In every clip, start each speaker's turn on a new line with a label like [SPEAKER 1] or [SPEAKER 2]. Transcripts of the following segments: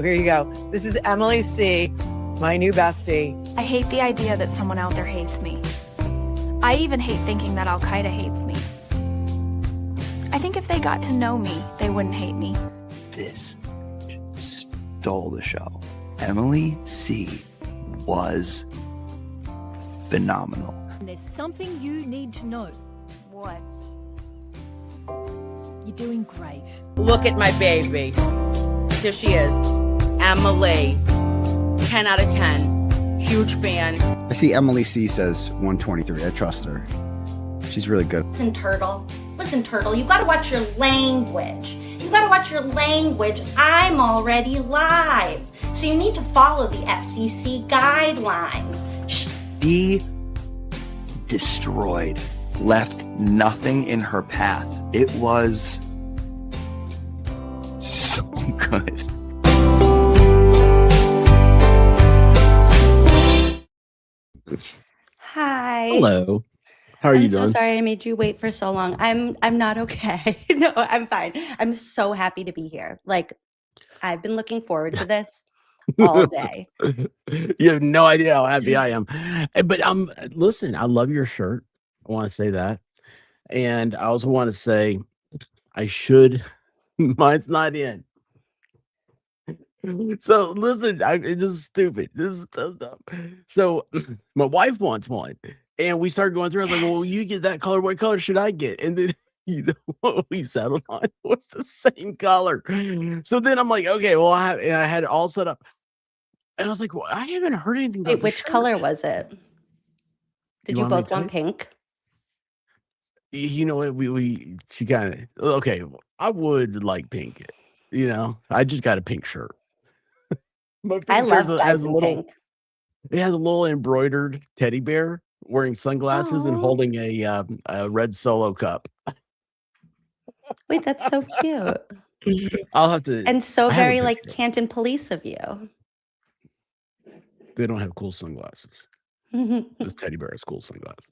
[SPEAKER 1] here you go. This is Emily C., my new bestie.
[SPEAKER 2] I hate the idea that someone out there hates me. I even hate thinking that Al-Qaeda hates me. I think if they got to know me, they wouldn't hate me.
[SPEAKER 3] This stole the show. Emily C. was phenomenal.
[SPEAKER 4] There's something you need to know.
[SPEAKER 2] What?
[SPEAKER 4] You're doing great.
[SPEAKER 5] Look at my baby. Here she is. Emily. 10 out of 10. Huge fan.
[SPEAKER 6] I see Emily C says 123. I trust her. She's really good.
[SPEAKER 7] Listen, Turtle, you gotta watch your language. You gotta watch your language. I'm already live. So you need to follow the FCC guidelines.
[SPEAKER 3] She destroyed, left nothing in her path. It was so good.
[SPEAKER 7] Hi.
[SPEAKER 8] Hello. How are you doing?
[SPEAKER 7] I'm so sorry I made you wait for so long. I'm not okay. No, I'm fine. I'm so happy to be here. Like, I've been looking forward to this all day.
[SPEAKER 8] You have no idea how happy I am. But listen, I love your shirt. I want to say that. And I also want to say mine's not in. So listen, this is stupid. This is so dumb. So my wife wants one. And we started going through. I was like, well, you get that color. What color should I get? And then you know what we settled on was the same color. So then I'm like, okay, well, I had it all set up. And I was like, well, I haven't heard anything about
[SPEAKER 7] Wait, which color was it? Did you both want pink?
[SPEAKER 8] You know what? She kind of, okay, I would like pink. You know, I just got a pink shirt.
[SPEAKER 7] I love guys in pink.
[SPEAKER 8] It has a little embroidered teddy bear wearing sunglasses and holding a red Solo cup.
[SPEAKER 7] Wait, that's so cute.
[SPEAKER 8] I'll have to.
[SPEAKER 7] And so very like Canton Police of you.
[SPEAKER 8] They don't have cool sunglasses. This teddy bear has cool sunglasses.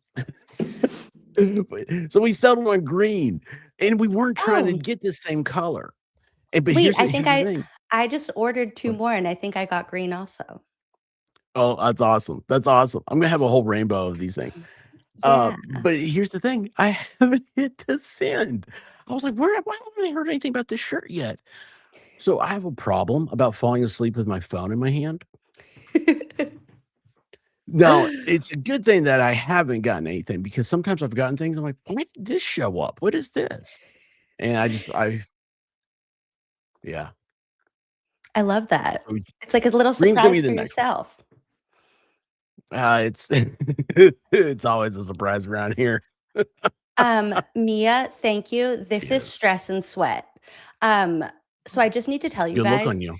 [SPEAKER 8] So we settled on green, and we weren't trying to get the same color. But
[SPEAKER 7] wait, I just ordered 2 more, and I think I got green also.
[SPEAKER 8] Oh, that's awesome. That's awesome. I'm going to have a whole rainbow of these things. Yeah. But here's the thing. I haven't hit the send. I was like, why haven't I heard anything about this shirt yet? So I have a problem about falling asleep with my phone in my hand. Now, it's a good thing that I haven't gotten anything, because sometimes I've gotten things. I'm like, why did this show up? What is this? And yeah.
[SPEAKER 7] I love that. It's like a little surprise for yourself.
[SPEAKER 8] It's always a surprise around here.
[SPEAKER 7] Mia, thank you. This is Stress and Sweat. So I just need to tell you
[SPEAKER 8] Good
[SPEAKER 7] guys.
[SPEAKER 8] look on you.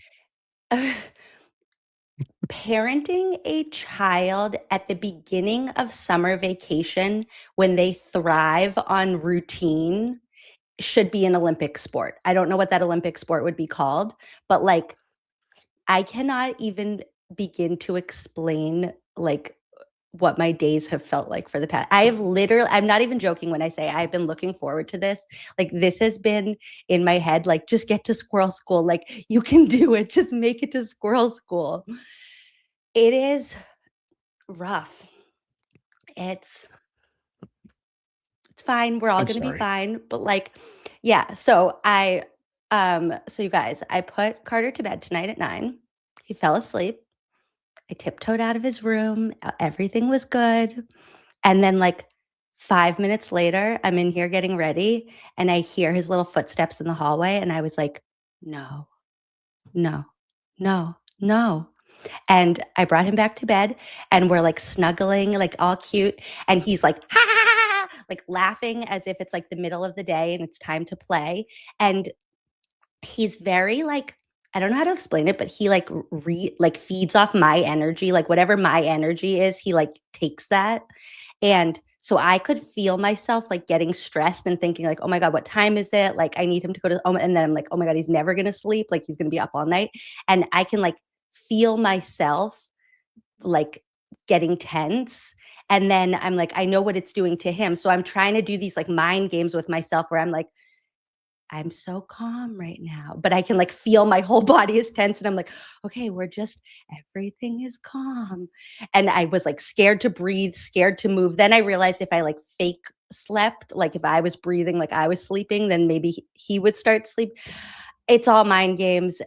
[SPEAKER 7] Parenting a child at the beginning of summer vacation when they thrive on routine should be an Olympic sport. I don't know what that Olympic sport would be called, but like, I cannot even begin to explain like what my days have felt like for the past. I'm not even joking when I say I've been looking forward to this. Like, this has been in my head, like, just get to squirrel school. Like, you can do it. Just make it to squirrel school. It is rough. It's fine. We're all going to be fine. But like, yeah. So so you guys, I put Carter to bed tonight at 9. He fell asleep. I tiptoed out of his room. Everything was good. And then like 5 minutes later, I'm in here getting ready, and I hear his little footsteps in the hallway. And I was like, no. And I brought him back to bed, and we're like snuggling, like all cute. And he's like, ha, ha, ha, ha, like laughing as if it's like the middle of the day and it's time to play. And he's very like, I don't know how to explain it, but he like feeds off my energy. Like whatever my energy is, he like takes that. And so I could feel myself like getting stressed and thinking like, oh my God, what time is it? Like I need him to go to, and then I'm like, oh my God, he's never going to sleep. Like he's going to be up all night. And I can like feel myself like getting tense. And then I'm like, I know what it's doing to him. So I'm trying to do these like mind games with myself where I'm like, I'm so calm right now, but I can like feel my whole body is tense and I'm like, okay, everything is calm. And I was like scared to breathe, scared to move. Then I realized if I like fake slept, like if I was breathing like I was sleeping, then maybe he would start sleep. It's all mind games.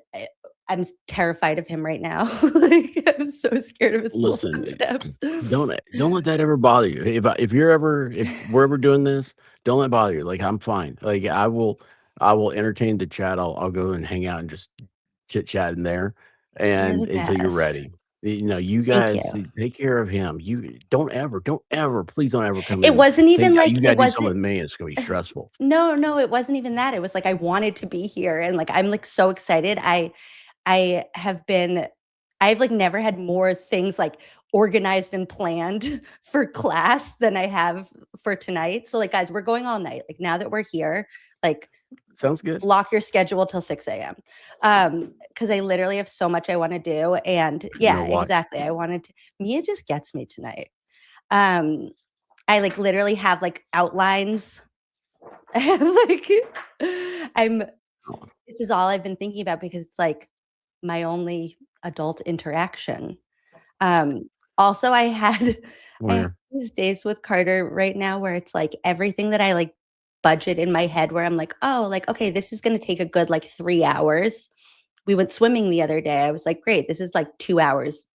[SPEAKER 7] I'm terrified of him right now. Like I'm so scared of his little
[SPEAKER 8] Listen,
[SPEAKER 7] footsteps.
[SPEAKER 8] don't let that ever bother you. If we're ever doing this, don't let it bother you. Like I'm fine. Like I will entertain the chat. I'll go and hang out and just chit chat in there,
[SPEAKER 7] You're the
[SPEAKER 8] and until you're
[SPEAKER 7] best.
[SPEAKER 8] ready. You
[SPEAKER 7] Thank
[SPEAKER 8] guys
[SPEAKER 7] you.
[SPEAKER 8] take care of him. You don't ever, please don't ever come
[SPEAKER 7] It
[SPEAKER 8] in.
[SPEAKER 7] wasn't even
[SPEAKER 8] You
[SPEAKER 7] like
[SPEAKER 8] got to
[SPEAKER 7] it
[SPEAKER 8] do something
[SPEAKER 7] wasn't
[SPEAKER 8] with me. It's gonna be stressful.
[SPEAKER 7] no, it wasn't even that. It was like I wanted to be here and like I'm like so excited. I have been I've like never had more things like organized and planned for class than I have for tonight. So like guys, we're going all night. Like now that we're here, like
[SPEAKER 8] Sounds good.
[SPEAKER 7] block your schedule till 6 a.m. Because I literally have so much I want to do. And
[SPEAKER 8] I'm
[SPEAKER 7] yeah,
[SPEAKER 8] gonna watch.
[SPEAKER 7] exactly. Mia just gets me tonight. I like literally have like outlines. Like this is all I've been thinking about because it's like my only adult interaction. Also I had
[SPEAKER 8] Where?
[SPEAKER 7] these days with Carter right now where it's like everything that I like budget in my head where I'm like, oh, like, okay, this is gonna take a good like 3 hours. We went swimming the other day. I was like, great, this is like 2 hours.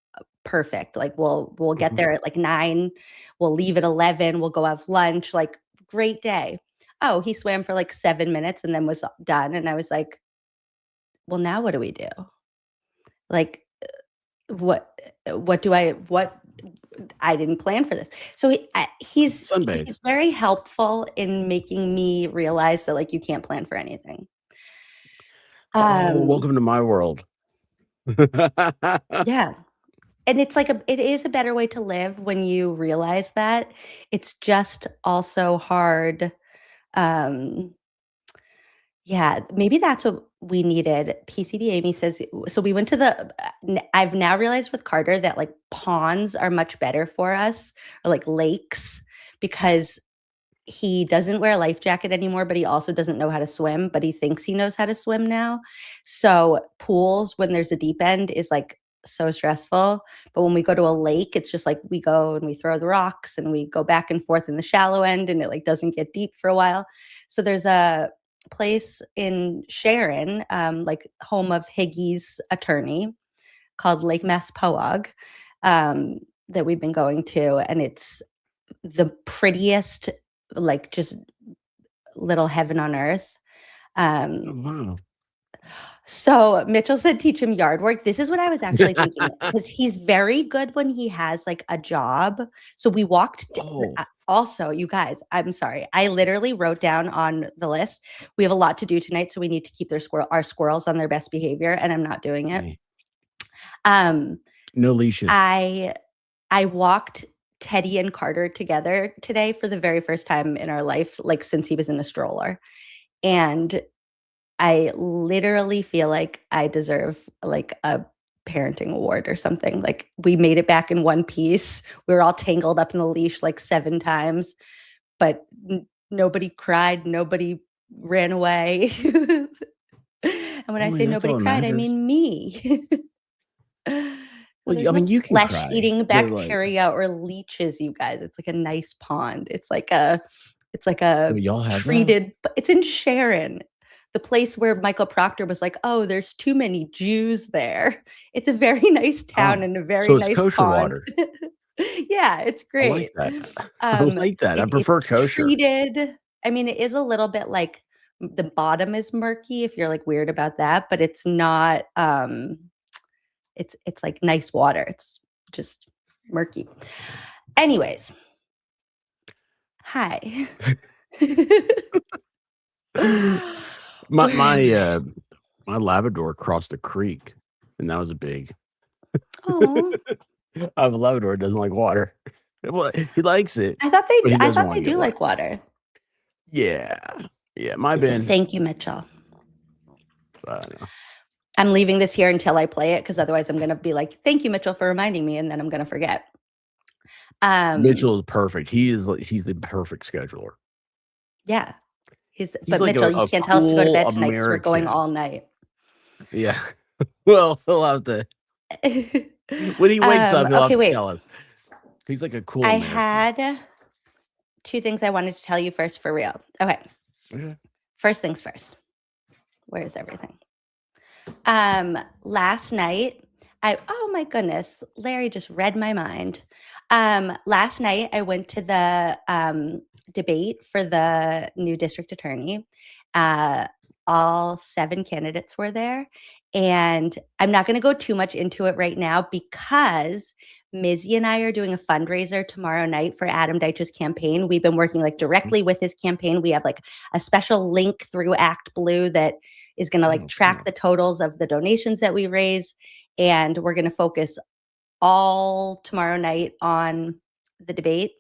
[SPEAKER 7] Perfect. Like we'll get there at like 9. We'll leave at 11. We'll go have lunch. Like great day. Oh, he swam for like 7 minutes and then was done. And I was like, well, now what do we do? Like, what do I didn't plan for this. So he's
[SPEAKER 8] Sunbathe.
[SPEAKER 7] very helpful in making me realize that like you can't plan for anything.
[SPEAKER 8] Oh, welcome to my world.
[SPEAKER 7] Yeah. And it's like it is a better way to live when you realize that. It's just also hard. Um, yeah, maybe that's what we needed. PCB Amy says, so we went to I've now realized with Carter that like ponds are much better for us, or like lakes, because he doesn't wear a life jacket anymore, but he also doesn't know how to swim, but he thinks he knows how to swim now. So pools, when there's a deep end, is like so stressful. But when we go to a lake, it's just like we go and we throw the rocks and we go back and forth in the shallow end and it like doesn't get deep for a while. So there's a place in Sharon, like home of Higgy's attorney, called Lake Maspoag, that we've been going to. And it's the prettiest, like just little heaven on earth.
[SPEAKER 8] Oh, wow.
[SPEAKER 7] So Mitchell said, teach him yard work. This is what I was actually thinking, because he's very good when he has like a job. So we walked. Also, you guys, I'm sorry. I literally wrote down on the list, we have a lot to do tonight. So we need to keep our squirrels on their best behavior. And I'm not doing it.
[SPEAKER 8] No leashes.
[SPEAKER 7] I walked Teddy and Carter together today for the very first time in our life, like since he was in a stroller. And I literally feel like I deserve like a parenting award or something. Like we made it back in one piece. We were all tangled up in the leash like 7 times, but nobody cried. Nobody ran away. And when I say nobody cried, I mean me.
[SPEAKER 8] Well, I mean, you can
[SPEAKER 7] flesh-eating bacteria or leeches, you guys. It's like a nice pond. It's like a
[SPEAKER 8] y'all have
[SPEAKER 7] treated. It's in Sharon, the place where Michael Proctor was like, "Oh, there's too many Jews there." It's a very nice town and a very nice
[SPEAKER 8] kosher
[SPEAKER 7] pond.
[SPEAKER 8] water.
[SPEAKER 7] Yeah, it's great.
[SPEAKER 8] I like that. I like that. I prefer kosher.
[SPEAKER 7] Treated. I mean, it is a little bit like the bottom is murky if you're like weird about that, but it's not. It's like nice water. It's just murky. Anyways, hi.
[SPEAKER 8] my Labrador crossed a creek, and that was a big.
[SPEAKER 7] Oh,
[SPEAKER 8] I have a Labrador that doesn't like water. Well, he likes it.
[SPEAKER 7] I thought they do like water.
[SPEAKER 8] Yeah, my Ben.
[SPEAKER 7] Thank you, Mitchell.
[SPEAKER 8] I don't know.
[SPEAKER 7] I'm leaving this here until I play it because otherwise I'm going to be like, thank you, Mitchell, for reminding me. And then I'm going to forget.
[SPEAKER 8] Mitchell is perfect. He's the perfect scheduler.
[SPEAKER 7] Yeah. But
[SPEAKER 8] like
[SPEAKER 7] Mitchell, you
[SPEAKER 8] a
[SPEAKER 7] can't tell us to go to
[SPEAKER 8] cool
[SPEAKER 7] bed tonight because we're going
[SPEAKER 8] American.
[SPEAKER 7] all night.
[SPEAKER 8] Yeah. Well, he'll have to when he wakes up, he'll have
[SPEAKER 7] Okay,
[SPEAKER 8] to
[SPEAKER 7] wait.
[SPEAKER 8] tell us. He's like a cool
[SPEAKER 7] I
[SPEAKER 8] American.
[SPEAKER 7] had 2 things I wanted to tell you first for real. Okay.
[SPEAKER 8] Okay.
[SPEAKER 7] First things first. Where's everything? Last night, oh my goodness, Larry just read my mind. Last night I went to the debate for the new district attorney. All 7 candidates were there. And I'm not going to go too much into it right now because Mizzy and I are doing a fundraiser tomorrow night for Adam Deitch's campaign. We've been working like directly with his campaign. We have like a special link through Act Blue that is going to like track the totals of the donations that we raise. And we're going to focus all tomorrow night on the debate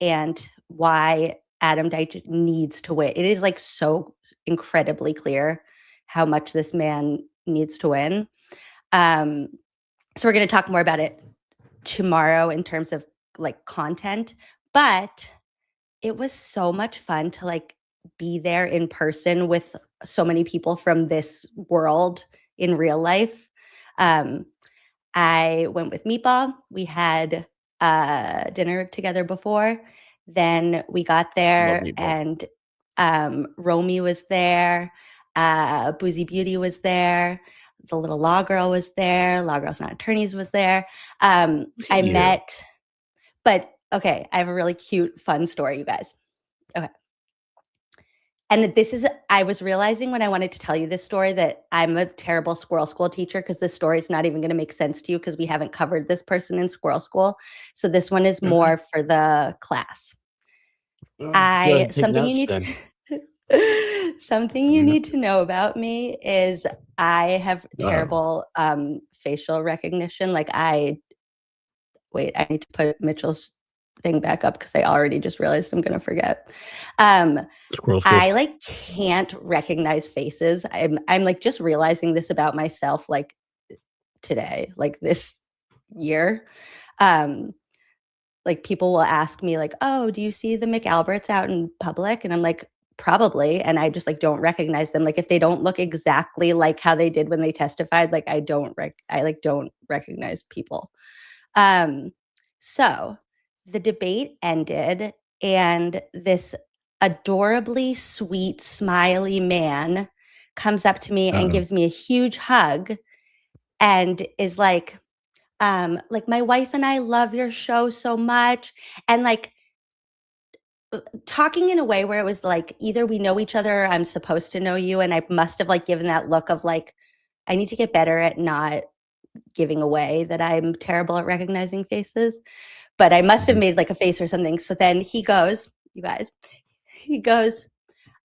[SPEAKER 7] and why Adam Deitch needs to win. It is like so incredibly clear how much this man needs to win. So we're going to talk more about it tomorrow in terms of like content, but it was so much fun to like be there in person with so many people from this world in real life. I went with Meatball. We had dinner together before. Then we got there and Romy was there. Boozy Beauty was there. The little law girl was there. Law Girls Not Attorneys was there. I met, but okay, I have a really cute, fun story, you guys. Okay. And I was realizing when I wanted to tell you this story that I'm a terrible Squirrel School teacher because this story is not even going to make sense to you because we haven't covered this person in Squirrel School. So this one is more for the class. Something you need to know about me is I have terrible facial recognition. Like I need to put Mitchell's thing back up because I already just realized I'm going to forget. I like can't recognize faces. I'm like just realizing this about myself like today, like this year. Like people will ask me like, "Oh, do you see the McAlberts out in public?" And I'm like, "Probably." And I just like don't recognize them. Like if they don't look exactly like how they did when they testified, like I don't recognize people. So the debate ended and this adorably sweet, smiley man comes up to me and gives me a huge hug and is like my wife and I love your show so much. And like talking in a way where it was like, either we know each other or I'm supposed to know you. And I must have like given that look of like, I need to get better at not giving away that I'm terrible at recognizing faces. But I must have made like a face or something. So then he goes, you guys,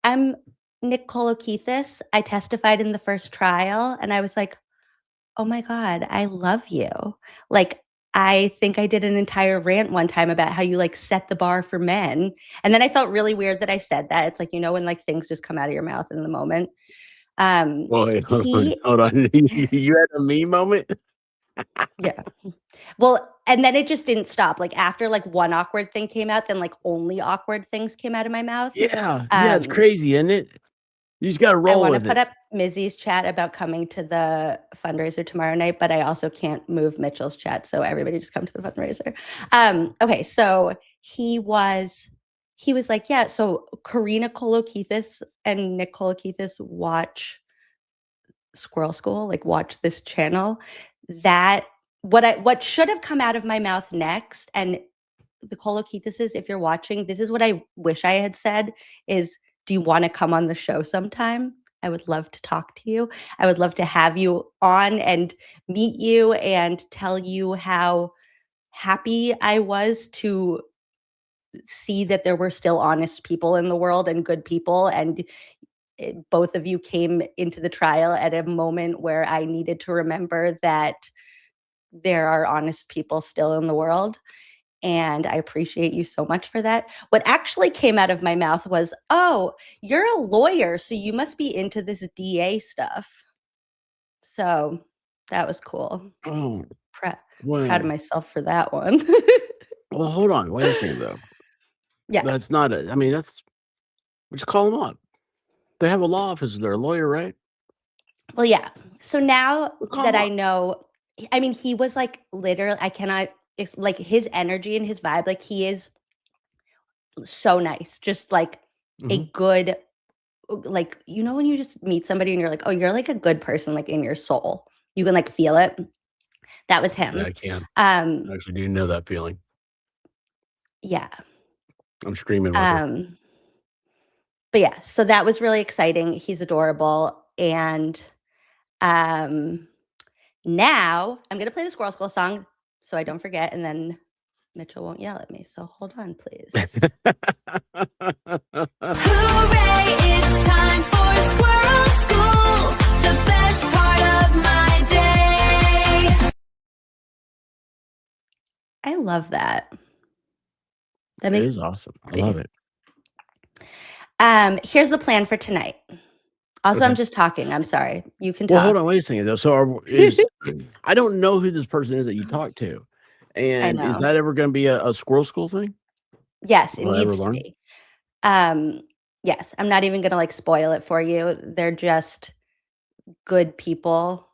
[SPEAKER 7] I'm Nick Kolokithis. I testified in the first trial. And I was like, oh my God, I love you. Like, I think I did an entire rant one time about how you like set the bar for men. And then I felt really weird that I said that. It's like, you know, when like things just come out of your mouth in the moment.
[SPEAKER 8] Wait, hold on. You had a me moment?
[SPEAKER 7] Yeah. Well, and then it just didn't stop. Like after like one awkward thing came out, then like only awkward things came out of my mouth.
[SPEAKER 8] Yeah. It's crazy, isn't it? You just got to roll with it.
[SPEAKER 7] I want to put up Mizzy's chat about coming to the fundraiser tomorrow night, but I also can't move Mitchell's chat. So everybody just come to the fundraiser. Okay. So he was like, yeah, so Karina Kolokithis and Nick Kolokithis watch Squirrel School, like watch this channel. That what should have come out of my mouth next, and the Kolokithises, if you're watching, this is what I wish I had said is, do you want to come on the show sometime? I would love to talk to you. I would love to have you on and meet you and tell you how happy I was to see that there were still honest people in the world and good people. And both of you came into the trial at a moment where I needed to remember that there are honest people still in the world. And I appreciate you so much for that. What actually came out of my mouth was, oh, you're a lawyer, so you must be into this DA stuff. So that was cool.
[SPEAKER 8] Oh,
[SPEAKER 7] proud of myself for that one.
[SPEAKER 8] Well, hold on. Wait a second, though.
[SPEAKER 7] Yeah.
[SPEAKER 8] That's not it. I mean, we just call him up. They have a law office. They're a lawyer, right?
[SPEAKER 7] Well, yeah. So now
[SPEAKER 8] Well, come
[SPEAKER 7] that I
[SPEAKER 8] on.
[SPEAKER 7] know, I mean, he was like literally, I cannot, it's like his energy and his vibe, like he is so nice. Just like a
[SPEAKER 8] Mhm.
[SPEAKER 7] good, like, you know, when you just meet somebody and you're like, oh, you're like a good person, like in your soul, you can like feel it. That was
[SPEAKER 8] Yeah,
[SPEAKER 7] him.
[SPEAKER 8] I can.
[SPEAKER 7] Um,
[SPEAKER 8] I actually do know that feeling.
[SPEAKER 7] yeah.
[SPEAKER 8] I'm screaming with her.
[SPEAKER 7] Um, but yeah, so that was really exciting. He's adorable. And um now I'm gonna play the Squirrel School song so I don't forget, and then Mitchell won't yell at me. So hold on, please.
[SPEAKER 9] Hooray, it's time for Squirrel School, the best part of my day.
[SPEAKER 7] I love that. That
[SPEAKER 8] It
[SPEAKER 7] makes
[SPEAKER 8] is
[SPEAKER 7] me
[SPEAKER 8] awesome. I
[SPEAKER 7] happy.
[SPEAKER 8] love it.
[SPEAKER 7] Here's the plan for tonight. Also, I'm
[SPEAKER 8] Okay.
[SPEAKER 7] just talking. I'm sorry. You can
[SPEAKER 8] Well,
[SPEAKER 7] talk.
[SPEAKER 8] hold on, wait a second though. So is I don't know who this person is that you talk to.
[SPEAKER 7] I
[SPEAKER 8] And is
[SPEAKER 7] know.
[SPEAKER 8] that ever gonna be a squirrel school thing?
[SPEAKER 7] Yes, it
[SPEAKER 8] Will I ever
[SPEAKER 7] needs to
[SPEAKER 8] learn?
[SPEAKER 7] be. Um, yes, I'm not even gonna like spoil it for you. They're just good people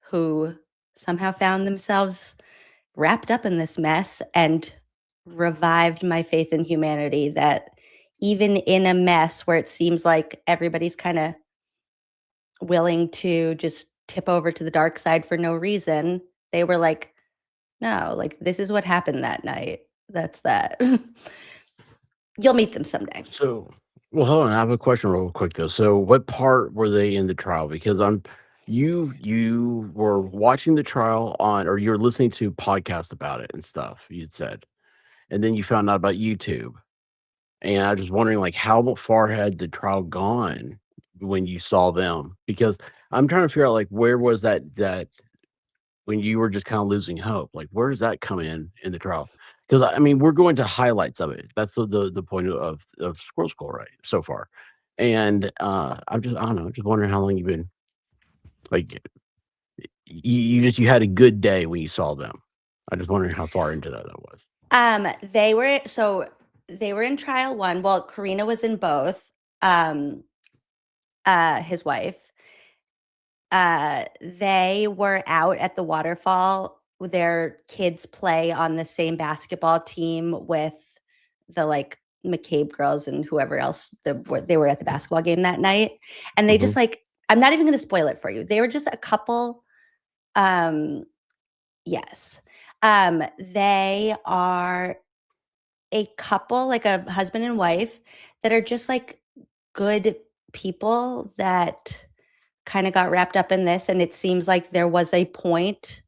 [SPEAKER 7] who somehow found themselves wrapped up in this mess and revived my faith in humanity that even in a mess where it seems like everybody's kind of willing to just tip over to the dark side for no reason, they were like, no, like this is what happened that night. That's that. You'll meet them someday.
[SPEAKER 8] So, well, hold on. I have a question real quick though. So, what part were they in the trial? Because you were watching the trial on, or you're listening to podcasts about it and stuff. You'd said, and then you found out about YouTube. And I was just wondering, like, how far had the trial gone when you saw them? Because I'm trying to figure out, like, where was that when you were just kind of losing hope? Like, where does that come in the trial? Because I mean, we're going to highlights of it. That's the point of Squirrel School, right? So far, and I don't know, just wondering how long you've been like you had a good day when you saw them. I'm just wondering how far into that was.
[SPEAKER 7] They were in trial one. Well, Karina was in both. His wife. They were out at the waterfall. Their kids play on the same basketball team with the like McCabe girls and whoever else they were at the basketball game that night. And they just
[SPEAKER 8] Mhm.
[SPEAKER 7] like, I'm not even going to spoil it for you. They were just a couple. Um, yes. They are a couple, like a husband and wife, that are just like good people that kind of got wrapped up in this. And it seems like there was a point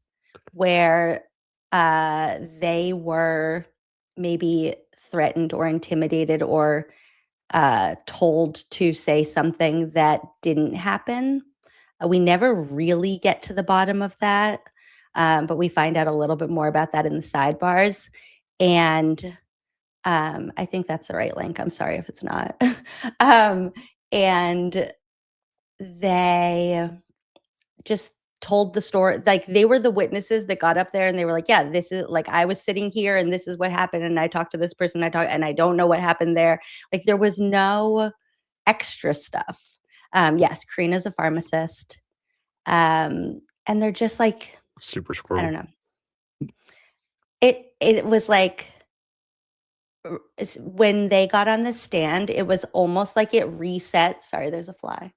[SPEAKER 7] where they were maybe threatened or intimidated or told to say something that didn't happen. We never really get to the bottom of that, but we find out a little bit more about that in the sidebars. And I think that's the right link. I'm sorry if it's not. And they just told the story. Like they were the witnesses that got up there and they were like, yeah, this is like, I was sitting here and this is what happened. And I talked to this person, and I don't know what happened there. Like there was no extra stuff. Yes, Karina's a pharmacist. And they're just like,
[SPEAKER 8] Super
[SPEAKER 7] I don't
[SPEAKER 8] Squirrel.
[SPEAKER 7] know. It was like when they got on the stand, it was almost like it reset. Sorry, there's a fly.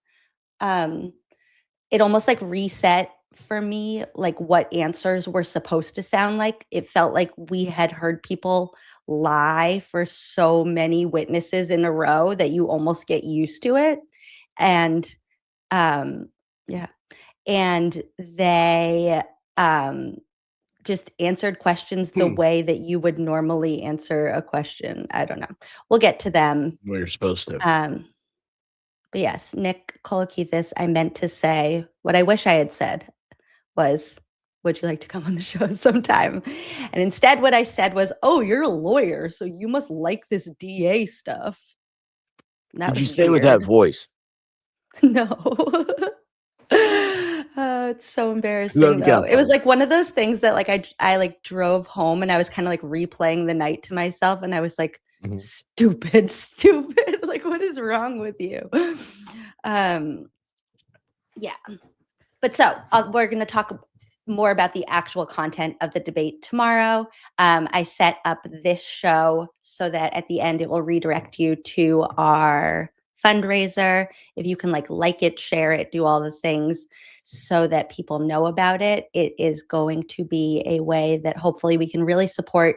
[SPEAKER 7] It almost like reset for me, like what answers were supposed to sound like. It felt like we had heard people lie for so many witnesses in a row that you almost get used to it. And yeah. And they just answered questions the way that you would normally answer a question. I don't know. We'll get to them.
[SPEAKER 8] Well, you're supposed to.
[SPEAKER 7] But yes, Nick Kolokithis, I meant to say what I wish I had said was, would you like to come on the show sometime? And instead, what I said was, oh, you're a lawyer, so you must like this DA stuff. That
[SPEAKER 8] Did
[SPEAKER 7] was
[SPEAKER 8] you say it with that
[SPEAKER 7] weird.
[SPEAKER 8] voice?
[SPEAKER 7] No. It's so embarrassing
[SPEAKER 8] That'd be
[SPEAKER 7] though.
[SPEAKER 8] kinda
[SPEAKER 7] It was
[SPEAKER 8] funny.
[SPEAKER 7] like one of those things that like I like drove home and I was kind of like replaying the night to myself and I was like,
[SPEAKER 8] Mhm.
[SPEAKER 7] stupid, stupid. Like, what is wrong with you? Um, yeah. But so we're going to talk more about the actual content of the debate tomorrow. I set up this show so that at the end it will redirect you to our fundraiser. If you can like it, share it, do all the things so that people know about it, it is going to be a way that hopefully we can really support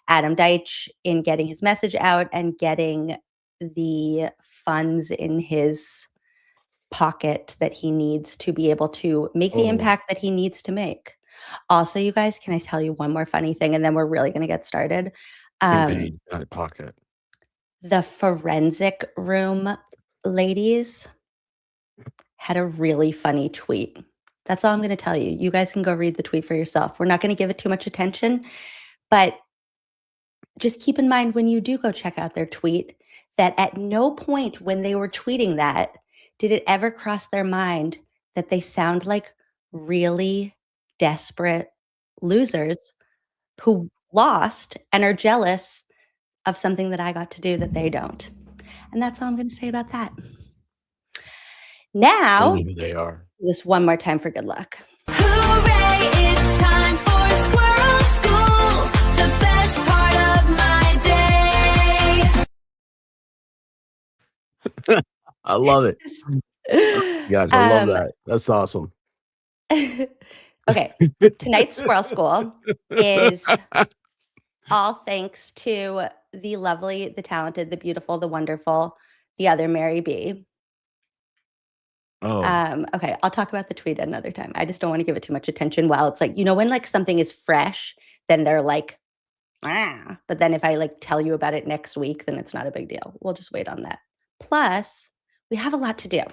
[SPEAKER 7] Adam Deitch in getting his message out and getting the funds in his pocket that he needs to be able to make the impact that he needs to make. Also, you guys, can I tell you one more funny thing and then we're really going to get started?
[SPEAKER 8] Campaign, not pocket.
[SPEAKER 7] The forensic room ladies had a really funny tweet. That's all I'm going to tell you. You guys can go read the tweet for yourself. We're not going to give it too much attention, but just keep in mind when you do go check out their tweet that at no point when they were tweeting that did it ever cross their mind that they sound like really desperate losers who lost and are jealous of something that I got to do that they don't. And that's all I'm going to say about that.
[SPEAKER 8] I
[SPEAKER 7] Now,
[SPEAKER 8] don't know who they are.
[SPEAKER 7] this one more time for good luck.
[SPEAKER 9] Hooray, it's time for Squirrel School, the best part of my day.
[SPEAKER 8] I love it. Guys, I love that. That's awesome.
[SPEAKER 7] Okay, tonight's Squirrel School is all thanks to the lovely, the talented, the beautiful, the wonderful, the other Mary B.
[SPEAKER 8] Oh,
[SPEAKER 7] Okay, I'll talk about the tweet another time. I just don't want to give it too much attention while it's when something is fresh, then they're like, ah. But then if I tell you about it next week, then it's not a big deal. We'll just wait on that. Plus, we have a lot to do.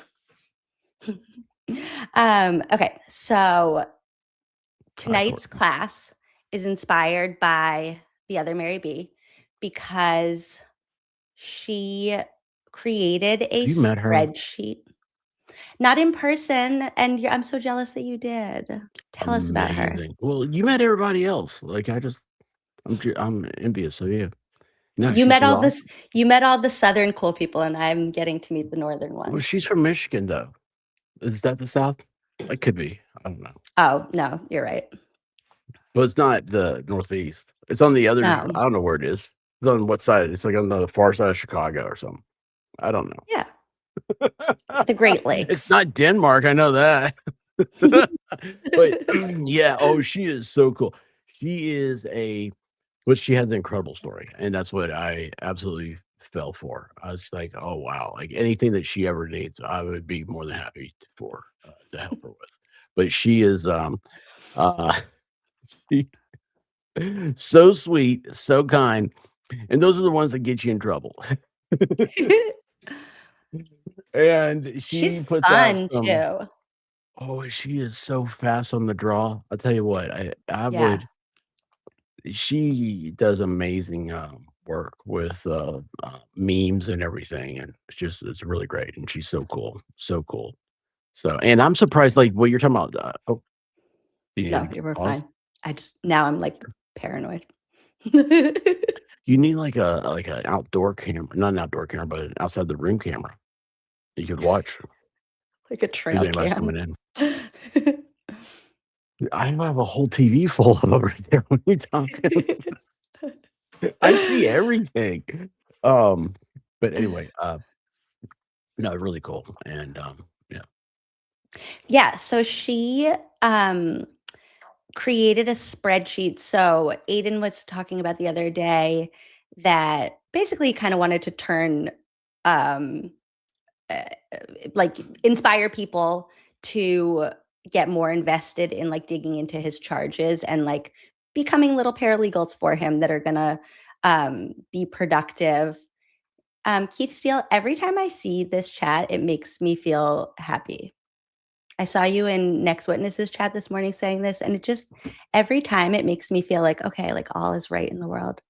[SPEAKER 7] Okay, so tonight's class is inspired by the other Mary B because she created a
[SPEAKER 8] you met her?
[SPEAKER 7] spreadsheet. Not in person, and I'm so jealous that you did. Tell us about her.
[SPEAKER 8] Amazing. Well, you met everybody else. I'm envious of you. No,
[SPEAKER 7] You
[SPEAKER 8] she's
[SPEAKER 7] met all
[SPEAKER 8] awesome.
[SPEAKER 7] this. You met all the southern cool people, and I'm getting to meet the northern
[SPEAKER 8] Well,
[SPEAKER 7] ones.
[SPEAKER 8] she's from Michigan, though. Is that the South? It could be. I don't know.
[SPEAKER 7] Oh no, you're right.
[SPEAKER 8] But it's not the Northeast. It's on the other.
[SPEAKER 7] No.
[SPEAKER 8] I don't know where it is. It's on what side? It's on the far side of Chicago or something. I don't know.
[SPEAKER 7] Yeah, the Great Lakes.
[SPEAKER 8] It's not Denmark. I know that. But yeah. Oh, she is so cool. She is she has an incredible story, and that's what I absolutely fell for. I was like, oh wow, anything that she ever needs, I would be more than happy to help her with. But she is she, so sweet, so kind, and those are the ones that get you in trouble. And
[SPEAKER 7] She's
[SPEAKER 8] puts out
[SPEAKER 7] fun
[SPEAKER 8] some.
[SPEAKER 7] too.
[SPEAKER 8] Oh, she is so fast on the draw. I'll tell you what, I
[SPEAKER 7] Yeah.
[SPEAKER 8] would. She does amazing work with memes and everything, and it's really great. And she's so cool, so cool. So, and I'm surprised, what you're talking about. You
[SPEAKER 7] No,
[SPEAKER 8] need to
[SPEAKER 7] you were
[SPEAKER 8] pause?
[SPEAKER 7] fine. Now I'm paranoid.
[SPEAKER 8] You need an outdoor camera, not an outdoor camera, but an outside the room camera. You could watch.
[SPEAKER 7] Like a
[SPEAKER 8] See if
[SPEAKER 7] trail
[SPEAKER 8] anybody's
[SPEAKER 7] cam.
[SPEAKER 8] coming in. I have a whole TV full of them right there. What are you talking about? I see everything. But anyway, no, really cool. And yeah.
[SPEAKER 7] Yeah, so she created a spreadsheet. So Aiden was talking about the other day that basically kind of wanted to turn inspire people to get more invested in digging into his charges and becoming little paralegals for him that are gonna be productive. Keith Steele, every time I see this chat, it makes me feel happy. I saw you in Next Witnesses chat this morning saying this, and it just every time it makes me feel okay, all is right in the world.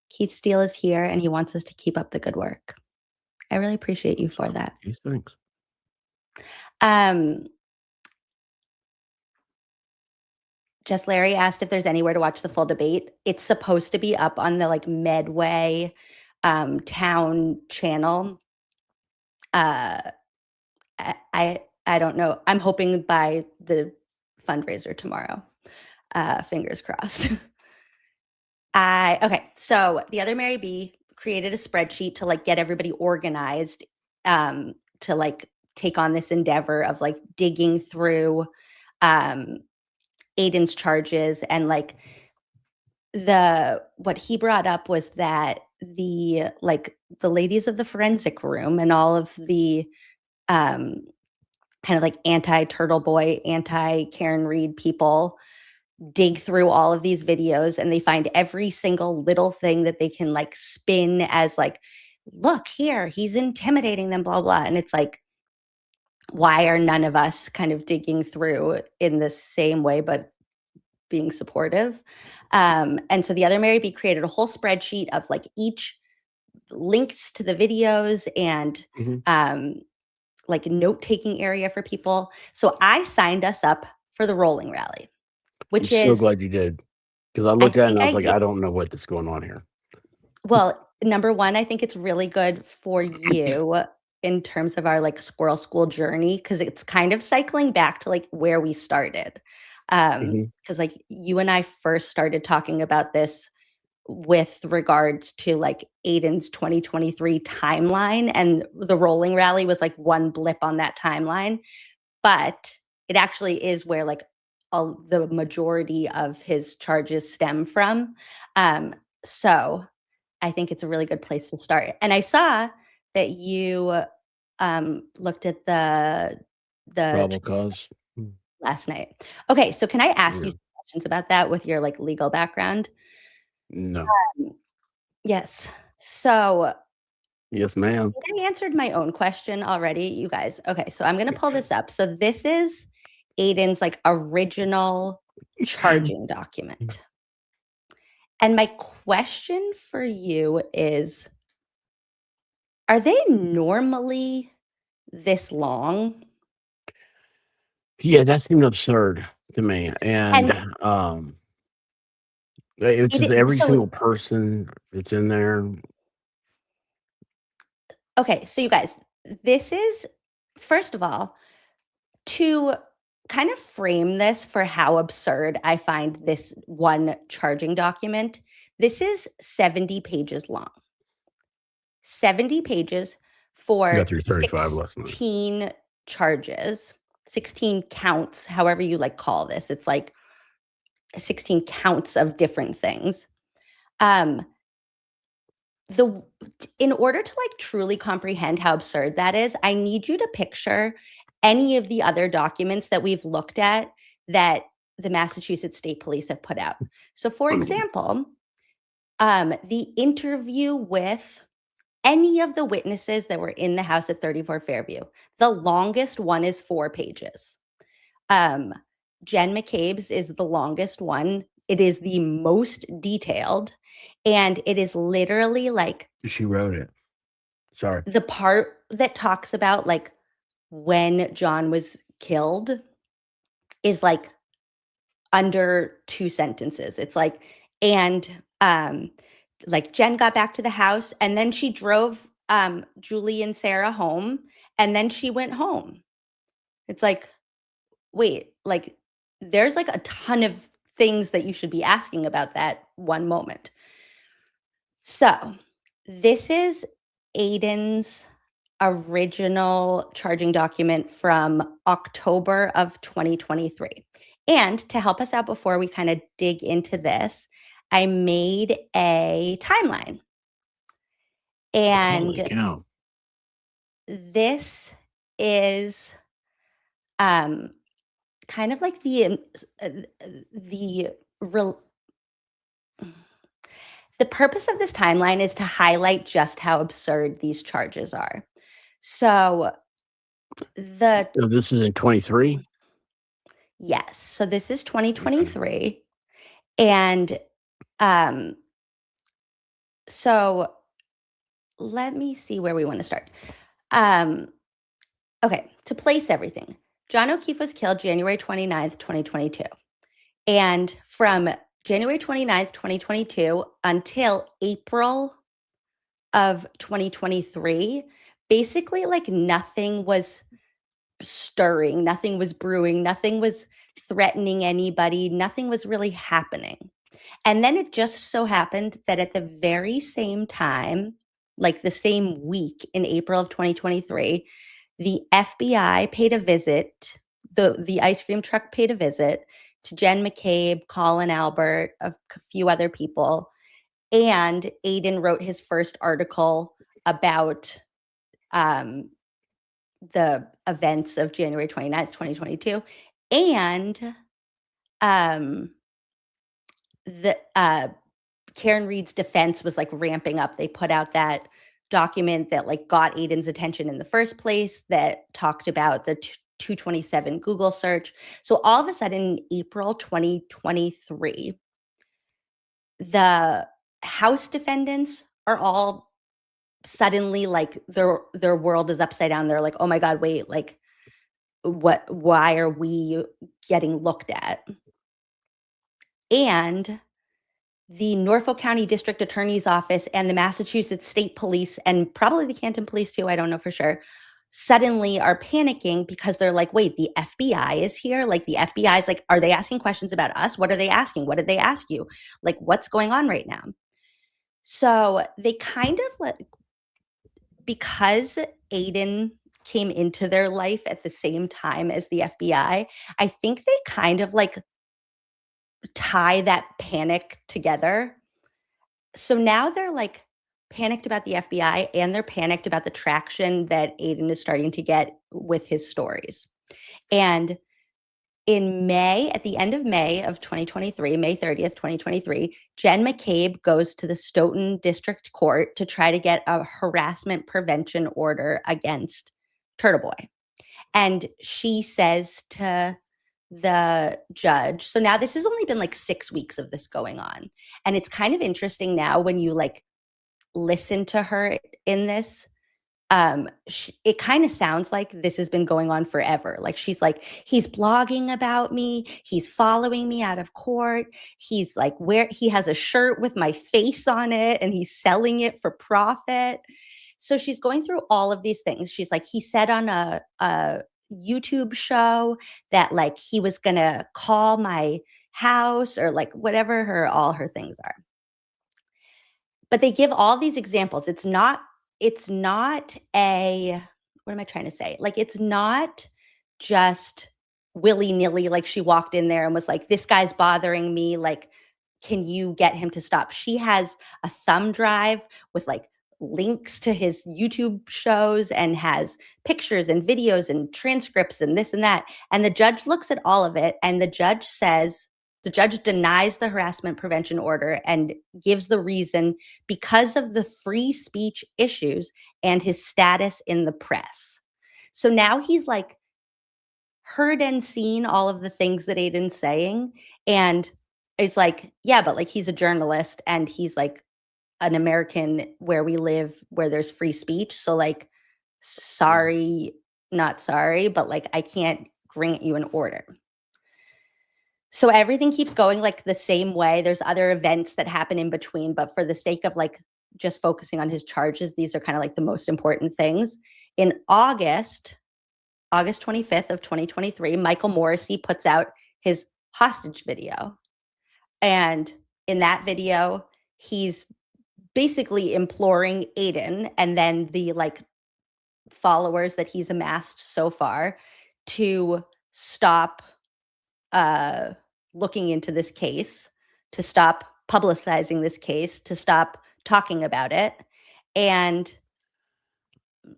[SPEAKER 7] Keith Steele is here and he wants us to keep up the good work. I really appreciate you for that.
[SPEAKER 8] Thanks.
[SPEAKER 7] Just Larry asked if there's anywhere to watch the full debate. It's supposed to be up on the Medway town channel. I don't know. I'm hoping by the fundraiser tomorrow. Fingers crossed. Okay. So the other Mary B created a spreadsheet to like get everybody organized to like take on this endeavor of like digging through Aiden's charges, and like what he brought up was that the ladies of the forensic room and all of the kind of like anti-Turtle Boy, anti-Karen Reed people dig through all of these videos, and they find every single little thing that they can like spin as like, look here, he's intimidating them, blah, blah. And it's like, why are none of us kind of digging through in the same way, but being supportive? And so the other Mary B created a whole spreadsheet of like each links to the videos and like a note-taking area for people. So I signed us up for the rolling rally, which
[SPEAKER 8] I'm so
[SPEAKER 7] is,
[SPEAKER 8] glad you did, because I looked at it and I was like,
[SPEAKER 7] think
[SPEAKER 8] I don't know what's going on here.
[SPEAKER 7] well, number one, I think it's really good for you in terms of our like Squirrel School journey, because it's kind of cycling back to like where we started. Because like you and I first started talking about this with regards to like Aiden's 2023 timeline, and the rolling rally was like one blip on that timeline, but it actually is where like the majority of his charges stem from. So I think it's a really good place to start. And I saw that you looked at the
[SPEAKER 8] Probable cause.
[SPEAKER 7] last night. Okay, so can I ask
[SPEAKER 8] Yeah.
[SPEAKER 7] you some questions about that with your like legal background?
[SPEAKER 8] No.
[SPEAKER 7] Yes. So
[SPEAKER 8] Yes, ma'am.
[SPEAKER 7] I think I answered my own question already, you guys. Okay, so I'm going to pull this up. So this is Aiden's like original charging document. And my question for you is, are they normally this long?
[SPEAKER 8] Yeah, that seemed absurd to me. And it's just every single person that's in there.
[SPEAKER 7] Okay, so you guys, this is, first of all, to kind of frame this for how absurd I find this one charging document, this is 70 pages long. 70 pages for
[SPEAKER 8] Got through 35 last night.
[SPEAKER 7] 16 charges, 16 counts, however you like call this. It's like 16 counts of different things. In order to like truly comprehend how absurd that is, I need you to picture any of the other documents that we've looked at that the Massachusetts State Police have put out. So for example, the interview with any of the witnesses that were in the house at 34 Fairview, the longest one is 4 pages. Jen McCabe's is the longest one. It is the most detailed, and it is literally like
[SPEAKER 8] She wrote it. Sorry.
[SPEAKER 7] the part that talks about like when John was killed is like under 2 sentences. It's like, and like Jen got back to the house, and then she drove Julie and Sarah home, and then she went home. It's like, wait, like there's like a ton of things that you should be asking about that one moment. So this is Aiden's original charging document from October of 2023. And to help us out before we kind of dig into this, I made a timeline. And
[SPEAKER 8] Holy cow.
[SPEAKER 7] this is kind of like the purpose of this timeline is to highlight just how absurd these charges are. So
[SPEAKER 8] this is in 23?
[SPEAKER 7] Yes. So this is 2023. And so let me see where we want to start. Okay, to place everything. John O'Keefe was killed January 29th, 2022. And from January 29th, 2022 until April of 2023, basically like nothing was stirring, nothing was brewing, nothing was threatening anybody, nothing was really happening. And then it just so happened that at the very same time, like the same week in April of 2023, the FBI paid a visit, the ice cream truck paid a visit to Jen McCabe, Colin Albert, a few other people. And Aiden wrote his first article about the events of January 29th, 2022. And the Karen Reed's defense was like ramping up. They put out that document that like got Aiden's attention in the first place, that talked about the 227 Google search. So all of a sudden, in April 2023, the House defendants are all suddenly like their world is upside down. They're like, oh my God, wait, like why are we getting looked at? And the Norfolk County District Attorney's Office and the Massachusetts State Police, and probably the Canton Police too, I don't know for sure, suddenly are panicking because they're like, wait, the FBI is here? Like the FBI is like, are they asking questions about us? What are they asking? What did they ask you? Like, what's going on right now? So they kind of like, because Aiden came into their life at the same time as the FBI, I think they kind of like tie that panic together. So now they're like panicked about the FBI and they're panicked about the traction that Aiden is starting to get with his stories. And in May, at the end of May of 2023, May 30th, 2023, Jen McCabe goes to the Stoughton District Court to try to get a harassment prevention order against Turtle Boy. And she says to the judge, so now this has only been like 6 weeks of this going on. And it's kind of interesting now when you like listen to her in this. It kind of sounds like this has been going on forever. Like she's like, he's blogging about me, he's following me out of court, he's like, where he has a shirt with my face on it and he's selling it for profit. So she's going through all of these things. She's like, he said on a YouTube show that like he was gonna call my house or like whatever all her things are. But they give all these examples. It's not a, what am I trying to say? Like, it's not just willy-nilly, like she walked in there and was like, this guy's bothering me. Like, can you get him to stop? She has a thumb drive with like links to his YouTube shows and has pictures and videos and transcripts and this and that. And the judge looks at all of it and the judge denies the harassment prevention order and gives the reason because of the free speech issues and his status in the press. So now he's like heard and seen all of the things that Aiden's saying. And it's like, yeah, but like he's a journalist and he's like an American where we live, where there's free speech. So like, sorry, not sorry, but like I can't grant you an order. So everything keeps going like the same way. There's other events that happen in between, but for the sake of like just focusing on his charges, these are kind of like the most important things. In August 25th of 2023, Michael Morrissey puts out his hostage video. And in that video, he's basically imploring Aiden and then the like followers that he's amassed so far to stop looking into this case, to stop publicizing this case, to stop talking about it. And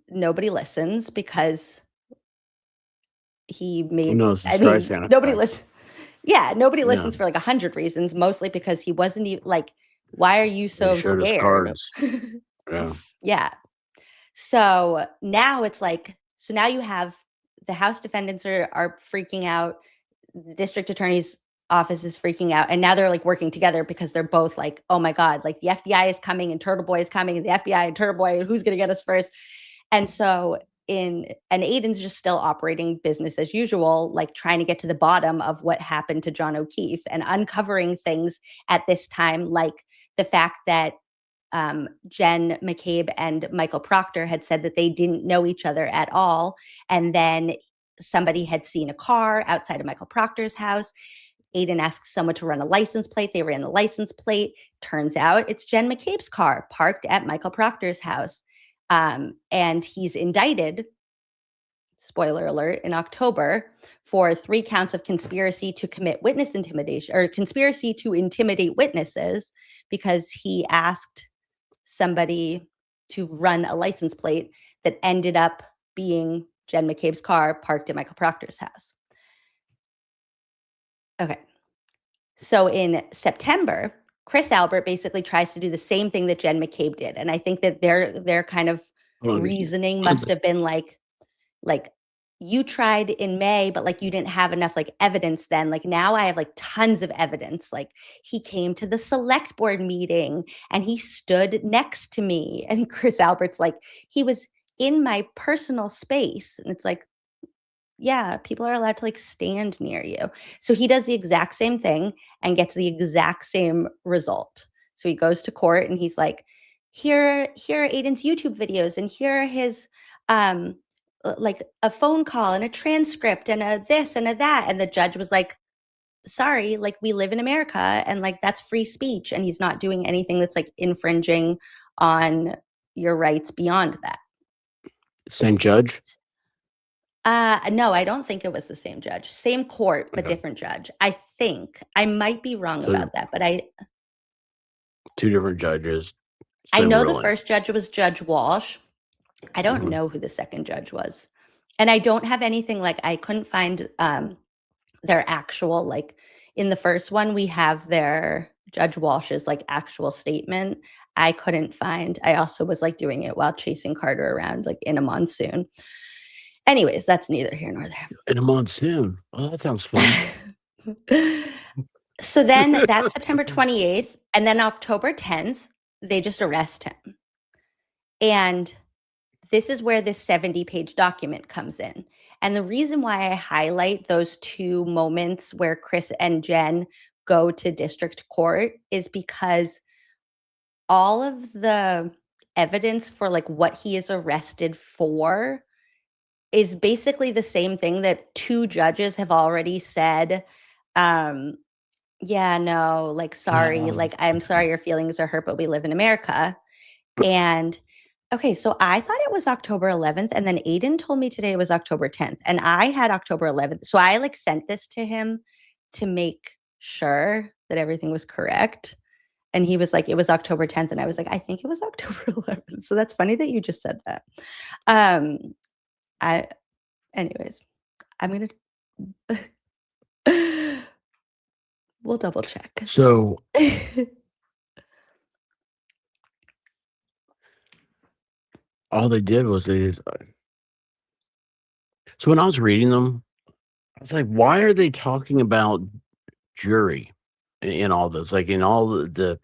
[SPEAKER 7] nobody listens because he made, nobody listens. Yeah, nobody listens for like 100 reasons, mostly because he wasn't even like, why are you so scared?
[SPEAKER 8] Yeah.
[SPEAKER 7] Yeah. So now it's like, so now you have the House defendants are freaking out. The district attorney's office is freaking out. And now they're like working together because they're both like, oh my God, like the FBI is coming and Turtle Boy is coming and the FBI and Turtle Boy, who's going to get us first? And so and Aiden's just still operating business as usual, like trying to get to the bottom of what happened to John O'Keefe and uncovering things at this time, like the fact that Jen McCabe and Michael Proctor had said that they didn't know each other at all. And then somebody had seen a car outside of Michael Proctor's house. Aiden asked someone to run a license plate. They ran the license plate. Turns out it's Jen McCabe's car parked at Michael Proctor's house. And he's indicted, spoiler alert, in October for 3 counts of conspiracy to commit witness intimidation or conspiracy to intimidate witnesses because he asked somebody to run a license plate that ended up being Jen McCabe's car parked at Michael Proctor's house. Okay. So in September, Chris Albert basically tries to do the same thing that Jen McCabe did. And I think that their kind of reasoning must have been like you tried in May, but like you didn't have enough like evidence then. Like now I have like tons of evidence. Like he came to the select board meeting and he stood next to me. And Chris Albert's like, he was in my personal space. And it's like, yeah, people are allowed to like stand near you. So he does the exact same thing and gets the exact same result. So he goes to court and he's like, here are Aiden's YouTube videos and here are his like a phone call and a transcript and a this and a that. And the judge was like, sorry, like we live in America and like that's free speech. And he's not doing anything that's like infringing on your rights beyond that.
[SPEAKER 8] Same judge?
[SPEAKER 7] No, I don't think it was the same judge. Same court, but different judge. I think. I might be wrong about that, but
[SPEAKER 8] 2 different judges.
[SPEAKER 7] I know the first judge was Judge Walsh. I don't know who the second judge was. And I don't have anything like I couldn't find their actual like in the first one we have their Judge Walsh's like actual statement. I couldn't find. I also was like doing it while chasing Carter around like in a monsoon. Anyways, that's neither here nor there.
[SPEAKER 8] In a monsoon. Oh, that sounds fun.
[SPEAKER 7] So then that's September 28th. And then October 10th, they just arrest him. And this is where this 70-page document comes in. And the reason why I highlight those 2 moments where Chris and Jen go to district court is because all of the evidence for like what he is arrested for is basically the same thing that 2 judges have already said. Yeah, no, like, sorry, like, I'm sorry your feelings are hurt, but we live in America. And okay, so I thought it was October 11th, and then Aiden told me today it was October 10th, and I had October 11th. So I like sent this to him to make sure that everything was correct. And he was like, it was October 10th. And I was like, I think it was October 11th. So that's funny that you just said that. Anyways, I'm going to, we'll double check.
[SPEAKER 8] So all they did was so when I was reading them, I was like, why are they talking about jury in all this? Like in all the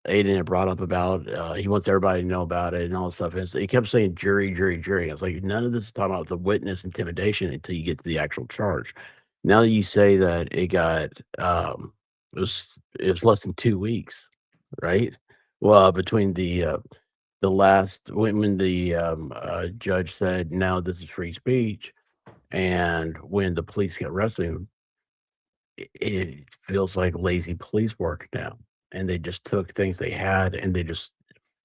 [SPEAKER 8] Aiden had brought up about he wants everybody to know about it and all this stuff. And so he kept saying jury, jury, jury. I was like, none of this is talking about the witness intimidation until you get to the actual charge. Now that you say that it got it was less than 2 weeks, right? Well, between the last when the judge said now this is free speech, and when the police get arrested him, it feels like lazy police work now. And they just took things they had and they just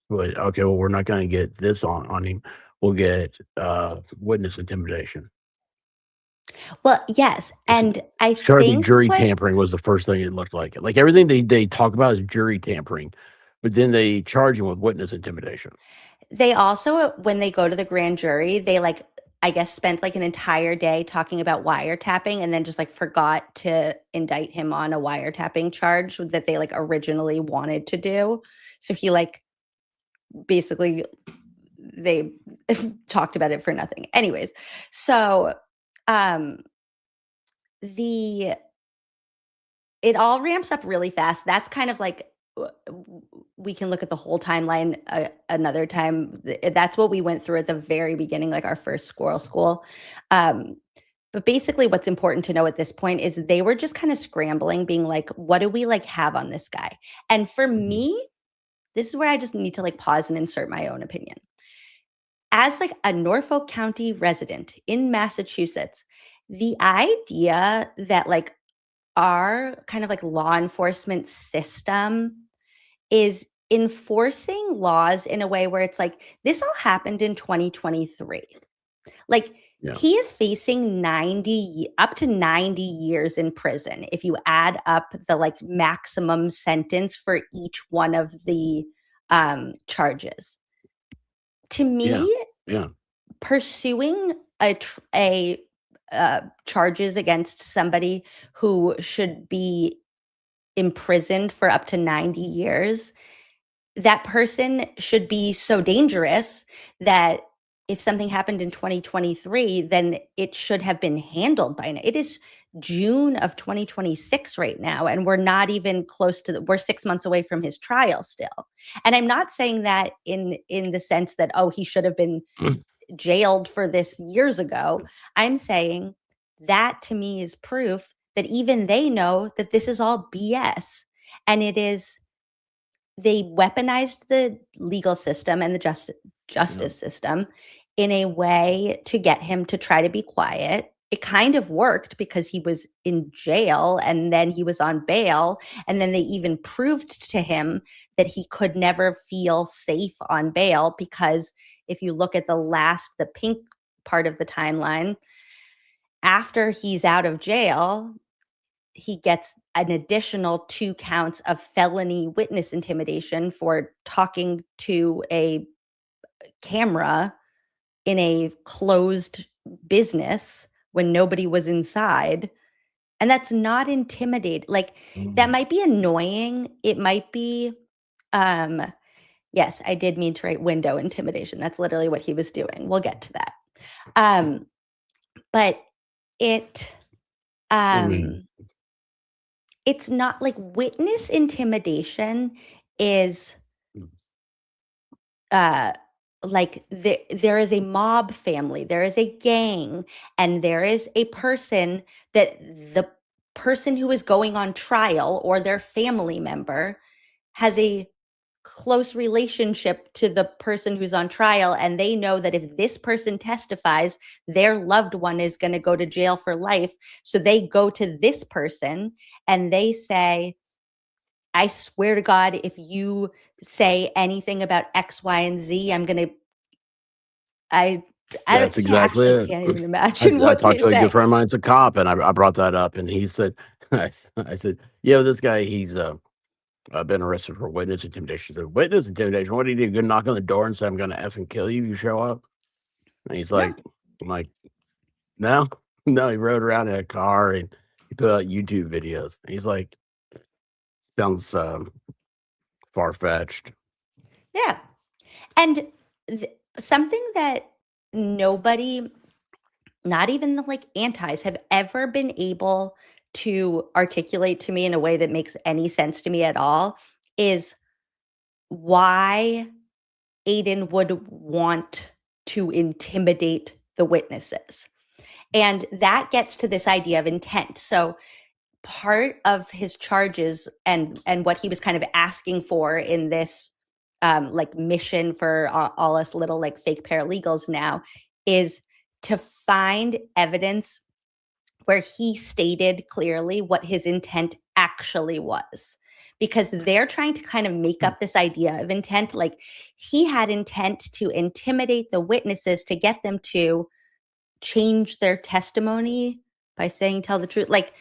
[SPEAKER 8] went, okay, well, we're not going to get this on him. We'll get witness intimidation.
[SPEAKER 7] Well, yes. And I
[SPEAKER 8] think jury
[SPEAKER 7] what,
[SPEAKER 8] tampering was the first thing it looked like. Like everything they talk about is jury tampering, but then they charge him with witness intimidation.
[SPEAKER 7] They also, when they go to the grand jury, they like, I guess, spent like an entire day talking about wiretapping and then just like forgot to indict him on a wiretapping charge that they like originally wanted to do. So he like basically they talked about it for nothing. Anyways, so it all ramps up really fast. That's kind of like we can look at the whole timeline another time. That's what we went through at the very beginning, like our first Squirrel School. But basically what's important to know at this point is they were just kind of scrambling, being like, what do we like have on this guy? And for me, this is where I just need to like pause and insert my own opinion. as like a Norfolk County resident in Massachusetts, the idea that like our kind of like law enforcement system is enforcing laws in a way where it's like this all happened in 2023. Like
[SPEAKER 8] Yeah.
[SPEAKER 7] he is facing up to 90 years in prison if you add up the like maximum sentence for each one of the charges. To
[SPEAKER 8] Yeah.
[SPEAKER 7] me,
[SPEAKER 8] Yeah.
[SPEAKER 7] pursuing charges against somebody who should be imprisoned for up to 90 years, that person should be so dangerous that if something happened in 2023, then it should have been handled by now. It is June of 2026 right now, and we're not even close to we're 6 months away from his trial still. And I'm not saying that in the sense that, oh, he should have been jailed for this years ago. I'm saying that to me is proof that even they know that this is all BS. And they weaponized the legal system and the justice system in a way to get him to try to be quiet. It kind of worked because he was in jail and then he was on bail. And then they even proved to him that he could never feel safe on bail because if you look at the pink part of the timeline, after he's out of jail, he gets an additional 2 counts of felony witness intimidation for talking to a camera in a closed business when nobody was inside. And that's not intimidate. Like that might be annoying. It might be yes, I did mean to write window intimidation. That's literally what he was doing. We'll get to that. But it it's not like witness intimidation is like there is a mob family, there is a gang, and there is a person that the person who is going on trial or their family member has a close relationship to the person who's on trial, and they know that if this person testifies, their loved one is going to go to jail for life. So they go to this person and they say, I swear to God, if you say anything about X, Y, and Z, I'm going to, I
[SPEAKER 8] That's exactly it.
[SPEAKER 7] can't even imagine
[SPEAKER 8] I
[SPEAKER 7] what
[SPEAKER 8] talked
[SPEAKER 7] they
[SPEAKER 8] to a
[SPEAKER 7] say.
[SPEAKER 8] good friend of mine. It's a cop, and I brought that up, and he said, I said, yeah, this guy, he's been arrested for witness intimidation. He said, witness intimidation? What do you do? Go knock on the door and say, I'm going to effing kill you if you show up? And he's like, I'm like, no, no. He rode around in a car and he put out YouTube videos. And he's like, sounds far fetched.
[SPEAKER 7] Yeah. And something that nobody, not even the like antis, have ever been able to articulate to me in a way that makes any sense to me at all is why Aiden would want to intimidate the witnesses. And that gets to this idea of intent. So part of his charges and what he was kind of asking for in this like mission for all us little like fake paralegals now is to find evidence where he stated clearly what his intent actually was, because they're trying to kind of make up this idea of intent. Like he had intent to intimidate the witnesses to get them to change their testimony by saying tell the truth. Like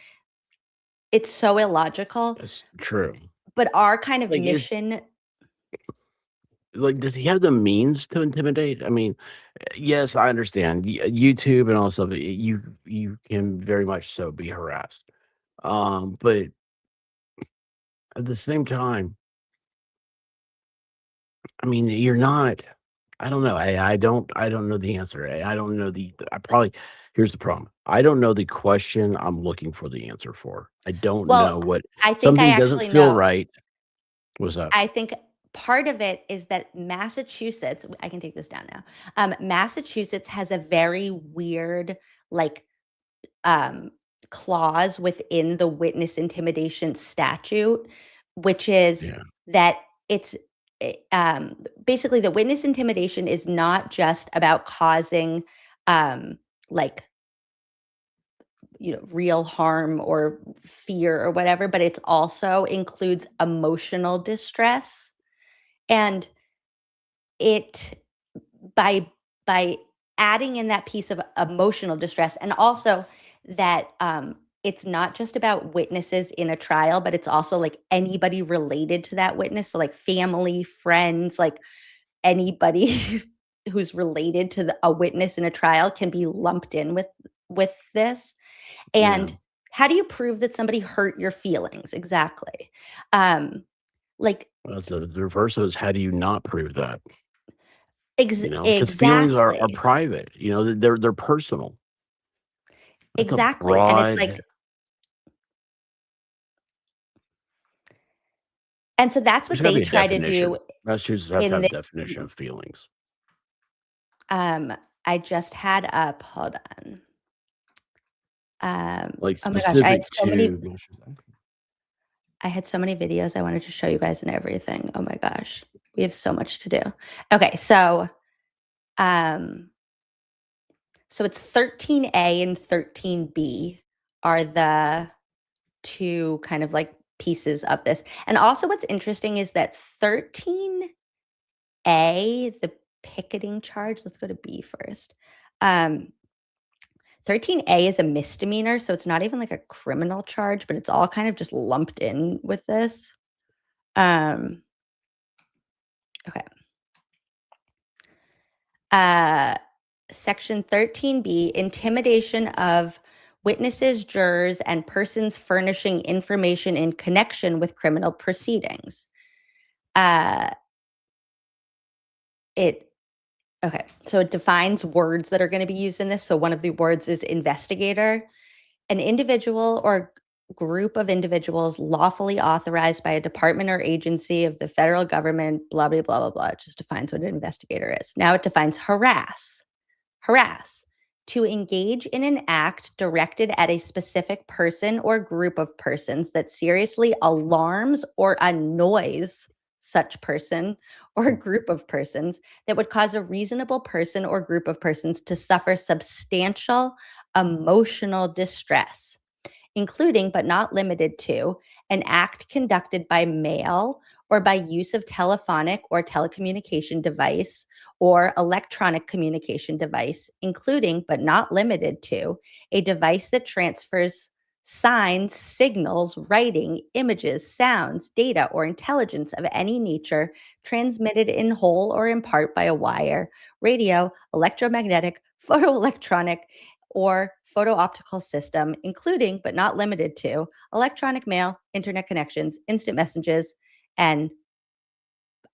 [SPEAKER 7] it's so illogical.
[SPEAKER 8] That's true.
[SPEAKER 7] But our kind of
[SPEAKER 8] Like,
[SPEAKER 7] mission,
[SPEAKER 8] like, does he have the means to intimidate? I mean, yes, I understand YouTube and all stuff. You can very much so be harassed, but at the same time, I mean, you're not. I don't know. I don't know the answer. I don't know I probably. Here's the problem. I don't know the question I'm looking for the answer for. I don't know what
[SPEAKER 7] I think I
[SPEAKER 8] something doesn't
[SPEAKER 7] actually
[SPEAKER 8] feel
[SPEAKER 7] know.
[SPEAKER 8] right. What's up?
[SPEAKER 7] I think part of it is that Massachusetts, I can take this down now. Massachusetts has a very weird, like, clause within the witness intimidation statute, which is
[SPEAKER 8] Yeah.
[SPEAKER 7] that it's basically the witness intimidation is not just about causing like real harm or fear or whatever, but it also includes emotional distress. And it by adding in that piece of emotional distress, and also that it's not just about witnesses in a trial, but it's also like anybody related to that witness, so like family, friends, like anybody who's related to a witness in a trial can be lumped in with this. And
[SPEAKER 8] Yeah.
[SPEAKER 7] how do you prove that somebody hurt your feelings? Exactly. Like
[SPEAKER 8] That's the reverse is, how do you not prove that? Because feelings are
[SPEAKER 7] exactly.
[SPEAKER 8] private. They're personal. That's a
[SPEAKER 7] Exactly. And it's like,
[SPEAKER 8] broad.
[SPEAKER 7] and so that's
[SPEAKER 8] There's
[SPEAKER 7] what
[SPEAKER 8] got to
[SPEAKER 7] they
[SPEAKER 8] be a
[SPEAKER 7] try to do
[SPEAKER 8] definition. Massachusetts has to
[SPEAKER 7] in
[SPEAKER 8] have a
[SPEAKER 7] this.
[SPEAKER 8] definition of feelings.
[SPEAKER 7] I just had up, hold on.
[SPEAKER 8] Like
[SPEAKER 7] Oh my gosh,
[SPEAKER 8] specific to Massachusetts.
[SPEAKER 7] I had so many videos I wanted to show you guys and everything. Oh my gosh. We have so much to do. Okay, so it's 13A and 13B are the two kind of like pieces of this. And also what's interesting is that 13A, the picketing charge, let's go to B first. 13A is a misdemeanor, so it's not even like a criminal charge, but it's all kind of just lumped in with this. Okay. Section 13B, intimidation of witnesses, jurors, and persons furnishing information in connection with criminal proceedings. So it defines words that are going to be used in this. So one of the words is investigator. An individual or group of individuals lawfully authorized by a department or agency of the federal government, blah, blah, blah, blah, blah. It just defines what an investigator is. Now it defines harass. Harass. To engage in an act directed at a specific person or group of persons that seriously alarms or annoys such person or group of persons that would cause a reasonable person or group of persons to suffer substantial emotional distress, including but not limited to an act conducted by mail or by use of telephonic or telecommunication device or electronic communication device, including but not limited to a device that transfers signs, signals, writing, images, sounds, data, or intelligence of any nature transmitted in whole or in part by a wire, radio, electromagnetic, photoelectronic, or photo-optical system, including but not limited to electronic mail, internet connections, instant messages, and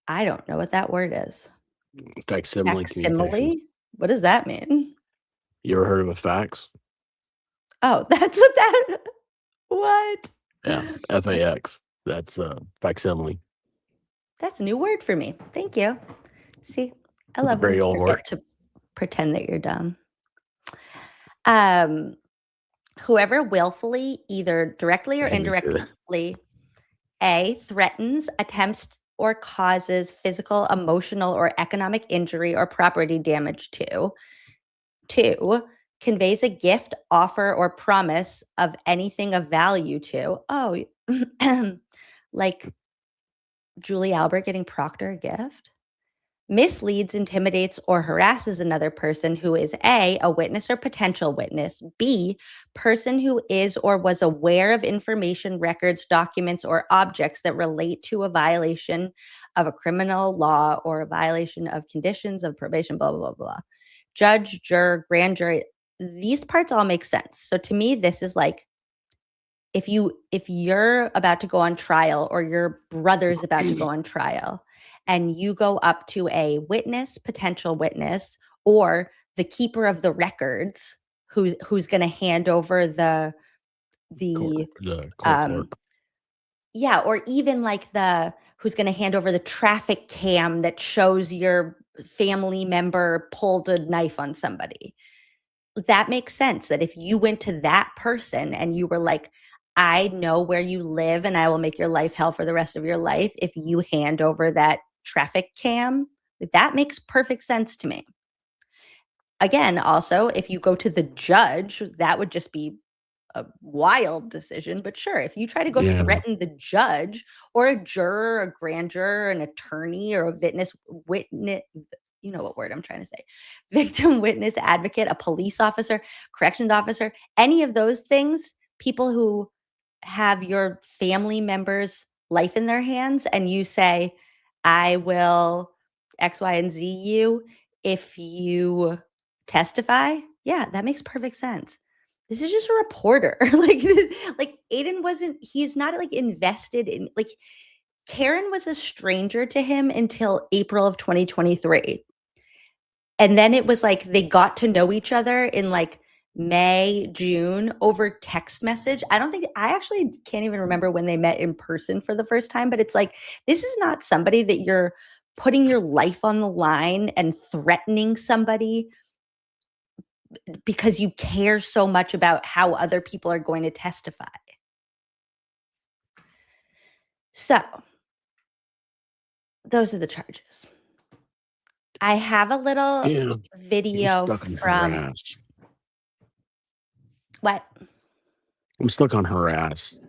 [SPEAKER 7] I don't know what that word is.
[SPEAKER 8] Facsimile communications.
[SPEAKER 7] Facsimile? What does that mean?
[SPEAKER 8] You ever heard of a fax?
[SPEAKER 7] Oh, that's what that. What?
[SPEAKER 8] Yeah, FAX. That's facsimile.
[SPEAKER 7] That's a new word for me. Thank you. See, I
[SPEAKER 8] It's a
[SPEAKER 7] love when
[SPEAKER 8] very
[SPEAKER 7] you
[SPEAKER 8] old
[SPEAKER 7] forget
[SPEAKER 8] word.
[SPEAKER 7] to pretend that you're dumb. Whoever willfully, either directly or
[SPEAKER 8] I hate to say that.
[SPEAKER 7] indirectly, A, threatens, attempts, or causes physical, emotional, or economic injury or property damage to. 2, conveys a gift, offer, or promise of anything of value to. Oh, like Julie Albert getting Proctor a gift. Misleads, intimidates, or harasses another person who is A, a witness or potential witness, B, person who is or was aware of information, records, documents, or objects that relate to a violation of a criminal law or a violation of conditions of probation, blah, blah, blah, blah. Judge, juror, grand jury, these parts all make sense. So to me, this is like, if you're about to go on trial or your brother's about to go on trial and you go up to a witness, potential witness, or the keeper of the records who's going to hand over the
[SPEAKER 8] court clerk.
[SPEAKER 7] yeah, or even like who's going to hand over the traffic cam that shows your family member pulled a knife on somebody. That makes sense that if you went to that person and you were like, I know where you live and I will make your life hell for the rest of your life if you hand over that traffic cam. That makes perfect sense to me. Again, also, if you go to the judge, that would just be a wild decision. But sure, if you try to go
[SPEAKER 8] Yeah.
[SPEAKER 7] threaten the judge or a juror, a grand juror, an attorney, or a witness, you know what word I'm trying to say, victim witness advocate, a police officer, corrections officer, any of those things, people who have your family members' life in their hands, and you say, I will X, Y, and Z you if you testify. Yeah, that makes perfect sense. This is just a reporter. like Aiden he's not like invested in, like, Karen was a stranger to him until April of 2023. And then it was like they got to know each other in like May, June over text message. I actually can't even remember when they met in person for the first time, but it's like, this is not somebody that you're putting your life on the line and threatening somebody because you care so much about how other people are going to testify. So, those are the charges. I have a little
[SPEAKER 8] Yeah.
[SPEAKER 7] video
[SPEAKER 8] Stuck on
[SPEAKER 7] from
[SPEAKER 8] harass.
[SPEAKER 7] what?
[SPEAKER 8] I'm stuck on harass.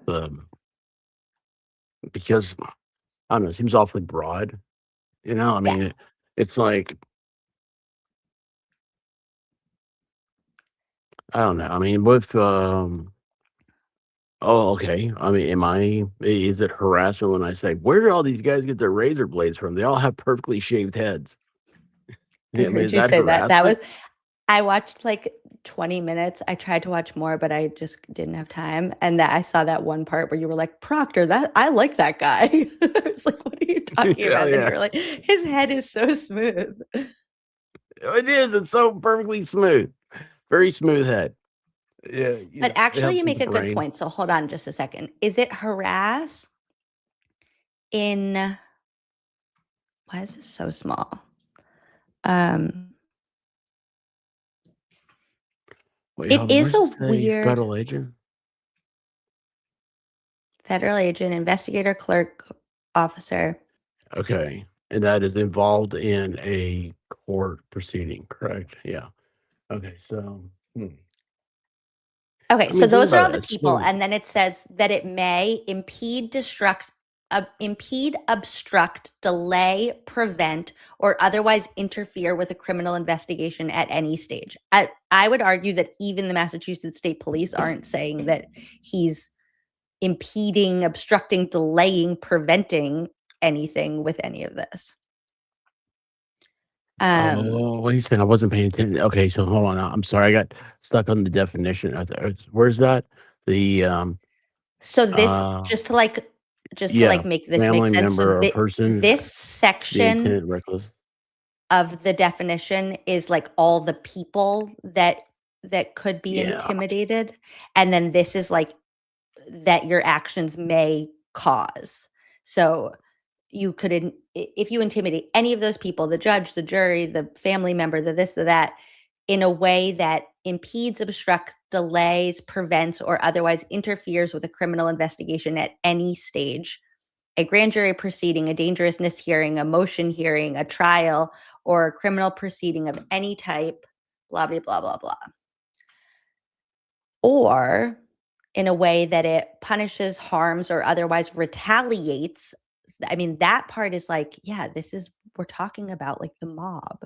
[SPEAKER 8] Because I don't know, it seems awfully broad. You know, I
[SPEAKER 7] Yeah.
[SPEAKER 8] mean, it's like I don't know. I mean, with oh, okay. I mean, is it harassment when I say, where did all these guys get their razor blades from? They all have perfectly shaved heads.
[SPEAKER 7] I
[SPEAKER 8] Yeah, I mean,
[SPEAKER 7] heard
[SPEAKER 8] is
[SPEAKER 7] you
[SPEAKER 8] that
[SPEAKER 7] say that.
[SPEAKER 8] harassment?
[SPEAKER 7] I watched like 20 minutes. I tried to watch more, but I just didn't have time. And that I saw that one part where you were like, Proctor, I like that guy. I was like, what are you talking
[SPEAKER 8] Yeah,
[SPEAKER 7] about? And
[SPEAKER 8] yeah.
[SPEAKER 7] you were like, his head is so smooth.
[SPEAKER 8] It is. It's so perfectly smooth. Very smooth head. Yeah,
[SPEAKER 7] But
[SPEAKER 8] it
[SPEAKER 7] actually,
[SPEAKER 8] helps
[SPEAKER 7] you
[SPEAKER 8] with
[SPEAKER 7] make
[SPEAKER 8] the
[SPEAKER 7] a good
[SPEAKER 8] brain.
[SPEAKER 7] point. So hold on just a second. Is it harass in, why is this so small?
[SPEAKER 8] Wait,
[SPEAKER 7] It
[SPEAKER 8] hold on.
[SPEAKER 7] is
[SPEAKER 8] Where's it
[SPEAKER 7] a
[SPEAKER 8] say
[SPEAKER 7] weird
[SPEAKER 8] federal agent?
[SPEAKER 7] federal agent, investigator, clerk, officer.
[SPEAKER 8] Okay. And that is involved in a court proceeding, correct? Yeah. Okay. So,
[SPEAKER 7] Okay,
[SPEAKER 8] I
[SPEAKER 7] so
[SPEAKER 8] mean, think
[SPEAKER 7] those are
[SPEAKER 8] about
[SPEAKER 7] all
[SPEAKER 8] it.
[SPEAKER 7] the
[SPEAKER 8] It's
[SPEAKER 7] people,
[SPEAKER 8] so,
[SPEAKER 7] and then it says that it may impede, obstruct, delay, prevent, or otherwise interfere with a criminal investigation at any stage. I would argue that even the Massachusetts State Police aren't saying that he's impeding, obstructing, delaying, preventing anything with any of this.
[SPEAKER 8] oh, what are you saying? I wasn't paying attention. Okay. So, hold on. I'm sorry. I got stuck on the definition. Where's that? The,
[SPEAKER 7] So this
[SPEAKER 8] uh,
[SPEAKER 7] just to
[SPEAKER 8] yeah,
[SPEAKER 7] like make this make
[SPEAKER 8] family
[SPEAKER 7] sense. So
[SPEAKER 8] member or person,
[SPEAKER 7] this
[SPEAKER 8] the
[SPEAKER 7] section
[SPEAKER 8] intent reckless.
[SPEAKER 7] of the definition is like all the people that could be
[SPEAKER 8] Yeah.
[SPEAKER 7] intimidated, and then this is like that your actions may cause. So you could if you intimidate any of those people, the judge, the jury, the family member, the this, the that, in a way that impedes, obstructs, delays, prevents, or otherwise interferes with a criminal investigation at any stage, a grand jury proceeding, a dangerousness hearing, a motion hearing, a trial, or a criminal proceeding of any type, blah, blah, blah, blah, blah. Or in a way that it punishes, harms, or otherwise retaliates. I mean, that part is like, yeah, we're talking about like the mob.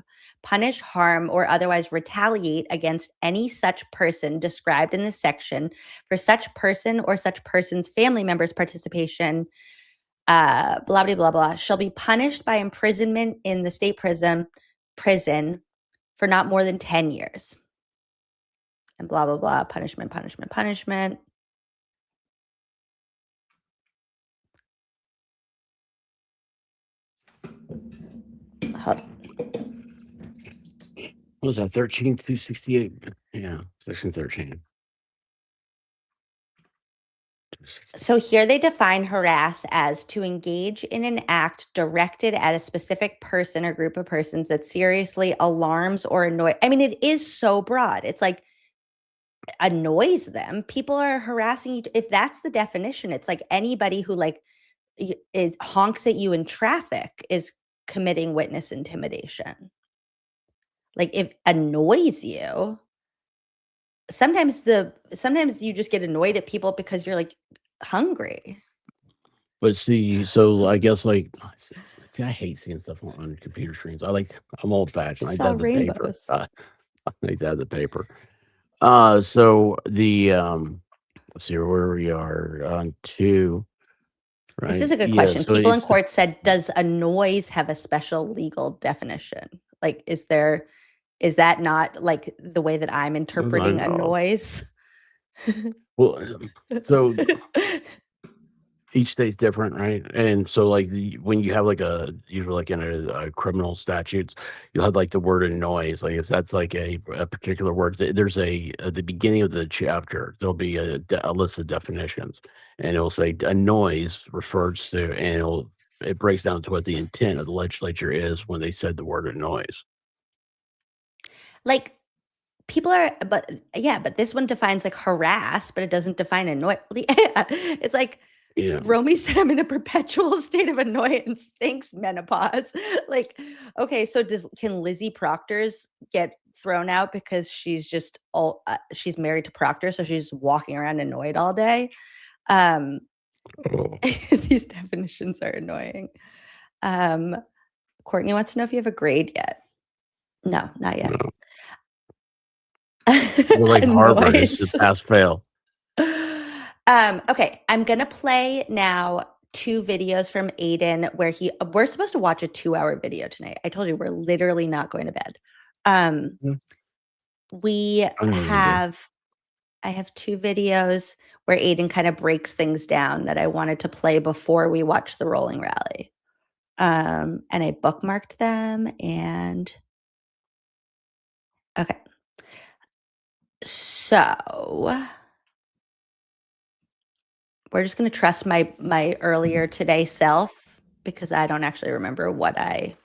[SPEAKER 7] Punish, harm, or otherwise retaliate against any such person described in this section for such person or such person's family members' participation, blah, blah, blah, blah, shall be punished by imprisonment in the state prison for not more than 10 years. And blah, blah, blah, punishment, punishment, punishment. Hold-
[SPEAKER 8] What was that? 13,268. Yeah. Section 13.
[SPEAKER 7] So here they define harass as to engage in an act directed at a specific person or group of persons that seriously alarms or annoy. I mean, it is so broad. It's like annoys them. People are harassing you. If that's the definition, it's like anybody who like is honks at you in traffic is committing witness intimidation. Like if annoys you, sometimes you just get annoyed at people because you're like hungry.
[SPEAKER 8] But see, so I guess like, see, I hate seeing stuff on computer screens. I'm old fashioned. I
[SPEAKER 7] Just
[SPEAKER 8] like to
[SPEAKER 7] all
[SPEAKER 8] have the paper.
[SPEAKER 7] rainbows.
[SPEAKER 8] I like to have the paper. So the let's see where we are on 2,
[SPEAKER 7] This
[SPEAKER 8] right?
[SPEAKER 7] is a good
[SPEAKER 8] Yeah.
[SPEAKER 7] question.
[SPEAKER 8] So
[SPEAKER 7] People in
[SPEAKER 8] it's
[SPEAKER 7] court said, does a noise have a special legal definition? Like, is that not like the way that I'm interpreting a
[SPEAKER 8] know.
[SPEAKER 7] noise?
[SPEAKER 8] Well, so each state's different, right? And so, like, when you have like usually like in a criminal statutes, you'll have like the word and noise. Like, if that's like a particular word, there's at the beginning of the chapter, there'll be a list of definitions, and it'll say a noise refers to, and it breaks down to what the intent of the legislature is when they said the word and noise.
[SPEAKER 7] Like, people are, but this one defines like harass, but it doesn't define annoy. It's like,
[SPEAKER 8] Yeah.
[SPEAKER 7] Romy said I'm in a perpetual state of annoyance. Thanks, menopause. Like, okay, so can Lizzie Proctor's get thrown out because she's just she's married to Proctor, so she's walking around annoyed all day?
[SPEAKER 8] Oh.
[SPEAKER 7] These definitions are annoying. Courtney wants to know if you have a grade yet. No, not yet.
[SPEAKER 8] No. We're like Harvard, it's
[SPEAKER 7] Noise.
[SPEAKER 8] a pass fail.
[SPEAKER 7] Okay, I'm gonna play now 2 videos from Aiden where we're supposed to watch a 2-hour video tonight. I told you we're literally not going to bed. I have 2 videos where Aiden kind of breaks things down that I wanted to play before we watch the rolling rally. And I bookmarked them and okay. So we're just going to trust my earlier today self because I don't actually remember what I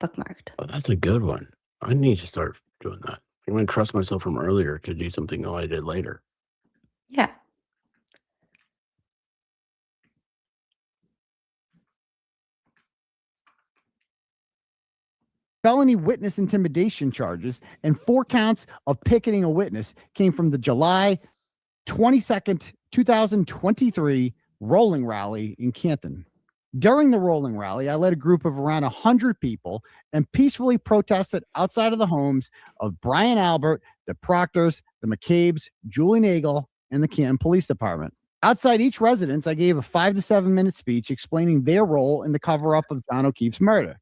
[SPEAKER 7] bookmarked.
[SPEAKER 8] Oh, that's a good one. I need to start doing that. I'm going to trust myself from earlier to do something I did later.
[SPEAKER 7] Yeah.
[SPEAKER 6] Felony witness intimidation charges and 4 counts of picketing a witness came from the July 22nd, 2023 rolling rally in Canton. During the rolling rally, I led a group of around 100 people and peacefully protested outside of the homes of Brian Albert, the Proctors, the McCabe's, Julie Nagel, and the Canton Police Department. Outside each residence, I gave a 5 to 7 minute speech explaining their role in the cover-up of John O'Keefe's murder.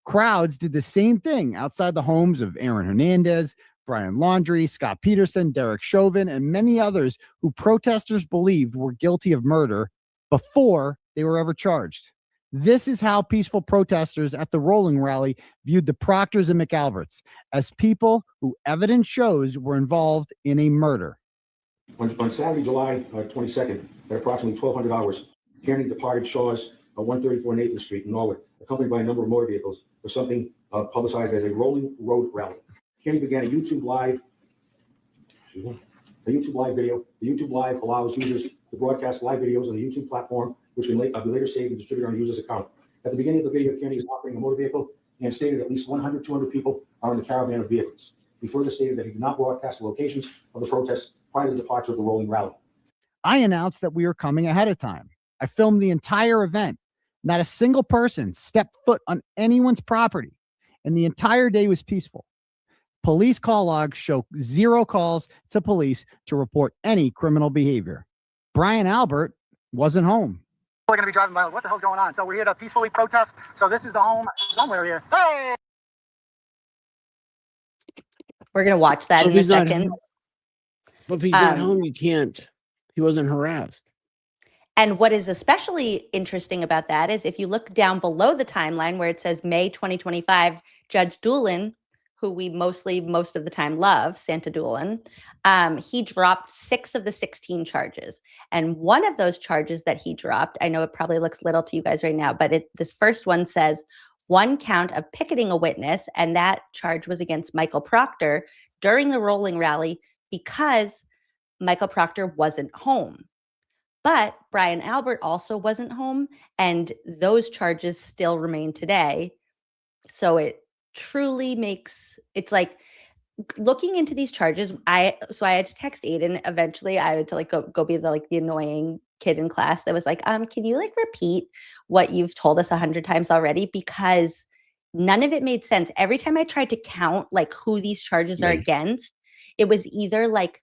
[SPEAKER 6] Crowds did the same thing outside the homes of Aaron Hernandez, Brian Laundrie, Scott Peterson, Derek Chauvin, and many others who protesters believed were guilty of murder before they were ever charged. This is how peaceful protesters at the rolling rally viewed the Proctors and McAlberts as people who evidence shows were involved in a murder.
[SPEAKER 10] On Saturday, July 22nd, at approximately 1200 hours, Kearney departed Shaw's 134 Nathan Street in Norwood, accompanied by a number of motor vehicles for something publicized as a rolling road rally. Kearney began a YouTube live video. The YouTube Live allows users to broadcast live videos on the YouTube platform, which can be later saved and distributed on a user's account. At the beginning of the video, Kearney is operating a motor vehicle and stated at least 100, 200 people are in the caravan of vehicles. He further stated that he did not broadcast the locations of the protests prior to the departure of the rolling rally.
[SPEAKER 6] I announced that we were coming ahead of time. I filmed the entire event. Not a single person stepped foot on anyone's property, and the entire day was peaceful. Police call logs show 0 calls to police to report any criminal behavior. Brian Albert wasn't home.
[SPEAKER 11] We're going to be driving by. What the hell's going on? So we're here to peacefully protest. So this is the home somewhere here. Hey!
[SPEAKER 7] We're going to watch that in a second.
[SPEAKER 8] But if he's not home, you can't. He wasn't harassed.
[SPEAKER 7] And what is especially interesting about that is if you look down below the timeline where it says May 2025, Judge Doolin, who we most of the time love, Santa Doolin, he dropped 6 of the 16 charges. And one of those charges that he dropped, I know it probably looks little to you guys right now, but this first one says 1 count of picketing a witness, and that charge was against Michael Proctor during the rolling rally because Michael Proctor wasn't home. But Brian Albert also wasn't home, and those charges still remain today. So it truly makes it's like looking into these charges. I had to text Aiden. Eventually, I had to like go be the annoying kid in class that was like, can you like repeat what you've told us 100 times already? Because none of it made sense. Every time I tried to count like who these charges are against, it was either like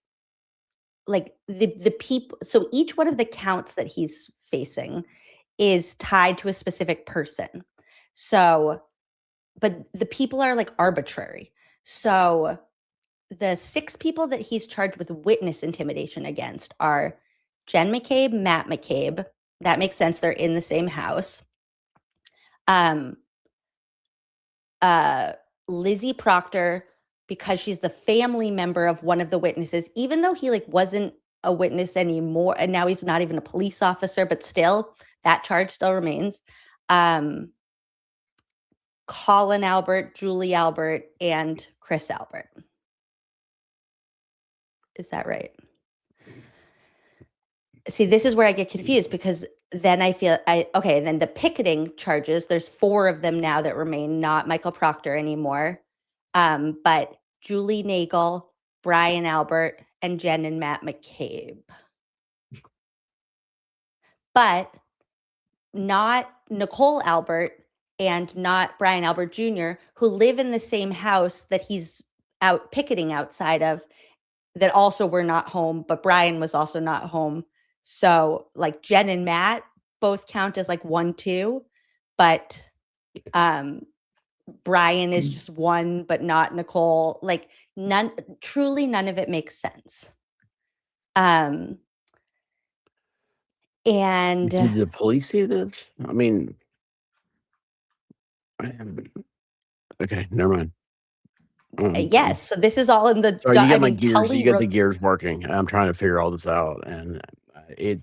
[SPEAKER 7] the people. So each one of the counts that he's facing is tied to a specific person. So, but the people are like arbitrary. So the 6 people that he's charged with witness intimidation against are Jen McCabe, Matt McCabe. That makes sense. They're in the same house. Lizzie Proctor, because she's the family member of one of the witnesses, even though he like wasn't a witness anymore, and now he's not even a police officer, but still that charge still remains. Colin Albert, Julie Albert, and Chris Albert. Is that right? See, this is where I get confused because then I feel then the picketing charges, there's 4 of them now that remain, not Michael Proctor anymore. But Julie Nagel, Brian Albert, and Jen and Matt McCabe. But not Nicole Albert and not Brian Albert Jr., who live in the same house that he's out picketing outside of, that also were not home, but Brian was also not home. So like Jen and Matt both count as like 1, 2, but Brian is just 1, but not Nicole. Like truly none of it makes sense. And
[SPEAKER 8] did the police see this? I mean, okay, never mind.
[SPEAKER 7] yes, so this is all in the.
[SPEAKER 8] Sorry, you got my gears. You got the gears working. I'm trying to figure all this out, and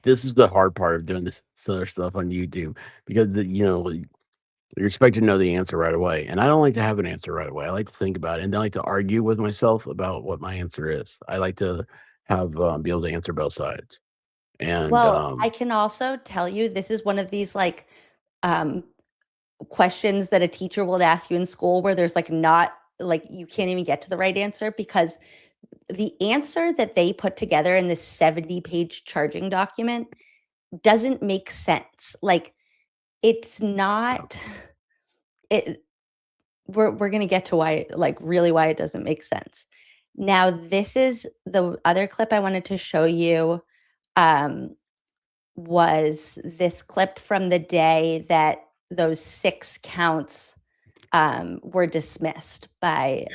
[SPEAKER 8] this is the hard part of doing this other stuff on YouTube because you're expected to know the answer right away, and I don't like to have an answer right away. I like to think about it, and then I like to argue with myself about what my answer is. I like to have be able to answer both sides. And
[SPEAKER 7] I can also tell you this is one of these like questions that a teacher will ask you in school where there's like not like you can't even get to the right answer, because the answer that they put together in this 70-page charging document doesn't make sense. Like it's not it we're going to get to why it doesn't make sense. Now, this is the other clip I wanted to show you. Was this clip from the day that those 6 counts were dismissed by.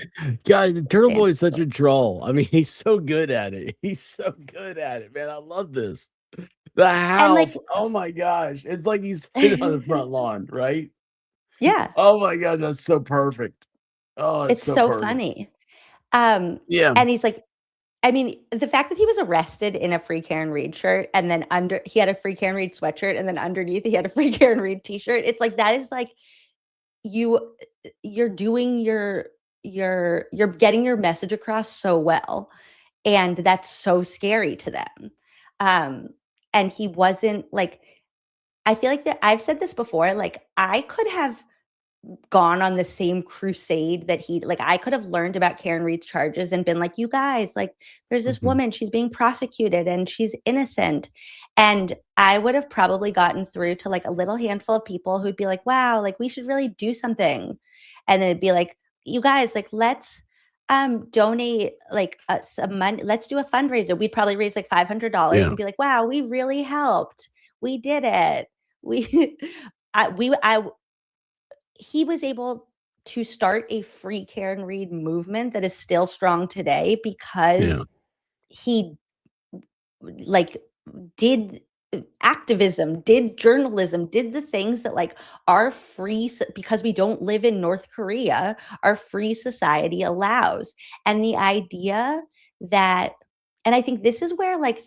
[SPEAKER 8] God, Turtle Boy is such a troll. I mean, he's so good at it. He's so good at it, man. I love this. The house. Oh my gosh. It's like he's sitting on the front lawn, right?
[SPEAKER 7] Yeah.
[SPEAKER 8] Oh my God, that's so perfect. Oh,
[SPEAKER 7] it's so
[SPEAKER 8] perfect.
[SPEAKER 7] funny.
[SPEAKER 8] Yeah.
[SPEAKER 7] And he's like, I mean, the fact that he was arrested in a Free Karen Reed shirt and then he had a Free Karen Reed sweatshirt and then underneath he had a Free Karen Reed t-shirt. It's like, that is like, you're doing you're getting your message across so well. And that's so scary to them. And he wasn't like, I feel like that I've said this before, like I could have gone on the same crusade that I could have learned about Karen Reed's charges and been like, you guys, like there's this woman, she's being prosecuted and she's innocent. And I would have probably gotten through to like a little handful of people who'd be like, wow, like we should really do something. And then it'd be like, you guys, like, let's donate like some money. Let's do a fundraiser. We'd probably raise like $500 and be like, wow, we really helped. We did it. He was able to start a Free Karen Reed movement that is still strong today because he like did activism, did journalism, did the things that like our free, because we don't live in North Korea, our free society allows. And the idea that, and I think this is where like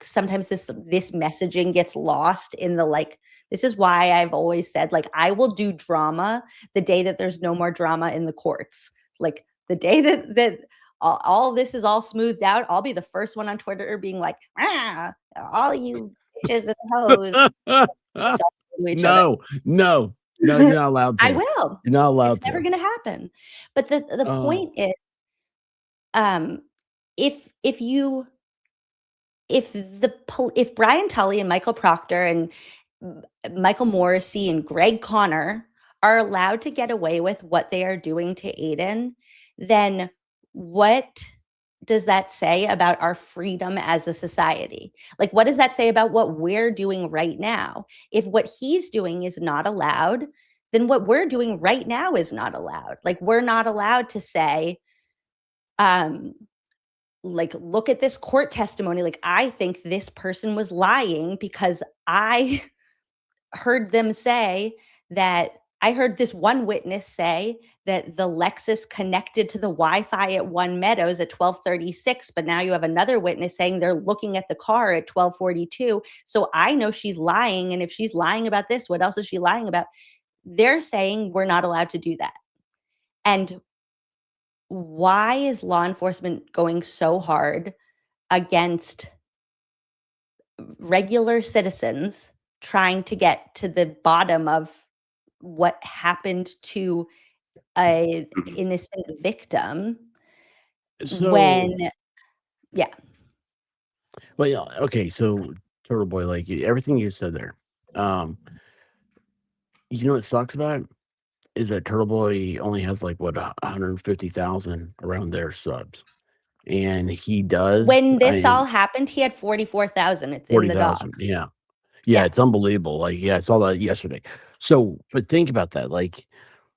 [SPEAKER 7] sometimes this messaging gets lost in the like, this is why I've always said like I will do drama the day that there's no more drama in the courts. Like the day that all this is all smoothed out, I'll be the first one on Twitter being like, all you bitches and hoes to each other.
[SPEAKER 8] No, you're not allowed
[SPEAKER 7] I
[SPEAKER 8] to.
[SPEAKER 7] will.
[SPEAKER 8] You're not allowed
[SPEAKER 7] It's never
[SPEAKER 8] to.
[SPEAKER 7] gonna happen. But the
[SPEAKER 8] Oh,
[SPEAKER 7] point is, um, if you if Brian Tully and Michael Proctor and Michael Morrissey and Greg Connor are allowed to get away with what they are doing to Aiden, then what does that say about our freedom as a society? Like, what does that say about what we're doing right now? If what he's doing is not allowed, then what we're doing right now is not allowed. Like, we're not allowed to say, um, like, look at this court testimony. Like, I think this person was lying because I heard them say that I heard this one witness say that the Lexus connected to the Wi-Fi at One Meadows at 12:36, but now you have another witness saying they're looking at the car at 12:42. So I know she's lying, and if she's lying about this, what else is she lying about? They're saying we're not allowed to do that. And why is law enforcement going so hard against regular citizens trying to get to the bottom of what happened to an innocent victim
[SPEAKER 8] so
[SPEAKER 7] when yeah.
[SPEAKER 8] well, yeah, okay. So, Turtle Boy, like everything you said there, um, you know what sucks about it is that Turtle Boy only has like what 150,000 around their subs, and he does.
[SPEAKER 7] When
[SPEAKER 8] I
[SPEAKER 7] this all
[SPEAKER 8] mean,
[SPEAKER 7] happened, he had 44,000. It's in the
[SPEAKER 8] 40,000.
[SPEAKER 7] docs.
[SPEAKER 8] Yeah,
[SPEAKER 7] Yeah.
[SPEAKER 8] it's unbelievable. Like, yeah, I saw that yesterday. So, but think about that. Like,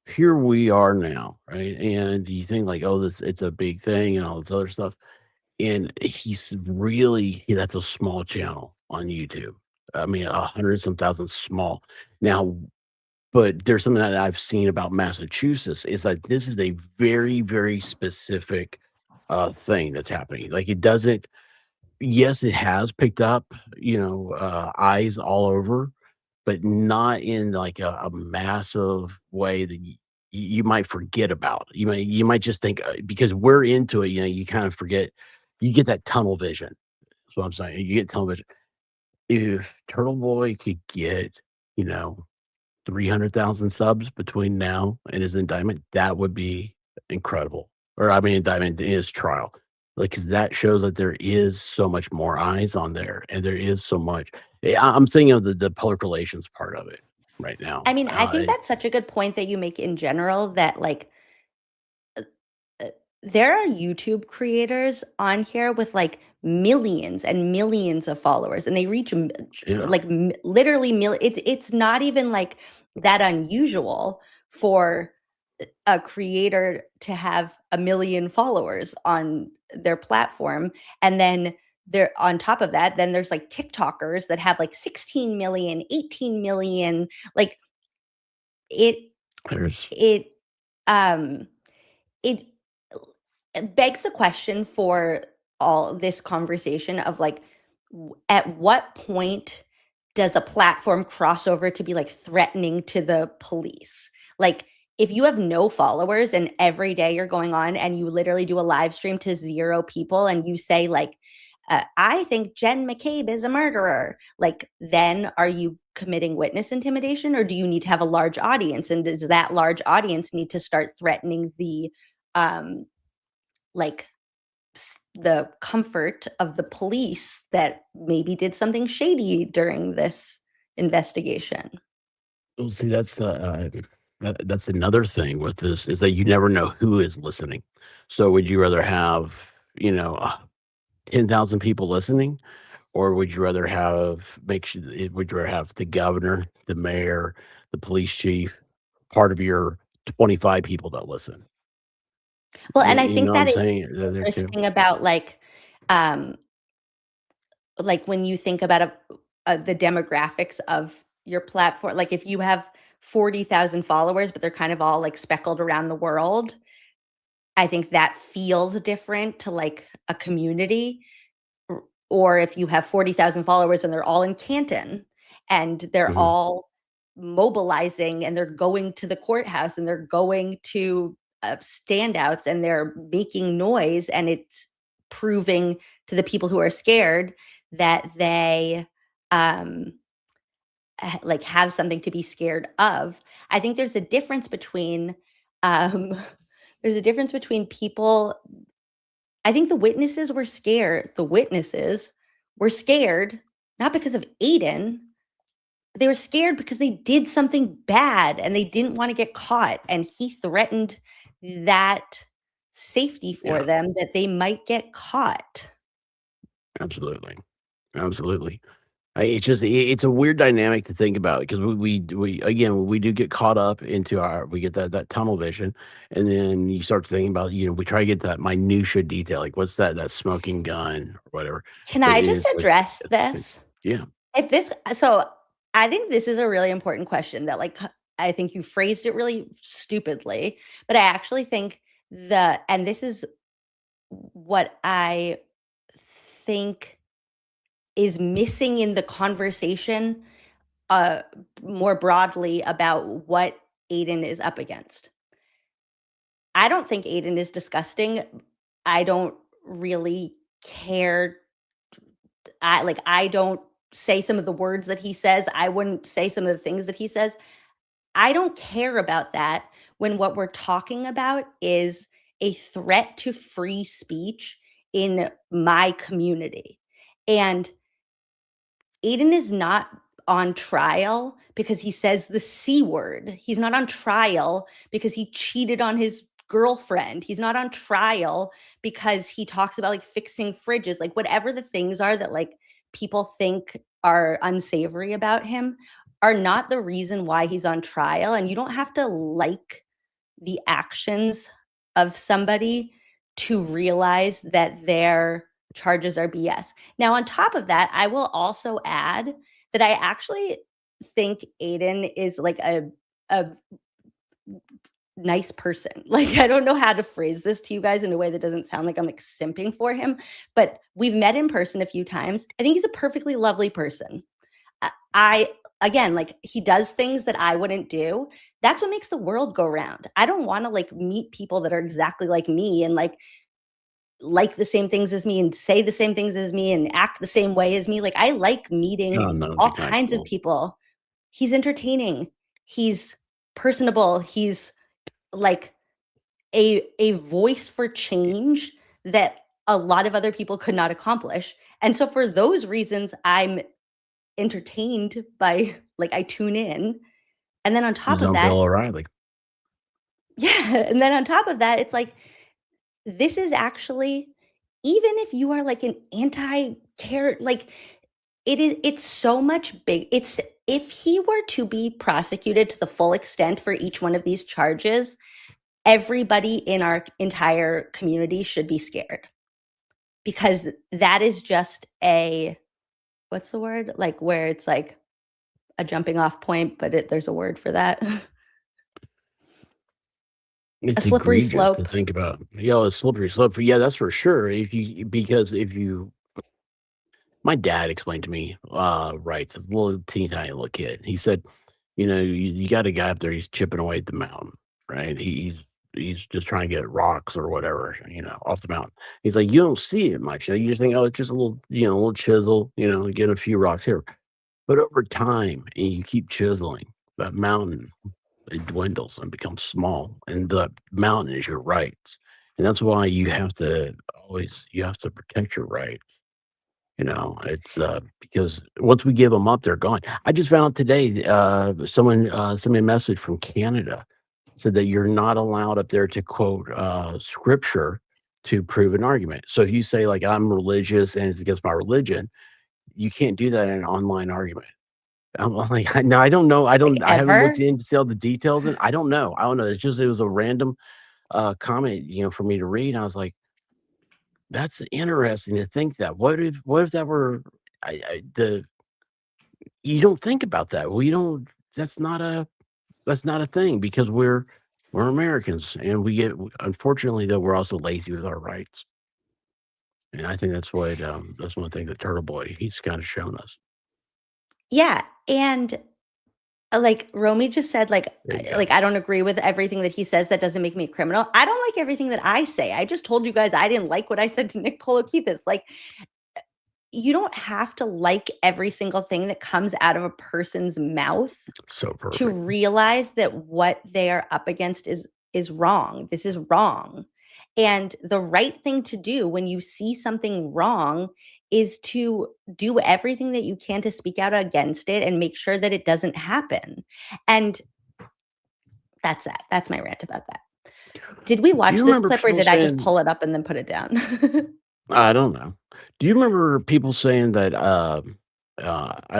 [SPEAKER 8] here we are now, right? And you think like, oh, this it's a big thing and all this other stuff. And that's a small channel on YouTube. I mean, 100 some thousand small. Now, but there's something that I've seen about Massachusetts is that this is a very, very specific thing that's happening. Like it doesn't, yes, it has picked up, eyes all over, but not in like a massive way that you might forget about. You might just think because we're into it, you kind of forget. You get that tunnel vision. That's what I'm saying. You get tunnel vision. If Turtle Boy could get, you know, 300,000 subs between now and his indictment, that would be incredible. Or I mean, indictment in his trial. Like, because that shows that there is so much more eyes on there, and there is so much. I'm thinking of the public relations part of it right now.
[SPEAKER 7] I mean, I think that's such a good point that you make in general that like there are YouTube creators on here with like millions and millions of followers, and they reach
[SPEAKER 8] Yeah.
[SPEAKER 7] like literally it's not even like that unusual for a creator to have a million followers on their platform. And then there on top of that, then there's like TikTokers that have like 16 million, 18 million. Like it
[SPEAKER 8] There's
[SPEAKER 7] it um it begs the question for all this conversation of like at what point does a platform cross over to be like threatening to the police? Like if you have no followers and every day you're going on and you literally do a live stream to 0 people and you say like I think Jen McCabe is a murderer, like then are you committing witness intimidation, or do you need to have a large audience, and does that large audience need to start threatening the um like the comfort of the police that maybe did something shady during this investigation?
[SPEAKER 8] well, see, that's another thing with this is that you never know who is listening. So, would you rather have 10,000 people listening, or would you rather have make sure? Would you rather have the governor, the mayor, the police chief, part of your 25 people that listen?
[SPEAKER 7] Well,
[SPEAKER 8] You,
[SPEAKER 7] and I
[SPEAKER 8] you know
[SPEAKER 7] think
[SPEAKER 8] what I'm
[SPEAKER 7] that is
[SPEAKER 8] saying? There too.
[SPEAKER 7] interesting about um like when you think about the demographics of your platform, like if you have 40,000 followers but they're kind of all like speckled around the world, I think that feels different to like a community. Or if you have 40,000 followers and they're all in Canton and they're
[SPEAKER 8] Mhm.
[SPEAKER 7] all mobilizing and they're going to the courthouse and they're going to standouts and they're making noise, and it's proving to the people who are scared that they um, like have something to be scared of. I think there's a difference between um, there's a difference between people. I think the witnesses were scared. The witnesses were scared not because of Aiden, but they were scared because they did something bad and they didn't want to get caught. And he threatened that safety for
[SPEAKER 8] Yeah,
[SPEAKER 7] them that they might get caught.
[SPEAKER 8] absolutely. Absolutely. It's just it's a weird dynamic to think about because we again we do get caught up into we get that tunnel vision, and then you start thinking about we try to get that minutia detail like what's that smoking gun or whatever,
[SPEAKER 7] Can
[SPEAKER 8] but
[SPEAKER 7] I
[SPEAKER 8] it
[SPEAKER 7] just
[SPEAKER 8] is like
[SPEAKER 7] address
[SPEAKER 8] it's
[SPEAKER 7] this?
[SPEAKER 8] yeah.
[SPEAKER 7] If this so I think this is a really important question that like I think you phrased it really stupidly, but I actually think and this is what I think is missing in the conversation uh more broadly about what Aiden is up against. I don't think Aiden is disgusting. I don't really care. I don't say some of the words that he says. I wouldn't say some of the things that he says. I don't care about that when what we're talking about is a threat to free speech in my community. And Aiden is not on trial because he says the C word. He's not on trial because he cheated on his girlfriend. He's not on trial because he talks about like fixing fridges, like whatever the things are that like people think are unsavory about him are not the reason why he's on trial. And you don't have to like the actions of somebody to realize that their charges are BS. Now, on top of that, I will also add that I actually think Aiden is like a nice person. Like, I don't know how to phrase this to you guys in a way that doesn't sound like I'm like simping for him, but we've met in person a few times. I think he's a perfectly lovely person. I again, like he does things that I wouldn't do. That's what makes the world go round. I don't want to like meet people that are exactly like me and like the same things as me and say the same things as me and act the same way as me. Like I like meeting
[SPEAKER 8] Oh, no,
[SPEAKER 7] all
[SPEAKER 8] be kind
[SPEAKER 7] kinds of people. He's entertaining. He's personable. He's like a voice for change that a lot of other people could not accomplish. And so for those reasons, I'm entertained by like I tune in. And then on top
[SPEAKER 8] His
[SPEAKER 7] of
[SPEAKER 8] own
[SPEAKER 7] that,
[SPEAKER 8] Bill O'Reilly.
[SPEAKER 7] yeah, and then on top of that, it's like this is actually even if you are like an anti-care like it's so much big. It's if he were to be prosecuted to the full extent for each one of these charges, everybody in our entire community should be scared because that is just what's the word? Like where it's like a jumping off point, but there's a word for that. A
[SPEAKER 8] It's
[SPEAKER 7] slippery
[SPEAKER 8] egregious to
[SPEAKER 7] slope.
[SPEAKER 8] think about. A slippery slope. Yeah, that's for sure. Because if you my dad explained to me, right, a little teeny tiny little kid. He said, you got a guy up there, he's chipping away at the mountain, right? He's just trying to get rocks or whatever, off the mountain. He's like, you don't see it much. You just think, oh, it's just a little, a little chisel, getting a few rocks here. But over time, and you keep chiseling, that mountain it dwindles and becomes small, and the mountain is your rights. And that's why you have to protect your rights. It's because once we give them up, they're gone. I just found out today, someone sent me a message from Canada, said that you're not allowed up there to quote scripture to prove an argument. So if you say like I'm religious and it's against my religion, you can't do that in an online argument. I'm like, no, I don't know.
[SPEAKER 7] Like
[SPEAKER 8] I haven't looked
[SPEAKER 7] ever?
[SPEAKER 8] in to see all the details, and I don't know. I don't know. It was a random comment, for me to read. I was like, that's interesting to think that. What if that were the you don't think about that. We don't that's not a thing because we're Americans and unfortunately though we're also lazy with our rights. And I think that's one thing that Turtle Boy he's kind of shown us.
[SPEAKER 7] Yeah. And like Romy just said,
[SPEAKER 8] There you go.
[SPEAKER 7] like I don't agree with everything that he says. That doesn't make me a criminal. I don't like everything that I say. I just told you guys I didn't like what I said to Nick Kolokithis. Like you don't have to like every single thing that comes out of a person's mouth
[SPEAKER 8] So
[SPEAKER 7] to
[SPEAKER 8] perfect.
[SPEAKER 7] realize that what they are up against is wrong. This is wrong. And the right thing to do when you see something wrong is to do everything that you can to speak out against it and make sure that it doesn't happen. And that's that. That's my rant about that. Did we
[SPEAKER 8] Do
[SPEAKER 7] watch
[SPEAKER 8] you
[SPEAKER 7] this
[SPEAKER 8] remember
[SPEAKER 7] clip or
[SPEAKER 8] people
[SPEAKER 7] did I just
[SPEAKER 8] saying,
[SPEAKER 7] pull it up and then put it down?
[SPEAKER 8] I don't know. Do you remember people saying that I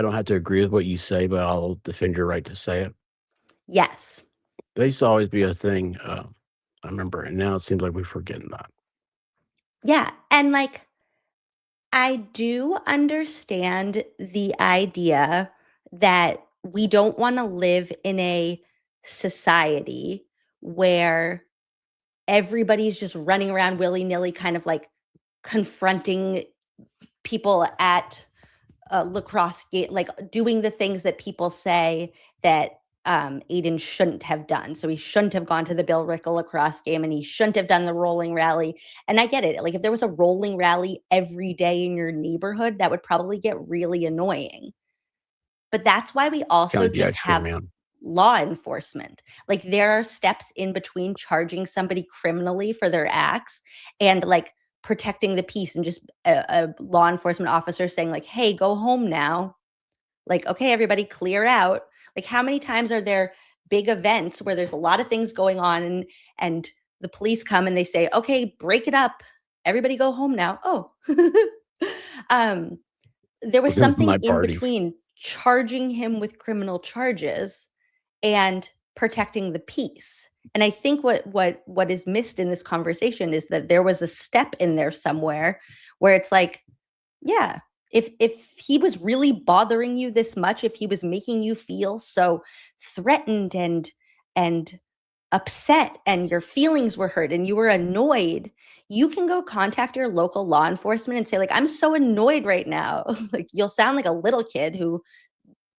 [SPEAKER 8] don't have to agree with what you say, but I'll defend your right to say it?
[SPEAKER 7] Yes.
[SPEAKER 8] There used to always be a thing. I remember, and now it seems like we're forgetting that.
[SPEAKER 7] Yeah. And like, I do understand the idea that we don't want to live in a society where everybody's just running around willy-nilly kind of like confronting people at a lacrosse game, like doing the things that people say that Aiden shouldn't have done. So he shouldn't have gone to the Bill Rickle lacrosse game and he shouldn't have done the rolling rally. And I get it. Like if there was a rolling rally every day in your neighborhood, that would probably get really annoying. But that's why we
[SPEAKER 8] Kind
[SPEAKER 7] also
[SPEAKER 8] of the
[SPEAKER 7] just
[SPEAKER 8] extreme,
[SPEAKER 7] have
[SPEAKER 8] man.
[SPEAKER 7] law enforcement. Like there are steps in between charging somebody criminally for their acts and like protecting the peace and just a law enforcement officer saying like, hey, go home now. Like, okay, everybody clear out. Like how many times are there big events where there's a lot of things going on and the police come and they say, okay, break it up. Everybody go home now. Oh. um there was
[SPEAKER 8] We're going to
[SPEAKER 7] something
[SPEAKER 8] my
[SPEAKER 7] in
[SPEAKER 8] parties.
[SPEAKER 7] between charging him with criminal charges and protecting the peace. And I think what is missed in this conversation is that there was a step in there somewhere where it's like, yeah, if he was really bothering you this much, if he was making you feel so threatened and upset and your feelings were hurt and you were annoyed, you can go contact your local law enforcement and say like, I'm so annoyed right now. Like you'll sound like a little kid who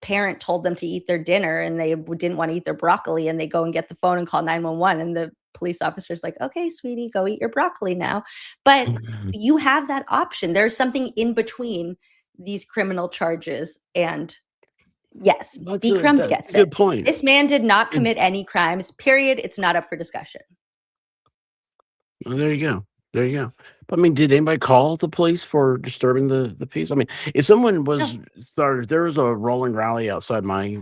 [SPEAKER 7] parent told them to eat their dinner and they didn't want to eat their broccoli and they go and get the phone and call 911 and the police officer's like, okay, sweetie, go eat your broccoli now. But you have that option. There's something in between these criminal charges and yes, B. Crumbs
[SPEAKER 8] That's
[SPEAKER 7] gets
[SPEAKER 8] a good
[SPEAKER 7] it.
[SPEAKER 8] point.
[SPEAKER 7] This man did not
[SPEAKER 8] It-
[SPEAKER 7] commit any crimes, period. It's not up for discussion.
[SPEAKER 8] Well, there you go. There you go. But I mean, did anybody call the police for disturbing the peace? I mean, if someone was
[SPEAKER 7] No.
[SPEAKER 8] started, if there was a rolling rally outside my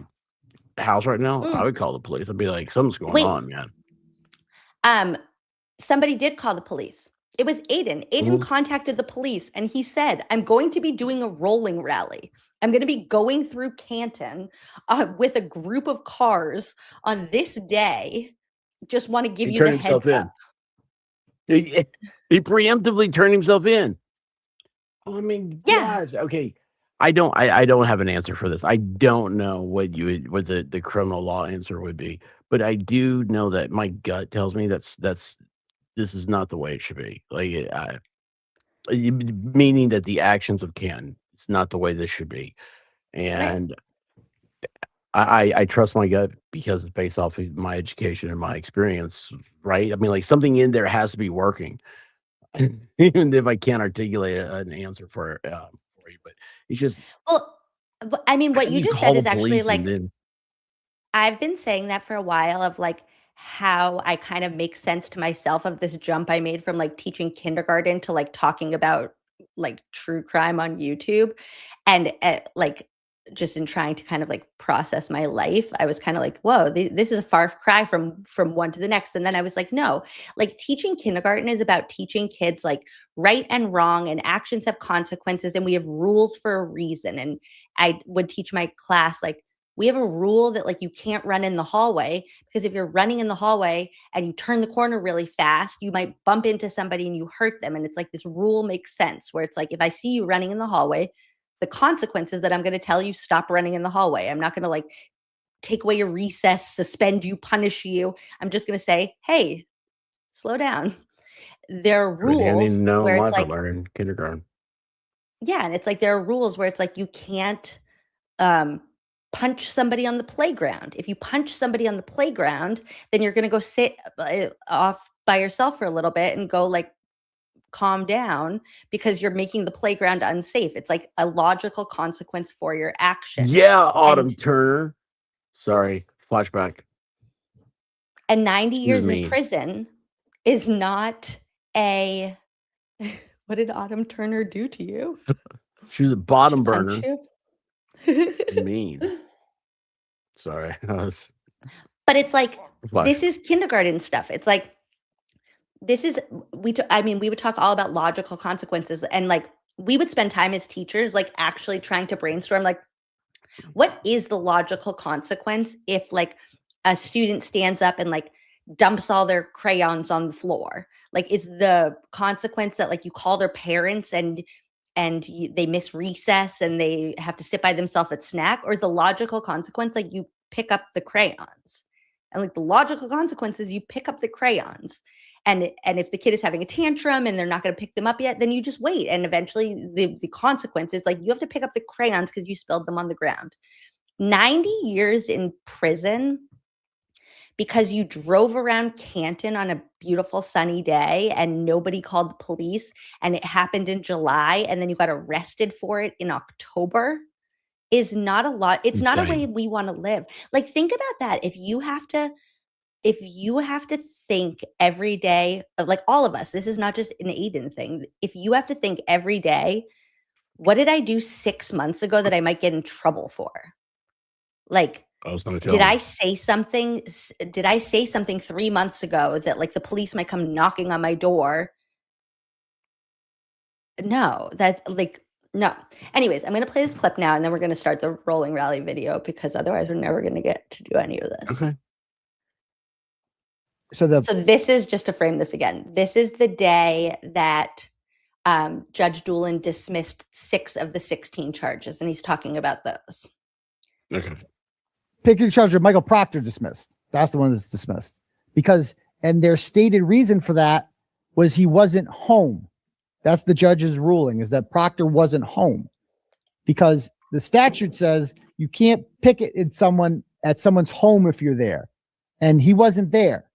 [SPEAKER 8] house right now, I
[SPEAKER 7] Mm.
[SPEAKER 8] would call the police. I'd be like, something's going
[SPEAKER 7] Wait,
[SPEAKER 8] on, man.
[SPEAKER 7] somebody did call the police. It was Aiden. Aiden
[SPEAKER 8] Mhm.
[SPEAKER 7] contacted the police and he said, I'm going to be doing a rolling rally. I'm going to be going through Canton with a group of cars on this day. Just want to give
[SPEAKER 8] He
[SPEAKER 7] you the
[SPEAKER 8] turned
[SPEAKER 7] heads
[SPEAKER 8] himself in.
[SPEAKER 7] up.
[SPEAKER 8] He preemptively turned himself in. I mean,
[SPEAKER 7] Yeah.
[SPEAKER 8] gosh, okay. I don't have an answer for this. I don't know what the criminal law answer would be, but I do know that my gut tells me that's this is not the way it should be. Like meaning that the actions of Ken, it's not the way this should be.
[SPEAKER 7] Right.
[SPEAKER 8] And I trust my gut because it's based off of my education and my experience, right? I mean, like something in there has to be working. Even if I can't articulate an answer for you, but it's just
[SPEAKER 7] Well, I mean,
[SPEAKER 8] how
[SPEAKER 7] what
[SPEAKER 8] do
[SPEAKER 7] you
[SPEAKER 8] you
[SPEAKER 7] just
[SPEAKER 8] call
[SPEAKER 7] said
[SPEAKER 8] the
[SPEAKER 7] is actually
[SPEAKER 8] police and
[SPEAKER 7] like,
[SPEAKER 8] then
[SPEAKER 7] I've been saying that for a while of like how I kind of make sense to myself of this jump I made from like teaching kindergarten to like talking about like true crime on YouTube. And like just in trying to kind of like process my life, I was kind of like, whoa, this is a far cry from one to the next. And then I was like, no, like teaching kindergarten is about teaching kids like right and wrong and actions have consequences and we have rules for a reason. And I would teach my class like, we have a rule that like you can't run in the hallway because if you're running in the hallway and you turn the corner really fast, you might bump into somebody and you hurt them. And it's like this rule makes sense where it's like if I see you running in the hallway, the consequence is that I'm going to tell you stop running in the hallway. I'm not going to like take away your recess, suspend you, punish you. I'm just going to say, hey, slow down. There are
[SPEAKER 8] I didn't
[SPEAKER 7] rules
[SPEAKER 8] even know
[SPEAKER 7] where
[SPEAKER 8] my
[SPEAKER 7] it's like,
[SPEAKER 8] learn in kindergarten.
[SPEAKER 7] yeah, and it's like there are rules where it's like you can't um, punch somebody on the playground. If you punch somebody on the playground, then you're going to go sit off by yourself for a little bit and go like calm down because you're making the playground unsafe. It's like a logical consequence for your action.
[SPEAKER 8] Yeah, Autumn
[SPEAKER 7] And
[SPEAKER 8] Turner. Sorry, flashback.
[SPEAKER 7] and 90
[SPEAKER 8] She was
[SPEAKER 7] years in
[SPEAKER 8] mean.
[SPEAKER 7] prison is not a what did Autumn Turner do to you?
[SPEAKER 8] She was a
[SPEAKER 7] Did
[SPEAKER 8] bottom
[SPEAKER 7] she punch
[SPEAKER 8] burner.
[SPEAKER 7] you?
[SPEAKER 8] Mean. Sorry.
[SPEAKER 7] But it's like
[SPEAKER 8] Flash.
[SPEAKER 7] this is kindergarten stuff. It's like this is I mean, we would talk all about logical consequences, and like we would spend time as teachers like actually trying to brainstorm like what is the logical consequence if like a student stands up and like dumps all their crayons on the floor? Like is the consequence that like you call their parents and they miss recess and they have to sit by themselves at snack, or is the logical consequence like you pick up the crayons? And like the logical consequence is you pick up the crayons. And if the kid is having a tantrum and they're not going to pick them up yet, then you just wait. And eventually the consequence is like you have to pick up the crayons because you spilled them on the ground. 90 years in prison because you drove around Canton on a beautiful sunny day and nobody called the police, and it happened in July and then you got arrested for it in October is not a lot. It's not a way we want to live. Like think about that. If you have to think every day, like all of us, this is not just an Aiden thing. If you have to think every day, what did I do 6 months ago that I might get in trouble for? Like,
[SPEAKER 8] I was going to tell
[SPEAKER 7] did
[SPEAKER 8] him.
[SPEAKER 7] I say something 3 months ago that like the police might come knocking on my door? No, that's like, no. Anyways, I'm going to play this clip now and then we're going to start the rolling rally video because otherwise we're never going to get to do any of this.
[SPEAKER 8] Okay.
[SPEAKER 7] So this is, just to frame this again, this is the day that Judge Doolin dismissed 6 of the 16 charges, and he's talking about those.
[SPEAKER 8] Okay.
[SPEAKER 6] Picking charge of Michael Proctor dismissed. That's the one that's dismissed. And their stated reason for that was he wasn't home. That's the judge's ruling, is that Proctor wasn't home. Because the statute says you can't picket at someone's home if you're there. And he wasn't there.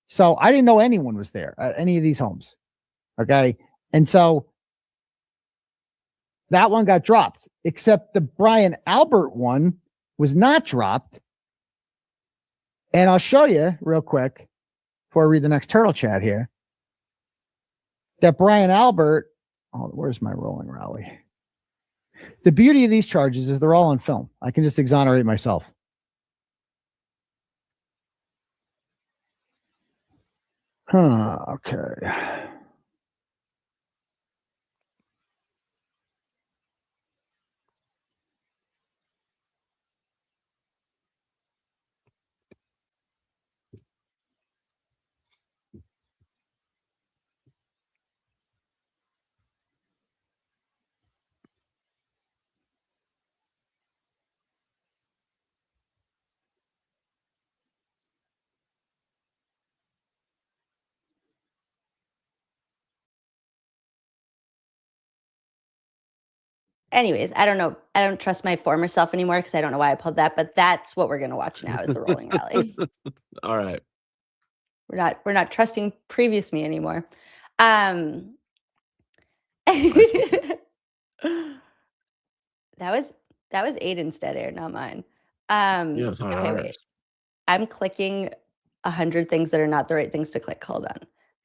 [SPEAKER 6] So I didn't know anyone was there at any of these homes. Okay. And so that one got dropped, except the Brian Albert one was not dropped. And I'll show you real quick before I read the next turtle chat here that Brian Albert, where's my rolling rally? The beauty of these charges is they're all on film. I can just exonerate myself. Okay.
[SPEAKER 7] Anyways, I don't know. I don't trust my former self anymore because I don't know why I pulled that, but that's what we're going to watch now is the rolling rally.
[SPEAKER 8] All right.
[SPEAKER 7] We're not trusting previous me anymore. That was Aiden's dead air, not mine.
[SPEAKER 8] Yeah, it's not
[SPEAKER 7] Okay,
[SPEAKER 8] ours.
[SPEAKER 7] wait. I'm clicking 100 things that are not the right things to click. Hold on.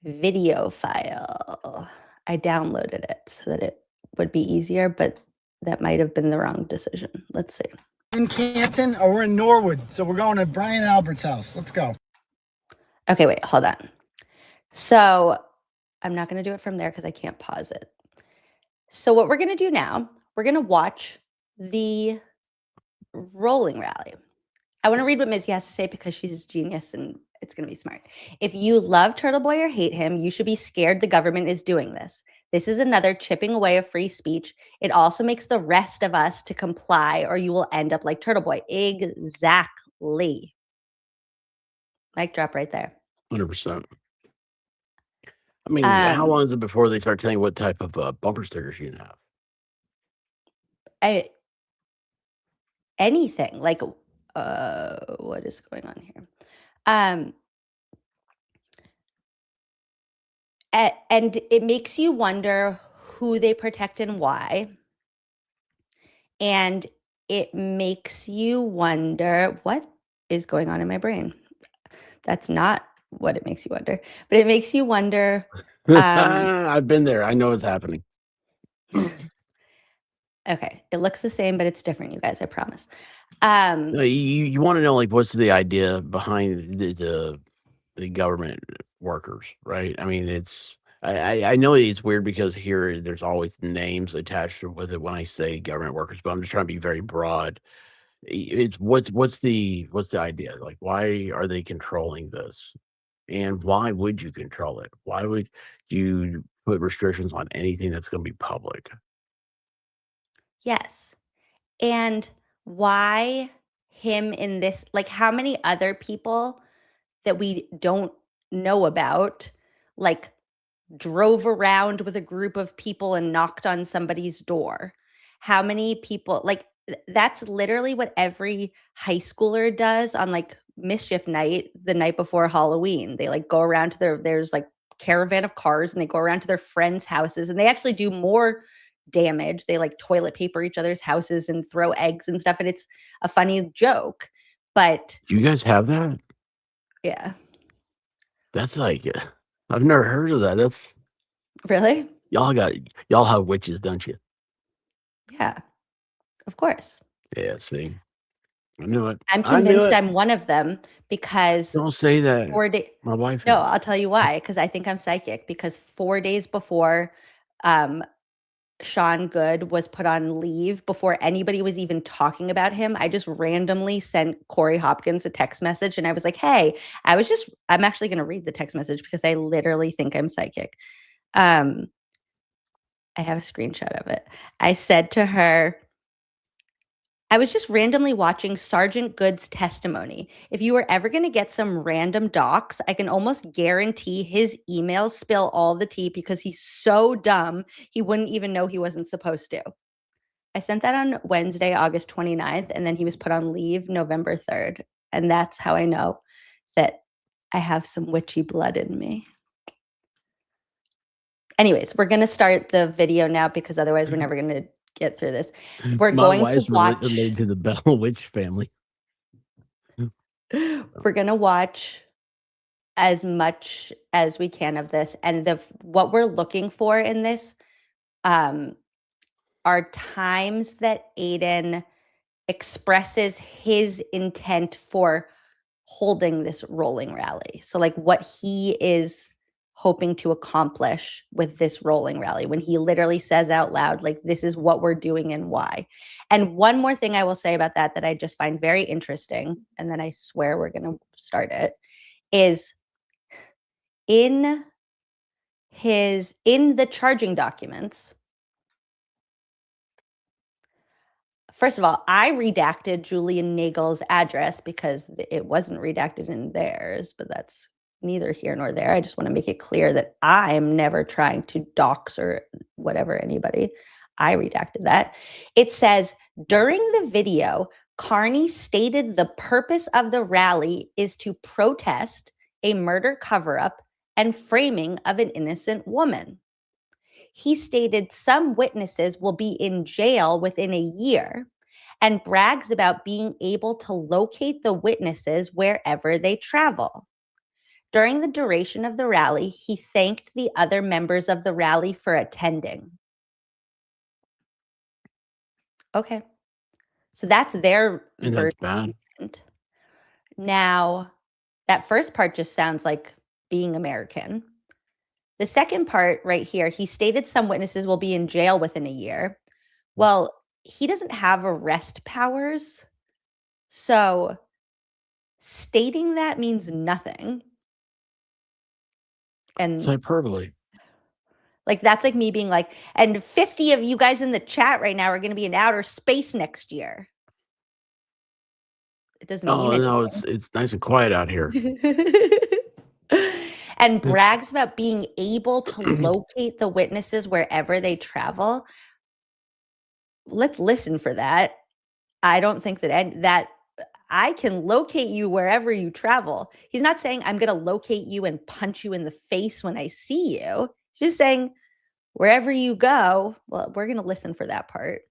[SPEAKER 7] Video file. I downloaded it so that it would be easier, but that might have been the wrong decision. Let's see.
[SPEAKER 11] In Canton, or we're in Norwood, so we're going to Brian Albert's house. Let's go.
[SPEAKER 7] Okay, wait, hold on. So I'm not going to do it from there because I can't pause it. So what we're going to do now, we're going to watch the rolling rally. I want to read what Mizzy has to say because she's a genius and it's going to be smart. If you love Turtle Boy or hate him, you should be scared the government is doing this. This is another chipping away of free speech. It also makes the rest of us to comply or you will end up like Turtle Boy. Exactly. Mic drop right there.
[SPEAKER 8] 100%. I mean, how long is it before they start telling you what type of bumper stickers you can have?
[SPEAKER 7] Anything like what is going on here? And it makes you wonder who they protect and why. And it makes you wonder what is going on in my brain. That's not what it makes you wonder, but it makes you wonder.
[SPEAKER 8] I've been there. I know what's happening.
[SPEAKER 7] Okay, it looks the same, but it's different, you guys. I promise.
[SPEAKER 8] No, you want to know like what's the idea behind the government workers, right? I mean, I know it's weird because here there's always names attached with it when I say government workers, but I'm just trying to be very broad. It's what's the idea? Like, why are they controlling this? And why would you control it? Why would you put restrictions on anything that's going to be public?
[SPEAKER 7] Yes. And why him in this? Like, how many other people that we don't know about, like, drove around with a group of people and knocked on somebody's door? How many people, like, that's literally what every high schooler does on like mischief night, the night before Halloween. They like go around to there's like caravan of cars and they go around to their friends' houses and they actually do more damage. They like toilet paper each other's houses and throw eggs and stuff. And it's a funny joke. But
[SPEAKER 8] You guys have that?
[SPEAKER 7] yeah.
[SPEAKER 8] That's like I've never heard of that. That's
[SPEAKER 7] Really?
[SPEAKER 8] y'all have witches, don't you?
[SPEAKER 7] Yeah. Of course.
[SPEAKER 8] Yeah, see. I knew it.
[SPEAKER 7] I'm
[SPEAKER 8] I knew
[SPEAKER 7] convinced
[SPEAKER 8] it.
[SPEAKER 7] I'm one of them because
[SPEAKER 8] Don't say that.
[SPEAKER 7] 4 days.
[SPEAKER 8] My wife
[SPEAKER 7] No,
[SPEAKER 8] is.
[SPEAKER 7] I'll tell you why. Because I think I'm psychic. Because 4 days before Sean Good was put on leave, before anybody was even talking about him, I just randomly sent Corey Hopkins a text message and I was like, hey, I'm actually going to read the text message because I literally think I'm psychic. I have a screenshot of it. I said to her, I was just randomly watching Sergeant Good's testimony. If you were ever going to get some random docs, I can almost guarantee his emails spill all the tea because he's so dumb, he wouldn't even know he wasn't supposed to. I sent that on Wednesday, August 29th, and then he was put on leave November 3rd. And that's how I know that I have some witchy blood in me. Anyways, we're going to start the video now because otherwise we're never going to get through this. We're
[SPEAKER 8] My
[SPEAKER 7] going to
[SPEAKER 8] wife's
[SPEAKER 7] watch.
[SPEAKER 8] related to the Bell Witch family.
[SPEAKER 7] We're going to watch as much as we can of this. And what we're looking for in this are times that Aiden expresses his intent for holding this rolling rally. So like what he is hoping to accomplish with this rolling rally, when he literally says out loud, like, this is what we're doing and why. And one more thing I will say about that I just find very interesting, and then I swear we're going to start it, is in the charging documents. First of all, I redacted Julian Nagel's address because it wasn't redacted in theirs, but that's neither here nor there. I just want to make it clear that I'm never trying to dox or whatever anybody. I redacted that. It says, during the video, Carney stated the purpose of the rally is to protest a murder cover-up and framing of an innocent woman. He stated some witnesses will be in jail within a year and brags about being able to locate the witnesses wherever they travel. During the duration of the rally, he thanked the other members of the rally for attending. Okay. So that's their
[SPEAKER 8] version. That's bad.
[SPEAKER 7] Now, that first part just sounds like being American. The second part right here, he stated some witnesses will be in jail within a year. Well, he doesn't have arrest powers. So stating that means nothing. And
[SPEAKER 8] it's hyperbole.
[SPEAKER 7] Like, that's like me being like, and 50 of you guys in the chat right now are going to be in outer space next year. It doesn't mean anything.
[SPEAKER 8] No, it's nice and quiet out here.
[SPEAKER 7] And brags about being able to locate the witnesses wherever they travel. Let's listen for that. I don't think that I can locate you wherever you travel. He's not saying I'm going to locate you and punch you in the face when I see you. He's just saying wherever you go. Well, we're going to listen for that part.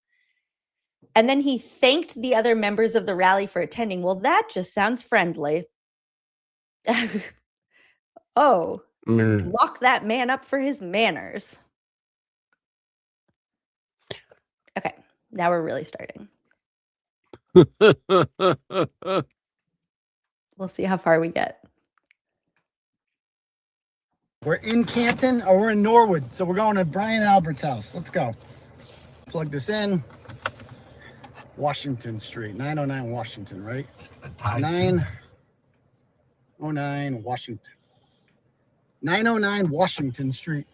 [SPEAKER 7] And then he thanked the other members of the rally for attending. Well, that just sounds friendly. Oh, lock that man up for his manners. Okay, now we're really starting. We'll see how far we get.
[SPEAKER 11] We're in Canton or we're in Norwood. So we're going to Brian Albert's house. Let's go. Plug this in. Washington Street, 909 Washington, right? 909 Washington. 909 Washington Street.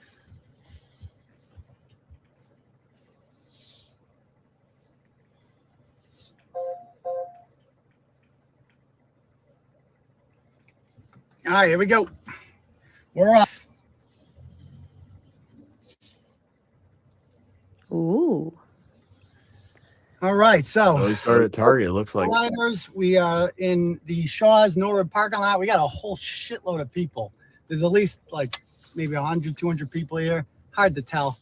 [SPEAKER 11] All right, here we go. We're off.
[SPEAKER 7] Ooh.
[SPEAKER 11] All right, so
[SPEAKER 8] we started at Target. It looks like
[SPEAKER 11] we are in the Shaw's Norwood parking lot. We got a whole shitload of people. There's at least like maybe 100, 200 people here. Hard to tell.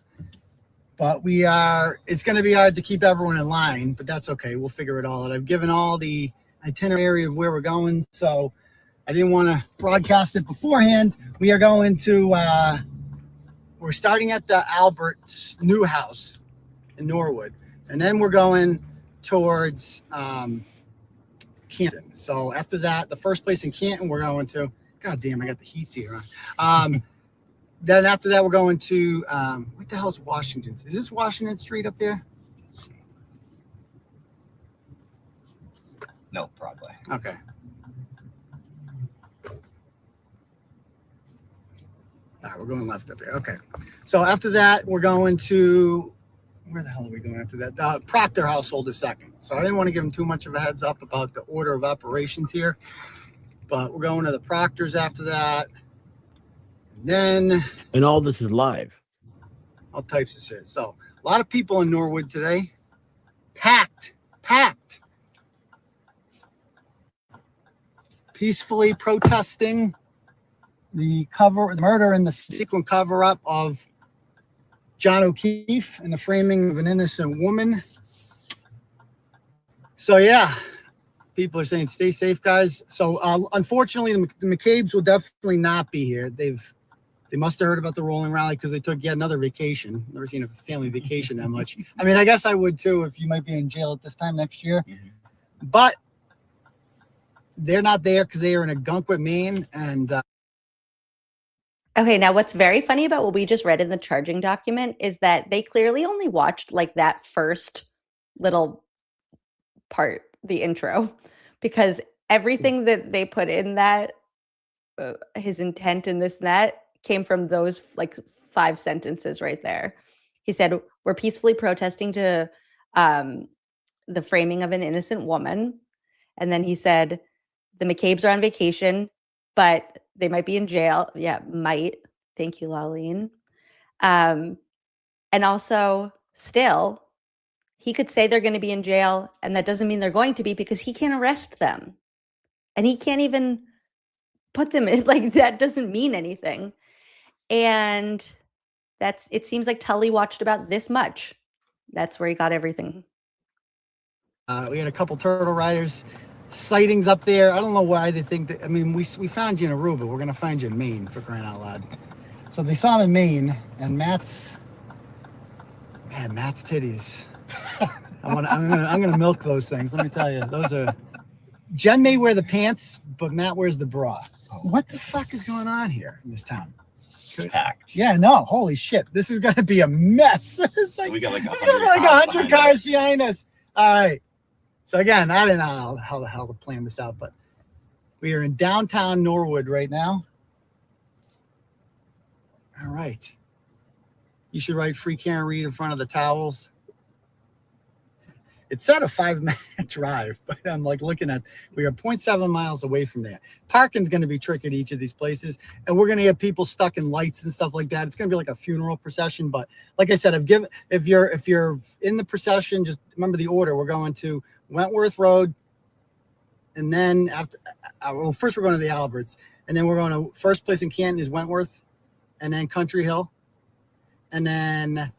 [SPEAKER 11] But it's going to be hard to keep everyone in line, but that's okay. We'll figure it all out. I've given all the itinerary of where we're going, so I didn't want to broadcast it beforehand. We are going to, we're starting at the Albert's new house in Norwood, and then we're going towards Canton. So after that, the first place in Canton we're going to, God damn, I got the heat seat on. Then after that, we're going to, what the hell's Washington? Is this Washington Street up there?
[SPEAKER 3] No, Broadway.
[SPEAKER 11] Okay. All right, we're going left up here. Okay. So after that, we're going to, where the hell are we going after that? Proctor household is second. So I didn't want to give them too much of a heads up about the order of operations here. But we're going to the Proctors after that. And
[SPEAKER 8] all this is live.
[SPEAKER 11] All types of shit. So a lot of people in Norwood today. Packed. Peacefully protesting the murder and the sequent cover-up of John O'Keefe and the framing of an innocent woman. So yeah, people are saying stay safe, guys. So unfortunately, the McCabe's will definitely not be here. They must have heard about the rolling rally because they took yet another vacation. Never seen a family vacation that much. I mean, I guess I would too if you might be in jail at this time next year. But they're not there because they are in Algonquin, Maine, and
[SPEAKER 7] Okay, now what's very funny about what we just read in the charging document is that they clearly only watched like that first little part, the intro, because everything that they put in that, his intent and this and that, came from those like 5 sentences right there. He said, we're peacefully protesting to the framing of an innocent woman. And then he said, the McCabe's are on vacation, but they might be in jail. Yeah, might. Thank you, Laleen. And also, still, he could say they're going to be in jail, and that doesn't mean they're going to be because he can't arrest them. And he can't even put them in, like, that doesn't mean anything. And it seems like Tully watched about this much. That's where he got everything.
[SPEAKER 11] We had a couple turtle riders sightings up there. I don't know why they think that. I mean, we found you in Aruba. We're gonna find you in Maine, for crying out loud. So they saw him in Maine, and Matt's titties. I'm gonna milk those things. Let me tell you, those are. Jen may wear the pants, but Matt wears the bra. What the fuck is going on here in this town?
[SPEAKER 3] Packed.
[SPEAKER 11] Yeah, no, holy shit, this is gonna be a mess. It's like,
[SPEAKER 3] we got like
[SPEAKER 11] it's gonna be like 100 cars behind us. All right. So again, I didn't know how the hell to plan this out, but we are in downtown Norwood right now. All right. You should write free Karen Reed in front of the towels. It said a 5-minute drive, but I'm like looking at, we are 0.7 miles away from there. Parking's going to be tricky at each of these places, and we're going to have people stuck in lights and stuff like that. It's going to be like a funeral procession, but like I said, if you're in the procession, just remember the order. We're going to Wentworth Road, and then after, well, first we're going to the Alberts, and then we're going to first place in Canton is Wentworth, and then Country Hill, and then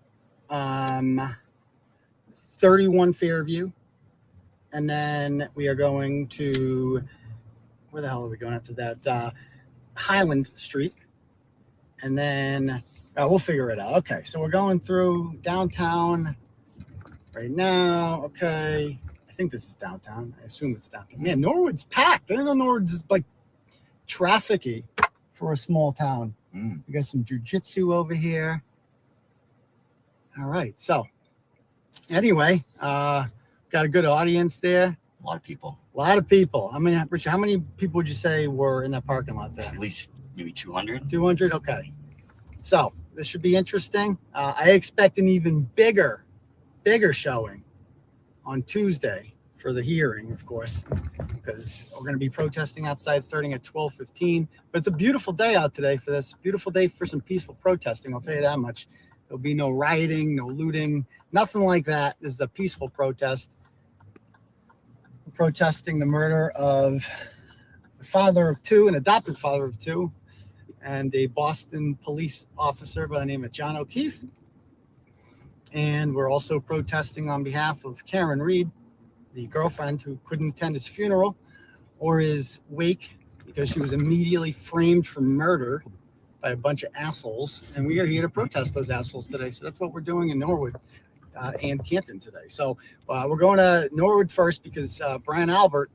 [SPEAKER 11] 31 Fairview, and then we are going to, where the hell are we going after that? Highland Street, and then we'll figure it out. Okay, so we're going through downtown right now. Okay, I think this is downtown. I assume it's downtown. Man, Norwood's packed. I don't know, Norwood's is like trafficy for a small town. We got some jujitsu over here. All right, so anyway, got a good audience there.
[SPEAKER 12] A lot of people.
[SPEAKER 11] A lot of people. I mean, Richard, how many people would you say were in that parking lot there?
[SPEAKER 12] At least maybe 200.
[SPEAKER 11] 200? Okay. So this should be interesting. I expect an even bigger showing on Tuesday for the hearing, of course, because we're going to be protesting outside starting at 12:15. But it's a beautiful day out today for this. Beautiful day for some peaceful protesting. I'll tell you that much. There'll be no rioting, no looting, nothing like that. This is a peaceful protest. We're protesting the murder of the father of two, an adopted father of two, and a Boston police officer by the name of John O'Keefe. And we're also protesting on behalf of Karen Reed, the girlfriend who couldn't attend his funeral or his wake because she was immediately framed for murder by a bunch of assholes. And we are here to protest those assholes today. So that's what we're doing in Norwood and Canton today. So we're going to Norwood first because Brian Albert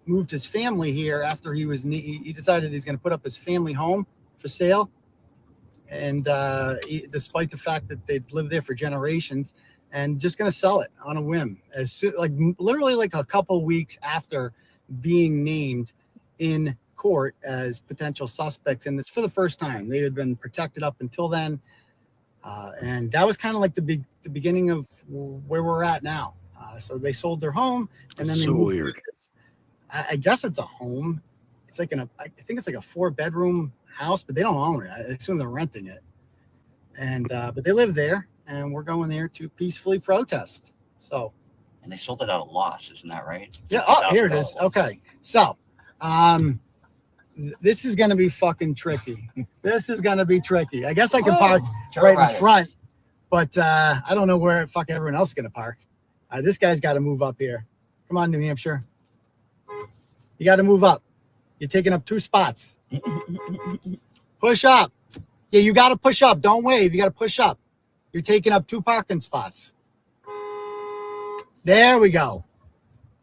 [SPEAKER 11] moved his family here after he decided he's going to put up his family home for sale. And despite the fact that they'd lived there for generations, and just going to sell it on a whim, literally like a couple weeks after being named in court as potential suspects in this for the first time. They had been protected up until then, and that was kind of like the beginning of where we're at now. So they sold their home, and then they moved to this. I guess it's a home. It's like I think it's like a 4-bedroom house, but they don't own it. I assume they're renting it. And but they live there, and we're going there to peacefully protest. So,
[SPEAKER 12] and they sold it at a loss, isn't that right?
[SPEAKER 11] Yeah. Oh, here it is. Okay. So, this is going to be fucking tricky. This is going to be tricky. I guess I can park right in front, but I don't know where fuck everyone else is going to park. This guy's got to move up here. Come on, New Hampshire. You got to move up. You're taking up 2 spots. Push up. Yeah, you got to push up. Don't wave. You got to push up. You're taking up 2 parking spots. There we go.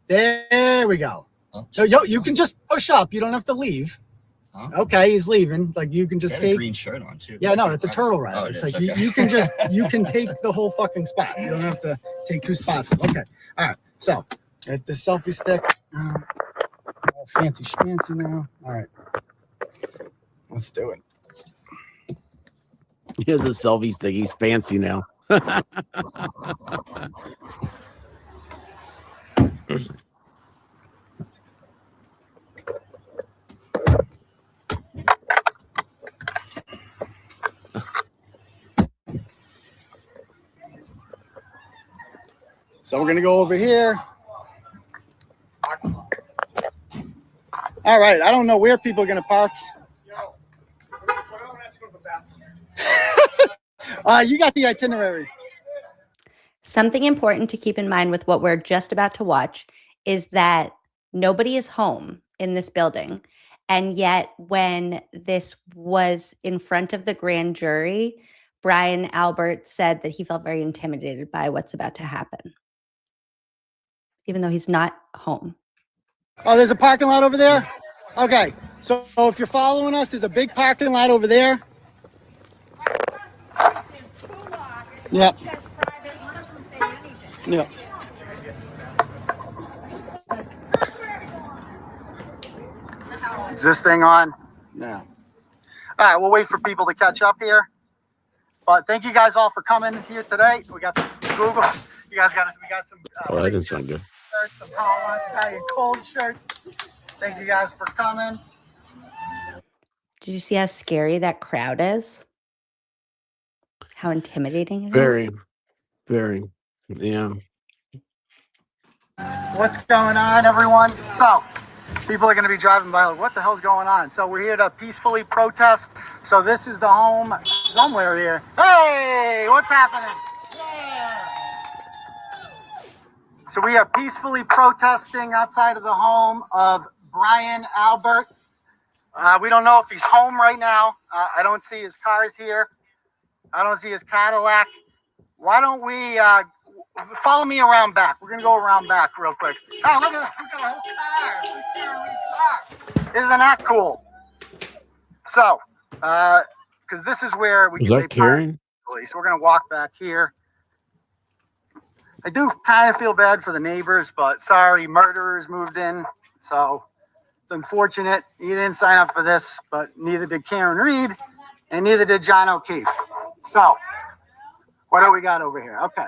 [SPEAKER 11] There we go. So you can just push up. You don't have to leave. Okay, he's leaving. Like you can just take
[SPEAKER 12] a green shirt on too.
[SPEAKER 11] Yeah, no, it's a turtle rider.
[SPEAKER 12] Oh,
[SPEAKER 11] it's
[SPEAKER 12] is,
[SPEAKER 11] like
[SPEAKER 12] okay.
[SPEAKER 11] you can take the whole fucking spot. You don't have to take 2 spots. Okay. All right. So at the selfie stick. Fancy schmancy now. All right. Let's do it.
[SPEAKER 8] He has a selfie stick. He's fancy now.
[SPEAKER 11] So we're going to go over here. All right. I don't know where people are going to park. You got the itinerary.
[SPEAKER 7] Something important to keep in mind with what we're just about to watch is that nobody is home in this building. And yet, when this was in front of the grand jury, Brian Albert said that he felt very intimidated by what's about to happen, even though he's not home.
[SPEAKER 11] Oh, there's a parking lot over there? Okay. So if you're following us, there's a big parking lot over there. Yep. Yeah. Is this thing on? No. All right, we'll wait for people to catch up here. But thank you guys all for coming here today. We got some Google. You guys got us. We got some.
[SPEAKER 8] Oh, that didn't sound good.
[SPEAKER 11] Shirts, some Italian cold shirts. Thank you guys for coming.
[SPEAKER 7] Did you see how scary that crowd is? How intimidating it is?
[SPEAKER 8] Very, very. Yeah.
[SPEAKER 11] What's going on, everyone? So, people are going to be driving by like, what the hell's going on? So we're here to peacefully protest. So this is the home somewhere here. Hey, what's happening? Yeah. So we are peacefully protesting outside of the home of Brian Albert. We don't know if he's home right now. I don't see his cars here. I don't see his Cadillac. Why don't we follow me around back? We're gonna go around back real quick. Oh, look at the whole car. Isn't that cool? So, because this is where we
[SPEAKER 8] Is
[SPEAKER 11] can
[SPEAKER 8] that Karen?
[SPEAKER 11] So we're gonna walk back here. I do kind of feel bad for the neighbors, but sorry, murderers moved in. So it's unfortunate. You didn't sign up for this, but neither did Karen Reed and neither did John O'Keefe. So what do we got over here? Okay.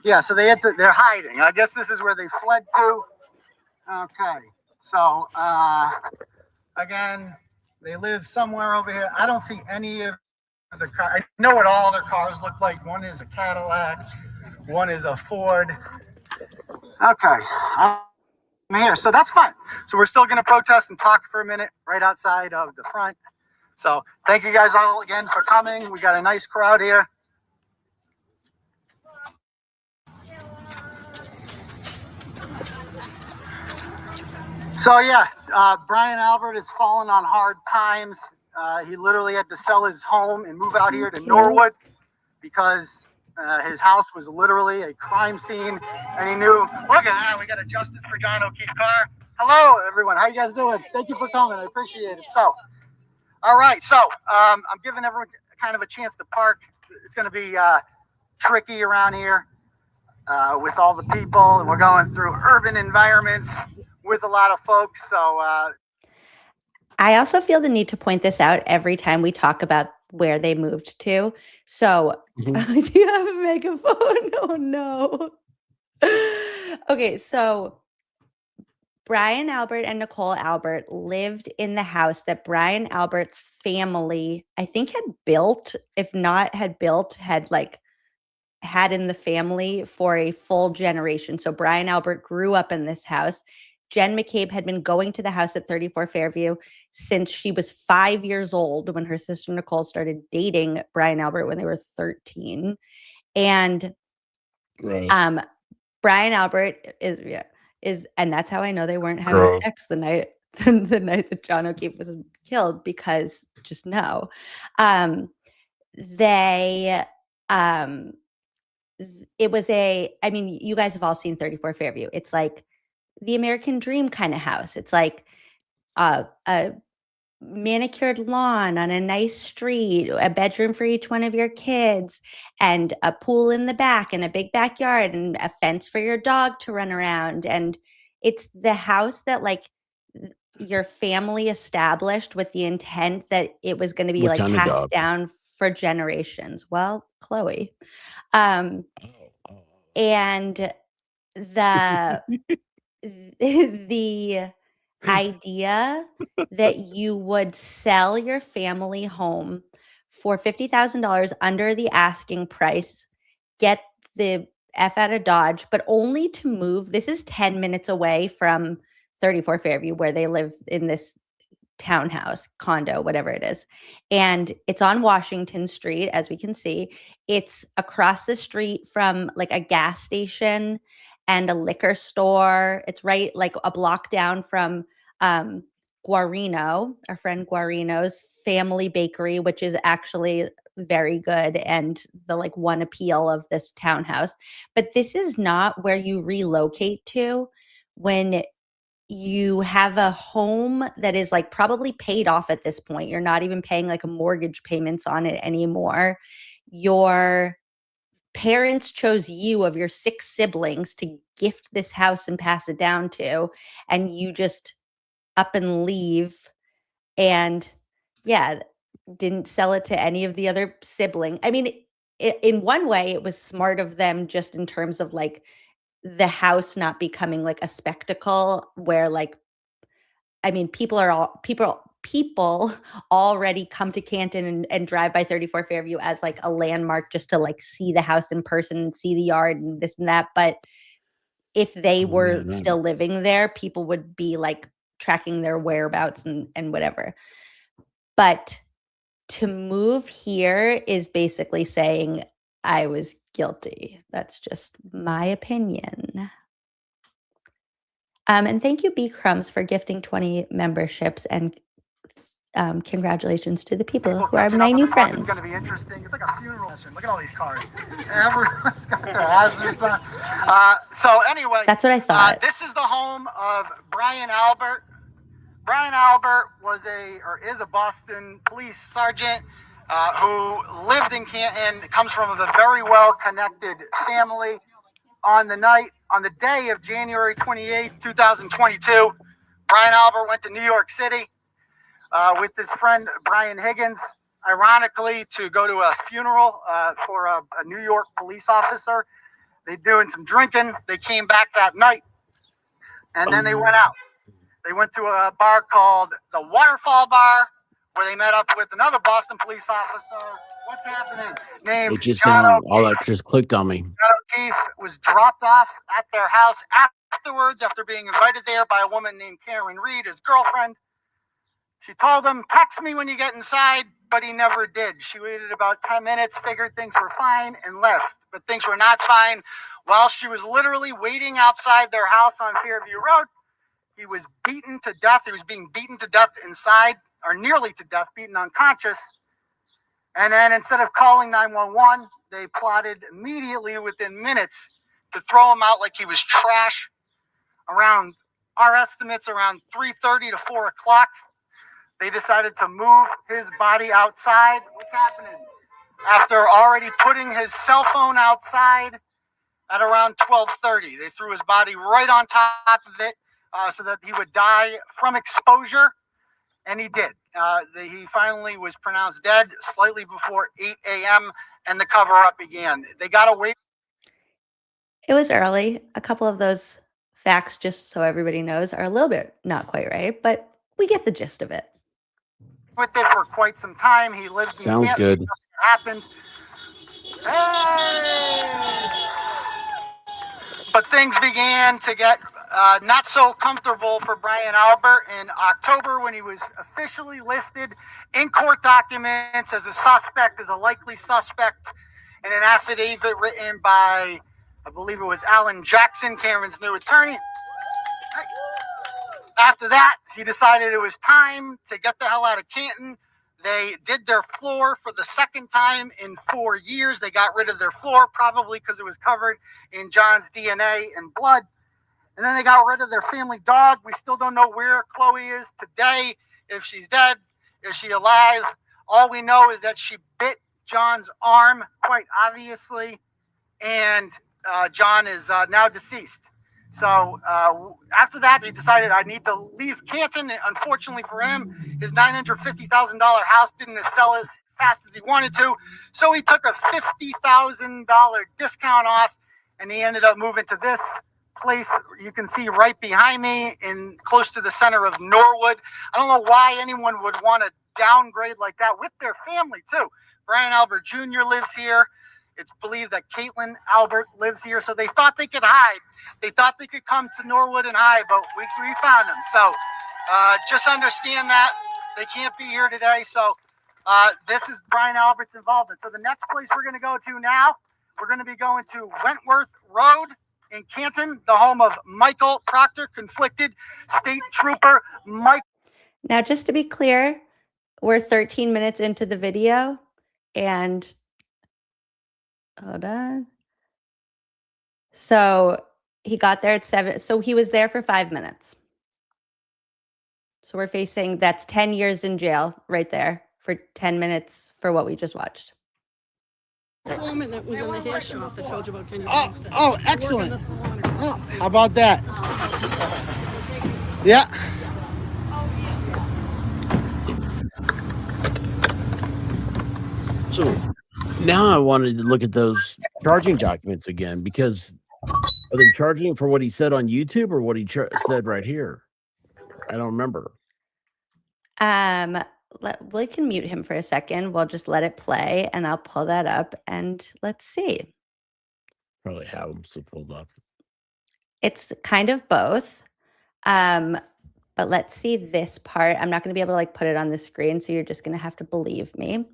[SPEAKER 11] Yeah, so they're hiding. I guess this is where they fled to. Okay. So again, they live somewhere over here. I don't see any of the cars. I know what all their cars look like. One is a Cadillac. One is a Ford. Okay. I'm here. So that's fine. So we're still going to protest and talk for a minute right outside of the front. So thank you guys all again for coming. We got a nice crowd here. So yeah, Brian Albert has fallen on hard times. He literally had to sell his home and move out here to Norwood because his house was literally a crime scene. And he knew, look at that, we got a Justice for John O'Keefe car. Hello, everyone. How you guys doing? Thank you for coming. I appreciate it. So, all right. So I'm giving everyone kind of a chance to park. It's going to be tricky around here with all the people. And we're going through urban environments with a lot of folks. So
[SPEAKER 7] I also feel the need to point this out every time we talk about where they moved to. So, do you have a megaphone? Oh, no. Okay, so Brian Albert and Nicole Albert lived in the house that Brian Albert's family, I think, had built, if not had built, had in the family for a full generation. So Brian Albert grew up in this house. Jen McCabe had been going to the house at 34 Fairview since she was 5 years old when her sister Nicole started dating Brian Albert when they were 13. And
[SPEAKER 8] Right.
[SPEAKER 7] Brian Albert is, and that's how I know they weren't having sex the night that John O'Keefe was killed, because just no. It was I mean, you guys have all seen 34 Fairview. It's like the American dream kind of house. It's like a manicured lawn on a nice street, a bedroom for each one of your kids, and a pool in the back, and a big backyard, and a fence for your dog to run around. And it's the house that your family established with the intent that it was going to be
[SPEAKER 8] What kind of
[SPEAKER 7] passed
[SPEAKER 8] dog?
[SPEAKER 7] down for generations. Well, Chloe. And the idea that you would sell your family home for $50,000 under the asking price, get the F out of Dodge, but only to move. This is 10 minutes away from 34 Fairview, where they live in this townhouse, condo, whatever it is. And it's on Washington Street, as we can see. It's across the street from a gas station and a liquor store. It's right a block down from Guarino, our friend Guarino's family bakery, which is actually very good and the one appeal of this townhouse. But this is not where you relocate to when you have a home that is probably paid off at this point. You're not even paying a mortgage payments on it anymore. Your parents chose you of your 6 siblings to gift this house and pass it down to, and you just up and leave, and didn't sell it to any of the other siblings. I mean, in one way it was smart of them, just in terms of the house not becoming a spectacle where I mean, people already come to Canton and drive by 34 Fairview as a landmark, just to see the house in person and see the yard and this and that. But if they
[SPEAKER 8] Oh,
[SPEAKER 7] were
[SPEAKER 8] man,
[SPEAKER 7] still living there, people would be like tracking their whereabouts and whatever. But to move here is basically saying I was guilty. That's just my opinion. And thank you, B Crumbs, for gifting 20 memberships, and congratulations to the people who are
[SPEAKER 11] catching
[SPEAKER 7] my
[SPEAKER 11] up on
[SPEAKER 7] new
[SPEAKER 11] the park. It's
[SPEAKER 7] friends.
[SPEAKER 11] going to be interesting. It's like a funeral session. Look at all these cars. Everyone's got their hazards on. So anyway,
[SPEAKER 7] That's what I thought.
[SPEAKER 11] this is the home of Brian Albert. Brian Albert is a Boston police sergeant who lived in Canton, comes from a very well-connected family. On the day of January 28th, 2022, Brian Albert went to New York City with his friend Brian Higgins, ironically, to go to a funeral for a New York police officer. They doing some drinking. They came back that night, and then they went out. They went to a bar called the Waterfall Bar, where they met up with another Boston police officer. What's happening? Named
[SPEAKER 8] It just
[SPEAKER 11] John
[SPEAKER 8] now, all
[SPEAKER 11] O'Keefe.
[SPEAKER 8] that just clicked on me.
[SPEAKER 11] John O'Keefe was dropped off at their house afterwards, after being invited there by a woman named Karen Reed, his girlfriend. She told him, text me when you get inside, but he never did. She waited about 10 minutes, figured things were fine, and left. But things were not fine. While she was literally waiting outside their house on Fairview Road, he was beaten to death. He was being beaten to death inside, or nearly to death, beaten unconscious. And then instead of calling 911, they plotted immediately within minutes to throw him out like he was trash. Around our estimates, around 3:30 to 4 o'clock, they decided to move his body outside. What's happening? After already putting his cell phone outside at around 12:30, they threw his body right on top of it so that he would die from exposure, and he did. He finally was pronounced dead slightly before 8 a.m., and the cover-up began. They got away.
[SPEAKER 7] It was early. A couple of those facts, just so everybody knows, are a little bit not quite right, but we get the gist of it.
[SPEAKER 11] With it for quite some time. He lived in
[SPEAKER 8] Sounds
[SPEAKER 11] Canton.
[SPEAKER 8] good.
[SPEAKER 11] Nothing happened. Hey! But things began to get not so comfortable for Brian Albert in October, when he was officially listed in court documents as a likely suspect, in an affidavit written by, I believe it was Alan Jackson, Cameron's new attorney. After that, he decided it was time to get the hell out of Canton. They did their floor for the second time in 4 years. They got rid of their floor, probably because it was covered in John's DNA and blood. And then they got rid of their family dog. We still don't know where Chloe is today, if she's dead, if she's alive. All we know is that she bit John's arm, quite obviously, and John is now deceased. So after that, he decided, I need to leave Canton. Unfortunately for him, his $950,000 house didn't sell as fast as he wanted to. So he took a $50,000 discount off, and he ended up moving to this place you can see right behind me, in close to the center of Norwood. I don't know why anyone would want to downgrade like that with their family too. Brian Albert Jr. lives here. It's believed that Caitlin Albert lives here, so they thought they could hide. They thought they could come to Norwood and hide, but we found them. So just understand that they can't be here today. So this is Brian Albert's involvement. So the next place we're going to go to now, we're going to be going to Wentworth Road in Canton, the home of Michael Proctor, conflicted state trooper Mike.
[SPEAKER 7] Now, just to be clear, we're 13 minutes into the video, and hold on. So he got there at 7. So he was there for 5 minutes. So we're facing, that's 10 years in jail right there for 10 minutes for what we just watched.
[SPEAKER 13] Woman that was in the hair shop that told you about Kenny.
[SPEAKER 11] Oh, excellent. Oh, how about that? Yeah.
[SPEAKER 8] So now I wanted to look at those charging documents again, because are they charging for what he said on YouTube or what he said right here? I don't remember.
[SPEAKER 7] We can mute him for a second. We'll just let it play, and I'll pull that up, and let's see.
[SPEAKER 8] Probably have them so pulled up.
[SPEAKER 7] It's kind of both. But let's see this part. I'm not going to be able to like put it on the screen, so you're just going to have to believe me.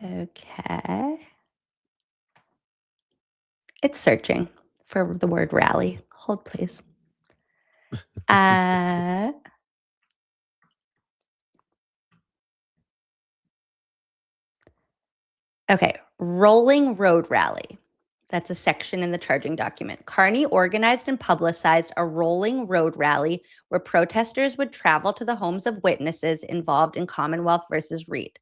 [SPEAKER 7] Okay. It's searching for the word rally. Hold, please. Okay, rolling road rally. That's a section in the charging document. Carney organized and publicized a rolling road rally where protesters would travel to the homes of witnesses involved in Commonwealth versus Reed.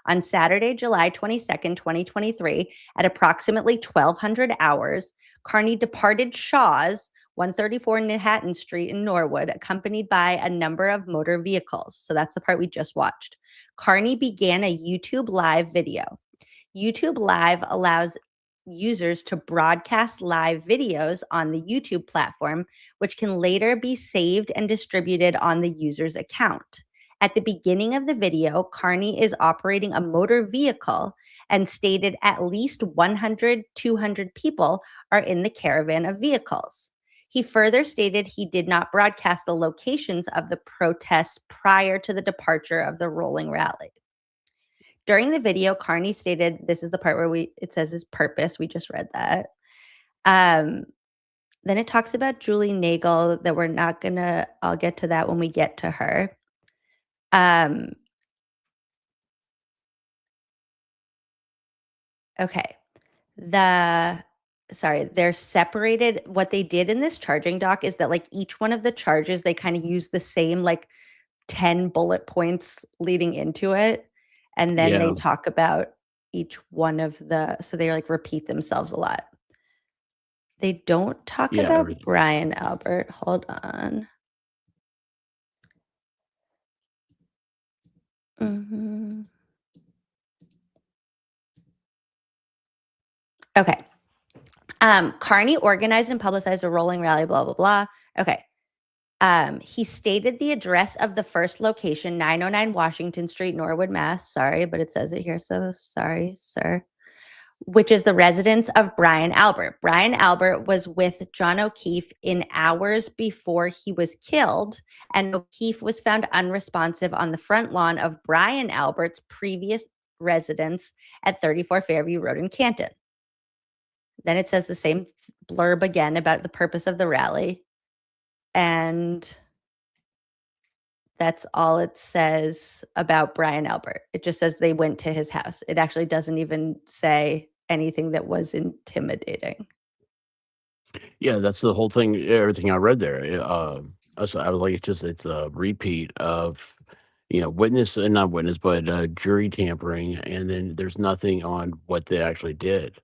[SPEAKER 7] On Saturday, July 22nd, 2023, at approximately 1200 hours, Carney departed Shaw's 134 Manhattan Street in Norwood, accompanied by a number of motor vehicles. So that's the part we just watched. Carney began a YouTube live video. YouTube Live allows users to broadcast live videos on the YouTube platform, which can later be saved and distributed on the user's account. At the beginning of the video, Carney is operating a motor vehicle and stated at least 100, 200 people are in the caravan of vehicles. He further stated he did not broadcast the locations of the protests prior to the departure of the rolling rally. During the video, Carney stated, this is the part where it says his purpose. We just read that. Then it talks about Julie Nagel that we're not going to, I'll get to that when we get to her. Okay. They're separated. What they did in this charging doc is that like each one of the charges, they kind of use the same like 10 bullet points leading into it. And then they talk about each one of so they like repeat themselves a lot. They don't talk about
[SPEAKER 8] everything.
[SPEAKER 7] Brian Albert. Hold on. Okay. Carney organized and publicized a rolling rally, blah, blah, blah. Okay. He stated the address of the first location, 909 Washington Street, Norwood, Mass. Sorry, but it says it here, so sorry, sir. Which is the residence of Brian Albert. Brian Albert was with John O'Keefe in hours before he was killed, and O'Keefe was found unresponsive on the front lawn of Brian Albert's previous residence at 34 Fairview Road in Canton. Then it says the same blurb again about the purpose of the rally. And that's all it says about Brian Albert. It just says they went to his house. It actually doesn't even say anything that was intimidating.
[SPEAKER 8] Yeah, that's the whole thing. Everything I read there. I was like, it's a repeat of, witness and not witness, but jury tampering, and then there's nothing on what they actually did.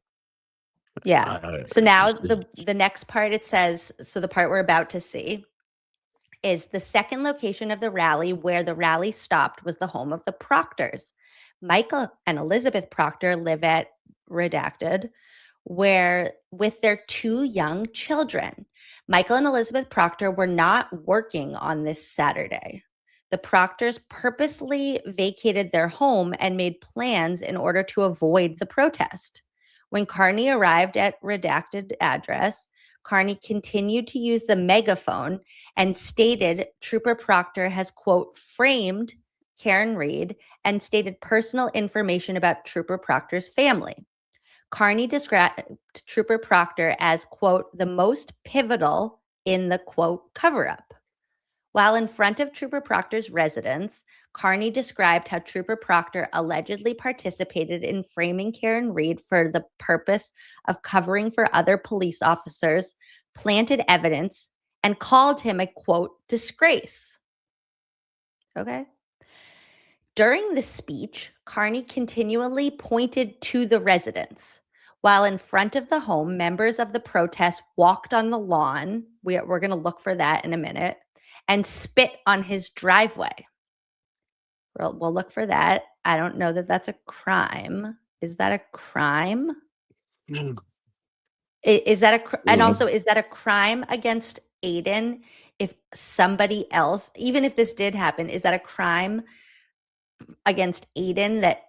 [SPEAKER 7] Yeah. So now the next part it says, so the part we're about to see is the second location of the rally where the rally stopped was the home of the Proctors. Michael and Elizabeth Proctor live at Redacted, where with their two young children. Michael and Elizabeth Proctor were not working on this Saturday. The Proctors purposely vacated their home and made plans in order to avoid the protest. When Carney arrived at Redacted address, Carney continued to use the megaphone and stated Trooper Proctor has, quote, framed Karen Reed and stated personal information about Trooper Proctor's family. Carney described Trooper Proctor as, quote, the most pivotal in the, quote, cover-up. While in front of Trooper Proctor's residence, Carney described how Trooper Proctor allegedly participated in framing Karen Reed for the purpose of covering for other police officers, planted evidence, and called him a, quote, disgrace. Okay. During the speech, Carney continually pointed to the residence. While in front of the home, members of the protest walked on the lawn. We're going to look for that in a minute. And spit on his driveway. We'll look for that. I don't know that that's a crime. Is that a crime? Is that and also, is that a crime against Aiden, if somebody else, even if this did happen, is that a crime against Aiden that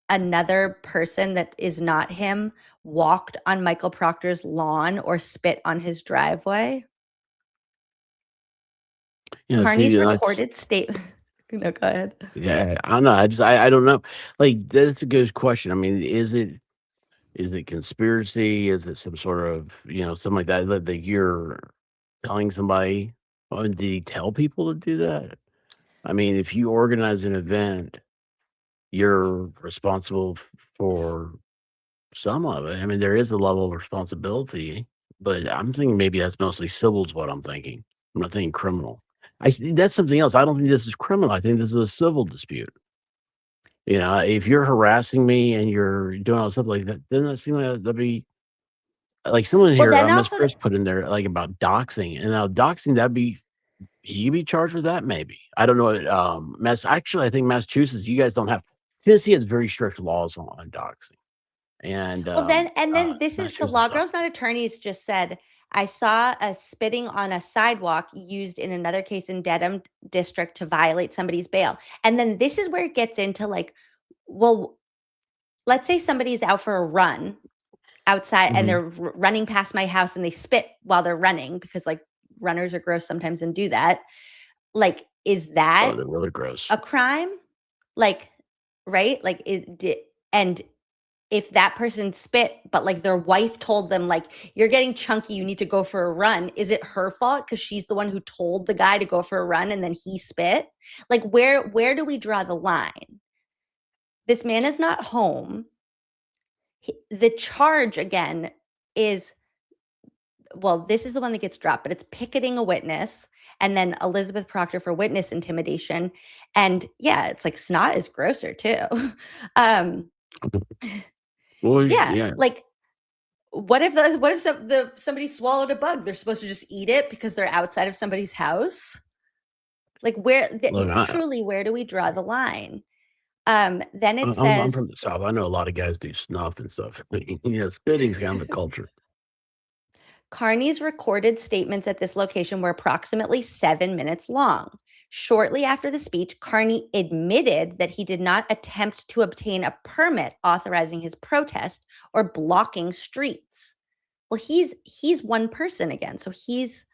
[SPEAKER 7] another person that is not him walked on Michael Proctor's lawn or spit on his driveway?
[SPEAKER 8] Yeah,
[SPEAKER 7] Carney's
[SPEAKER 8] see, that's
[SPEAKER 7] recorded statement. No, go ahead.
[SPEAKER 8] yeah. I don't know. I don't know. Like that's a good question. I mean, is it conspiracy? Is it some sort of something like that you're telling somebody? Oh, did he tell people to do that? I mean, if you organize an event, you're responsible for some of it. I mean, there is a level of responsibility, but I'm thinking maybe that's mostly civil is what I'm thinking. I'm not thinking criminal. That's something else. I don't think this is criminal. I think this is a civil dispute. If you're harassing me and you're doing all stuff like that, doesn't that seem like that'd be like someone
[SPEAKER 7] Well,
[SPEAKER 8] here,
[SPEAKER 7] then
[SPEAKER 8] Miss
[SPEAKER 7] also,
[SPEAKER 8] Chris put in there like about doxing, and now doxing you be charged with that maybe. I don't know. I think Massachusetts, you guys don't have. Tennessee has very strict laws on doxing, and
[SPEAKER 7] well, then this is so.
[SPEAKER 8] Massachusetts
[SPEAKER 7] Law
[SPEAKER 8] doesn't.
[SPEAKER 7] Girls Not Attorneys just said, I saw a spitting on a sidewalk used in another case in Dedham District to violate somebody's bail. And then this is where it gets into like, well, let's say somebody's out for a run outside and they're running past my house and they spit while they're running because like runners are gross sometimes and do that. Like, is that
[SPEAKER 8] Oh, they're really gross.
[SPEAKER 7] a crime? Like, right? Like, and if that person spit, but like their wife told them, like, you're getting chunky, you need to go for a run, is it her fault because she's the one who told the guy to go for a run and then he spit? Like, where do we draw the line? This man is not home. The charge again is, well, this is the one that gets dropped, but it's picketing a witness and then Elizabeth Proctor for witness intimidation. And yeah, it's like snot is grosser too.
[SPEAKER 8] Well,
[SPEAKER 7] Yeah, like what if somebody swallowed a bug? They're supposed to just eat it because they're outside of somebody's house? Like truly, where do we draw the line? Then it
[SPEAKER 8] I'm
[SPEAKER 7] says,
[SPEAKER 8] from the South. I know a lot of guys do snuff and stuff. Spitting's kind of a culture.
[SPEAKER 7] Carney's recorded statements at this location were approximately 7 minutes long. Shortly after the speech, Carney admitted that he did not attempt to obtain a permit authorizing his protest or blocking streets. Well, he's one person again. So this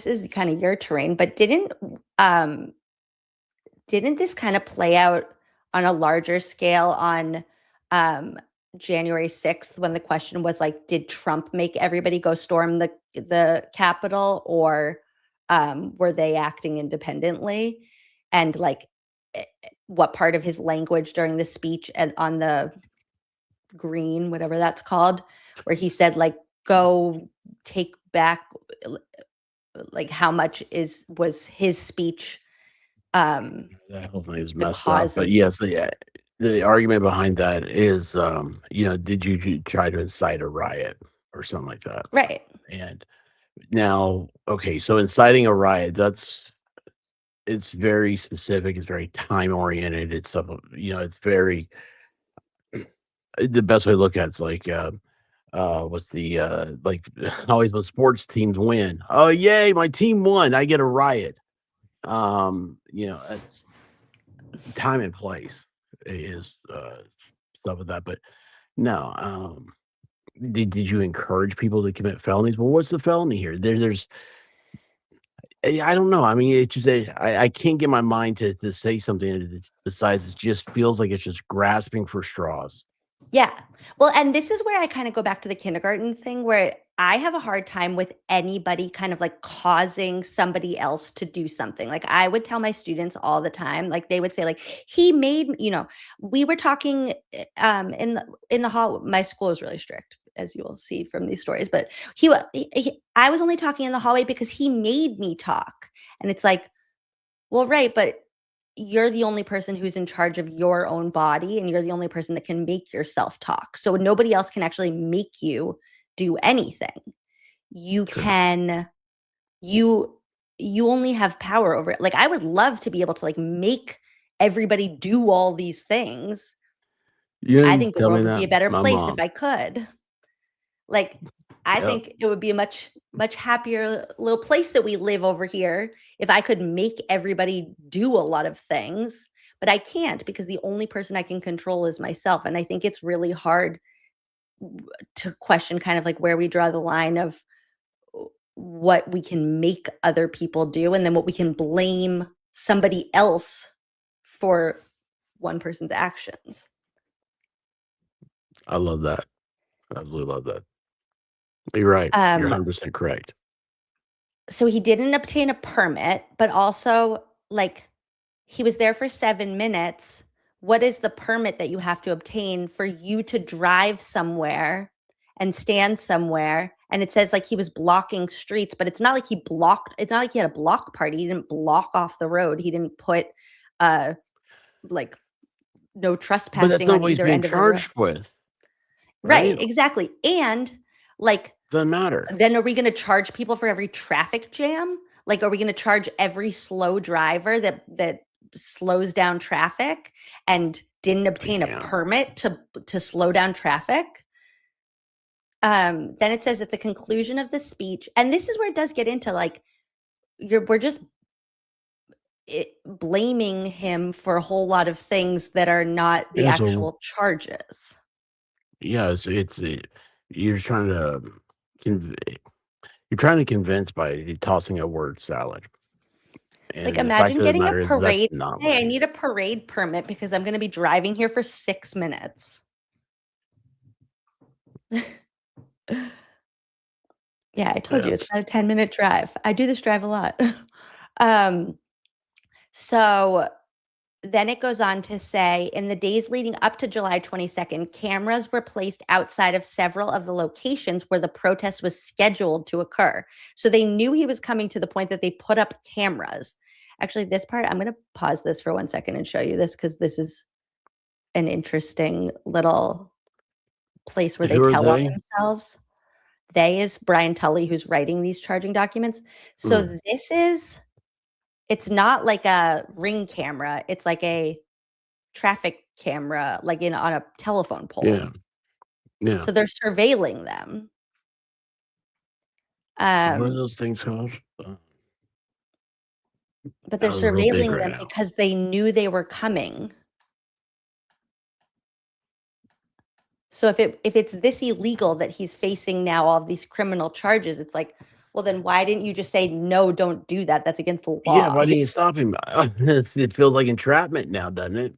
[SPEAKER 7] is kind of your terrain, but didn't this kind of play out on a larger scale on January 6th when the question was like, did Trump make everybody go storm the Capitol or were they acting independently? And like what part of his language during the speech and on the green, whatever that's called, where he said like, go take back, like how much was his speech.
[SPEAKER 8] That whole thing is messed up. But yes, the argument behind that is, did you try to incite a riot or something like that?
[SPEAKER 7] Right.
[SPEAKER 8] And now, okay, so inciting a riot, it's very specific. It's very time oriented. It's something, it's very, the best way to look at it's like, what's the, like always when sports teams win. Oh, yay, my team won. I get a riot. It's time and place is stuff with that. But no, did you encourage people to commit felonies? Well, what's the felony here? There's I don't know. I mean, it's just I can't get my mind to say something besides it just feels like it's just grasping for straws.
[SPEAKER 7] Yeah. Well, and this is where I kind of go back to the kindergarten thing where I have a hard time with anybody kind of like causing somebody else to do something. Like I would tell my students all the time, like they would say like he made, we were talking in the hall. My school is really strict, as you will see from these stories, but I was only talking in the hallway because he made me talk. And it's like, well, right, but you're the only person who's in charge of your own body and you're the only person that can make yourself talk. So nobody else can actually make you do anything. You can, you only have power over it. Like I would love to be able to like make everybody do all these things. I think the world would be a better place if I could. Like, I think it would be a much much happier little place that we live over here if I could make everybody do a lot of things, but I can't because the only person I can control is myself. And I think it's really hard to question kind of like where we draw the line of what we can make other people do and then what we can blame somebody else for one person's actions.
[SPEAKER 8] I love that. I absolutely love that. You're right. You're 100% correct.
[SPEAKER 7] So he didn't obtain a permit, but also like he was there for 7 minutes. What is the permit that you have to obtain for you to drive somewhere and stand somewhere? And it says like he was blocking streets, but it's not like it's not like he had a block party. He didn't block off the road. He didn't put like no
[SPEAKER 8] But that's
[SPEAKER 7] trespassing
[SPEAKER 8] not
[SPEAKER 7] on
[SPEAKER 8] what he's
[SPEAKER 7] either
[SPEAKER 8] being
[SPEAKER 7] end of the road.
[SPEAKER 8] charged with,
[SPEAKER 7] Right,
[SPEAKER 8] right?
[SPEAKER 7] exactly. And like
[SPEAKER 8] Doesn't matter.
[SPEAKER 7] then are we going to charge people for every traffic jam? Like, are we going to charge every slow driver that slows down traffic and didn't obtain a
[SPEAKER 8] Yeah.
[SPEAKER 7] permit to slow down traffic? Then it says at the conclusion of the speech, and this is where it does get into like we're just blaming him for a whole lot of things that are not the
[SPEAKER 8] Yeah, so
[SPEAKER 7] actual charges.
[SPEAKER 8] yeah, you're trying to you're trying to convince by tossing a word salad.
[SPEAKER 7] Like,
[SPEAKER 8] And the fact
[SPEAKER 7] imagine
[SPEAKER 8] of the
[SPEAKER 7] getting a
[SPEAKER 8] matter is that's
[SPEAKER 7] parade.
[SPEAKER 8] not
[SPEAKER 7] Hey,
[SPEAKER 8] what
[SPEAKER 7] I
[SPEAKER 8] it is.
[SPEAKER 7] need a parade permit because I'm going to be driving here for 6 minutes. Yeah, I told you it's
[SPEAKER 8] Yes.
[SPEAKER 7] not a 10-minute drive. I do this drive a lot. So then it goes on to say, in the days leading up to July 22nd, cameras were placed outside of several of the locations where the protest was scheduled to occur. So they knew he was coming to the point that they put up cameras. Actually, this part, I'm going to pause this for 1 second and show you this because this is an interesting little place where they
[SPEAKER 8] Who are
[SPEAKER 7] tell on
[SPEAKER 8] they?
[SPEAKER 7] themselves. They is Brian Tully, who's writing these charging documents. So this is, it's not like a ring camera. It's like a traffic camera, like on a telephone pole.
[SPEAKER 8] Yeah. Yeah.
[SPEAKER 7] So they're surveilling them.
[SPEAKER 8] What are those things called?
[SPEAKER 7] But they're
[SPEAKER 8] they're real big
[SPEAKER 7] surveilling
[SPEAKER 8] right
[SPEAKER 7] them
[SPEAKER 8] now.
[SPEAKER 7] because they knew they were coming. So if it's this illegal that he's facing now all of these criminal charges, it's like, well, then why didn't you just say, no, don't do that? That's against the
[SPEAKER 8] Yeah,
[SPEAKER 7] law.
[SPEAKER 8] why didn't you stop him? It feels like entrapment now, doesn't it?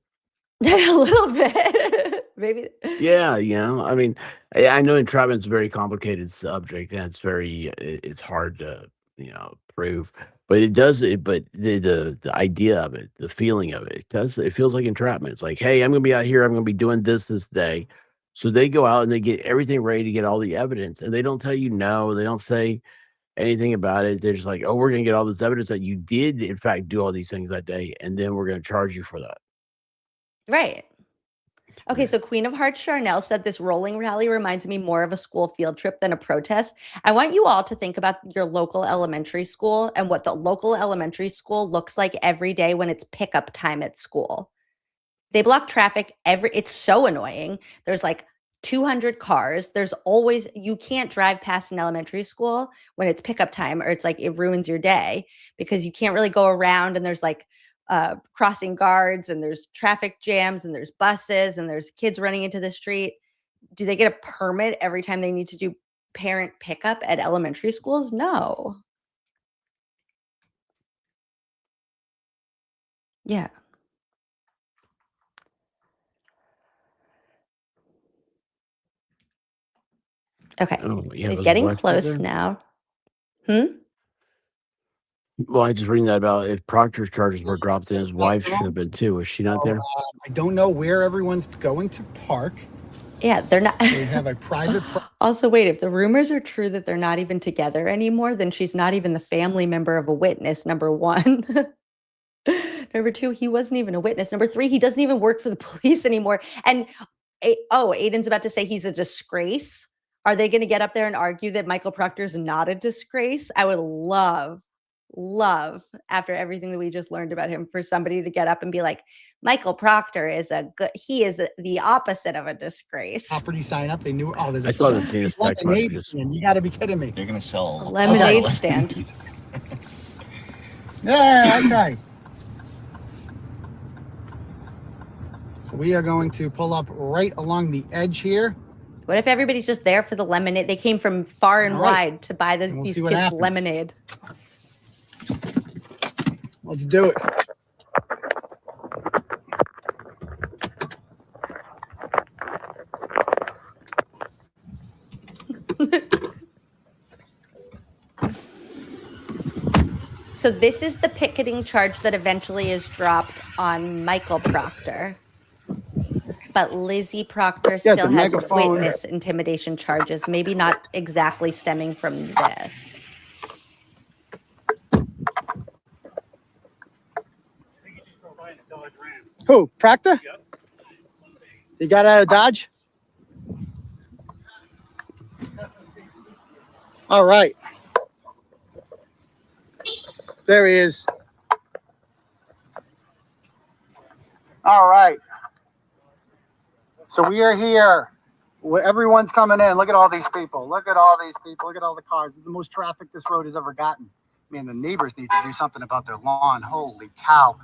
[SPEAKER 7] A little bit. Maybe.
[SPEAKER 8] Yeah, I mean, I know entrapment's a very complicated subject, and it's hard to, prove, but but the idea of it, the feeling of it feels like entrapment. It's like, hey, I'm gonna be out here, I'm gonna be doing this day. So they go out and they get everything ready to get all the evidence, and they don't tell you no, they don't say anything about it. They're just like, oh, we're gonna get all this evidence that you did, in fact, do all these things that day, and then we're gonna charge you for that.
[SPEAKER 7] Right. Okay, so Queen of Hearts Charnel said this rolling rally reminds me more of a school field trip than a protest. I want you all to think about your local elementary school and what the local elementary school looks like every day when it's pickup time at school. They block traffic it's so annoying. There's like 200 cars. There's always, you can't drive past an elementary school when it's pickup time, or it's like it ruins your day because you can't really go around, and there's like crossing guards, and there's traffic jams, and there's buses, and there's kids running into the street. Do they get a permit every time they need to do parent pickup at elementary schools? No. Yeah. Okay.
[SPEAKER 8] Oh,
[SPEAKER 7] So
[SPEAKER 8] yeah,
[SPEAKER 7] he's
[SPEAKER 8] those
[SPEAKER 7] getting
[SPEAKER 8] black kids
[SPEAKER 7] close
[SPEAKER 8] there?
[SPEAKER 7] now.
[SPEAKER 8] Well, I just reading that about if Proctor's charges were dropped, then his wife should have been too. Was she not there?
[SPEAKER 11] I don't know where everyone's going to park.
[SPEAKER 7] Yeah, they're not.
[SPEAKER 11] They have a private.
[SPEAKER 7] Also, wait, if the rumors are true that they're not even together anymore, then she's not even the family member of a witness, number one. Number two, he wasn't even a witness. Number three, he doesn't even work for the police anymore. And Aiden's about to say he's a disgrace. Are they going to get up there and argue that Michael Proctor's not a disgrace? I would love love, after everything that we just learned about him, for somebody to get up and be like, Michael Proctor is the opposite of a disgrace.
[SPEAKER 11] Property sign up. They knew. Oh, there's
[SPEAKER 8] I
[SPEAKER 11] a
[SPEAKER 8] still haven't seen his text
[SPEAKER 11] lemonade
[SPEAKER 8] messages.
[SPEAKER 11] stand. You got to be kidding me.
[SPEAKER 12] They're gonna sell
[SPEAKER 7] A lemonade stand.
[SPEAKER 11] Yeah. Okay. So we are going to pull up right along the edge here.
[SPEAKER 7] What if everybody's just there for the lemonade? They came from far and
[SPEAKER 11] All right.
[SPEAKER 7] wide to buy
[SPEAKER 11] And we'll
[SPEAKER 7] these
[SPEAKER 11] see what
[SPEAKER 7] kids
[SPEAKER 11] happens.
[SPEAKER 7] lemonade.
[SPEAKER 11] Let's do it.
[SPEAKER 7] So this is the picketing charge that eventually is dropped on Michael Proctor. But Lizzie Proctor
[SPEAKER 11] Yeah,
[SPEAKER 7] still
[SPEAKER 11] the
[SPEAKER 7] has
[SPEAKER 11] megaphone.
[SPEAKER 7] witness intimidation charges, maybe not exactly stemming from this.
[SPEAKER 11] Who? Proctor? You got out of Dodge? All right. There he is. All right. So we are here. Everyone's coming in. Look at all these people. Look at all these people. Look at all the cars. This is the most traffic this road has ever gotten. Man, the neighbors need to do something about their lawn. Holy cow.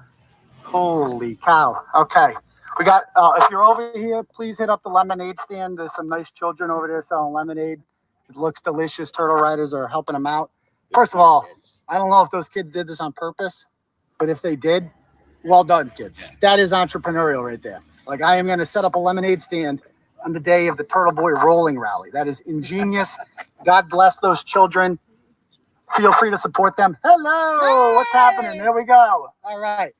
[SPEAKER 11] Holy cow. Okay. We got, if you're over here, please hit up the lemonade stand. There's some nice children over there selling lemonade. It looks delicious. Turtle Riders are helping them out. First of all, I don't know if those kids did this on purpose, but if they did, well done, kids. That is entrepreneurial right there. Like, I am going to set up a lemonade stand on the day of the Turtle Boy rolling rally. That is ingenious. God bless those children. Feel free to support them. Hello. What's happening? There we go. All right.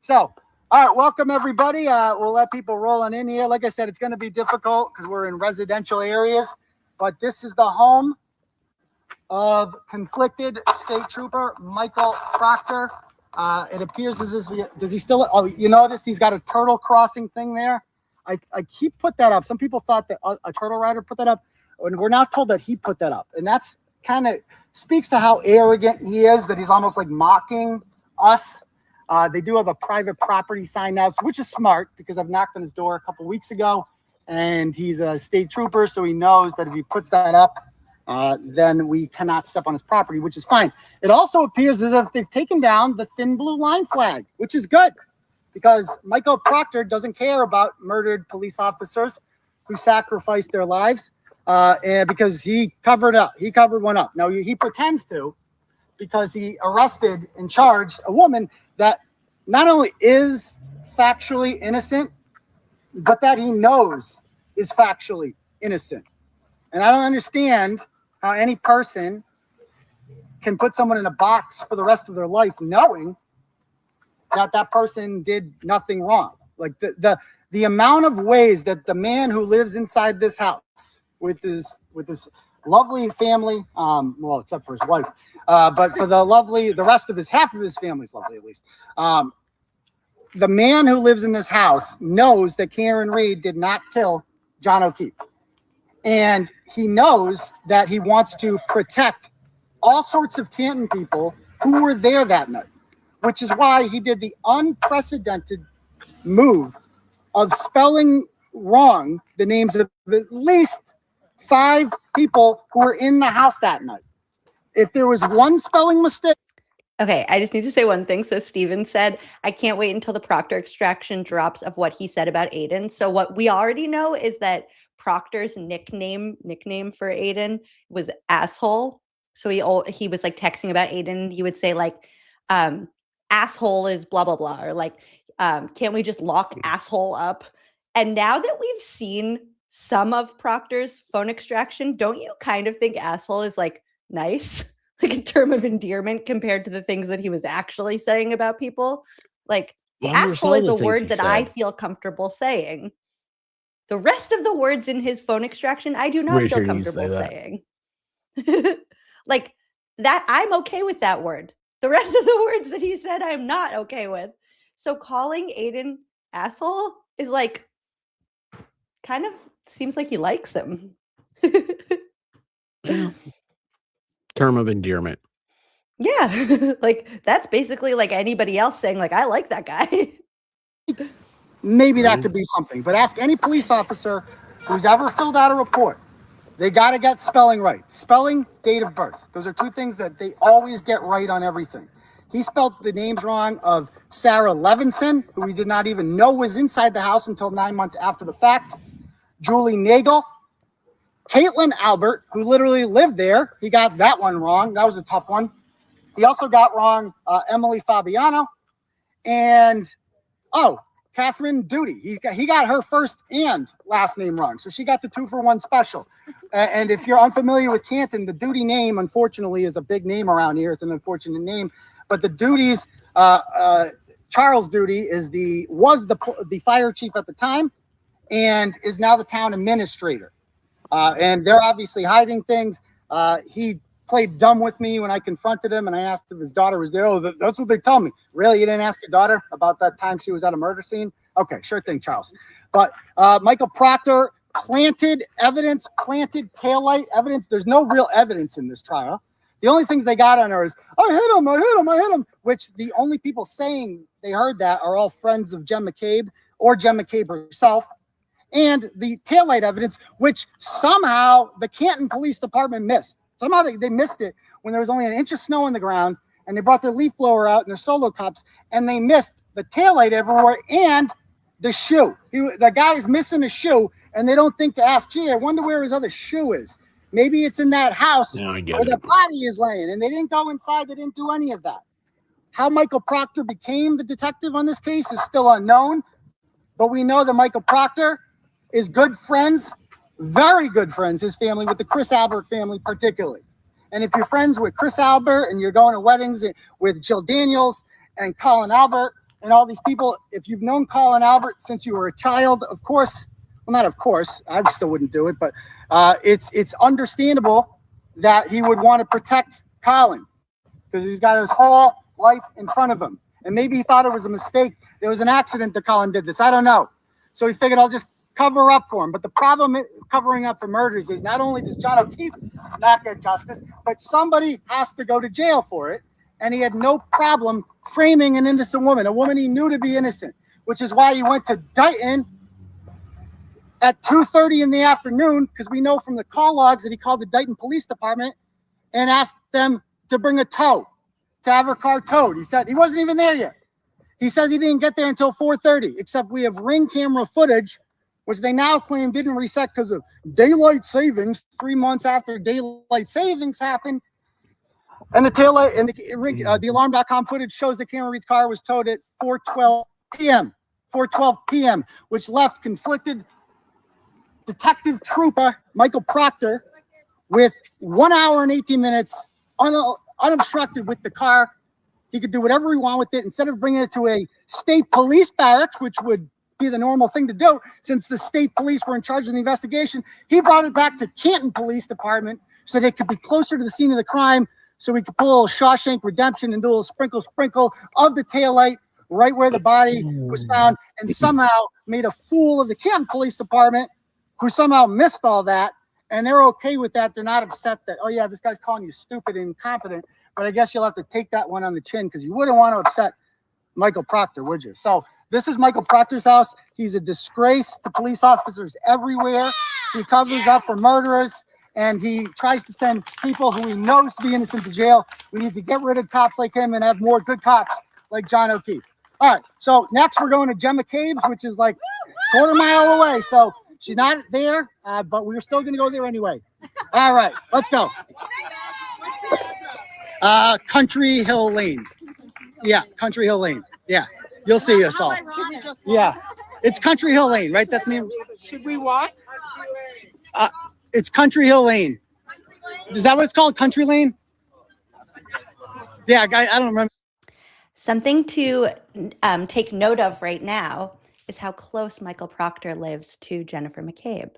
[SPEAKER 11] So, all right, welcome everybody. We'll let people rolling in here. Like I said, it's going to be difficult because we're in residential areas, but this is the home of conflicted state trooper Michael Proctor. It appears as if does he still? Oh, you notice he's got a turtle crossing thing there. I keep put that up. Some people thought that a turtle rider put that up, and we're not told that he put that up, and that's kind of speaks to how arrogant he is. That he's almost like mocking us. They do have a private property sign now, which is smart because I've knocked on his door a couple weeks ago, and he's a state trooper, so he knows that if he puts that up, then we cannot step on his property, which is fine. It also appears as if they've taken down the thin blue line flag, which is good because Michael Proctor doesn't care about murdered police officers who sacrificed their lives, and because he covered one up. Now he pretends to, because he arrested and charged a woman that not only is factually innocent, but that he knows is factually innocent. And I don't understand how any person can put someone in a box for the rest of their life knowing that that person did nothing wrong. Like the amount of ways that the man who lives inside this house with his lovely family, well, except for his wife, but for the rest of half of his family's lovely, at least. The man who lives in this house knows that Karen Reed did not kill John O'Keefe. And he knows that he wants to protect all sorts of Canton people who were there that night, which is why he did the unprecedented move of spelling wrong the names of at least 5 people who were in the house that night. If there was one spelling mistake.
[SPEAKER 7] Okay, I just need to say one thing. So Steven said, I can't wait until the Proctor extraction drops of what he said about Aiden. So what we already know is that Proctor's nickname for Aiden was asshole. So he was like texting about Aiden. He would say like, asshole is blah, blah, blah. Or like, can't we just lock asshole up? And now that we've seen some of Proctor's phone extraction, don't you kind of think asshole is like nice? Like a term of endearment compared to the things that he was actually saying about people? Like, asshole is a word that I feel comfortable saying. The rest of the words in his phone extraction, I do not feel comfortable saying. Like that, I'm okay with that word. The rest of the words that he said, I'm not okay with. So calling Aiden asshole is like, kind of seems like he likes him.
[SPEAKER 8] Term of endearment.
[SPEAKER 7] Yeah, like that's basically like anybody else saying like I like that guy.
[SPEAKER 11] Maybe that could be something. But ask any police officer who's ever filled out a report. They got to get spelling right. Spelling, date of birth. Those are two things that they always get right on everything. He spelled the names wrong of Sarah Levinson, who we did not even know was inside the house until 9 months after the fact. Julie Nagel. Caitlin Albert, who literally lived there. He got that one wrong. That was a tough one. He also got wrong Emily Fabiano. And, Catherine Duty. He got her first and last name wrong. So she got the 2-for-1 special. And if you're unfamiliar with Canton, the Duty name, unfortunately, is a big name around here. It's an unfortunate name. But the Duties, Charles Duty was the fire chief at the time and is now the town administrator. And they're obviously hiding things. He played dumb with me when I confronted him and I asked if his daughter was there. Oh, that's what they tell me. Really? You didn't ask your daughter about that time she was at a murder scene? Okay, sure thing, Charles. But Michael Proctor planted taillight evidence. There's no real evidence in this trial. The only things they got on her is, I hit him, which the only people saying they heard that are all friends of Jen McCabe or Jen McCabe herself. And the taillight evidence, which somehow the Canton Police Department missed. Somehow they missed it when there was only an inch of snow on the ground and they brought their leaf blower out and their solo cups and they missed the taillight everywhere and the shoe. The guy is missing a shoe and they don't think to ask, gee, I wonder where his other shoe is. Maybe it's in that house where the body is laying and they didn't go inside. They didn't do any of that. How Michael Proctor became the detective on this case is still unknown, but we know that Michael Proctor is good friends, very good friends, his family, with the Chris Albert family particularly. And if you're friends with Chris Albert and you're going to weddings with Jill Daniels and Colin Albert and all these people, if you've known Colin Albert since you were a child, of course, well, not of course, I still wouldn't do it, but it's understandable that he would want to protect Colin because he's got his whole life in front of him. And maybe he thought it was a mistake. There was an accident that Colin did this. I don't know. So he figured I'll just cover up for him. But the problem covering up for murders is not only does John O'Keefe not get justice, but somebody has to go to jail for it. And he had no problem framing an innocent woman, a woman he knew to be innocent, which is why he went to Dighton at 2:30 in the afternoon, because we know from the call logs that he called the Dighton Police Department and asked them to bring a tow, to have her car towed. He said he wasn't even there yet. He says he didn't get there until 4:30, except we have Ring camera footage, which they now claim didn't reset because of daylight savings 3 months after daylight savings happened. And the taillight and the alarm.com footage shows the camera reads car was towed at 4:12 p.m. 4:12 p.m., which left conflicted Detective Trooper Michael Proctor with 1 hour and 18 minutes unobstructed with the car. He could do whatever he wanted with it. Instead of bringing it to a state police barracks, which would be the normal thing to do since the state police were in charge of the investigation, he brought it back to Canton Police Department so they could be closer to the scene of the crime, so we could pull a little Shawshank Redemption and do a little sprinkle of the taillight right where the body was found, and somehow made a fool of the Canton Police Department, who somehow missed all that, and they're okay with that. They're not upset that, oh yeah, this guy's calling you stupid and incompetent, but I guess you'll have to take that one on the chin because you wouldn't want to upset Michael Proctor, would you? So this is Michael Proctor's house. He's a disgrace to police officers everywhere. He covers up for murderers, and he tries to send people who he knows to be innocent to jail. We need to get rid of cops like him and have more good cops like John O'Keefe. All right, so next we're going to Jen McCabe's, which is like a quarter mile away. So she's not there, but we're still going to go there anyway. All right, let's go. Country Hill Lane. Yeah, Country Hill Lane. Yeah, you'll see us all. Yeah, it's Country Hill Lane, right? That's the name.
[SPEAKER 13] Should we walk?
[SPEAKER 11] It's Country Hill Lane. Is that what it's called? Country Lane? Yeah, I don't remember.
[SPEAKER 7] Something to take note of right now is how close Michael Proctor lives to Jennifer McCabe.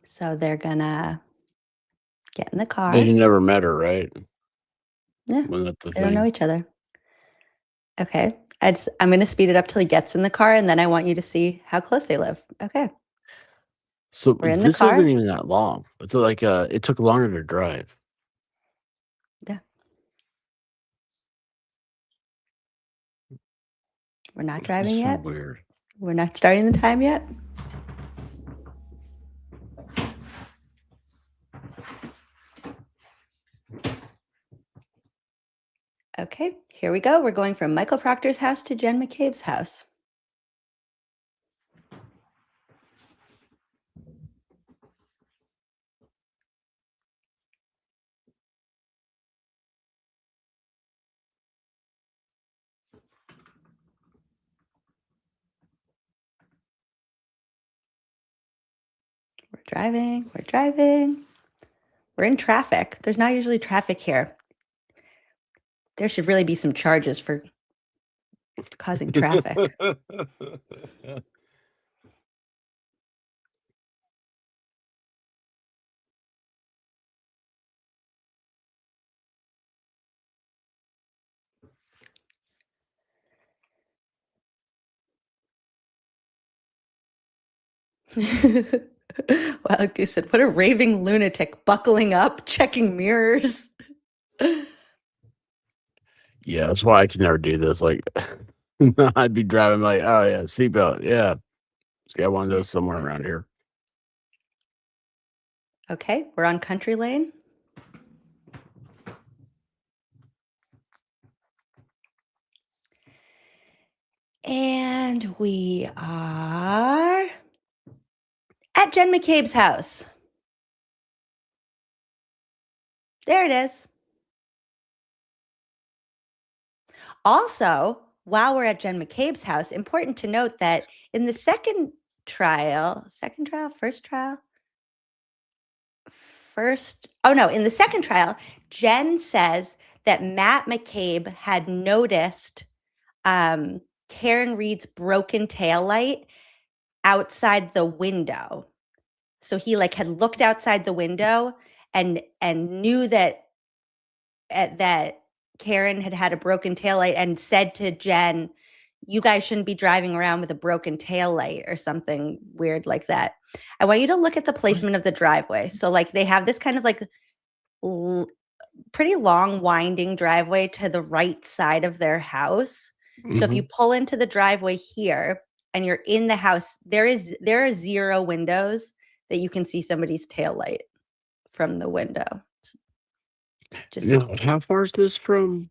[SPEAKER 7] So they're gonna get in the car.
[SPEAKER 8] They never met her, right?
[SPEAKER 7] Yeah,
[SPEAKER 8] Wasn't that the
[SPEAKER 7] they don't
[SPEAKER 8] thing?
[SPEAKER 7] know each other. Okay, I'm gonna speed it up till he gets in the car, and then I want you to see how close they live. Okay,
[SPEAKER 8] So
[SPEAKER 7] we're in the
[SPEAKER 8] this
[SPEAKER 7] car.
[SPEAKER 8] wasn't even that long. It's like it took longer to drive.
[SPEAKER 7] We're not
[SPEAKER 8] This is
[SPEAKER 7] driving
[SPEAKER 8] so
[SPEAKER 7] yet.
[SPEAKER 8] weird.
[SPEAKER 7] We're not starting the time yet. Okay, here we go. We're going from Michael Proctor's house to Jen McCabe's house. We're driving. We're driving. We're in traffic. There's not usually traffic here. There should really be some charges for causing traffic. Wow, Goose said, what a raving lunatic, buckling up, checking mirrors.
[SPEAKER 8] Yeah, that's why I can never do this. Like, I'd be driving like, oh yeah, seatbelt. Yeah, just got one of those somewhere around here.
[SPEAKER 7] Okay, we're on Country Lane. And we are at Jen McCabe's house. There it is. Also, while we're at Jen McCabe's house, important to note that in the second trial, in the second trial, Jen says that Matt McCabe had noticed Karen Reed's broken taillight outside the window. So he like had looked outside the window and knew that that Karen had a broken taillight and said to Jen, you guys shouldn't be driving around with a broken taillight or something weird like that. I want you to look at the placement of the driveway. So like they have this kind of like pretty long winding driveway to the right side of their house. So if you pull into the driveway here and you're in the house, there are 0 windows that you can see somebody's taillight from the window. Just
[SPEAKER 8] How far is this from?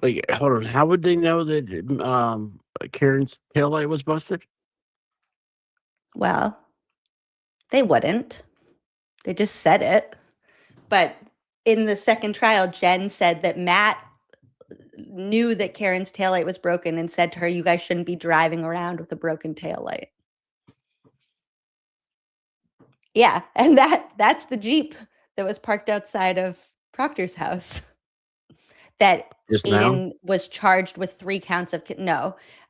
[SPEAKER 8] Like, hold on. How would they know that Karen's taillight was busted?
[SPEAKER 7] well, they wouldn't. They just said it. But in the second trial, Jen said that Matt knew that Karen's taillight was broken and said to her, you guys shouldn't be driving around with a broken taillight. Yeah, and that's the Jeep that was parked outside of Proctor's house that
[SPEAKER 8] Just now?
[SPEAKER 7] Aiden was charged with 3 counts of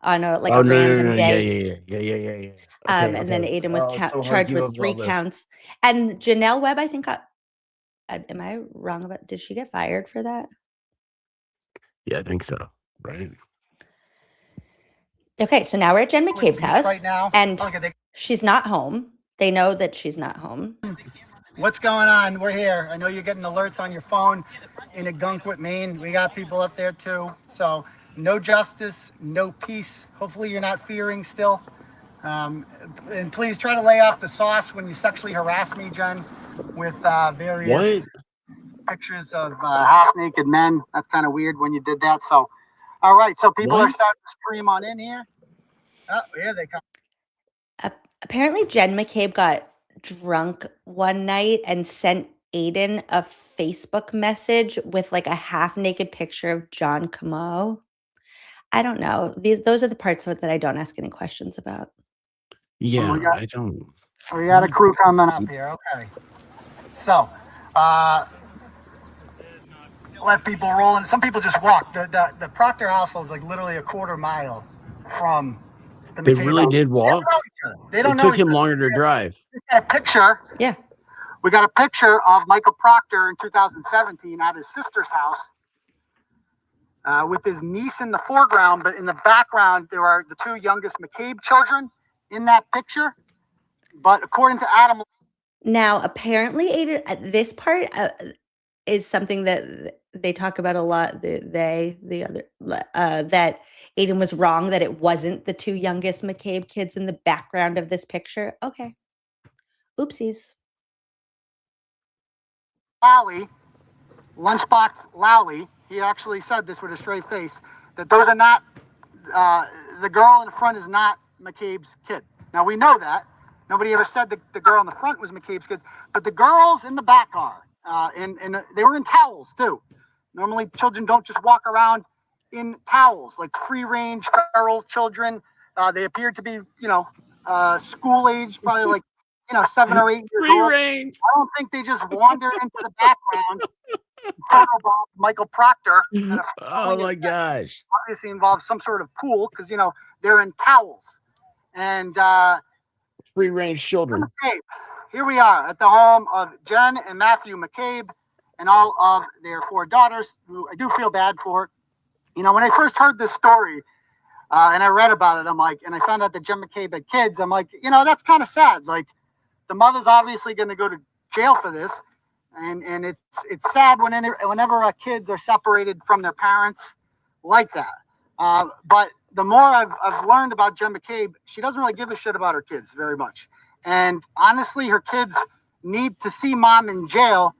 [SPEAKER 7] on a
[SPEAKER 8] Oh, no,
[SPEAKER 7] random
[SPEAKER 8] no.
[SPEAKER 7] day.
[SPEAKER 8] Yeah. Okay,
[SPEAKER 7] And then
[SPEAKER 8] okay.
[SPEAKER 7] Aiden was
[SPEAKER 8] Oh, it's so hard to
[SPEAKER 7] charged
[SPEAKER 8] keep
[SPEAKER 7] with
[SPEAKER 8] up with
[SPEAKER 7] 3
[SPEAKER 8] all this.
[SPEAKER 7] counts. And Janelle Webb, I think, am I wrong about? Did she get fired for that?
[SPEAKER 8] Yeah, I think so. Right.
[SPEAKER 7] Okay, so now we're at Jen McCabe's house,
[SPEAKER 11] right now.
[SPEAKER 7] and
[SPEAKER 11] Okay,
[SPEAKER 7] she's not home. They know that she's not home.
[SPEAKER 11] what's going on? We're here. I know you're getting alerts on your phone in Agunquit, Maine. We got people up there too. So no justice, no peace. Hopefully you're not fearing still. And please try to lay off the sauce when you sexually harass me, Jen, with various pictures of half-naked men. That's kind of weird when you did that. So, all right. So people are starting to stream on in here. Oh, here they come.
[SPEAKER 7] Apparently, Jen McCabe got drunk one night and sent Aiden a Facebook message with like a half-naked picture of John Camo. I don't know. Those are the parts of it that I don't ask any questions about.
[SPEAKER 8] Yeah, I don't.
[SPEAKER 11] We got a crew coming up here. Okay. So, let people roll in. Some people just walk. The Proctor household is like literally a quarter mile from the
[SPEAKER 8] They
[SPEAKER 11] McCabe
[SPEAKER 8] really
[SPEAKER 11] house.
[SPEAKER 8] did walk?
[SPEAKER 11] They don't
[SPEAKER 8] It
[SPEAKER 11] know
[SPEAKER 8] took
[SPEAKER 11] each
[SPEAKER 8] him
[SPEAKER 11] other.
[SPEAKER 8] longer to drive.
[SPEAKER 11] We got a picture.
[SPEAKER 7] Yeah.
[SPEAKER 11] We got a picture of Michael Proctor in 2017 at his sister's house with his niece in the foreground, but in the background, there are the 2 youngest McCabe children in that picture. But according to Adam.
[SPEAKER 7] Now, apparently, Aiden, at this part, is something that they talk about a lot. That Aiden was wrong, that it wasn't the two youngest McCabe kids in the background of this picture. Okay. Oopsies.
[SPEAKER 11] Lally, Lunchbox Lally, he actually said this with a straight face, that those are not, the girl in front is not McCabe's kid. Now we know that. Nobody ever said that the girl in the front was McCabe's kid, but the girls in the back are. And they were in towels too. Normally children don't just walk around in towels, like free range feral children. They appeared to be, school age, probably like, 7 or 8 years
[SPEAKER 8] Free
[SPEAKER 11] old.
[SPEAKER 8] range.
[SPEAKER 11] I don't think they just wander into the background. Photobomb Michael Proctor.
[SPEAKER 8] Oh my gosh.
[SPEAKER 11] Obviously involves some sort of pool because, they're in towels. And
[SPEAKER 8] Free range children.
[SPEAKER 11] McCabe. Here we are at the home of Jen and Matthew McCabe and all of their 4 daughters, who I do feel bad for. When I first heard this story and I read about it, and I found out that Jen McCabe had kids, I'm like, that's kind of sad. Like, the mother's obviously going to go to jail for this. And it's sad whenever kids are separated from their parents like that. But the more I've learned about Jen McCabe, she doesn't really give a shit about her kids very much. And honestly, her kids need to see mom in jail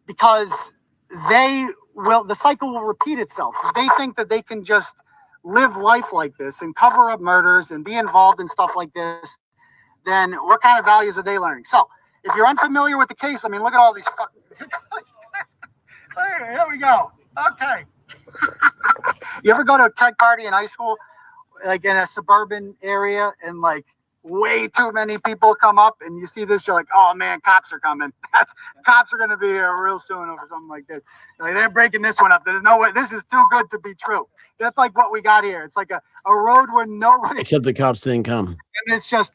[SPEAKER 11] because the cycle will repeat itself. If they think that they can just live life like this and cover up murders and be involved in stuff like this, then what kind of values are they learning? So if you're unfamiliar with the case, look at all these fucking... Here we go. Okay. You ever go to a keg party in high school, like in a suburban area, and like way too many people come up and you see this, you're like, oh man, cops are coming. Cops are going to be here real soon over something like this. Like, they're breaking this one up. There's no way. This is too good to be true. That's like what we got here. It's like a road where nobody...
[SPEAKER 8] Except the cops didn't come.
[SPEAKER 11] And it's just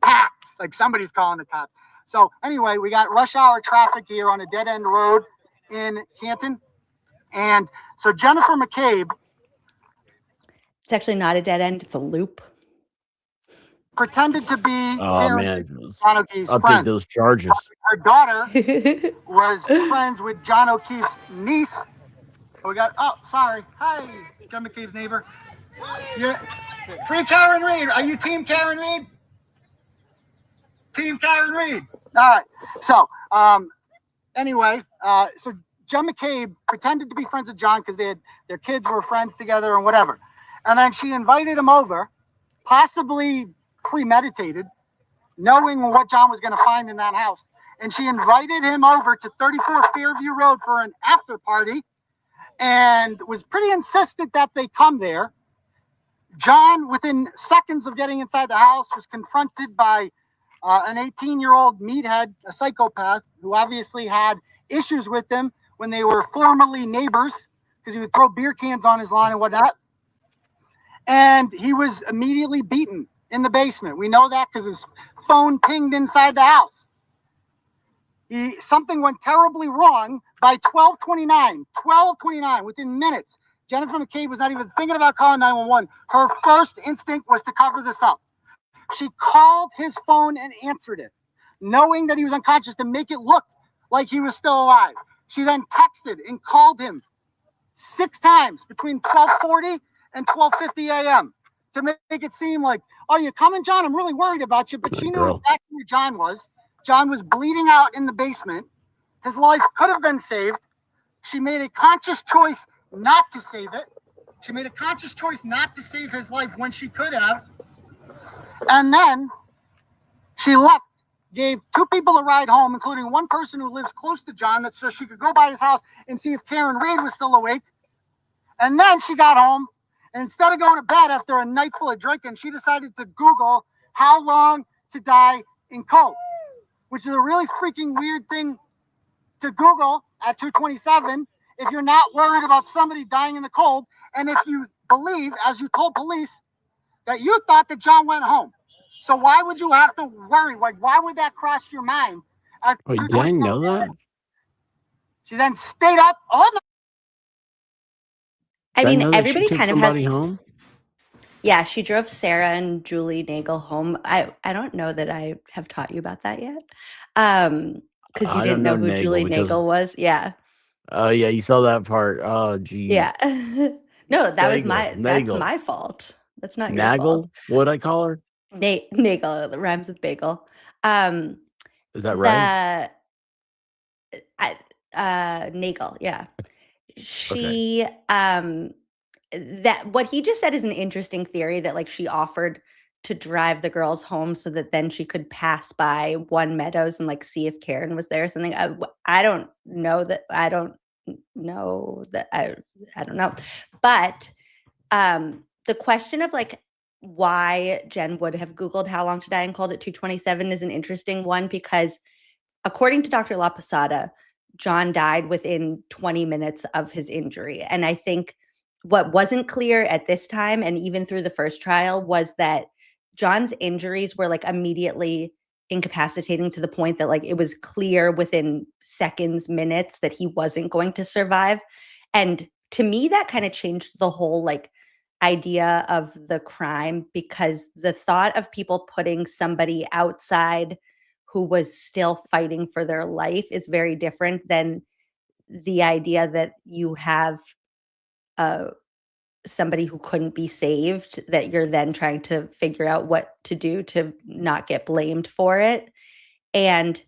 [SPEAKER 11] packed. Like somebody's calling the cops. So anyway, we got rush hour traffic here on a dead end road in Canton. And so Jennifer McCabe...
[SPEAKER 7] It's actually not a dead end. It's a loop.
[SPEAKER 11] Pretended to be
[SPEAKER 8] man.
[SPEAKER 11] John O'Keefe's
[SPEAKER 8] I'll
[SPEAKER 11] friend.
[SPEAKER 8] take those charges.
[SPEAKER 11] Her daughter was friends with John O'Keefe's niece. Sorry. Hi, John McCabe's neighbor. You're free Karen Reed. Are you team Karen Reed? Team Karen Reed. All right. So, anyway, so John McCabe pretended to be friends with John because their kids were friends together and whatever. And then she invited him over, possibly premeditated, knowing what John was going to find in that house. And she invited him over to 34 Fairview Road for an after party and was pretty insistent that they come there. John, within seconds of getting inside the house, was confronted by an 18-year-old meathead, a psychopath, who obviously had issues with them when they were formerly neighbors because he would throw beer cans on his lawn and whatnot. And he was immediately beaten in the basement. We know that because his phone pinged inside the house. Something went terribly wrong by 12:29, within minutes. Jennifer McCabe was not even thinking about calling 911. Her first instinct was to cover this up. She called his phone and answered it, knowing that he was unconscious, to make it look like he was still alive. She then texted and called him 6 times between 12:40 and 12:50 a.m. to make it seem like, "Are you coming, John? I'm really worried about you." But she knew exactly where John was. John was bleeding out in the basement. His life could have been saved. She made a conscious choice not to save it. She made a conscious choice not to save his life when she could have. And then she left, gave 2 people a ride home, including one person who lives close to John, so she could go by his house and see if Karen Reed was still awake. And then she got home, and instead of going to bed after a night full of drinking, she decided to Google how long to die in cold, which is a really freaking weird thing to Google at 2:27 if you're not worried about somebody dying in the cold, and if you believe, as you told police, that you thought that John went home. So why would you have to worry? Like, why would that cross your mind?
[SPEAKER 8] Oh, you didn't know that?
[SPEAKER 11] She then stayed up all night.
[SPEAKER 7] I mean, everybody kind of has.
[SPEAKER 8] Home?
[SPEAKER 7] Yeah, she drove Sarah and Julie Nagel home. I don't know that I have taught you about that yet. Because you didn't know who Julie Nagel was. Yeah.
[SPEAKER 8] Oh yeah, you saw that part. Oh geez.
[SPEAKER 7] Yeah. No, that's
[SPEAKER 8] Nagel.
[SPEAKER 7] my fault. That's not your fault.
[SPEAKER 8] Nagel? What'd I call her?
[SPEAKER 7] Nagel, that rhymes with bagel.
[SPEAKER 8] Is that right?
[SPEAKER 7] Nagel, yeah. She that what he just said is an interesting theory that like she offered to drive the girls home so that then she could pass by One Meadows and like see if Karen was there or something. I don't know that I don't know that I don't know. But the question of like why Jen would have Googled how long to die and called it 227 is an interesting one because according to Dr. La Posada, John died within 20 minutes of his injury. And I think what wasn't clear at this time and even through the first trial was that John's injuries were like immediately incapacitating to the point that like it was clear within seconds, minutes that he wasn't going to survive. And to me, that kind of changed the whole like idea of the crime because the thought of people putting somebody outside who was still fighting for their life is very different than the idea that you have somebody who couldn't be saved that you're then trying to figure out what to do to not get blamed for it. And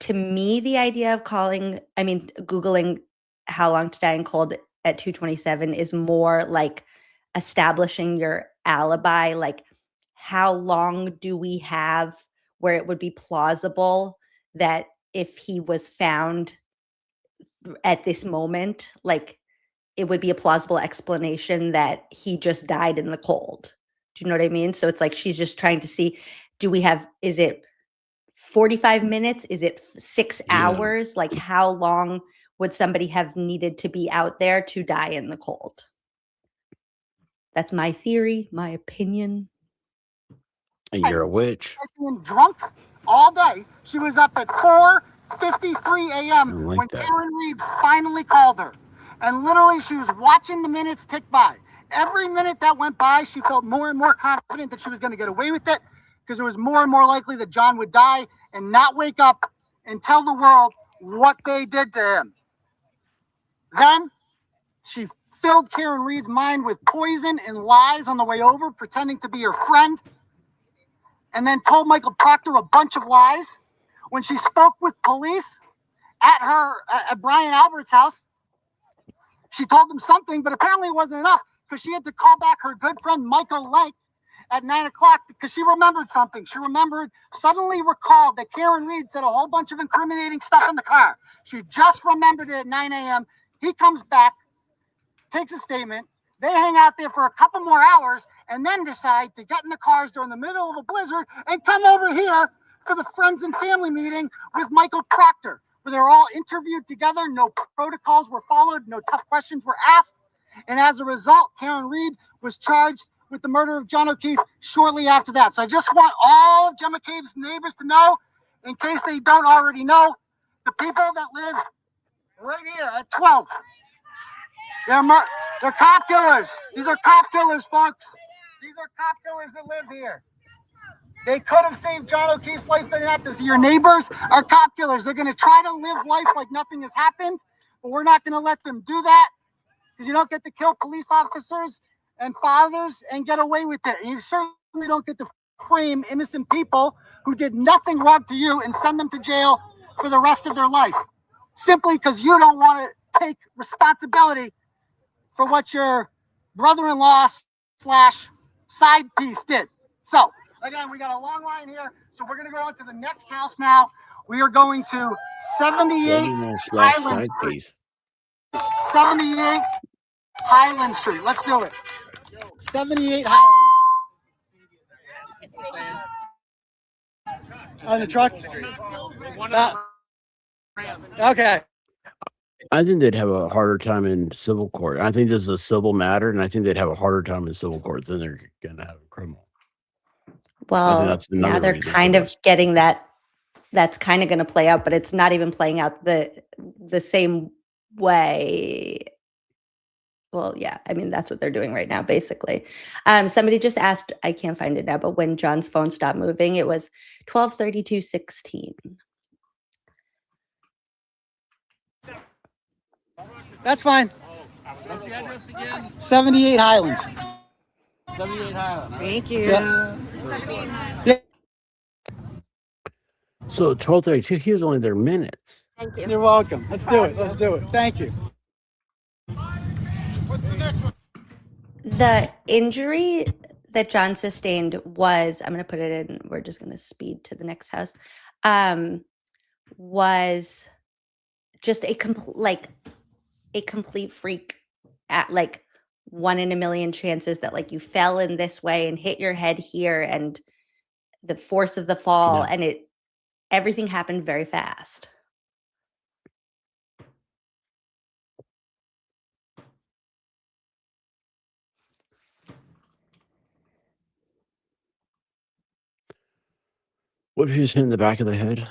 [SPEAKER 7] to me, the idea of Googling how long to die in cold at 227 is more like establishing your alibi, like how long do we have where it would be plausible that if he was found at this moment, like it would be a plausible explanation that he just died in the cold. Do you know what I mean? So it's like she's just trying to see, is it 45 minutes? Is it 6 hours? Like how long would somebody have needed to be out there to die in the cold? That's my theory, my opinion.
[SPEAKER 8] And you're a witch.
[SPEAKER 11] Being drunk all day. She was up at 4:53 a.m.
[SPEAKER 8] like
[SPEAKER 11] when
[SPEAKER 8] that.
[SPEAKER 11] Karen Reed finally called her. And literally she was watching the minutes tick by. Every minute that went by, she felt more and more confident that she was going to get away with it because it was more and more likely that John would die and not wake up and tell the world what they did to him. Then she filled Karen Reed's mind with poison and lies on the way over, pretending to be her friend, and then told Michael Proctor a bunch of lies. When she spoke with police at Brian Albert's house, she told them something, but apparently it wasn't enough because she had to call back her good friend Michael Lank at 9 o'clock because she remembered something. She suddenly recalled that Karen Reed said a whole bunch of incriminating stuff in the car. She just remembered it at 9 a.m. He comes back, takes a statement. They hang out there for a couple more hours and then decide to get in the cars during the middle of a blizzard and come over here for the friends and family meeting with Michael Proctor, where they're all interviewed together. No protocols were followed. No tough questions were asked. And as a result, Karen Reed was charged with the murder of John O'Keefe shortly after that. So I just want all of Jim McCabe's neighbors to know, in case they don't already know, the people that live right here at 12, they're cop killers. These are cop killers, folks. These are cop killers that live here. They could have saved John O'Keefe's life. They're not. Your neighbors are cop killers. They're going to try to live life like nothing has happened, but we're not going to let them do that because you don't get to kill police officers and fathers and get away with it. And you certainly don't get to frame innocent people who did nothing wrong to you and send them to jail for the rest of their life simply because you don't want to take responsibility for what your brother-in-law / side piece did. So again, we got a long line here, so we're going to go on to the next house now. We are going to 78 Highland Street. 78 Highland Street. Let's do it. 78 Highlands. On the truck? Okay.
[SPEAKER 8] I think they'd have a harder time in civil court. I think this is a civil matter, and I think they'd have a harder time in civil courts than they're going to have in criminal.
[SPEAKER 7] Well, now they're kind of getting that. That's kind of going to play out, but it's not even playing out the same way. Well, yeah, I mean, that's what they're doing right now, basically. Somebody just asked, I can't find it now, but when John's phone stopped moving, it was 12:32:16.
[SPEAKER 11] That's fine.
[SPEAKER 14] What's the address again?
[SPEAKER 11] 78 Highlands.
[SPEAKER 14] 78 Highland.
[SPEAKER 11] Thank you. Yeah.
[SPEAKER 8] So 12:32. He was only there minutes.
[SPEAKER 11] Thank you. You're welcome. Let's do it. Let's do it. Thank you.
[SPEAKER 7] The injury that John sustained was, I'm going to put it in, we're just going to speed to the next house, was just a complete freak at like 1 in a million chances that like you fell in this way and hit your head here and the force of the fall and everything happened very fast.
[SPEAKER 8] What if he was hit in the back of the head?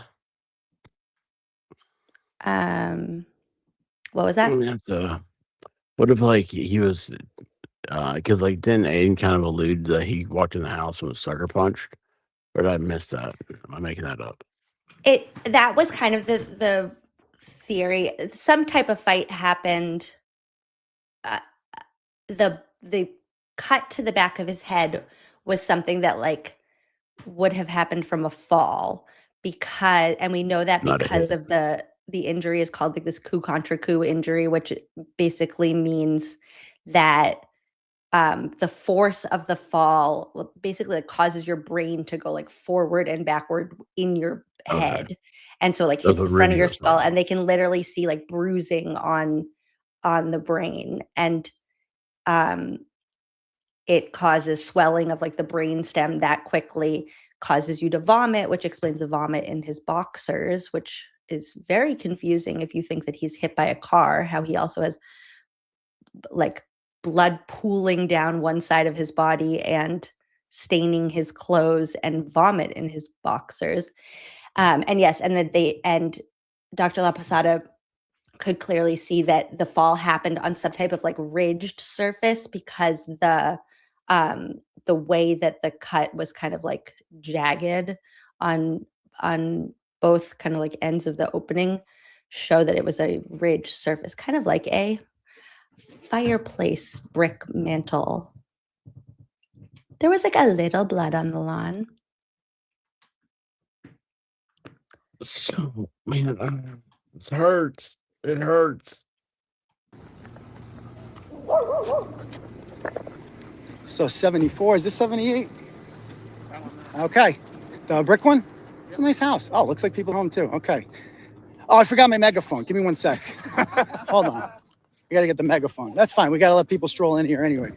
[SPEAKER 7] What was that?
[SPEAKER 8] I mean, that's, what if like he was, because like didn't Aiden kind of allude that he walked in the house and was sucker punched, or did I miss that? Am I making that up?
[SPEAKER 7] That was kind of the theory. Some type of fight happened. The cut to the back of his head was something that like would have happened from a fall because, and we know that
[SPEAKER 8] Not a
[SPEAKER 7] because
[SPEAKER 8] hit.
[SPEAKER 7] of the injury is called like this coup contra coup injury, which basically means that the force of the fall basically like causes your brain to go like forward and backward in your head. And so like
[SPEAKER 8] That's
[SPEAKER 7] hits
[SPEAKER 8] what
[SPEAKER 7] the front of
[SPEAKER 8] Rudy
[SPEAKER 7] your
[SPEAKER 8] was
[SPEAKER 7] skull
[SPEAKER 8] talking
[SPEAKER 7] and they can literally see like bruising on the brain. And it causes swelling of like the brain stem that quickly, causes you to vomit, which explains the vomit in his boxers, which is very confusing if you think that he's hit by a car, how he also has like blood pooling down one side of his body and staining his clothes and vomit in his boxers. And yes, and then Dr. La Posada could clearly see that the fall happened on some type of like ridged surface because the way that the cut was kind of like jagged on both kind of like ends of the opening show that it was a ridged surface, kind of like a fireplace brick mantle. There was like a little blood on the lawn.
[SPEAKER 8] So, man, it hurts. It hurts.
[SPEAKER 11] So 74, is this 78? Okay. The brick one? It's a nice house. Oh, looks like people home too. Okay. Oh, I forgot my megaphone. Give me 1 sec. Hold on. We got to get the megaphone. That's fine. We got to let people stroll in here anyway.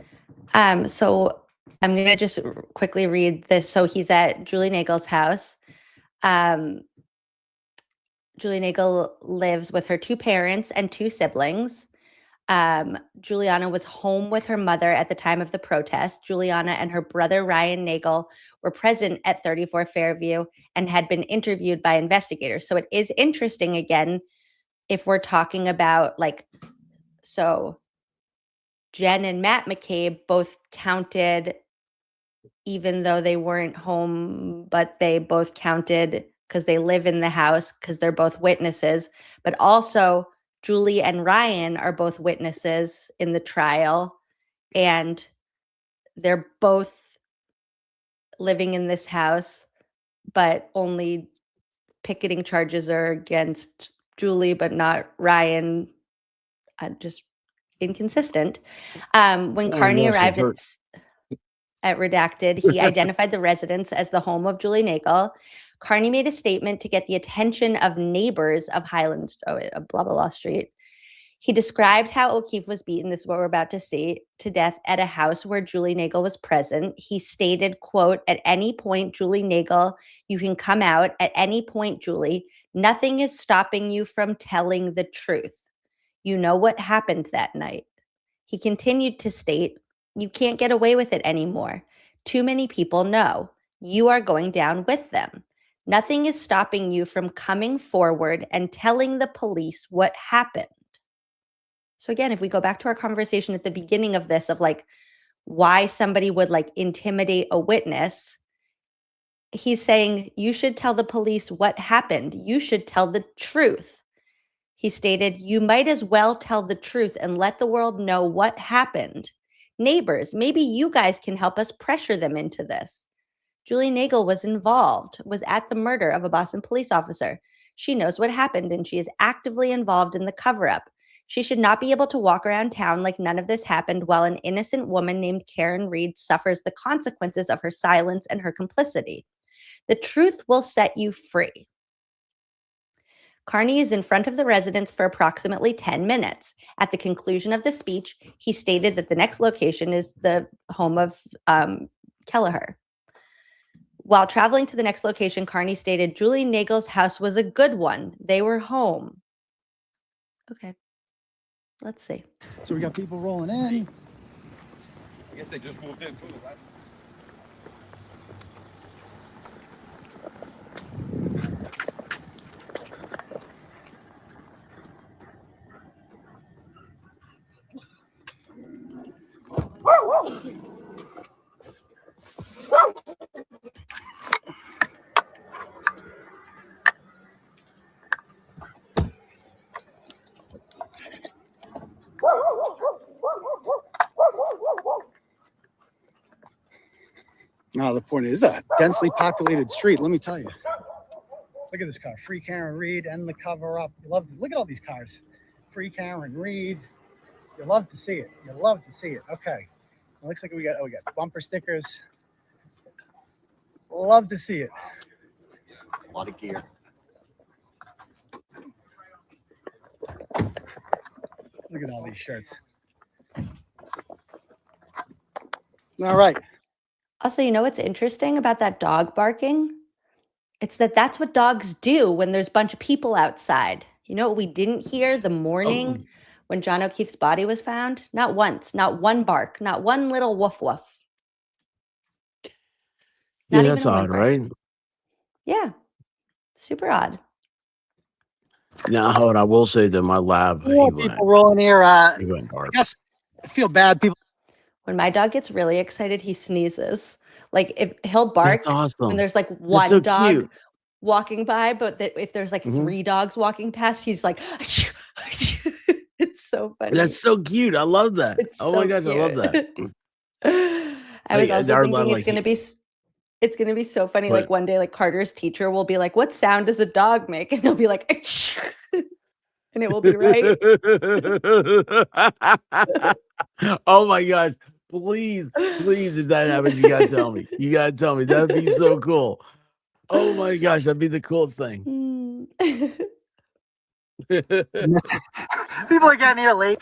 [SPEAKER 7] So I'm going to just quickly read this. So he's at Julie Nagel's house. Julie Nagel lives with her 2 parents and 2 siblings. Juliana was home with her mother at the time of the protest. Juliana and her brother, Ryan Nagel, were present at 34 Fairview and had been interviewed by investigators. So it is interesting, again, if we're talking about like, so Jen and Matt McCabe both counted, even though they weren't home, but they both counted because they live in the house because they're both witnesses. But also Julie and Ryan are both witnesses in the trial, and they're both living in this house, but only picketing charges are against Julie, but not Ryan. Just inconsistent. When Carney arrived at Redacted, he identified the residence as the home of Julie Nagel. Carney made a statement to get the attention of neighbors of Highlands, blah, blah, blah Street. He described how O'Keefe was beaten, this is what we're about to see, to death at a house where Julie Nagel was present. He stated, quote, "At any point, Julie Nagel, you can come out. At any point, Julie, nothing is stopping you from telling the truth. You know what happened that night." He continued to state, "You can't get away with it anymore. Too many people know. You are going down with them. Nothing is stopping you from coming forward and telling the police what happened." So again, if we go back to our conversation at the beginning of this of like why somebody would like intimidate a witness, he's saying you should tell the police what happened. You should tell the truth. He stated, "You might as well tell the truth and let the world know what happened. Neighbors, maybe you guys can help us pressure them into this." Julie Nagel was at the murder of a Boston police officer. She knows what happened and she is actively involved in the cover-up. She should not be able to walk around town like none of this happened while an innocent woman named Karen Reed suffers the consequences of her silence and her complicity. The truth will set you free. Carney is in front of the residence for approximately 10 minutes. At the conclusion of the speech, he stated that the next location is the home of Kelleher. While traveling to the next location, Carney stated, "Julie Nagel's house was a good one. They were home." Okay. Let's see.
[SPEAKER 11] So we got people rolling in.
[SPEAKER 14] I guess they just moved in too, right?
[SPEAKER 11] No, the point is, it's a densely populated street. Let me tell you. Look at this car. Free Karen Reed and the cover up. Look at all these cars. Free Karen Reed. You love to see it. You love to see it. Okay. It looks like we got bumper stickers. Love to see it. A lot of gear. Look at all these shirts. All right.
[SPEAKER 7] Also, you know what's interesting about that dog barking? It's that's what dogs do when there's a bunch of people outside. You know what we didn't hear the morning when John O'Keefe's body was found? Not once, not one bark, not one little woof woof.
[SPEAKER 8] Yeah,
[SPEAKER 7] Not
[SPEAKER 8] that's
[SPEAKER 7] even a
[SPEAKER 8] odd,
[SPEAKER 7] whimper.
[SPEAKER 8] right?
[SPEAKER 7] Yeah, super odd.
[SPEAKER 8] Now, hold on, I will say that my lab, he went,
[SPEAKER 11] People rolling here.
[SPEAKER 8] he went dark.
[SPEAKER 11] I guess I feel bad. People.
[SPEAKER 7] When my dog gets really excited, he sneezes. Like if he'll bark
[SPEAKER 8] That's awesome.
[SPEAKER 7] when there's like
[SPEAKER 8] That's
[SPEAKER 7] one
[SPEAKER 8] so
[SPEAKER 7] dog
[SPEAKER 8] cute.
[SPEAKER 7] walking by, but that if there's like three dogs walking past, he's like, it's so funny.
[SPEAKER 8] That's so cute. I love that.
[SPEAKER 7] It's
[SPEAKER 8] Oh
[SPEAKER 7] so
[SPEAKER 8] my gosh, I love that.
[SPEAKER 7] I was
[SPEAKER 8] Like,
[SPEAKER 7] also
[SPEAKER 8] our
[SPEAKER 7] thinking
[SPEAKER 8] lab,
[SPEAKER 7] it's
[SPEAKER 8] like,
[SPEAKER 7] gonna be so funny.
[SPEAKER 8] What?
[SPEAKER 7] Like one day, like Carter's teacher will be like, "What sound does a dog make?" And he'll be like, and it will be right.
[SPEAKER 8] Oh my gosh. Please, if that happens, you gotta tell me. You gotta tell me. That'd be so cool. Oh my gosh, that'd be the coolest thing.
[SPEAKER 11] People are getting here late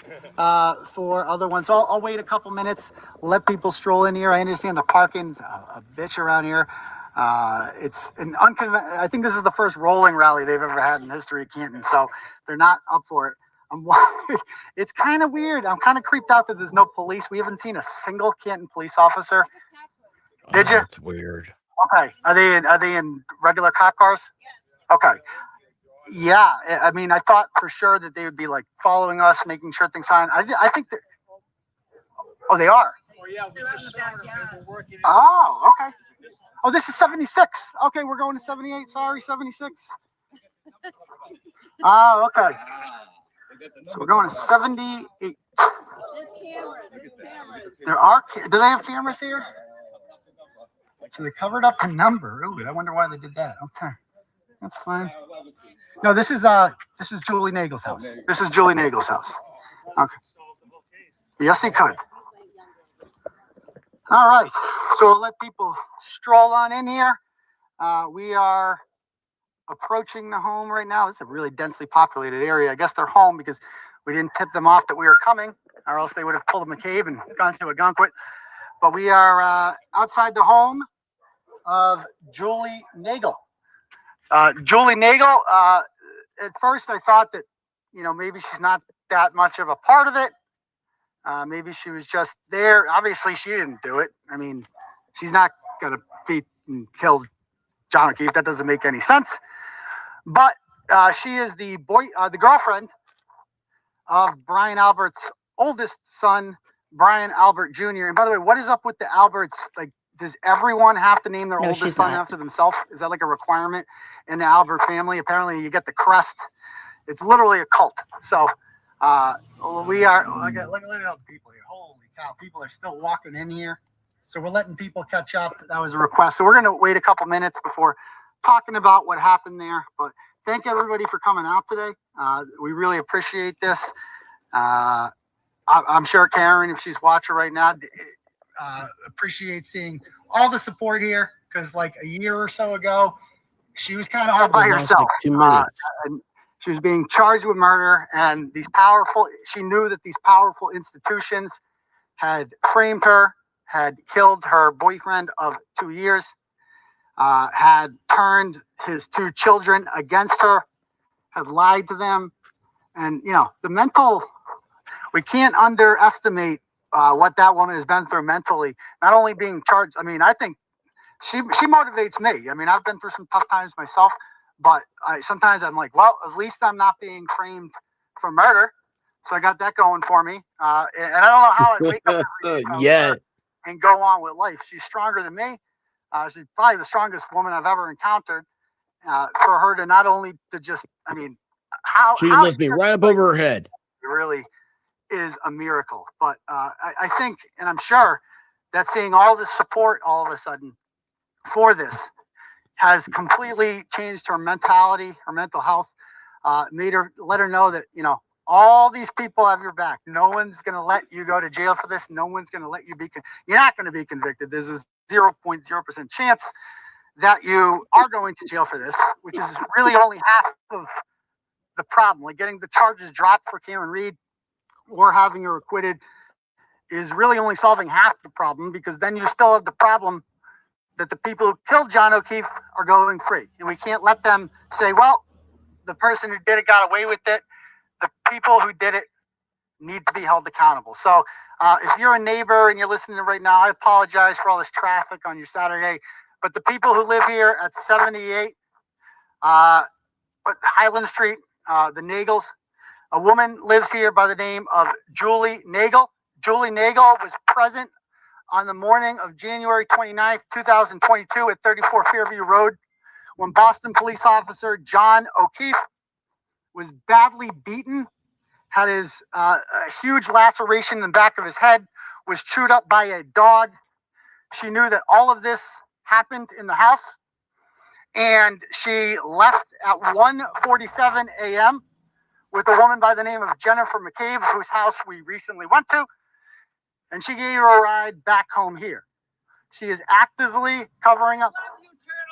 [SPEAKER 11] for other ones. So I'll wait a couple minutes, let people stroll in here. I understand the parking's a bitch around here. It's an I think this is the first rolling rally they've ever had in history of Canton, so they're not up for it. It's kind of weird. I'm kind of creeped out that there's no police. We haven't seen a single Canton police officer. Did you?
[SPEAKER 8] That's weird.
[SPEAKER 11] Okay. Are they in regular cop cars? Okay. Yeah. I mean, I thought for sure that they would be like following us, making sure things fine. I think that. Oh, they are. Oh, okay. Oh, this is 76. Okay, we're going to 78. Sorry, 76. Oh, okay. So we're going to 78. There are. Do they have cameras here? So they covered up a number. Ooh, I wonder why they did that. Okay, that's fine. No, this is Julie Nagel's house. This is Julie Nagel's house. Okay. Yes, he could. All right. So we'll let people stroll on in here. We are approaching the home right now. It's a really densely populated area. I guess they're home because we didn't tip them off that we were coming, or else they would have pulled a McCabe and gone to a Gunkwit. But we are outside the home of Julie Nagel. Julie Nagel, at first I thought that, maybe she's not that much of a part of it. Maybe she was just there. Obviously, she didn't do it. I mean, she's not going to beat and kill John O'Keefe. That doesn't make any sense. But she is the girlfriend of Brian Albert's oldest son, Brian Albert Jr. And by the way, what is up with the Alberts? Like, does everyone have to name their oldest son after themselves? Is that like a requirement in the Albert family? Apparently, you get the crest It's literally a cult. So we are, look at all the people here. Holy cow, people are still walking in here. So we're letting people catch up. That was a request. So we're going to wait a couple minutes before talking about what happened there. But thank everybody for coming out today. We really appreciate this. I'm sure Karen, if she's watching right now, appreciates seeing all the support here, because like a year or so ago, she was kind of all by herself.
[SPEAKER 8] Like 2 minutes.
[SPEAKER 11] And she was being charged with murder, and she knew that these powerful institutions had framed her, had killed her boyfriend of 2 years, had turned his 2 children against her, had lied to them. And, we can't underestimate what that woman has been through mentally, not only being charged. I mean, I think she motivates me. I mean, I've been through some tough times myself, but sometimes I'm like, well, at least I'm not being framed for murder. So I got that going for me. And I don't know how I wake up every day and go on with life. She's stronger than me. She's probably the strongest woman I've ever encountered. For her to not only to just, I mean,
[SPEAKER 8] She lifted me right up over her head.
[SPEAKER 11] It really is a miracle. But I think, and I'm sure that seeing all this support all of a sudden for this has completely changed her mentality, her mental health, let her know that, all these people have your back. No one's going to let you go to jail for this. No one's going to let you you're not going to be convicted. There's a 0.0% chance that you are going to jail for this, which is really only half of the problem. Like getting the charges dropped for Karen Reed or having her acquitted is really only solving half the problem, because then you still have the problem that the people who killed John O'Keefe are going free. And we can't let them say, well, the person who did it got away with it. The people who did it need to be held accountable. So if you're a neighbor and you're listening right now, I apologize for all this traffic on your Saturday. But the people who live here at 78 Highland Street, the Nagels, a woman lives here by the name of Julie Nagel. Julie Nagel was present on the morning of January 29th, 2022 at 34 Fairview Road when Boston police officer John O'Keefe was badly beaten, had a huge laceration in the back of his head, was chewed up by a dog. She knew that all of this happened in the house, and she left at 1:47 a.m. with a woman by the name of Jennifer McCabe, whose house we recently went to, and she gave her a ride back home here. She is actively covering up.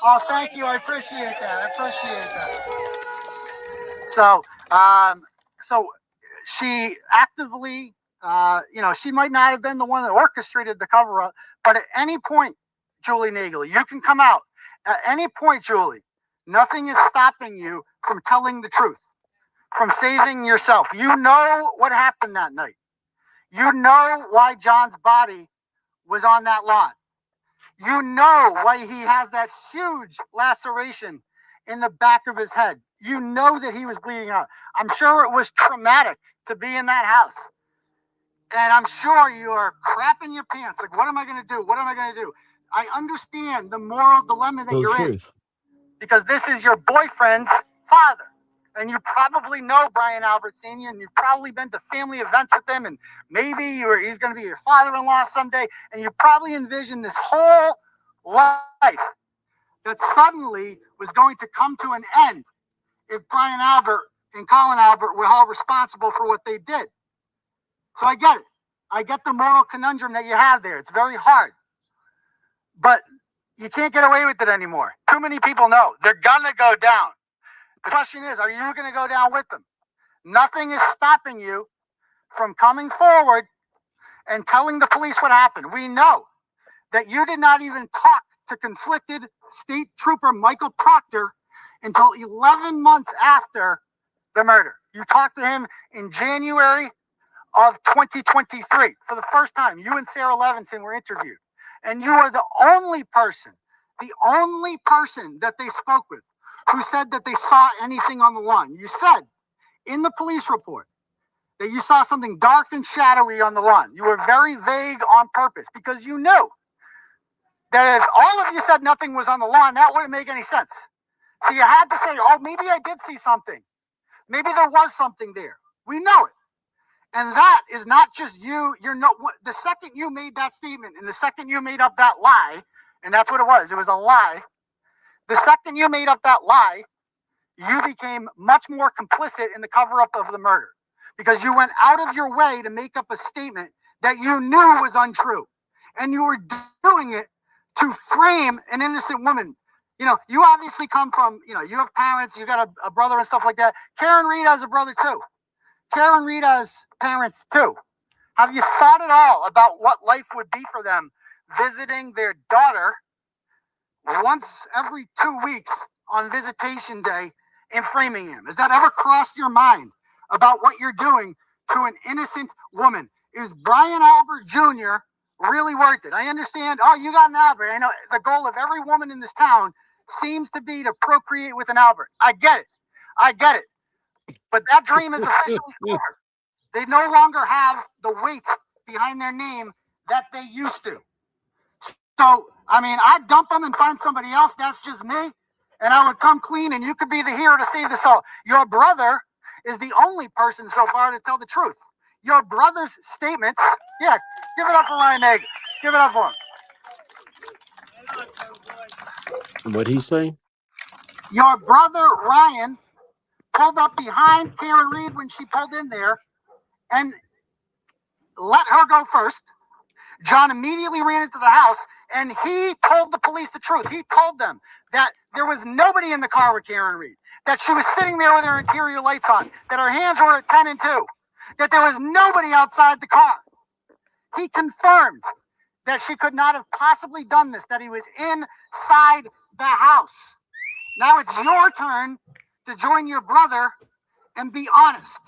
[SPEAKER 11] Oh, thank you. I appreciate that. So she actively, she might not have been the one that orchestrated the cover up, but at any point, Julie Nagel, you can come out. At any point, Julie, nothing is stopping you from telling the truth, from saving yourself. You know what happened that night. You know why John's body was on that lawn. You know why he has that huge laceration in the back of his head. You know that he was bleeding out. I'm sure it was traumatic to be in that house. And I'm sure you are crapping your pants. Like, what am I going to do? What am I going to do? I understand the moral dilemma that you're in, because this is your boyfriend's father. And you probably know Brian Albert Sr., and you've probably been to family events with him, and maybe he's going to be your father-in-law someday, and you probably envision this whole life that suddenly was going to come to an end if Brian Albert and Colin Albert were held responsible for what they did. So I get it. I get the moral conundrum that you have there. It's very hard. But you can't get away with it anymore. Too many people know. They're going to go down. The question is, are you going to go down with them? Nothing is stopping you from coming forward and telling the police what happened. We know that you did not even talk to conflicted State Trooper Michael Proctor until 11 months after the murder. You talked to him in January of 2023 for the first time. You and Sarah Levinson were interviewed, and you are the only person that they spoke with who said that they saw anything on the lawn. You said in the police report that you saw something dark and shadowy on the lawn. You were very vague on purpose, because you knew that if all of you said nothing was on the lawn, that wouldn't make any sense. So you had to say, oh, maybe I did see something. Maybe there was something there. We know it. And that is not just you. You're not the second you made that statement and the second you made up that lie, and that's what it was. It was a lie. The second you made up that lie, you became much more complicit in the cover-up of the murder because you went out of your way to make up a statement that you knew was untrue. And you were doing it to frame an innocent woman. You know, you obviously come from, you know, you have parents, you got a brother and stuff like that. Karen Reed has a brother too. Karen Reed has parents too. Have you thought at all about what life would be for them visiting their daughter once every 2 weeks on visitation day and framing him? Has that ever crossed your mind about what you're doing to an innocent woman? Is Brian Albert Jr. really worth it? I understand. Oh, you got an Albert. I know the goal of every woman in this town seems to be to procreate with an Albert. I get it. I get it. But that dream is officially over. They no longer have the weight behind their name that they used to. So, I mean, I'd dump them and find somebody else. That's just me. And I would come clean and you could be the hero to save us all. Your brother is the only person so far to tell the truth. Your brother's statements, yeah, give it up for Ryan Nager. Give it up for him.
[SPEAKER 8] What'd he say?
[SPEAKER 11] Your brother, Ryan, pulled up behind Karen Reed when she pulled in there and let her go first. John immediately ran into the house and he told the police the truth. He told them that there was nobody in the car with Karen Reed, that she was sitting there with her interior lights on, that her hands were at 10 and 2, that there was nobody outside the car. He confirmed that she could not have possibly done this, that he was inside the house. Now it's your turn to join your brother and be honest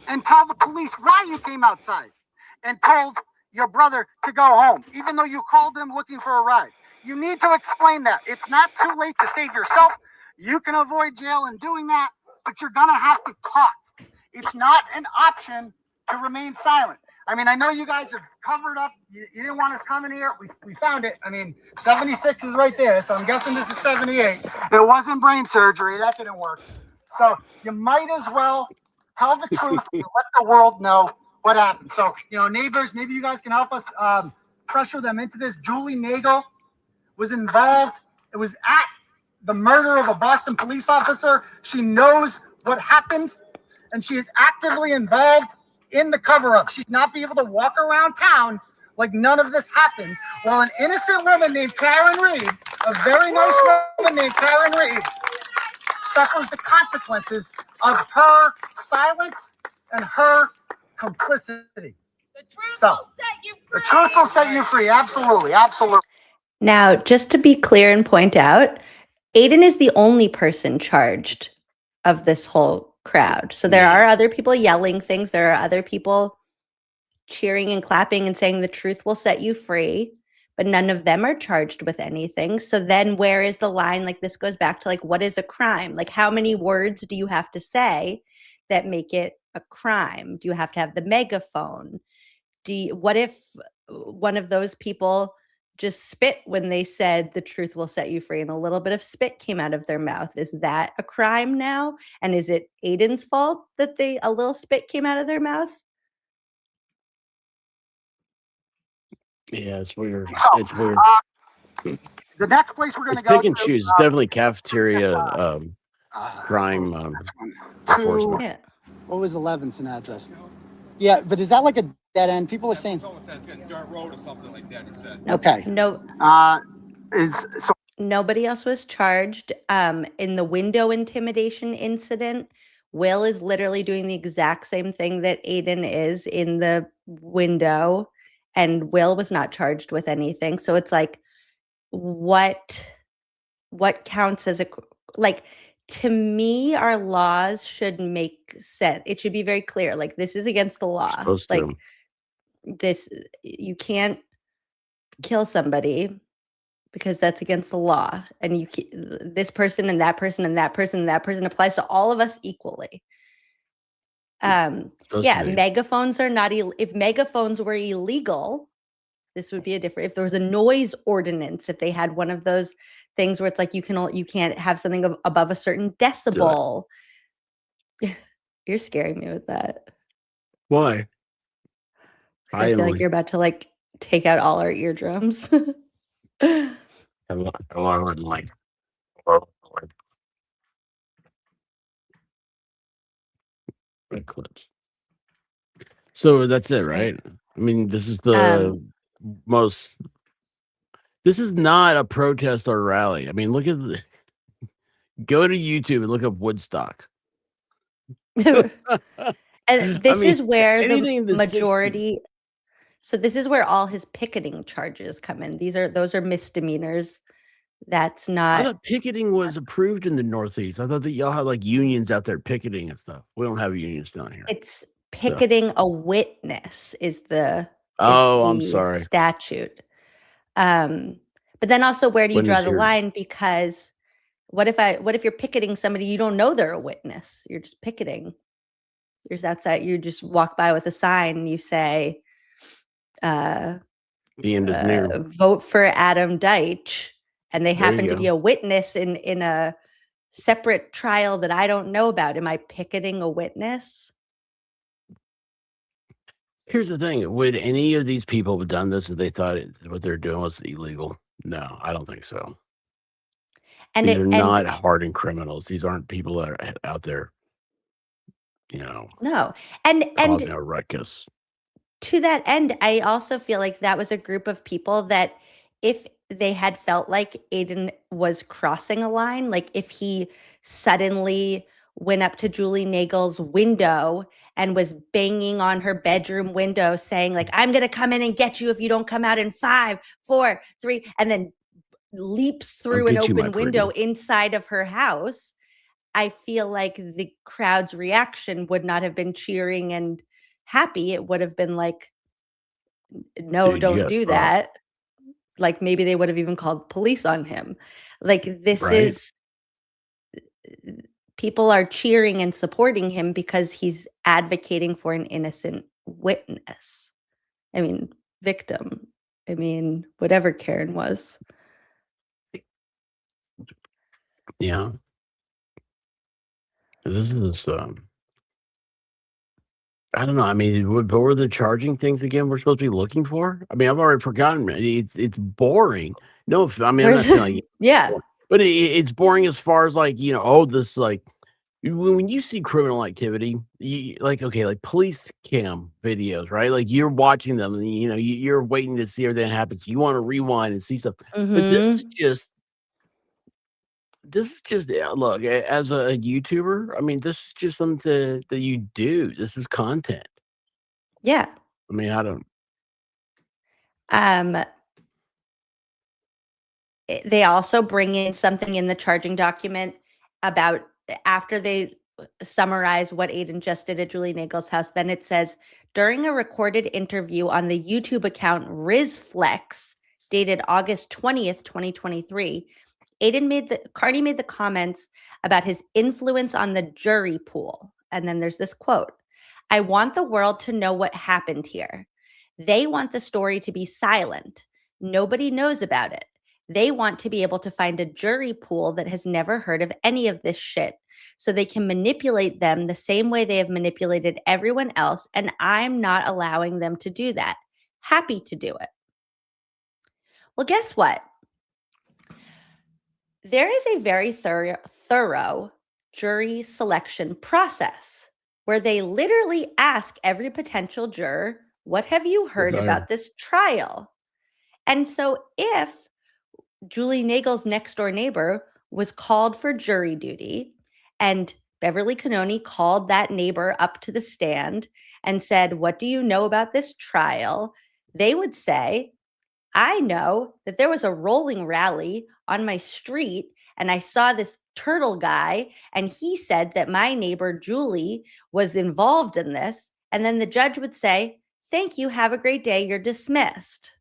[SPEAKER 11] and tell the police why you came outside and told your brother to go home, even though you called him looking for a ride. You need to explain that. It's not too late to save yourself. You can avoid jail in doing that, but you're going to have to talk. It's not an option to remain silent. I mean, I know you guys have covered up. You didn't want us coming here. We found it. I mean, 76 is right there, so I'm guessing this is 78. It wasn't brain surgery. That didn't work. So you might as well tell the truth and let the world know what happened. So, you know, neighbors, maybe you guys can help us pressure them into this. Julie Nagel was involved. It was at the murder of a Boston police officer. She knows what happened, and she is actively involved in the cover-up. She'd not be able to walk around town like none of this happened, while an innocent woman named Karen Reed, a very nice woman named Karen Reed, suffers the consequences of her silence and her complicity. The truth will set you free. The truth will set you free. Absolutely. Absolutely.
[SPEAKER 7] Now, just to be clear and point out, Aiden is the only person charged of this whole crowd. So there are other people yelling things. There are other people cheering and clapping and saying the truth will set you free, but none of them are charged with anything. So then where is the line? Like, this goes back to, like, what is a crime? Like, how many words do you have to say that make it a crime? Do you have to have the megaphone? What if one of those people just spit when they said the truth will set you free and a little bit of spit came out of their mouth? Is that a crime now? And is it Aiden's fault that a little spit came out of their mouth?
[SPEAKER 8] Yeah, it's weird.
[SPEAKER 11] So,
[SPEAKER 8] It's weird.
[SPEAKER 11] The next place we're going to
[SPEAKER 8] It's
[SPEAKER 11] go
[SPEAKER 8] pick and
[SPEAKER 11] to,
[SPEAKER 8] choose. It's definitely cafeteria crime enforcement.
[SPEAKER 7] Yeah.
[SPEAKER 11] what was the Levinson address? Yeah, but is that like a dead end? People are saying.
[SPEAKER 14] Someone said it's getting dirt road or something like that. He said.
[SPEAKER 11] Okay.
[SPEAKER 7] No. Nobody else was charged. In the window intimidation incident, Will is literally doing the exact same thing that Aiden is in the window, and Will was not charged with anything. So it's like, what counts as to me, our laws should make sense. It should be very clear. Like, this is against the law.
[SPEAKER 8] Supposed
[SPEAKER 7] like
[SPEAKER 8] to.
[SPEAKER 7] this, you can't kill somebody because that's against the law. And this person and that person and that person and that person applies to all of us equally. Megaphones are not. If megaphones were illegal, this would be a different. If there was a noise ordinance, if they had one of those things where it's like you can't have something above a certain decibel, You're scaring me with that.
[SPEAKER 8] Why?
[SPEAKER 7] 'Cause I feel like you're about to, like, take out all our eardrums.
[SPEAKER 8] I wouldn't like. Clips. So that's it,
[SPEAKER 7] Sorry.
[SPEAKER 8] right? I mean, this is
[SPEAKER 7] Um
[SPEAKER 8] the most. This is not a protest or rally. I mean, look at the. Go to YouTube and look up Woodstock.
[SPEAKER 7] And
[SPEAKER 8] I
[SPEAKER 7] this
[SPEAKER 8] mean,
[SPEAKER 7] is where the
[SPEAKER 8] anything in the 60s.
[SPEAKER 7] majority so this is where all his picketing charges come in. Those are misdemeanors. That's
[SPEAKER 8] I
[SPEAKER 7] not
[SPEAKER 8] thought picketing was approved in the Northeast. I thought that y'all had like unions out there picketing and stuff. We don't have unions down here.
[SPEAKER 7] it's
[SPEAKER 8] So.
[SPEAKER 7] picketing a witness is the
[SPEAKER 8] Oh, I'm sorry.
[SPEAKER 7] statute. But then also where do you draw
[SPEAKER 8] Witness
[SPEAKER 7] the
[SPEAKER 8] here.
[SPEAKER 7] line? Because what if you're picketing somebody you don't know they're a witness? You're just picketing. You're just outside, you just walk by with a sign and you say,
[SPEAKER 8] The end is near.
[SPEAKER 7] vote for Adam Deitch, and they
[SPEAKER 8] There
[SPEAKER 7] happen
[SPEAKER 8] you
[SPEAKER 7] to be
[SPEAKER 8] go.
[SPEAKER 7] a witness in a separate trial that I don't know about. Am I picketing a witness?
[SPEAKER 8] Here's the thing. Would any of these people have done this if they thought what they're doing was illegal? No, I don't think so.
[SPEAKER 7] And
[SPEAKER 8] These are
[SPEAKER 7] it
[SPEAKER 8] not hardened criminals. These aren't people that are out there,
[SPEAKER 7] no. And
[SPEAKER 8] causing a ruckus.
[SPEAKER 7] to that end, I also feel like that was a group of people that if they had felt like Aiden was crossing a line, like if he suddenly went up to Julie Nagel's window and was banging on her bedroom window saying like, I'm going to come in and get you if you don't come out in 5, 4, 3, and then leaps through an
[SPEAKER 8] get you, my
[SPEAKER 7] open window
[SPEAKER 8] pretty.
[SPEAKER 7] inside of her house, I feel like the crowd's reaction would not have been cheering and happy. It would have been like, no,
[SPEAKER 8] Dude, you
[SPEAKER 7] don't
[SPEAKER 8] gotta
[SPEAKER 7] do
[SPEAKER 8] stop.
[SPEAKER 7] that. Like maybe they would have even called police on him. Like this
[SPEAKER 8] Right?
[SPEAKER 7] is people are cheering and supporting him because he's advocating for an innocent witness. I mean, victim. I mean, whatever Karen was.
[SPEAKER 8] Yeah. This is I don't know. I mean, what were the charging things again we're supposed to be looking for? I mean, I've already forgotten. It's boring. No, I mean, I'm not saying like
[SPEAKER 7] Yeah.
[SPEAKER 8] but it's boring as far as like, oh, this like when you see criminal activity, like okay, like police cam videos, right? Like you're watching them and you're waiting to see everything that happens. You want to rewind and see stuff. But this is just look, as a YouTuber, I mean, this is just something that you do. This is content.
[SPEAKER 7] Yeah.
[SPEAKER 8] I mean, I don't.
[SPEAKER 7] They also bring in something in the charging document about after they summarize what Aiden just did at Julie Nagel's house. Then it says, during a recorded interview on the YouTube account RizFlex, dated August 20th, 2023, Carney made the comments about his influence on the jury pool. And then there's this quote, I want the world to know what happened here. They want the story to be silent. Nobody knows about it. They want to be able to find a jury pool that has never heard of any of this shit so they can manipulate them the same way they have manipulated everyone else. And I'm not allowing them to do that. Happy to do it. Well, guess what? There is a very thorough jury selection process where they literally ask every potential juror, what have you heard about this trial? And so if Julie Nagel's next door neighbor was called for jury duty and Beverly Cannoni called that neighbor up to the stand and said, what do you know about this trial? They would say, I know that there was a rolling rally on my street and I saw this turtle guy and he said that my neighbor Julie was involved in this. And then the judge would say, thank you, have a great day, you're dismissed.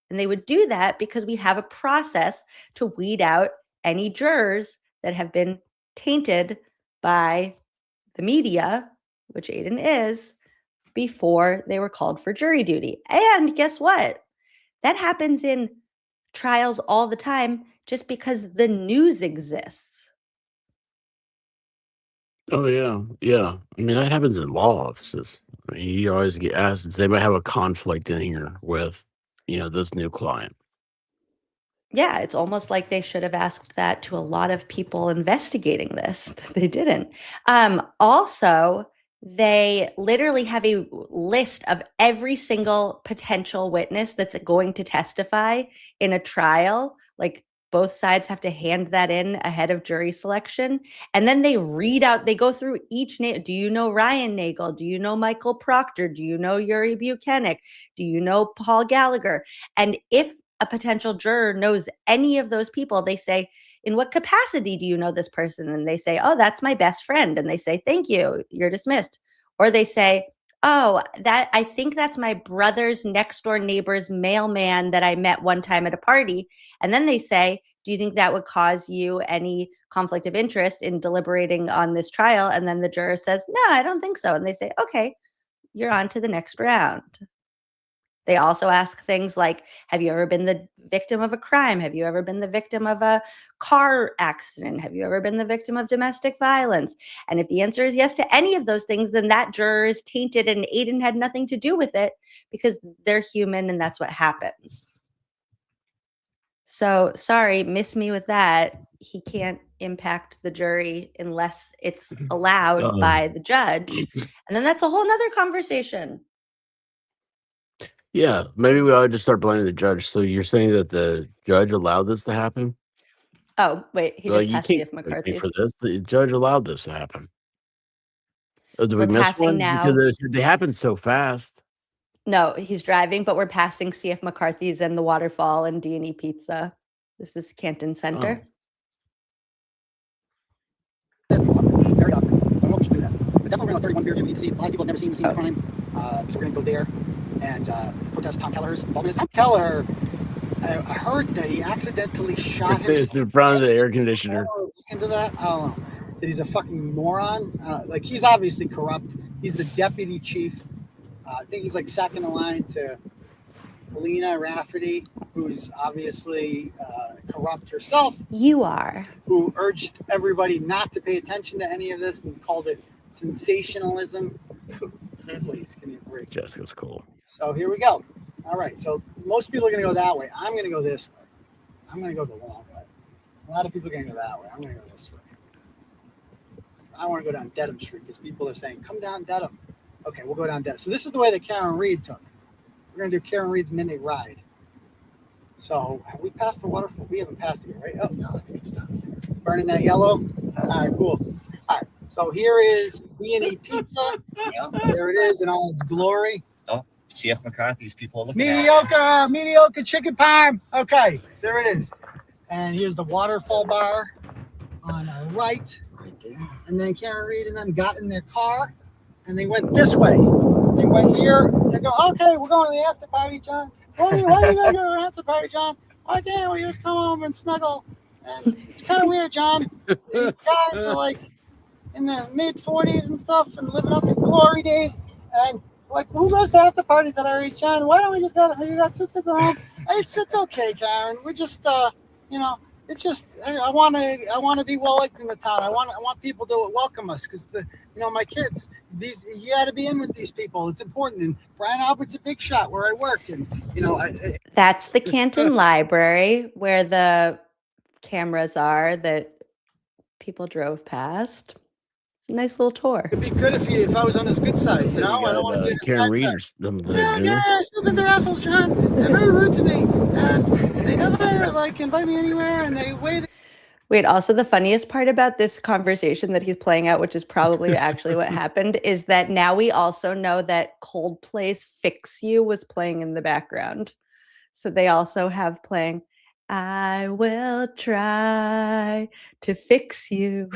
[SPEAKER 7] And they would do that because we have a process to weed out any jurors that have been tainted by the media, which Aiden is, before they were called for jury duty. And guess what? That happens in trials all the time just because the news exists.
[SPEAKER 8] Oh yeah, yeah. I mean that happens in law offices. I mean, you always get asked. They might have a conflict in here with, this new client.
[SPEAKER 7] Yeah, it's almost like they should have asked that to a lot of people investigating this. They didn't. Also, they literally have a list of every single potential witness that's going to testify in a trial. Like both sides have to hand that in ahead of jury selection. And then they read out, they go through each name. Do you know Ryan Nagel? Do you know Michael Proctor? Do you know Yuri Buchanan? Do you know Paul Gallagher? And if a potential juror knows any of those people, they say, in what capacity do you know this person? And they say, oh, that's my best friend. And they say, thank you, you're dismissed. Or they say, oh, I think that's my brother's next door neighbor's mailman that I met one time at a party. And then they say, do you think that would cause you any conflict of interest in deliberating on this trial? And then the juror says, no, I don't think so. And they say, okay, you're on to the next round. They also ask things like, have you ever been the victim of a crime? Have you ever been the victim of a car accident? Have you ever been the victim of domestic violence? And if the answer is yes to any of those things, then that juror is tainted and Aiden had nothing to do with it because they're human and that's what happens. So sorry, miss me with that. He can't impact the jury unless it's allowed by the judge. And then that's a whole nother conversation.
[SPEAKER 8] Yeah, maybe we ought to just start blaming the judge. So you're saying that the judge allowed this to happen?
[SPEAKER 7] Oh, wait, he
[SPEAKER 8] Like
[SPEAKER 7] just
[SPEAKER 8] you
[SPEAKER 7] passed
[SPEAKER 8] can't
[SPEAKER 7] C.F.
[SPEAKER 8] blame me
[SPEAKER 7] McCarthy's.
[SPEAKER 8] for this. The judge allowed this to happen. Oh, did we
[SPEAKER 7] We're
[SPEAKER 8] miss
[SPEAKER 7] passing
[SPEAKER 8] one?
[SPEAKER 7] now.
[SPEAKER 8] Because they happened so fast.
[SPEAKER 7] No, he's driving, but we're passing C.F. McCarthy's and the Waterfall and D&E Pizza. This is Canton Center.
[SPEAKER 6] Very awkward. I don't know if we should do that. But definitely we're going to 31 Fairview. We need to see. A lot of people have never seen the scene of the crime. So we're going to go there and protest Tom Keller's involvement. Tom Keller, I heard that he accidentally shot himself.
[SPEAKER 8] It's in front of the air conditioner.
[SPEAKER 11] Into that, I don't know. That he's a fucking moron. Like he's obviously corrupt. He's the deputy chief. I think he's like second in line to Helena Rafferty, who's obviously corrupt herself.
[SPEAKER 7] You are.
[SPEAKER 11] Who urged everybody not to pay attention to any of this and called it sensationalism. Please, give me a break.
[SPEAKER 8] Jessica's cool.
[SPEAKER 11] So here we go. All right. So most people are going to go that way. I'm going to go this way. I'm going to go the long way. A lot of people are going to go that way. I'm going to go this way. So I want to go down Dedham Street because people are saying, come down Dedham. Okay, we'll go down Dedham. So this is the way that Karen Reed took. We're going to do Karen Reed's midnight ride. So have we passed the waterfall? We haven't passed it yet, right? Oh, no, I think it's down here. Burning that yellow. All right, cool. All right. So here is D&E Pizza. There it is in all its glory.
[SPEAKER 12] Oh, C.F. McCarthy's people are looking
[SPEAKER 11] Mediocre chicken parm. Okay, there it is. And here's the Waterfall Bar on our right. And then Karen Reed and them got in their car and they went this way. They went here. They go, okay, we're going to the after party, John. Why are you going to go to the after party, John? Why can't we just come home and snuggle? And it's kind of weird, John. These guys are like in their mid-40s and stuff and living up to glory days. And like, who goes to after parties at our age, John? Why don't we just you got two kids at home? It's okay, Karen. We're just, it's just I want to be well liked in the town. I want people to welcome us because my kids. You got to be in with these people. It's important. And Brian Albert's a big shot where I work, and
[SPEAKER 7] that's the Canton Library where the cameras are that people drove past. It's a nice little tour.
[SPEAKER 11] It'd be good if I was on his good side. I don't want to be on his
[SPEAKER 8] Karen
[SPEAKER 11] bad
[SPEAKER 8] Reed
[SPEAKER 11] side. Yeah, I still think they're assholes, John. They're very rude to me, and they never invite me anywhere, and they wait.
[SPEAKER 7] Wait, also the funniest part about this conversation that he's playing out, which is probably actually what happened, is that now we also know that Coldplay's Fix You was playing in the background. So they also have playing, I will try to fix you.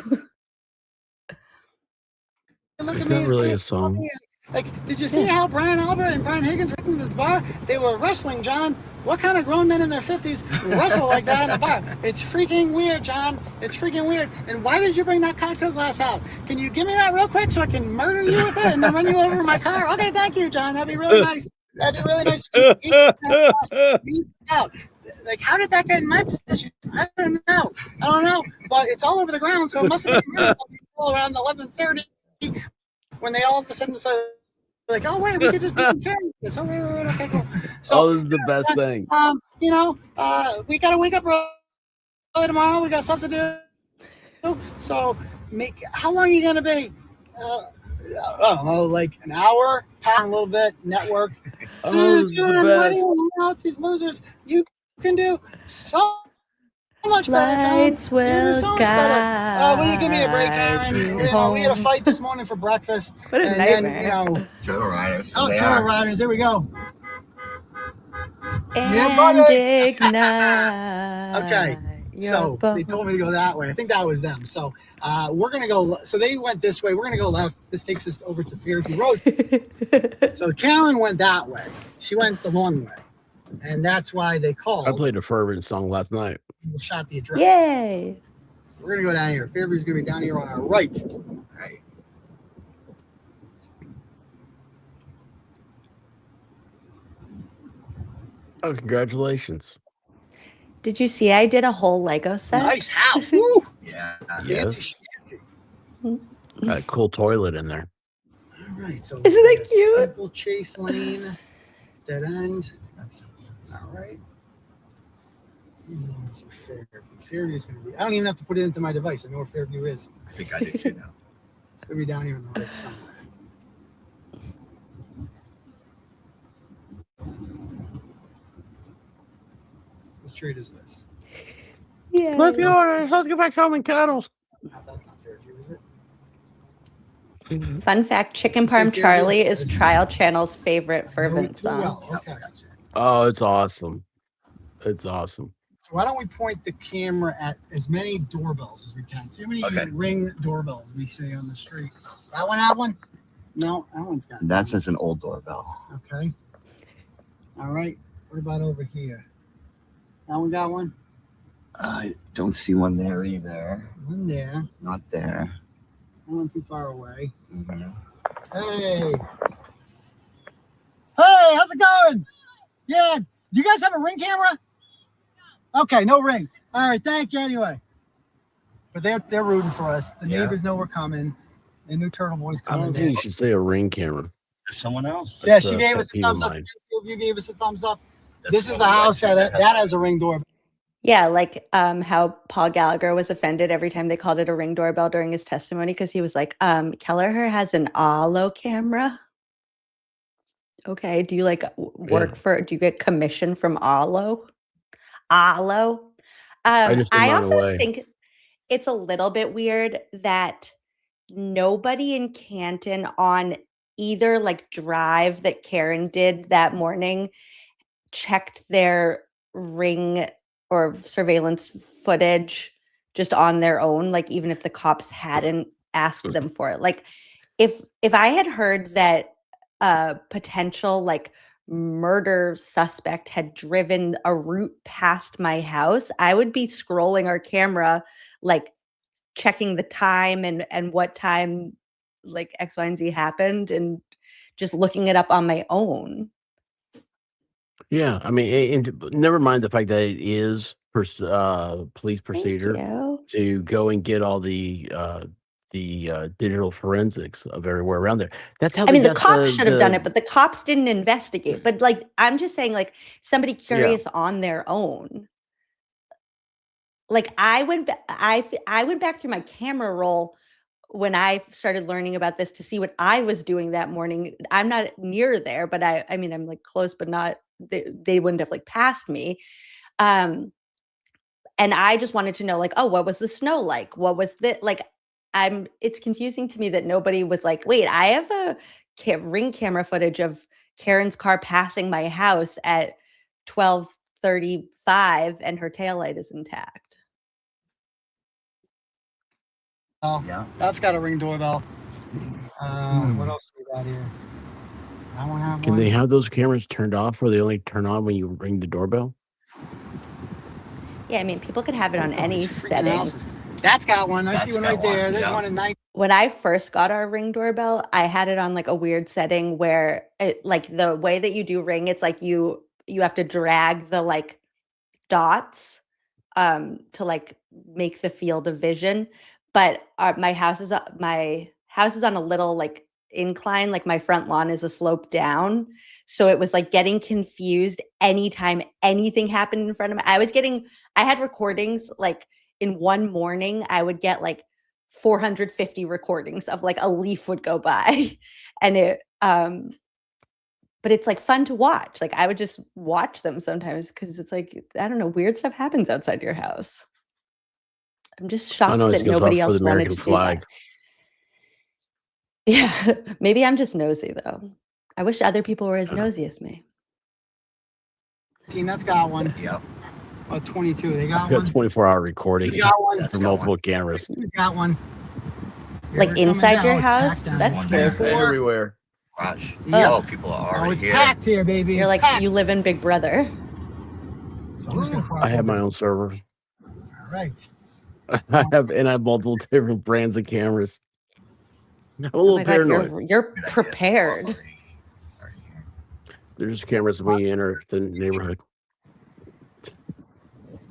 [SPEAKER 11] Look
[SPEAKER 8] Is
[SPEAKER 11] at me.
[SPEAKER 8] that really a song?
[SPEAKER 11] Like, did you see how Brian Albert and Brian Higgins were in the bar? They were wrestling, John. What kind of grown men in their 50s wrestle like that in a bar? It's freaking weird, John. It's freaking weird. And why did you bring that cocktail glass out? Can you give me that real quick so I can murder you with it and then run you over in my car? Okay, thank you, John. That'd be really nice. That'd be really nice. Out. Like, how did that get in my possession? I don't know. But it's all over the ground, so it must have been until around 11:30 when they all of a sudden decided, like, oh wait, we could just be carrying this. Oh wait, okay, cool. So
[SPEAKER 8] this is the best thing.
[SPEAKER 11] We gotta wake up early tomorrow. We got stuff to do. So how long are you gonna be? I don't know, like an hour, talk a little bit, network.
[SPEAKER 8] This is the
[SPEAKER 11] What do
[SPEAKER 8] best.
[SPEAKER 11] you know with these losers? You can do so much better, John.
[SPEAKER 7] Lights
[SPEAKER 11] You can do
[SPEAKER 7] will
[SPEAKER 11] so much better. Will you give me a break,
[SPEAKER 7] guide
[SPEAKER 11] Karen?
[SPEAKER 7] you
[SPEAKER 11] We had a
[SPEAKER 7] home.
[SPEAKER 11] fight this morning for breakfast.
[SPEAKER 7] What a
[SPEAKER 11] and
[SPEAKER 7] nightmare.
[SPEAKER 11] then,
[SPEAKER 12] Turtle Riders.
[SPEAKER 11] Oh,
[SPEAKER 12] they
[SPEAKER 11] Turtle
[SPEAKER 12] are.
[SPEAKER 11] Riders, here we go.
[SPEAKER 7] And
[SPEAKER 11] buddy.
[SPEAKER 7] ignite.
[SPEAKER 11] Okay,
[SPEAKER 7] your
[SPEAKER 11] so they told me to go that way. I think that was them. So we're gonna go. So they went this way. We're gonna go left. This takes us over to Fairview Road. So Karen went that way. She went the long way, and that's why they called.
[SPEAKER 8] I played a fervent song last night.
[SPEAKER 11] We shot the address.
[SPEAKER 7] Yay.
[SPEAKER 11] So we're gonna go down here. Fairview's gonna be down here on our right. All right.
[SPEAKER 8] Oh, congratulations.
[SPEAKER 7] Did you see I did a whole Lego set?
[SPEAKER 11] Nice house. Woo!
[SPEAKER 12] Yeah.
[SPEAKER 8] Yes.
[SPEAKER 11] Fancy.
[SPEAKER 8] Got a cool toilet in there.
[SPEAKER 11] All right. So
[SPEAKER 7] Isn't that cute?
[SPEAKER 11] Steeple Chase Lane, dead end. All right. Let's see, Fairview. Fairview's gonna be. I don't even have to put it into my device. I know where Fairview is.
[SPEAKER 12] I think I did too now.
[SPEAKER 11] It's gonna be down here on the right somewhere. What street is this?
[SPEAKER 7] Yeah.
[SPEAKER 8] Let's go back home and cuddle.
[SPEAKER 11] No, that's not Fairview, is it?
[SPEAKER 7] Fun fact, Chicken
[SPEAKER 11] Does it say
[SPEAKER 7] Parm
[SPEAKER 11] Fairview?
[SPEAKER 7] Charlie is Trial Channel's favorite fervent
[SPEAKER 11] Too
[SPEAKER 7] song.
[SPEAKER 11] well. Okay, that's it.
[SPEAKER 8] Oh, it's awesome. It's awesome.
[SPEAKER 11] So why don't we point the camera at as many doorbells as we can? See how many
[SPEAKER 12] Okay.
[SPEAKER 11] ring doorbells we see on the street. That one have one? No, that one's got.
[SPEAKER 12] That's as an old doorbell.
[SPEAKER 11] Okay. All right. What about over here? That one got one?
[SPEAKER 12] I don't see one there either.
[SPEAKER 11] One there.
[SPEAKER 12] Not there.
[SPEAKER 11] That one too far away.
[SPEAKER 12] Mhm.
[SPEAKER 11] Hey. Hey, how's it going? Yeah. Do you guys have a ring camera? Okay, no ring. All right, thank you anyway. But they're rooting for us. The
[SPEAKER 12] Yeah.
[SPEAKER 11] neighbors know we're coming. The new Turtle Boys
[SPEAKER 8] I
[SPEAKER 11] coming.
[SPEAKER 8] don't think you should say a ring camera.
[SPEAKER 12] There's someone else.
[SPEAKER 11] Yeah,
[SPEAKER 8] That's
[SPEAKER 11] she
[SPEAKER 8] a
[SPEAKER 11] gave
[SPEAKER 8] pet
[SPEAKER 11] us a
[SPEAKER 8] peeve of
[SPEAKER 11] thumbs up.
[SPEAKER 8] mine.
[SPEAKER 11] You gave us a thumbs up.
[SPEAKER 12] That's
[SPEAKER 11] This is
[SPEAKER 12] one
[SPEAKER 11] the
[SPEAKER 12] of
[SPEAKER 11] house
[SPEAKER 12] that
[SPEAKER 11] that has a ring doorbell.
[SPEAKER 7] Yeah, like how Paul Gallagher was offended every time they called it a ring doorbell during his testimony because he was like, Kelleher has an Allo camera. Okay, do you like work for? Do you get commission from Allo? Allo.
[SPEAKER 8] I just
[SPEAKER 7] I
[SPEAKER 8] am
[SPEAKER 7] also
[SPEAKER 8] away.
[SPEAKER 7] think it's a little bit weird that nobody in Canton on either like drive that Karen did that morning checked their ring or surveillance footage just on their own, like even if the cops hadn't asked them for it. Like if I had heard that a potential like murder suspect had driven a route past my house, I would be scrolling our camera, like checking the time and what time like X, Y, and Z happened and just looking it up on my own.
[SPEAKER 8] Yeah, I mean, and never mind the fact that it is police procedure
[SPEAKER 7] you.
[SPEAKER 8] to go and get all the digital forensics of everywhere around there. That's how
[SPEAKER 7] I
[SPEAKER 8] they
[SPEAKER 7] mean, the
[SPEAKER 8] got
[SPEAKER 7] cops should have done it,
[SPEAKER 8] the-
[SPEAKER 7] but the cops didn't investigate. But like, I'm just saying, like somebody curious on their own. Like I went back through my camera roll when I started learning about this to see what I was doing that morning. I'm not near there, but I mean, I'm like close, but not. They wouldn't have like passed me. And I just wanted to know, like, oh, what was the snow like? What was the like? It's confusing to me that nobody was like, wait, I have a ring camera footage of Karen's car passing my house at 12:35 and her taillight is intact.
[SPEAKER 11] Oh,
[SPEAKER 12] Yeah.
[SPEAKER 11] that's got a ring doorbell. What else do we got here? I want to have
[SPEAKER 8] Can
[SPEAKER 11] one.
[SPEAKER 8] they have those cameras turned off where they only turn on when you ring the doorbell?
[SPEAKER 7] Yeah, I mean, people could have it on any
[SPEAKER 11] Freaking
[SPEAKER 7] settings.
[SPEAKER 11] houses. That's got one. I see
[SPEAKER 12] That's
[SPEAKER 11] one
[SPEAKER 12] got
[SPEAKER 11] right there.
[SPEAKER 12] one,
[SPEAKER 11] There's
[SPEAKER 12] yeah.
[SPEAKER 11] one in 9.
[SPEAKER 7] When I first got our Ring doorbell, I had it on like a weird setting where it, like the way that you do Ring, it's like you have to drag the like dots to like make the field of vision. But my house is on a little like incline, like my front lawn is a slope down. So it was like getting confused anytime anything happened in front of me. I had recordings like in one morning, I would get like 450 recordings of like a leaf would go by. And but it's like fun to watch. Like I would just watch them sometimes because it's like, I don't know, weird stuff happens outside your house. I'm just shocked that nobody else wanted to do that. Yeah, maybe I'm just nosy though. I wish other people were as nosy as me.
[SPEAKER 11] That's got one.
[SPEAKER 12] Yep.
[SPEAKER 11] 22. They got
[SPEAKER 8] I got
[SPEAKER 11] one.
[SPEAKER 8] 24-hour recording
[SPEAKER 11] You got one.
[SPEAKER 8] for multiple cameras.
[SPEAKER 11] You got one.
[SPEAKER 7] Like inside your house? That's scary.
[SPEAKER 8] Everywhere.
[SPEAKER 12] Gosh.
[SPEAKER 11] Yeah.
[SPEAKER 12] People are already
[SPEAKER 11] it's
[SPEAKER 12] here.
[SPEAKER 11] packed here, baby.
[SPEAKER 7] You're
[SPEAKER 11] It's
[SPEAKER 7] like,
[SPEAKER 11] packed.
[SPEAKER 7] you live in Big Brother.
[SPEAKER 11] So I'm just gonna
[SPEAKER 8] I have my own server.
[SPEAKER 11] All right.
[SPEAKER 8] I have multiple different brands of cameras. I'm a
[SPEAKER 7] Oh
[SPEAKER 8] little
[SPEAKER 7] my God,
[SPEAKER 8] paranoid.
[SPEAKER 7] you're prepared.
[SPEAKER 8] There's cameras when we enter the neighborhood.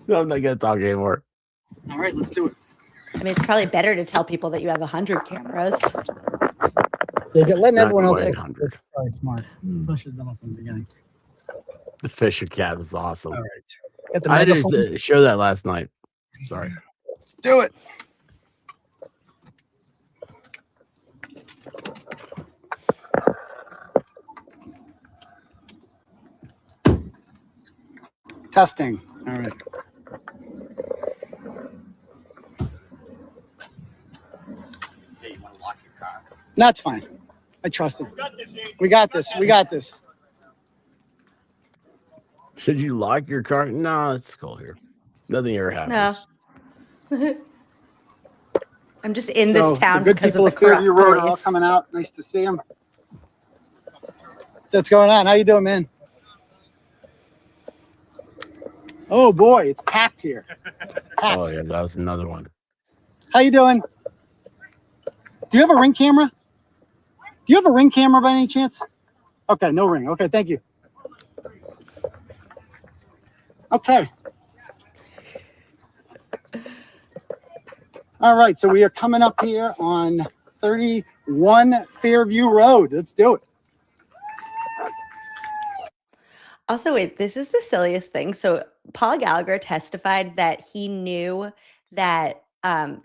[SPEAKER 8] No, I'm not gonna talk anymore.
[SPEAKER 11] All right, let's do it.
[SPEAKER 7] I mean, it's probably better to tell people that you have 100 cameras.
[SPEAKER 11] Yeah, letting
[SPEAKER 8] Not
[SPEAKER 11] everyone else.
[SPEAKER 8] quite 100.
[SPEAKER 11] Probably smart. I should have done it from the beginning.
[SPEAKER 8] The Fisher Cat is awesome.
[SPEAKER 11] All right. Got the
[SPEAKER 8] I
[SPEAKER 11] megaphone.
[SPEAKER 8] didn't show that last night. Sorry.
[SPEAKER 11] Let's do it. Testing. All right.
[SPEAKER 12] Hey, you want to lock your car?
[SPEAKER 11] That's fine. I trust him. We got this. We got this.
[SPEAKER 8] Should you lock your car? No, it's cool here. Nothing ever happens.
[SPEAKER 7] No. I'm just in
[SPEAKER 11] So,
[SPEAKER 7] this town
[SPEAKER 11] the good
[SPEAKER 7] because of
[SPEAKER 11] people
[SPEAKER 7] the
[SPEAKER 11] of Fairview Road are all
[SPEAKER 7] police.
[SPEAKER 11] coming out. Nice to see them. What's going on? How you doing, man? Oh boy, it's packed here. Packed.
[SPEAKER 8] Oh yeah, that was another one.
[SPEAKER 11] How you doing? Do you have a Ring camera? Do you have a Ring camera by any chance? Okay, no Ring. Okay, thank you. Okay. All right, so we are coming up here on 31 Fairview Road. Let's do it.
[SPEAKER 7] Also, wait, this is the silliest thing. So Paul Gallagher testified that he knew that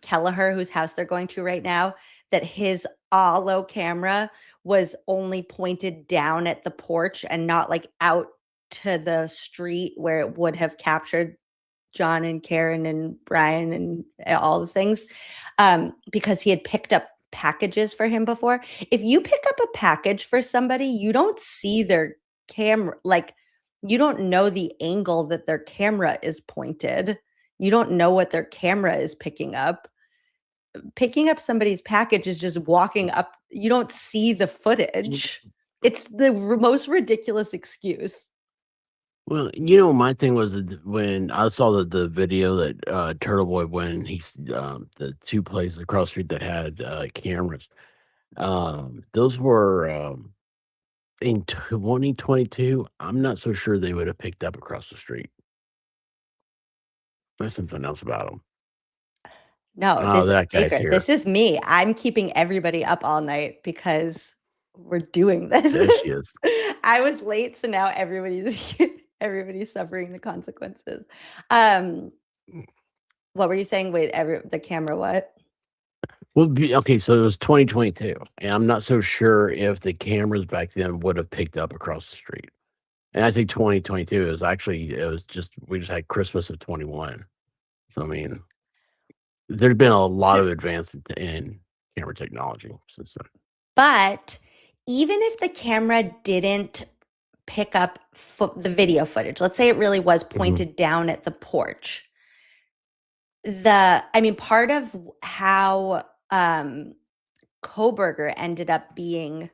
[SPEAKER 7] Kelleher, whose house they're going to right now, that his Allo camera was only pointed down at the porch and not like out to the street where it would have captured John and Karen and Brian and all the things, because he had picked up packages for him before. If you pick up a package for somebody, you don't see their camera, like you don't know the angle that their camera is pointed. You don't know what their camera is picking up. Picking up somebody's package is just walking up. You don't see the footage. It's the most ridiculous excuse.
[SPEAKER 8] Well, my thing was that when I saw the video that Turtle Boy, when he's the two places across the street that had cameras, those were in 2022. I'm not so sure they would have picked up across the street. There's something else about them.
[SPEAKER 7] No,
[SPEAKER 8] Oh, that guy's
[SPEAKER 7] Baker,
[SPEAKER 8] here.
[SPEAKER 7] this is me. I'm keeping everybody up all night because we're doing this.
[SPEAKER 8] There she is.
[SPEAKER 7] I was late, so now everybody's suffering the consequences. What were you saying? Wait, the camera, what?
[SPEAKER 8] Well, okay, so it was 2022, and I'm not so sure if the cameras back then would have picked up across the street. And I say 2022, we just had Christmas of 21. So I mean, there's been a lot of advance in camera technology since then.
[SPEAKER 7] But even if the camera didn't pick up the video footage, let's say it really was pointed down at the porch. Part of how Koberger ended up being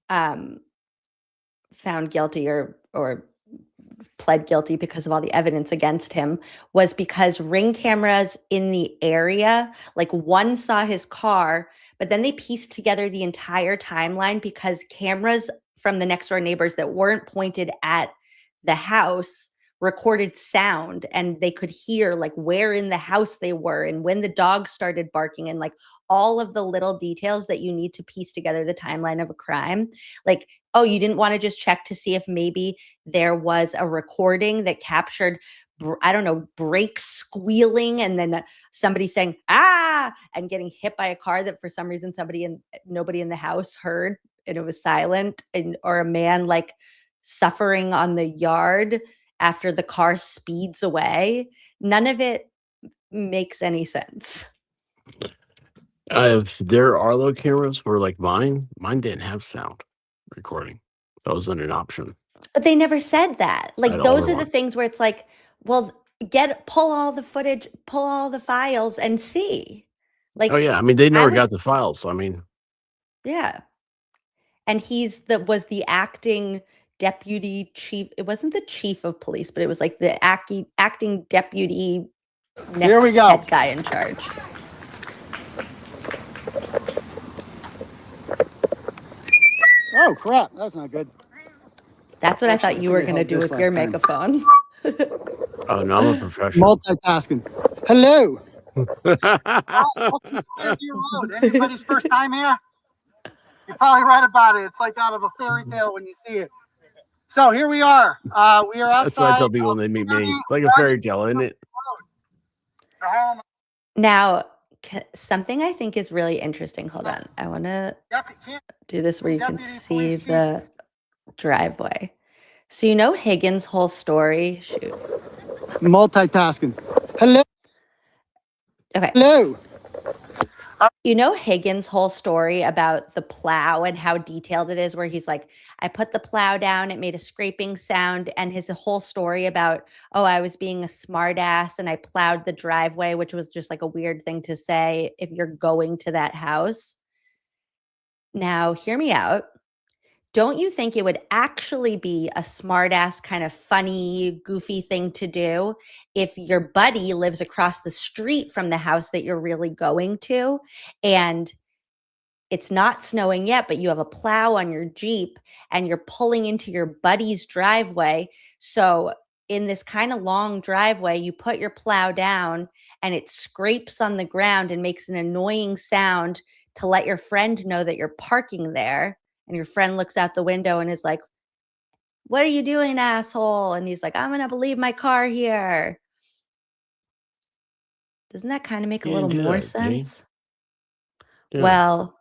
[SPEAKER 7] found guilty or pled guilty because of all the evidence against him was because Ring cameras in the area, like one saw his car, but then they pieced together the entire timeline because cameras from the next door neighbors that weren't pointed at the house recorded sound, and they could hear like where in the house they were and when the dog started barking, and like all of the little details that you need to piece together the timeline of a crime. Like, oh, you didn't want to just check to see if maybe there was a recording that captured, I don't know, brakes squealing and then somebody saying, ah, and getting hit by a car that for some reason nobody in the house heard and it was silent, or a man like suffering on the yard after the car speeds away. None of it makes any sense.
[SPEAKER 8] There are low cameras where like mine didn't have sound recording. That wasn't an option.
[SPEAKER 7] But they never said that. Like
[SPEAKER 8] I'd
[SPEAKER 7] those
[SPEAKER 8] order
[SPEAKER 7] are the
[SPEAKER 8] one.
[SPEAKER 7] things where it's like, well, pull all the footage, pull all the files and see. Like,
[SPEAKER 8] Oh yeah, I mean they
[SPEAKER 7] I
[SPEAKER 8] never
[SPEAKER 7] would-
[SPEAKER 8] got the files. So, I mean,
[SPEAKER 7] yeah. And was the acting deputy chief. It wasn't the chief of police, but it was like the acting deputy
[SPEAKER 11] Here we
[SPEAKER 7] next
[SPEAKER 11] go.
[SPEAKER 7] head guy in charge.
[SPEAKER 11] Oh crap, that's not good.
[SPEAKER 7] That's what I thought
[SPEAKER 11] Actually,
[SPEAKER 7] you
[SPEAKER 11] I
[SPEAKER 7] were
[SPEAKER 11] think I
[SPEAKER 7] going to
[SPEAKER 11] held
[SPEAKER 7] do
[SPEAKER 11] this
[SPEAKER 7] with your
[SPEAKER 11] last time.
[SPEAKER 7] megaphone.
[SPEAKER 8] oh no, I'm a professional.
[SPEAKER 11] Multitasking. Hello. Welcome to Fairview Road. Anybody's first time here? You're probably right about it. It's like out of a fairy tale when you see it. So here we are. We are outside.
[SPEAKER 8] That's what I tell people when they meet me. It's like a fairy tale, isn't it?
[SPEAKER 11] The home.
[SPEAKER 7] Now, something I think is really interesting. Hold on. I want to do this where you can see the driveway. So you know Higgins' whole story? Shoot.
[SPEAKER 11] Multitasking. Hello.
[SPEAKER 7] Okay.
[SPEAKER 11] Hello.
[SPEAKER 7] You know Higgins' whole story about the plow and how detailed it is, where he's like, I put the plow down, it made a scraping sound, and his whole story about, oh, I was being a smartass and I plowed the driveway, which was just like a weird thing to say if you're going to that house. Now, hear me out. Don't you think it would actually be a smartass kind of funny, goofy thing to do if your buddy lives across the street from the house that you're really going to, and it's not snowing yet, but you have a plow on your Jeep and you're pulling into your buddy's driveway? So in this kind of long driveway, you put your plow down and it scrapes on the ground and makes an annoying sound to let your friend know that you're parking there. And your friend looks out the window and is like, what are you doing, asshole? And he's like, I'm going to leave my car here. Doesn't that kind of make a little more sense?
[SPEAKER 8] Yeah.
[SPEAKER 7] Well,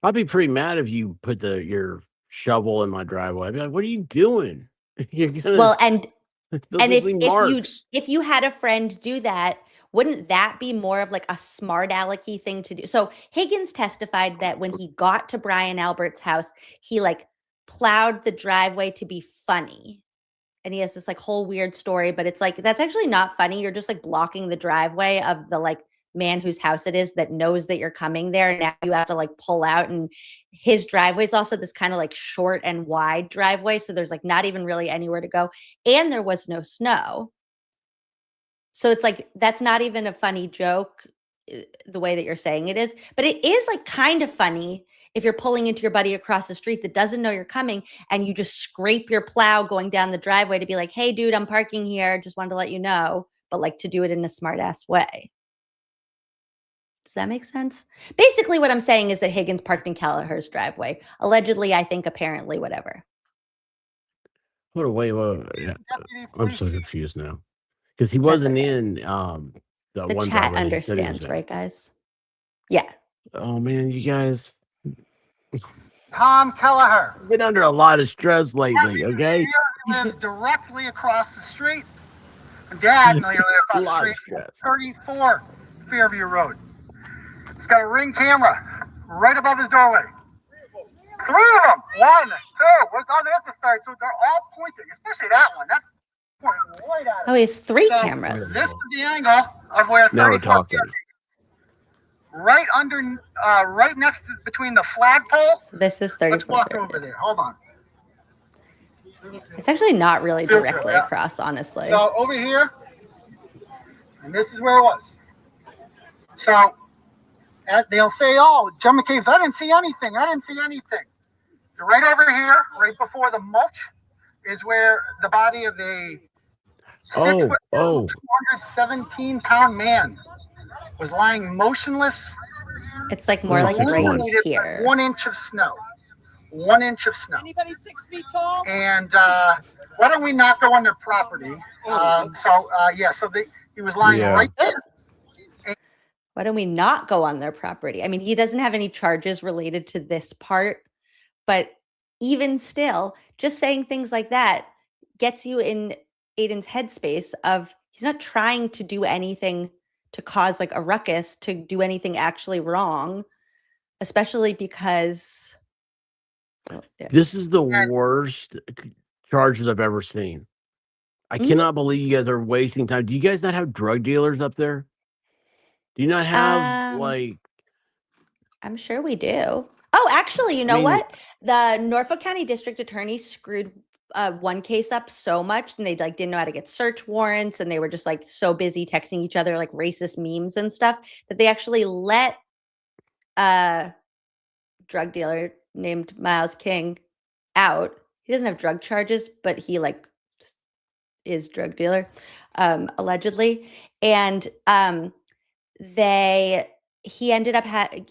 [SPEAKER 8] I'd be pretty mad if you put your shovel in my driveway. I'd be like, what are you doing? You're gonna,
[SPEAKER 7] well, and
[SPEAKER 8] if
[SPEAKER 7] if you had a friend do that, wouldn't that be more of like a smart alecky thing to do? So Higgins testified that when he got to Brian Albert's house, he like plowed the driveway to be funny. And he has this like whole weird story, but it's like, that's actually not funny. You're just like blocking the driveway of the like man whose house it is that knows that you're coming there. And now you have to like pull out, and his driveway is also this kind of like short and wide driveway. So there's like not even really anywhere to go. And there was no snow. So it's like, that's not even a funny joke the way that you're saying it is, but it is like kind of funny if you're pulling into your buddy across the street that doesn't know you're coming and you just scrape your plow going down the driveway to be like, hey dude, I'm parking here. Just wanted to let you know, but like to do it in a smart ass way. Does that make sense? Basically what I'm saying is that Higgins parked in Kelleher's driveway. Allegedly, I think, apparently, whatever.
[SPEAKER 8] Wait. Yeah. I'm so confused now. Because he wasn't in the one
[SPEAKER 7] chat
[SPEAKER 8] driveway he said he was
[SPEAKER 7] understands,
[SPEAKER 8] in.
[SPEAKER 7] right, guys? Yeah.
[SPEAKER 8] Oh man, you guys
[SPEAKER 11] Tom Kelleher.
[SPEAKER 8] been under a lot of stress lately, okay?
[SPEAKER 11] He lives directly across the street. Dad literally
[SPEAKER 8] A
[SPEAKER 11] across
[SPEAKER 8] lot
[SPEAKER 11] the
[SPEAKER 8] of
[SPEAKER 11] street.
[SPEAKER 8] stress.
[SPEAKER 11] 34 Fairview Road. He's got a Ring camera right above his doorway. 3 of them. 1, 2. Where's the other third? So they're all pointing, especially that one. That's pointing right at him.
[SPEAKER 7] Oh, he has 3
[SPEAKER 11] So
[SPEAKER 7] cameras.
[SPEAKER 11] This is the angle of where
[SPEAKER 8] Now we're
[SPEAKER 11] 34
[SPEAKER 8] talking.
[SPEAKER 11] right under, right next to, between the flagpole.
[SPEAKER 7] So this is 34.
[SPEAKER 11] Let's walk over there. Hold on.
[SPEAKER 7] It's actually not really directly across, honestly.
[SPEAKER 11] So over here, and this is where it was. So they'll say, oh, John McCabe's, I didn't see anything. Right over here, right before the mulch, is where the body of a
[SPEAKER 8] Oh,
[SPEAKER 11] 217-pound man was lying motionless.
[SPEAKER 7] It's like more like right
[SPEAKER 11] illuminated by
[SPEAKER 7] here.
[SPEAKER 11] 1 inch of snow. 1 inch of snow.
[SPEAKER 13] Anybody 6 feet tall?
[SPEAKER 11] And why don't we not go on their property? So he was lying
[SPEAKER 8] Yeah.
[SPEAKER 11] right there.
[SPEAKER 7] Why don't we not go on their property? I mean, he doesn't have any charges related to this part, but even still, just saying things like that gets you in Aiden's headspace of he's not trying to do anything to cause like a ruckus, to do anything actually wrong, especially because
[SPEAKER 8] This is the worst charges I've ever seen. I cannot believe you guys are wasting time. Do you guys not have drug dealers up there? Do you not have like?
[SPEAKER 7] I'm sure we do. Oh, actually, you know what? The Norfolk County District Attorney screwed one case up so much, and they like didn't know how to get search warrants, and they were just like so busy texting each other like racist memes and stuff that they actually let a drug dealer named Miles King out. He doesn't have drug charges, but he like is drug dealer, allegedly, and he ended up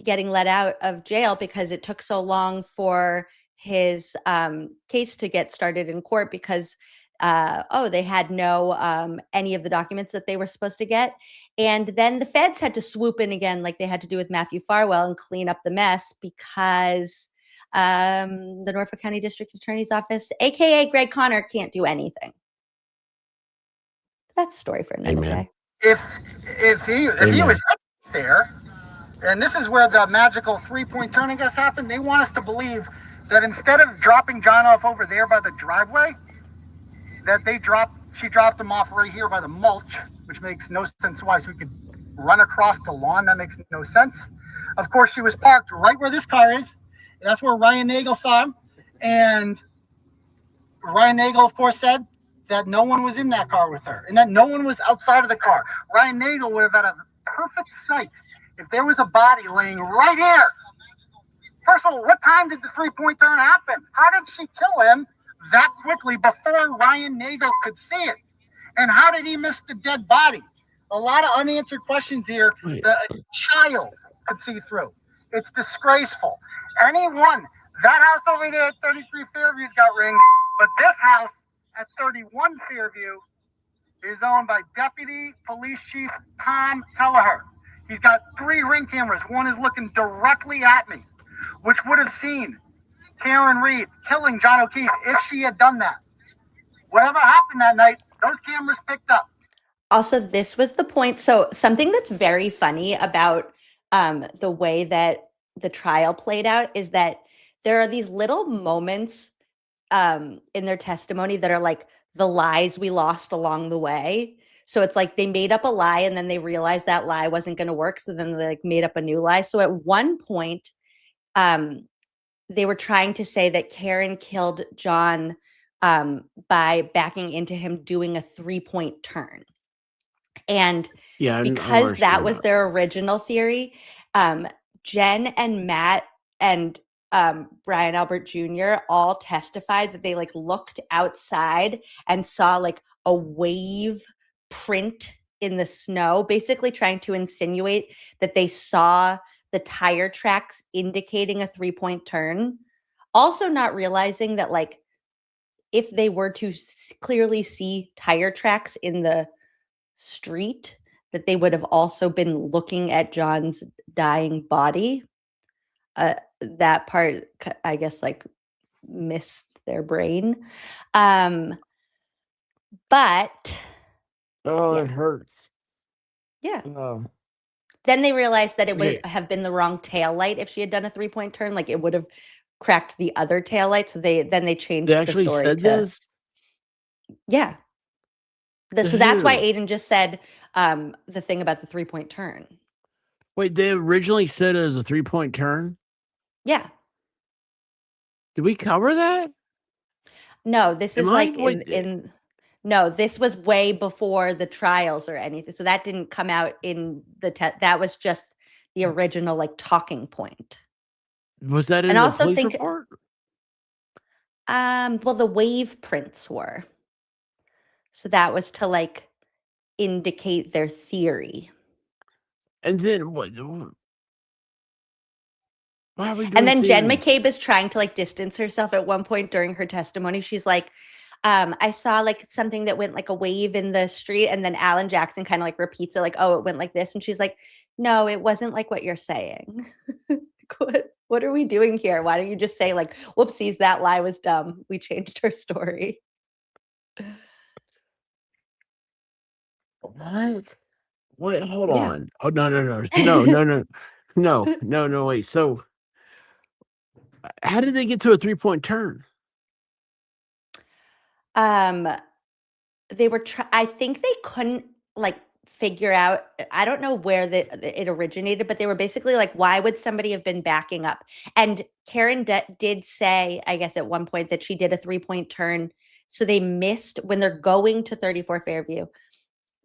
[SPEAKER 7] getting let out of jail because it took so long for his case to get started in court because they had no any of the documents that they were supposed to get, and then the feds had to swoop in again like they had to do with Matthew Farwell and clean up the mess because the Norfolk County District Attorney's Office, aka Greg Connor, can't do anything. That's a story for another day.
[SPEAKER 11] If he was up there, and this is where the magical 3-point turn, I guess, happened. They want us to believe that instead of dropping John off over there by the driveway, that she dropped him off right here by the mulch, which makes no sense why. So we could run across the lawn. That makes no sense. Of course, she was parked right where this car is. That's where Ryan Nagel saw him. And Ryan Nagel, of course, said that no one was in that car with her and that no one was outside of the car. Ryan Nagel would have had a perfect sight if there was a body laying right here. First of all, what time did the 3-point turn happen? How did she kill him that quickly before Ryan Nagel could see it? And how did he miss the dead body? A lot of unanswered questions here that a child could see through. It's disgraceful. That house over there at 33 Fairview's got rings, but this house at 31 Fairview is owned by Deputy Police Chief Tom Kelleher. He's got 3 ring cameras. One is looking directly at me, which would have seen Karen Reed killing John O'Keefe if she had done that. Whatever happened that night, those cameras picked up.
[SPEAKER 7] Also, this was the point. So something that's very funny about the way that the trial played out is that there are these little moments in their testimony that are like the lies we lost along the way. So it's like they made up a lie and then they realized that lie wasn't going to work. So then they like made up a new lie. So at one point, they were trying to say that Karen killed John by backing into him doing a 3-point turn. And because that was their original theory, Jen and Matt and Brian Albert Jr. all testified that they like looked outside and saw like a wave print in the snow, basically trying to insinuate that they saw the tire tracks indicating a 3-point turn. Also not realizing that like if they were to clearly see tire tracks in the street, that they would have also been looking at John's dying body. That part, I guess, like missed their brain. But
[SPEAKER 8] it hurts.
[SPEAKER 7] Yeah.
[SPEAKER 8] Oh.
[SPEAKER 7] Then they realized that it would have been the wrong tail light if she had done a 3-point turn. Like it would have cracked the other tail light. So they changed
[SPEAKER 8] They actually
[SPEAKER 7] the story
[SPEAKER 8] said
[SPEAKER 7] to
[SPEAKER 8] this?
[SPEAKER 7] Yeah. So that's why Aiden just said the thing about the 3-point turn.
[SPEAKER 8] Wait, they originally said it was a 3-point turn?
[SPEAKER 7] Yeah.
[SPEAKER 8] Did we cover that?
[SPEAKER 7] No, this is like no, this was way before the trials or anything. So that didn't come out in the that was just the original like talking point.
[SPEAKER 8] Was that in the police report?
[SPEAKER 7] Well, the wave prints were. So that was to like indicate their theory.
[SPEAKER 8] And then what? Why are we doing
[SPEAKER 7] And then Jen
[SPEAKER 8] theory?
[SPEAKER 7] McCabe is trying to like distance herself at one point during her testimony. She's like, I saw like something that went like a wave in the street. And then Alan Jackson kind of like repeats it like, oh, it went like this. And she's like, no, it wasn't like what you're saying. What are we doing here? Why don't you just say like, whoopsies, that lie was dumb. We changed her story.
[SPEAKER 8] What? Wait, hold
[SPEAKER 7] Yeah.
[SPEAKER 8] on. Oh no. Wait. So, how did they get to a 3-point turn?
[SPEAKER 7] They were I think they couldn't like figure out, I don't know where it originated, but they were basically like, why would somebody have been backing up? And Karen did say, I guess at one point, that she did a 3-point turn. So they missed when they're going to 34 Fairview.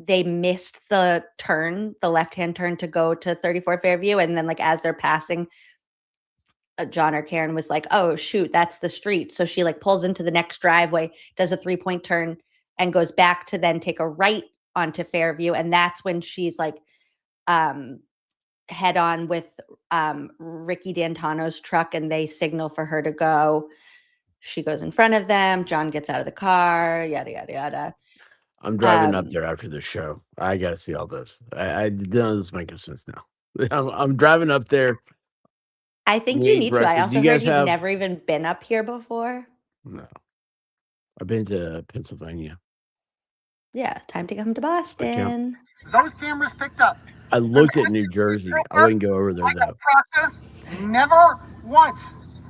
[SPEAKER 7] They missed the turn, the left-hand turn to go to 34 Fairview. And then like as they're passing, John or Karen was like, oh, shoot, that's the street. So she like pulls into the next driveway, does a 3-point turn and goes back to then take a right onto Fairview. And that's when she's like head on with Ricky D'Antano's truck and they signal for her to go. She goes in front of them. John gets out of the car, yada, yada, yada.
[SPEAKER 8] I'm driving up there after the show. I got to see all this. None of this makes sense now. I'm driving up there.
[SPEAKER 7] I think
[SPEAKER 8] We
[SPEAKER 7] you
[SPEAKER 8] ate
[SPEAKER 7] need to. I
[SPEAKER 8] breakfast.
[SPEAKER 7] also
[SPEAKER 8] Do you
[SPEAKER 7] heard
[SPEAKER 8] guys
[SPEAKER 7] you've
[SPEAKER 8] have-
[SPEAKER 7] never even been up here before.
[SPEAKER 8] No. I've been to Pennsylvania.
[SPEAKER 7] Yeah, time to come to Boston.
[SPEAKER 11] Those cameras picked up.
[SPEAKER 8] I looked at New Jersey. I wouldn't go over there though.
[SPEAKER 11] Proctor never once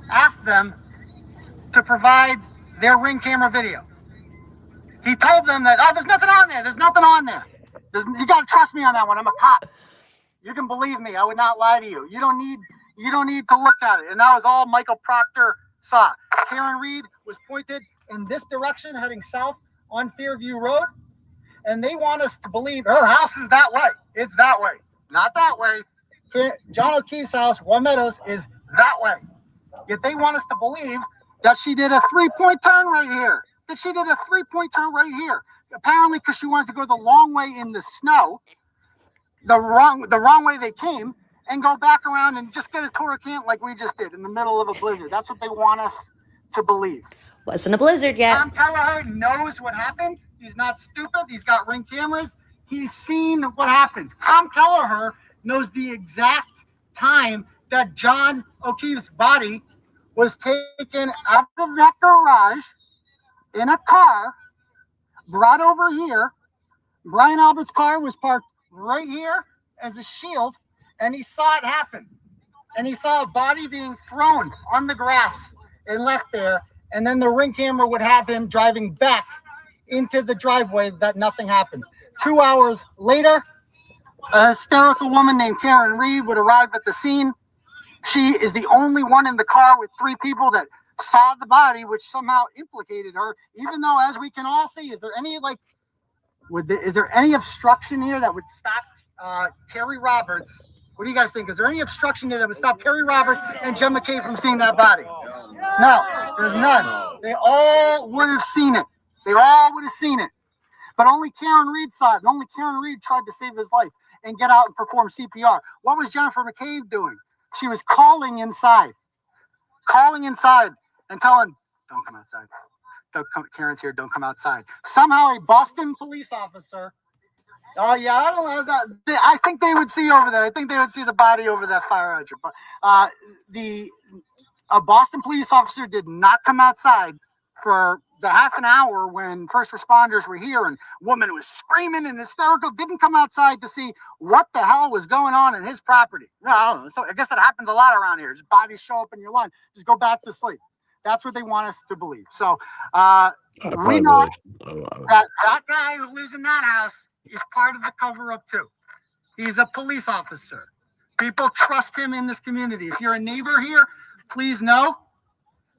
[SPEAKER 11] asked them to provide their Ring camera video. He told them that, oh, there's nothing on there. There's nothing on there. You got to trust me on that one. I'm a cop. You can believe me. I would not lie to you. You don't need to look at it. And that was all Michael Proctor saw. Karen Reed was pointed in this direction, heading south on Fairview Road. And they want us to believe her house is that way. It's that way, not that way. John O'Keefe's house, Juan Meadows, is that way. Yet they want us to believe that she did a 3-point turn right here. That she did a 3-point turn right here. Apparently, because she wanted to go the long way in the snow, the wrong way they came, and go back around and just get a tour of camp like we just did in the middle of a blizzard. That's what they want us to believe.
[SPEAKER 7] Wasn't a blizzard yet.
[SPEAKER 11] Tom Kelleher knows what happened. He's not stupid. He's got Ring cameras. He's seen what happens. Tom Kelleher knows the exact time that John O'Keefe's body was taken out of that garage in a car, brought over here. Brian Albert's car was parked right here as a shield, and he saw it happen. And he saw a body being thrown on the grass and left there. And then the Ring camera would have him driving back into the driveway that nothing happened. 2 hours later, a hysterical woman named Karen Reed would arrive at the scene. She is the only one in the car with 3 people that saw the body, which somehow implicated her, even though, as we can all see, is there any obstruction here that would stop Kerry Roberts? What do you guys think? Is there any obstruction here that would stop Kerry Roberts and Jen McCabe from seeing that body? No, there's none. They all would have seen it. They all would have seen it. But only Karen Reed saw it, and only Karen Reed tried to save his life and get out and perform CPR. What was Jennifer McCabe doing? She was calling inside and telling, don't come outside. Karen's here, don't come outside. Somehow a Boston police officer, oh yeah, I don't know that. I think they would see over there. I think they would see the body over that fire hydrant. But a Boston police officer did not come outside for the half an hour when first responders were here and woman was screaming and hysterical, didn't come outside to see what the hell was going on in his property. No, I don't know. So I guess that happens a lot around here. Just bodies show up in your lawn. Just go back to sleep. That's what they want us to believe. So we know that guy who lives in that house is part of the cover-up too. He's a police officer. People trust him in this community. If you're a neighbor here, please know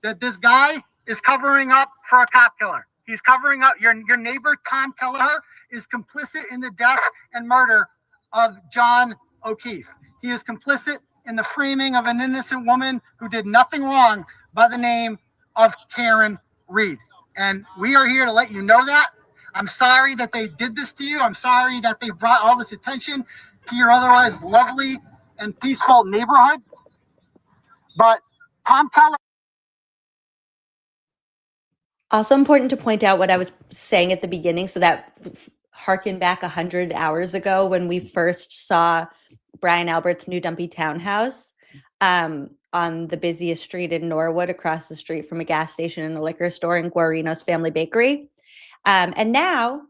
[SPEAKER 11] that this guy is covering up for a cop killer. He's covering up. Your neighbor, Tom Kelleher, is complicit in the death and murder of John O'Keefe. He is complicit in the framing of an innocent woman who did nothing wrong by the name of Karen Reed. And we are here to let you know that. I'm sorry that they did this to you. I'm sorry that they brought all this attention to your otherwise lovely and peaceful neighborhood. But Tom Keller.
[SPEAKER 7] Also important to point out what I was saying at the beginning, so that harken back 100 hours ago when we first saw Brian Albert's new dumpy townhouse on the busiest street in Norwood, across the street from a gas station and a liquor store and Guarino's Family Bakery. And now,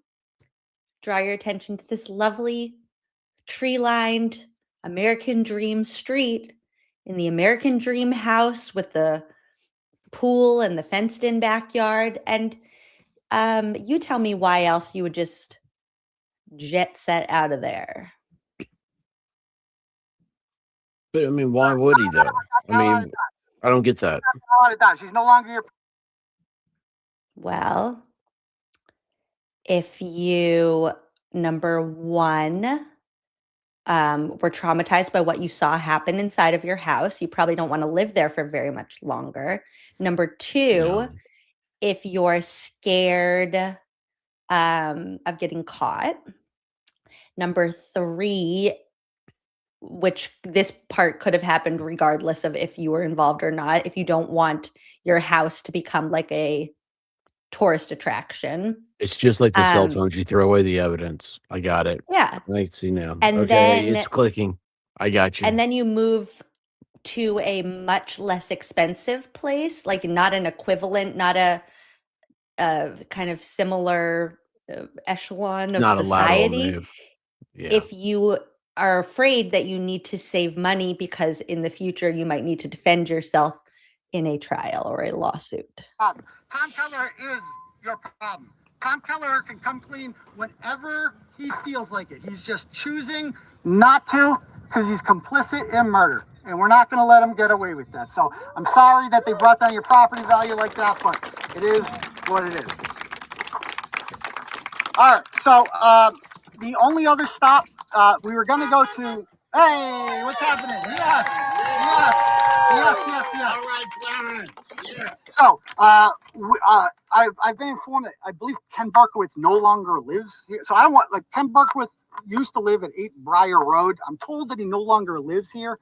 [SPEAKER 7] draw your attention to this lovely tree-lined American Dream street in the American Dream house with the pool and the fenced-in backyard. And you tell me why else you would just jet set out of there.
[SPEAKER 8] But I mean, why would he though? I mean, I don't get that.
[SPEAKER 11] She's no longer your.
[SPEAKER 7] Well, if you, number one, were traumatized by what you saw happen inside of your house, you probably don't want to live there for very much longer. Number two, if you're scared of getting caught. Number three, which this part could have happened regardless of if you were involved or not, if you don't want your house to become like a tourist attraction.
[SPEAKER 8] It's just like the cell phones. You throw away the evidence. I got it.
[SPEAKER 7] Yeah.
[SPEAKER 8] I see now.
[SPEAKER 7] And
[SPEAKER 8] okay,
[SPEAKER 7] then
[SPEAKER 8] it's clicking. I got you.
[SPEAKER 7] And then you move to a much less expensive place, like not an equivalent, not a kind of similar echelon of
[SPEAKER 8] Not a lateral
[SPEAKER 7] society.
[SPEAKER 8] move. Yeah.
[SPEAKER 7] If you are afraid that you need to save money because in the future you might need to defend yourself in a trial or a lawsuit.
[SPEAKER 11] Tom Keller is your problem. Tom Keller can come clean whenever he feels like it. He's just choosing not to because he's complicit in murder. And we're not going to let him get away with that. So I'm sorry that they brought down your property value like that, but it is what it is. All right. So the only other stop we were going to go to. Hey, what's happening? Yes. All right, Clarence. Yeah. So I've been informed that I believe Ken Berkowitz no longer lives here. So I don't want, like, Ken Berkowitz used to live at 8 Briar Road. I'm told that he no longer lives here.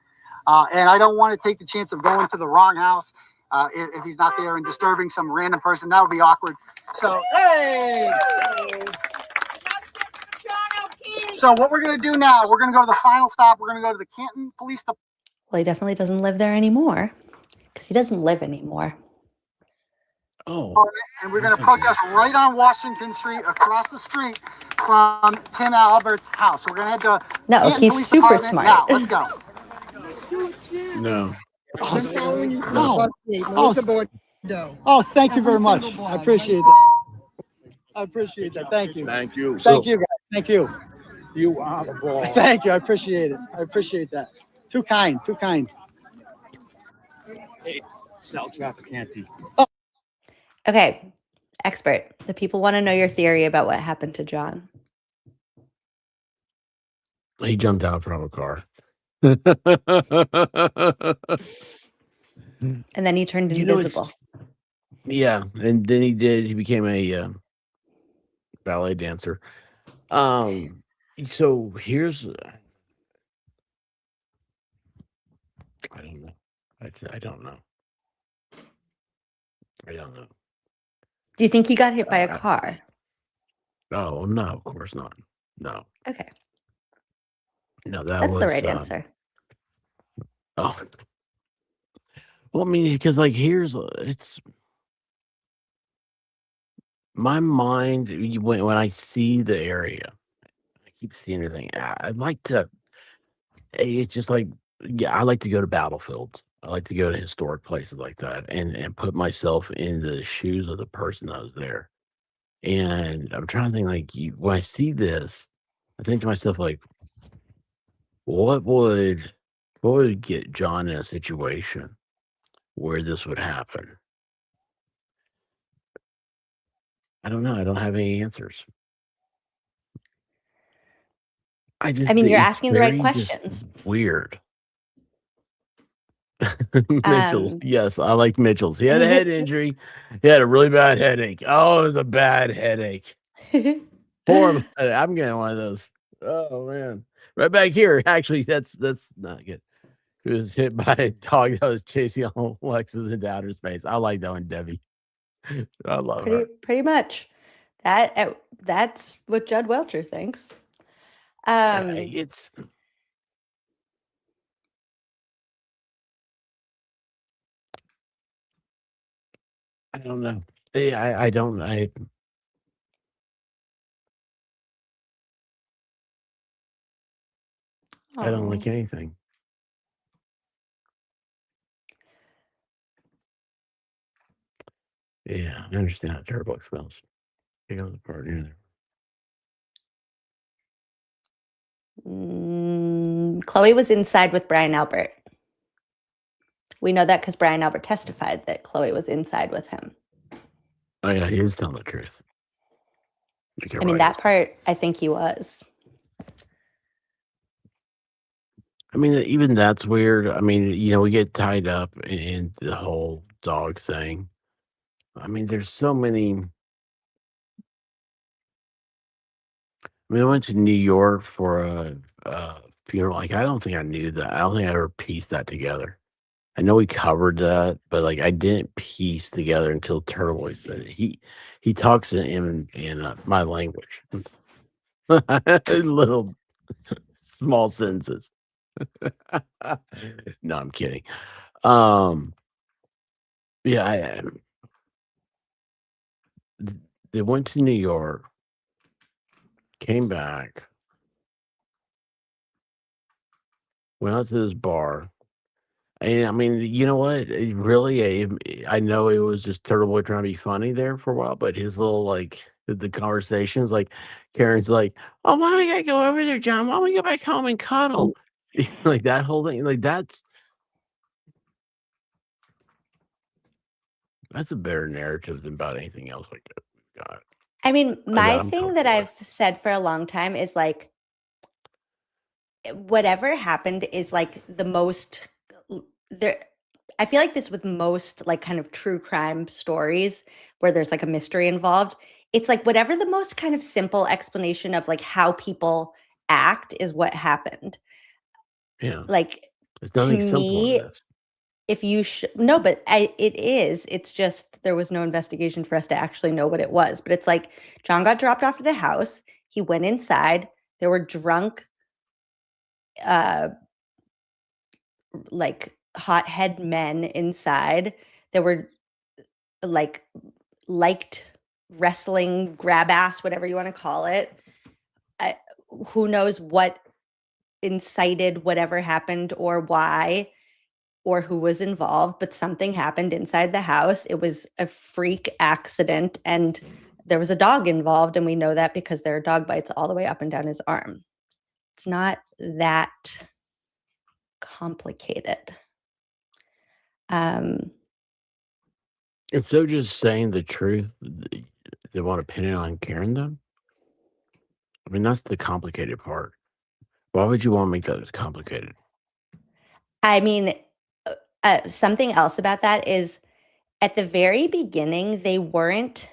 [SPEAKER 11] And I don't want to take the chance of going to the wrong house if he's not there and disturbing some random person. That would be awkward. So, hey! So what we're going to do now, we're going to go to the final stop. We're going to go to the Canton Police Department.
[SPEAKER 7] Well, he definitely doesn't live there anymore because he doesn't live anymore.
[SPEAKER 8] Oh.
[SPEAKER 11] And we're going to protest right on Washington Street, across the street from Tim Albert's house. We're going to head to Canton
[SPEAKER 7] he's
[SPEAKER 11] Police
[SPEAKER 7] super
[SPEAKER 11] Department
[SPEAKER 7] smart.
[SPEAKER 11] now. Let's go.
[SPEAKER 8] No.
[SPEAKER 11] Oh, thank you very much. I appreciate that. Thank you.
[SPEAKER 12] Thank you.
[SPEAKER 11] Thank you, guys. Thank you.
[SPEAKER 12] You are the boss.
[SPEAKER 11] Thank you. I appreciate it. I appreciate that. Too kind.
[SPEAKER 12] Hey, South Traffic Ante.
[SPEAKER 7] Okay, expert. The people want to know your theory about what happened to John.
[SPEAKER 8] He jumped out from a car.
[SPEAKER 7] And then he turned invisible.
[SPEAKER 8] Yeah, and then he became a ballet dancer. So here's I don't know. I don't know.
[SPEAKER 7] Do you think he got hit by a car?
[SPEAKER 8] Oh, no, of course not. No.
[SPEAKER 7] Okay.
[SPEAKER 8] No,
[SPEAKER 7] That's the right answer.
[SPEAKER 8] Oh. Well, I mean, because like it's my mind when I see the area, I keep seeing everything. I'd like to. It's just like, yeah, I like to go to battlefields. I like to go to historic places like that and put myself in the shoes of the person that was there. And I'm trying to think, like, when I see this, I think to myself, like, what would get John in a situation where this would happen? I don't know. I don't have any answers. I mean,
[SPEAKER 7] you're asking the right questions.
[SPEAKER 8] Weird. Mitchell. Yes, I like Mitchell's. He had a head injury. He had a really bad headache. Oh, it was a bad headache. Poor. I'm getting one of those. Oh man, right back here. Actually, that's not good. He was hit by a dog that was chasing Alexis into outer space. I like that one, Debbie. I love her.
[SPEAKER 7] Pretty much. That's what Judd Welcher thinks.
[SPEAKER 8] It's I don't know. I don't I don't like
[SPEAKER 7] Aw.
[SPEAKER 8] anything. Yeah, I understand how terrible it smells. It goes apart either.
[SPEAKER 7] Chloe was inside with Brian Albert. We know that because Brian Albert testified that Chloe was inside with him.
[SPEAKER 8] Oh yeah, he is telling the truth.
[SPEAKER 7] I mean, that part, I think he was.
[SPEAKER 8] I mean, even that's weird. I mean, we get tied up in the whole dog thing. I mean, there's so many. I mean, I went to New York for a funeral. Like, I don't think I knew that. I don't think I ever pieced that together. I know we covered that, but like, I didn't piece together until Turtleboy said it. He talks in my language, little small sentences. No, I'm kidding. Yeah, they went to New York, came back, went out to this bar. And I mean, you know what? I know it was just Turtle Boy trying to be funny there for a while, but his little like the conversations, like Karen's like, "Oh, why we gotta go over there, John? Why don't we go back home and cuddle?" Like that whole thing, like that's a better narrative than about anything else like that we've got.
[SPEAKER 7] I mean, my
[SPEAKER 8] I'm
[SPEAKER 7] thing that
[SPEAKER 8] comfortable with.
[SPEAKER 7] I've said for a long time is like, whatever happened is like the most there. I feel like this with most like kind of true crime stories where there's like a mystery involved. It's like whatever the most kind of simple explanation of like how people act is what happened.
[SPEAKER 8] Yeah,
[SPEAKER 7] Like
[SPEAKER 8] there's
[SPEAKER 7] to
[SPEAKER 8] nothing simple in
[SPEAKER 7] me,
[SPEAKER 8] this.
[SPEAKER 7] if you no, but it is. It's just there was no investigation for us to actually know what it was. But it's like John got dropped off at a house. He went inside. There were drunk, uh, like hothead men inside. There were like liked wrestling, grab ass, whatever you want to call it. I, who knows what incited whatever happened or why or who was involved, but something happened inside the house. It was a freak accident and there was a dog involved. And we know that because there are dog bites all the way up and down his arm. It's not that complicated.
[SPEAKER 8] And so just saying the truth, they want to pin it on Karen, though? I mean, that's the complicated part. Why would you want to make that as complicated?
[SPEAKER 7] I mean, something else about that is at the very beginning, they weren't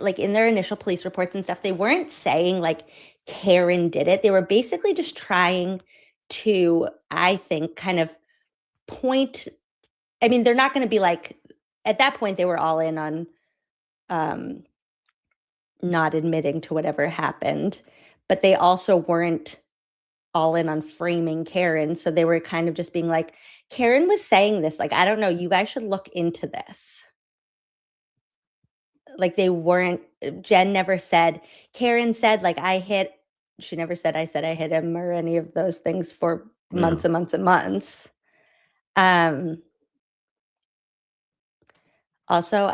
[SPEAKER 7] like in their initial police reports and stuff, they weren't saying like Karen did it. They were basically just trying to, I think, kind of point. I mean, they're not going to be like, at that point, they were all in on not admitting to whatever happened, but they also weren't all in on framing Karen. So they were kind of just being like, Karen was saying this, like, I don't know, you guys should look into this. Like they weren't, Jen never said, Karen said, like, she never said I hit him or any of those things for months and months and months. Also,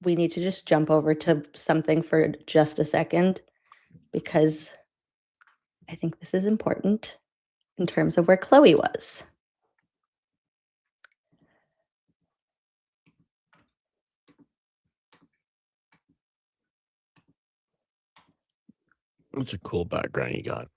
[SPEAKER 7] we need to just jump over to something for just a second because I think this is important in terms of where Chloe was.
[SPEAKER 8] That's a cool background you got.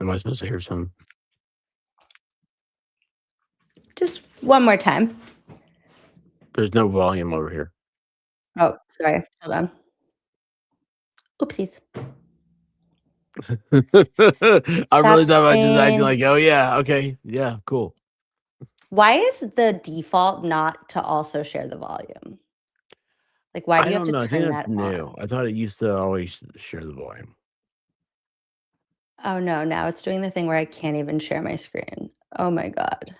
[SPEAKER 8] Am I supposed to hear some?
[SPEAKER 7] Just one more time.
[SPEAKER 8] There's no volume over here.
[SPEAKER 7] Oh, sorry. Hold on. Oopsies.
[SPEAKER 8] I really thought about just acting
[SPEAKER 7] screen.
[SPEAKER 8] like, oh yeah, okay, yeah, cool.
[SPEAKER 7] Why is the default not to also share the volume? Like, why do
[SPEAKER 8] I
[SPEAKER 7] you have
[SPEAKER 8] don't
[SPEAKER 7] to
[SPEAKER 8] know. I think
[SPEAKER 7] turn
[SPEAKER 8] that's
[SPEAKER 7] that
[SPEAKER 8] new.
[SPEAKER 7] on?
[SPEAKER 8] I thought it used to always share the volume.
[SPEAKER 7] Oh no, now it's doing the thing where I can't even share my screen. Oh my God.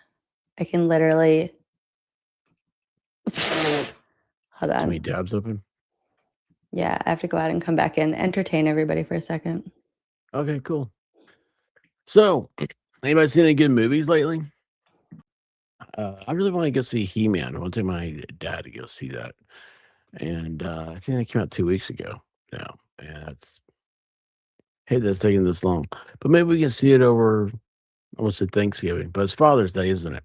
[SPEAKER 7] I can literally. Hold
[SPEAKER 8] Too many
[SPEAKER 7] on.
[SPEAKER 8] tabs open.
[SPEAKER 7] Yeah, I have to go out and come back and entertain everybody for a second.
[SPEAKER 8] Okay, cool. So, anybody seen any good movies lately? I really want to go see He-Man. I want to take my dad to go see that, and I think that came out 2 weeks ago now. And that's hey, that's taking this long, but maybe we can see it over. I almost said Thanksgiving, but it's Father's Day, isn't it?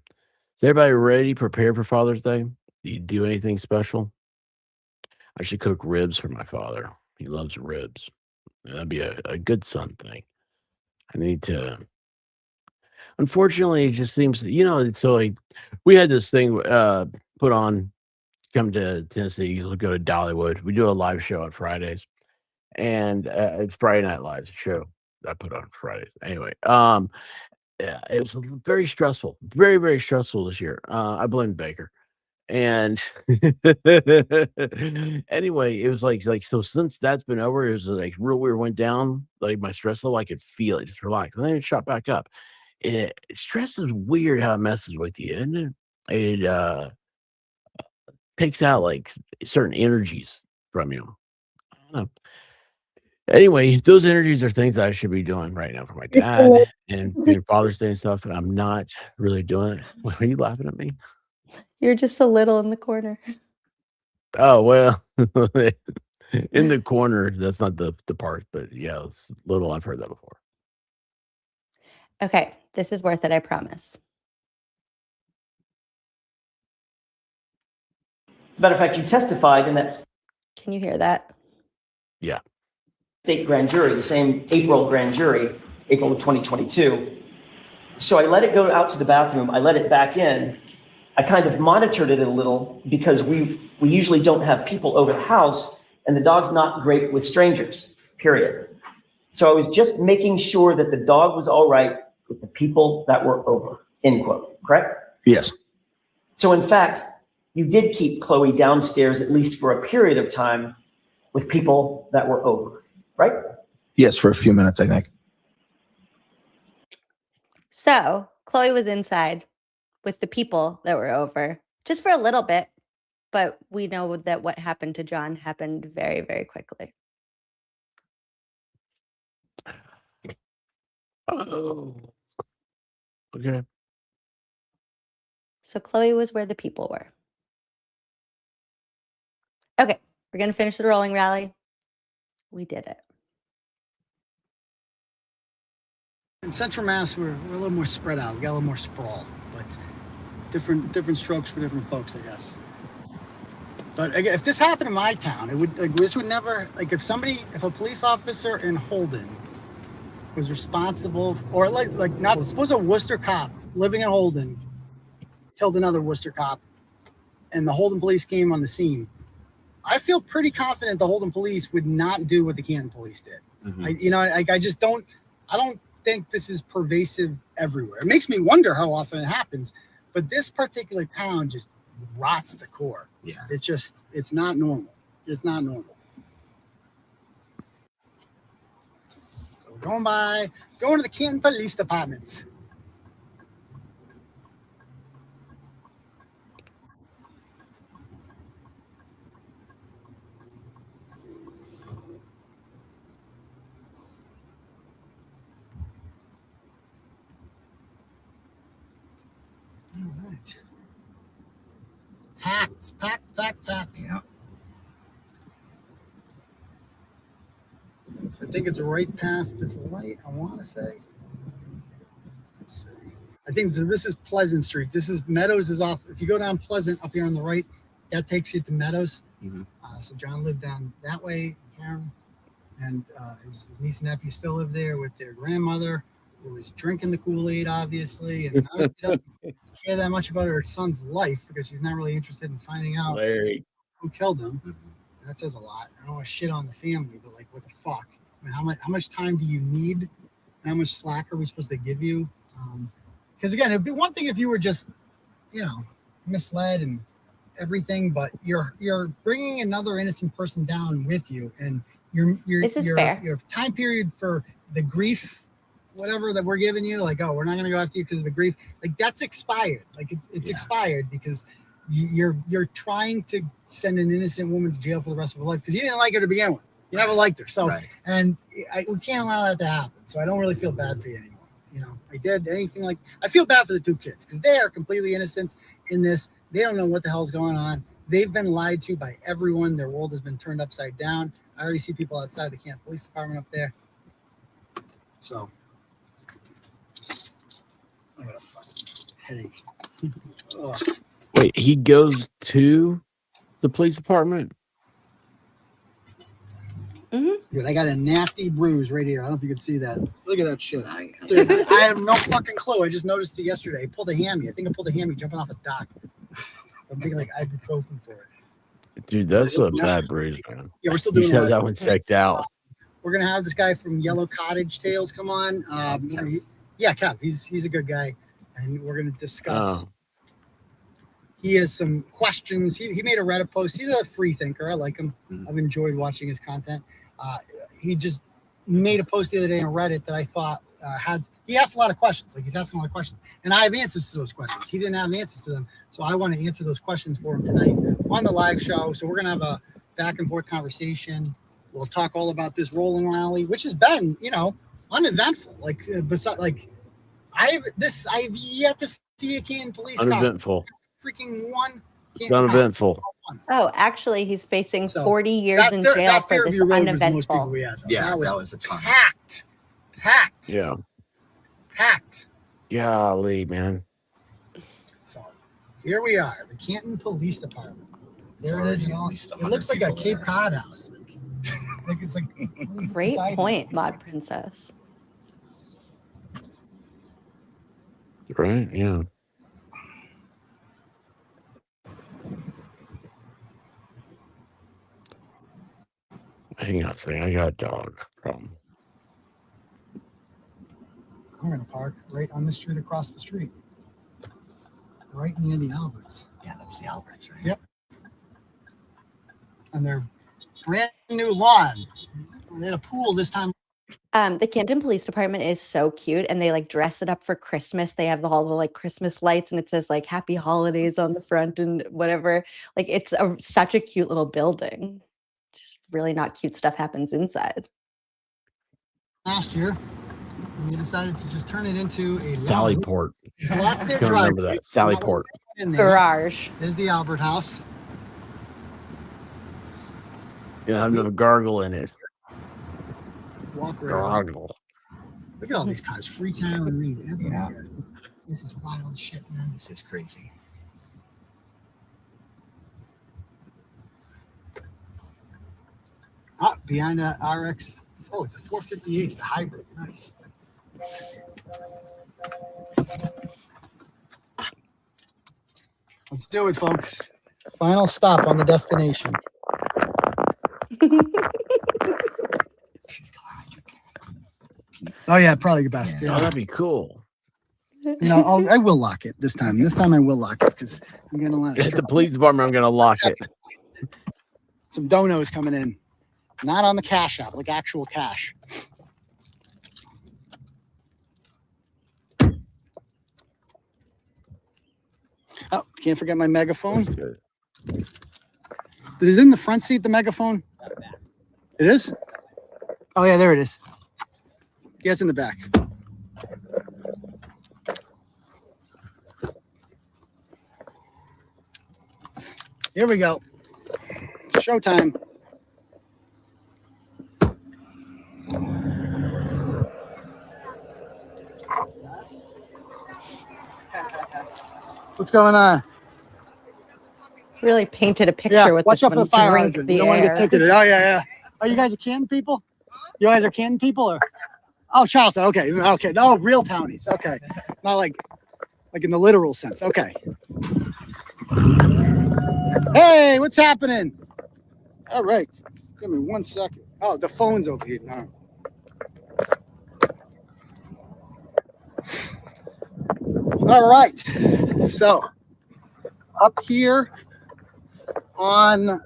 [SPEAKER 8] Is everybody ready, prepared for Father's Day? Do you do anything special? I should cook ribs for my father. He loves ribs. That'd be a good son thing. I need to. Unfortunately, it just seems, so like we had this thing put on, come to Tennessee, you'll go to Dollywood. We do a live show on Fridays, and it's Friday Night Live show I put on Fridays. Anyway, yeah, it was very stressful, very, very stressful this year. I blame Baker. And anyway, it was like so since that's been over, it was like real weird went down, like my stress level, I could feel it just relax. And then it shot back up. Stress is weird how it messes with you, and it takes out like certain energies from you. I don't know. Anyway, those energies are things that I should be doing right now for my dad and being Father's Day and stuff, and I'm not really doing it. Why are you laughing at me?
[SPEAKER 7] You're just a little in the corner.
[SPEAKER 8] Oh, well, in the corner, that's not the part, but yeah, it's little. I've heard that before.
[SPEAKER 7] Okay, this is worth it, I promise.
[SPEAKER 15] As a matter of fact, you testified in that
[SPEAKER 7] Can you hear that?
[SPEAKER 8] Yeah.
[SPEAKER 15] state grand jury, the same April grand jury, April of 2022. So I let it go out to the bathroom. I let it back in. I kind of monitored it a little because we usually don't have people over the house, and the dog's not great with strangers, period. So I was just making sure that the dog was all right with the people that were over, end quote, correct?
[SPEAKER 12] Yes.
[SPEAKER 15] So in fact, you did keep Chloe downstairs at least for a period of time with people that were over, right?
[SPEAKER 12] Yes, for a few minutes, I think.
[SPEAKER 7] So Chloe was inside with the people that were over just for a little bit, but we know that what happened to John happened very, very quickly.
[SPEAKER 8] Oh. Okay.
[SPEAKER 7] So Chloe was where the people were. Okay, we're going to finish the rolling rally. We did it.
[SPEAKER 11] In Central Mass, we're a little more spread out. We got a little more sprawl, but different strokes for different folks, I guess. But again, if this happened in my town, it would this would never if a police officer in Holden was responsible, or not suppose a Worcester cop living in Holden killed another Worcester cop, and the Holden police came on the scene. I feel pretty confident the Holden police would not do what the Canton police did. Mm-hmm. I don't think this is pervasive everywhere. It makes me wonder how often it happens, but this particular town just rots the core. Yeah. It's not normal. It's not normal. So we're going to the Canton Police Department. All right. Packed. Yeah. So I think it's right past this light, I want to say. Let's see. I think this is Pleasant Street. This is Meadows is off. If you go down Pleasant up here on the right, that takes you to Meadows. Mm-hmm. So John lived down that way, Karen, and his niece and nephew still live there with their grandmother. who was drinking the Kool-Aid, obviously, and obviously doesn't care that much about her son's life because she's not really interested in finding out
[SPEAKER 8] Larry.
[SPEAKER 11] who killed him. That says a lot. I don't want to shit on the family, but like, what the fuck? I mean, how much time do you need? And how much slack are we supposed to give you? Because again, it'd be one thing if you were just, misled and everything, but you're bringing another innocent person down with you, and your time period for the grief, whatever that we're giving you, like, oh, we're not going to go after you because of the grief, like that's expired. Like it's expired because you're trying to send an innocent woman to jail for the rest of her life because you didn't like her to begin with. You never liked her. So, and we can't allow that to happen. So I don't really feel bad for you anymore. I did anything like, I feel bad for the two kids because they are completely innocent in this. They don't know what the hell's going on. They've been lied to by everyone. Their world has been turned upside down. I already see people outside the Canton Police Department up there. So I got a fucking headache.
[SPEAKER 8] Wait, he goes to the police department?
[SPEAKER 11] Dude, I got a nasty bruise right here. I don't know if you can see that. Look at that shit. Dude, I have no fucking clue. I just noticed it yesterday. I pulled a hammy. I think I pulled a hammy jumping off a dock. I'm thinking like ibuprofen for it.
[SPEAKER 8] Dude, that's a bad bruise, man.
[SPEAKER 11] Yeah, we're still doing
[SPEAKER 8] You said that one checked out.
[SPEAKER 11] We're gonna have this guy from Yellow Cottage Tales come on. Kev. He's a good guy, and we're gonna discuss. He has some questions. He made a Reddit post. He's a free thinker. I like him. I've enjoyed watching his content. He just made a post the other day on Reddit that I thought he asked a lot of questions. Like he's asking a lot of questions, and I have answers to those questions. He didn't have answers to them, so I want to answer those questions for him tonight on the live show. So we're gonna have a back and forth conversation. We'll talk all about this rolling rally, which has been, uneventful. Like besides, like I've yet to see a Canton police car.
[SPEAKER 8] Uneventful.
[SPEAKER 11] Freaking one.
[SPEAKER 8] It's uneventful.
[SPEAKER 7] Oh, actually, he's facing 40 years in jail for this uneventful.
[SPEAKER 11] That was
[SPEAKER 12] a ton.
[SPEAKER 11] Packed.
[SPEAKER 8] Yeah.
[SPEAKER 11] Packed.
[SPEAKER 8] Golly, man.
[SPEAKER 11] So here we are, the Canton Police Department. There it is. It looks like a Cape Cod house. Like it's like
[SPEAKER 7] great point, Mod Princess.
[SPEAKER 8] Right? Yeah. Hang on a second. I got a dog problem.
[SPEAKER 11] I'm gonna park right on the street across the street. Right near the Alberts.
[SPEAKER 12] Yeah, that's the Alberts, right?
[SPEAKER 11] Yep. And their brand new lawn. They had a pool this time.
[SPEAKER 7] The Canton Police Department is so cute, and they like dress it up for Christmas. They have all the like Christmas lights, and it says like "Happy Holidays" on the front and whatever. Like it's such a cute little building. Just really not cute stuff happens inside.
[SPEAKER 11] Last year, we decided to just turn it into a
[SPEAKER 8] Sally Port.
[SPEAKER 11] Block their
[SPEAKER 8] Can't remember
[SPEAKER 11] driveway.
[SPEAKER 8] that. Sally Port.
[SPEAKER 7] Garage.
[SPEAKER 11] There's the Albert House.
[SPEAKER 8] Yeah, have a gargle in it.
[SPEAKER 11] Walk around.
[SPEAKER 8] Gargle.
[SPEAKER 11] Look at all these cars freaking out and read everywhere. This is wild shit, man.
[SPEAKER 12] This is crazy.
[SPEAKER 11] Behind the RX. Oh, it's a 458. It's the hybrid. Nice. Let's do it, folks. Final stop on the destination. Oh yeah, probably the best. Yeah.
[SPEAKER 8] Oh, that'd be cool.
[SPEAKER 11] I will lock it this time. This time I will lock it because I'm gonna let
[SPEAKER 8] At the police department, I'm gonna lock it.
[SPEAKER 11] Some donos coming in, not on the cash app, like actual cash. Oh, can't forget my megaphone. Is it in the front seat, the megaphone? It is? Oh yeah, there it is. Yeah, it's in the back. Here we go. Showtime. What's going on?
[SPEAKER 7] Really painted a picture with
[SPEAKER 11] watch
[SPEAKER 7] this
[SPEAKER 11] out for
[SPEAKER 7] one.
[SPEAKER 11] the fire
[SPEAKER 7] Drink
[SPEAKER 11] hydrant.
[SPEAKER 7] the
[SPEAKER 11] You don't want to
[SPEAKER 7] air.
[SPEAKER 11] get ticketed. Oh yeah. Oh, you guys are Canton people? You guys are Canton people, or? Oh, Charleston. Okay. Okay. Oh, real townies. Okay. Not like in the literal sense. Okay. Hey, what's happening? All right. Give me 1 second. Oh, the phone's over here now. All right. So up here on,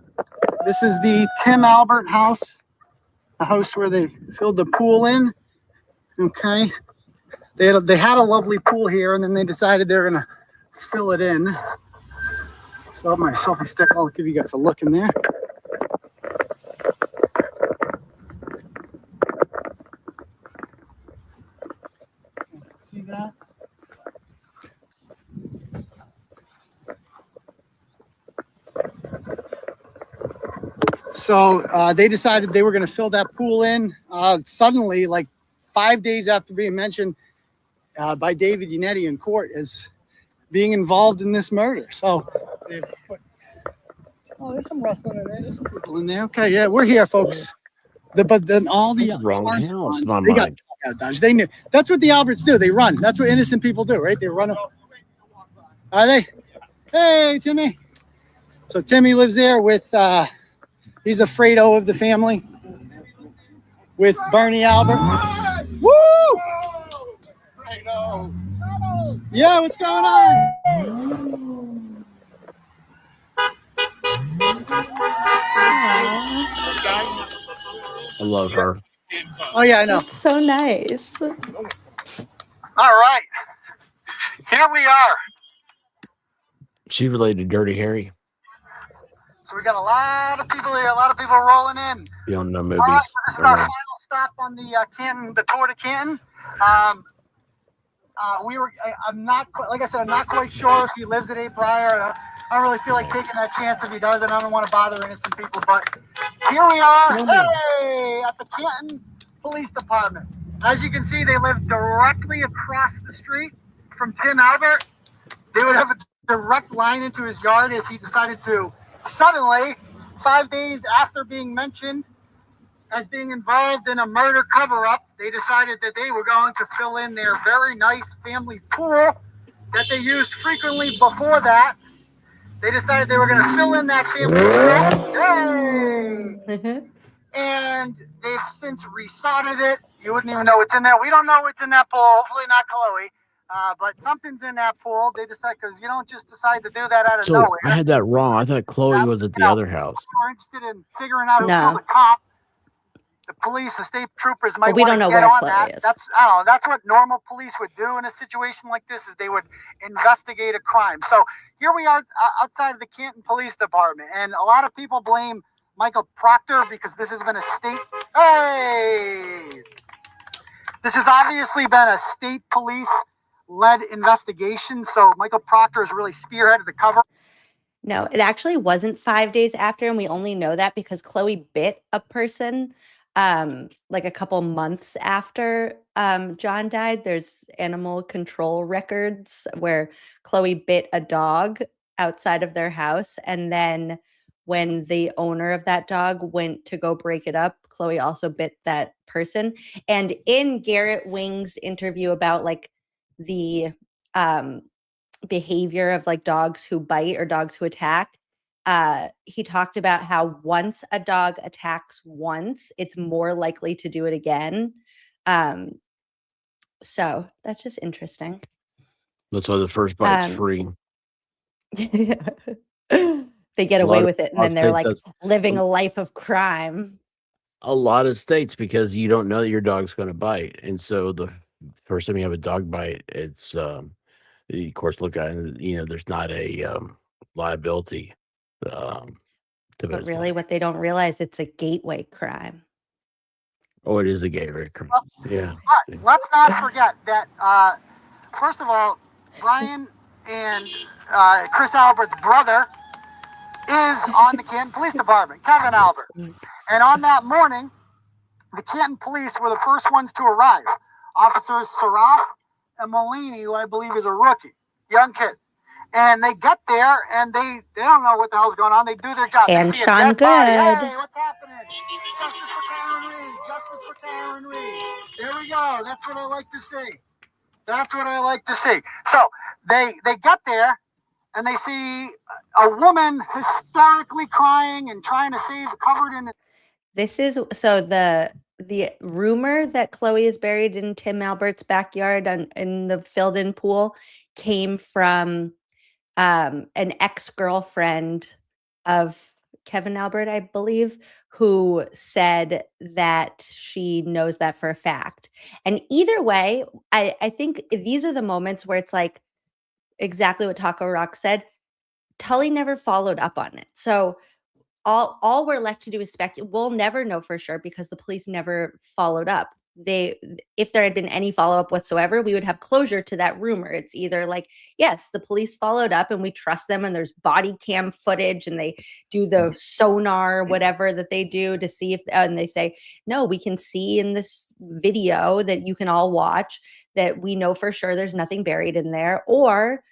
[SPEAKER 11] this is the Tim Albert house, the house where they filled the pool in. Okay. They had a lovely pool here, and then they decided they're gonna fill it in. So I have my selfie stick. I'll give you guys a look in there. See that? So they decided they were going to fill that pool in. Suddenly, like 5 days after being mentioned by David Yannetti in court as being involved in this murder. So they've put, oh, there's some rustling in there. There's some people in there. Okay, yeah, we're here, folks. But then all the
[SPEAKER 8] wrong
[SPEAKER 11] alarms
[SPEAKER 8] house,
[SPEAKER 11] on,
[SPEAKER 8] my
[SPEAKER 11] they got
[SPEAKER 8] mind.
[SPEAKER 11] out of Dodge. They knew. That's what the Alberts do. They run. That's what innocent people do, right? They run. Are they? Hey, Timmy. So Timmy lives there with, he's a Fredo of the family with Bernie Albert. Woo! Yeah, what's going on?
[SPEAKER 8] I love her.
[SPEAKER 11] Oh, yeah, I know.
[SPEAKER 7] That's so nice.
[SPEAKER 11] All right. Here we are.
[SPEAKER 8] She related to Dirty Harry.
[SPEAKER 11] So we got a lot of people here, a lot of people rolling in.
[SPEAKER 8] You don't know movies.
[SPEAKER 11] All right, this is our final stop on the Canton, the tour to Canton. I'm not, like I said, I'm not quite sure if he lives at 8 Briar. I don't really feel like taking that chance if he does, and I don't want to bother innocent people. But here we are, hey, at the Canton Police Department. As you can see, they live directly across the street from Tim Albert. They would have a direct line into his yard if he decided to suddenly, 5 days after being mentioned as being involved in a murder cover-up, they decided that they were going to fill in their very nice family pool that they used frequently before that. They decided they were going to fill in that family pool. Yay! And they've since resodded it. You wouldn't even know what's in there. We don't know what's in that pool. Hopefully not Chloe. But something's in that pool. They decide, because you don't just decide to do that out of
[SPEAKER 8] So
[SPEAKER 11] nowhere.
[SPEAKER 8] I had that wrong. I thought Chloe was at the other house.
[SPEAKER 11] We're interested in figuring out who
[SPEAKER 7] No.
[SPEAKER 11] killed the cop. The police, the state troopers might
[SPEAKER 7] we
[SPEAKER 11] want
[SPEAKER 7] don't
[SPEAKER 11] to
[SPEAKER 7] know
[SPEAKER 11] get
[SPEAKER 7] where
[SPEAKER 11] on
[SPEAKER 7] Chloe
[SPEAKER 11] that.
[SPEAKER 7] is.
[SPEAKER 11] That's, I don't know. That's what normal police would do in a situation like this. Is they would investigate a crime. So here we are outside of the Canton Police Department, and a lot of people blame Michael Proctor because this has been a state. Hey, this has obviously been a state police-led investigation. So Michael Proctor has really spearheaded the cover.
[SPEAKER 7] No, it actually wasn't 5 days after, and we only know that because Chloe bit a person like a couple months after John died. There's animal control records where Chloe bit a dog outside of their house, and then when the owner of that dog went to go break it up, Chloe also bit that person. And in Garrett Wing's interview about like the behavior of like dogs who bite or dogs who attack, he talked about how once a dog attacks once, it's more likely to do it again. So that's just interesting.
[SPEAKER 8] That's why the first bite's free.
[SPEAKER 7] They get away with it, and then they're like living a life of crime.
[SPEAKER 8] A lot of states, because you don't know that your dog's going to bite, and so the first time you have a dog bite, it's of course look at it, there's not a liability.
[SPEAKER 7] But really, what they don't realize, it's a gateway crime.
[SPEAKER 8] Oh, it is a gateway crime. Yeah.
[SPEAKER 11] But let's not forget that. First of all, Brian and Chris Albert's brother is on the Canton Police Department, Kevin Albert. And on that morning, the Canton police were the first ones to arrive. Officers Saraf and Molini, who I believe is a rookie, young kid. And they get there, and they don't know what the hell's going on. They do their job.
[SPEAKER 7] And
[SPEAKER 11] they see
[SPEAKER 7] Sean
[SPEAKER 11] a dead body.
[SPEAKER 7] Good.
[SPEAKER 11] Hey, what's happening? Justice for Karen Reed. Justice for Karen Reed. There we go. That's what I like to see. That's what I like to see. So they get there and they see a woman hysterically crying and trying to save, covered in.
[SPEAKER 7] This is so the rumor that Chloe is buried in Tim Albert's backyard in the filled-in pool came from an ex-girlfriend of Kevin Albert, I believe, who said that she knows that for a fact. And either way, I think these are the moments where it's like exactly what Taco Rock said. Tully never followed up on it. So all we're left to do is speculate. We'll never know for sure because the police never followed up. If there had been any follow-up whatsoever, we would have closure to that rumor. It's either like, yes, the police followed up and we trust them and there's body cam footage and they do the sonar, whatever that they do to see if, and they say, no, we can see in this video that you can all watch that we know for sure there's nothing buried in there, or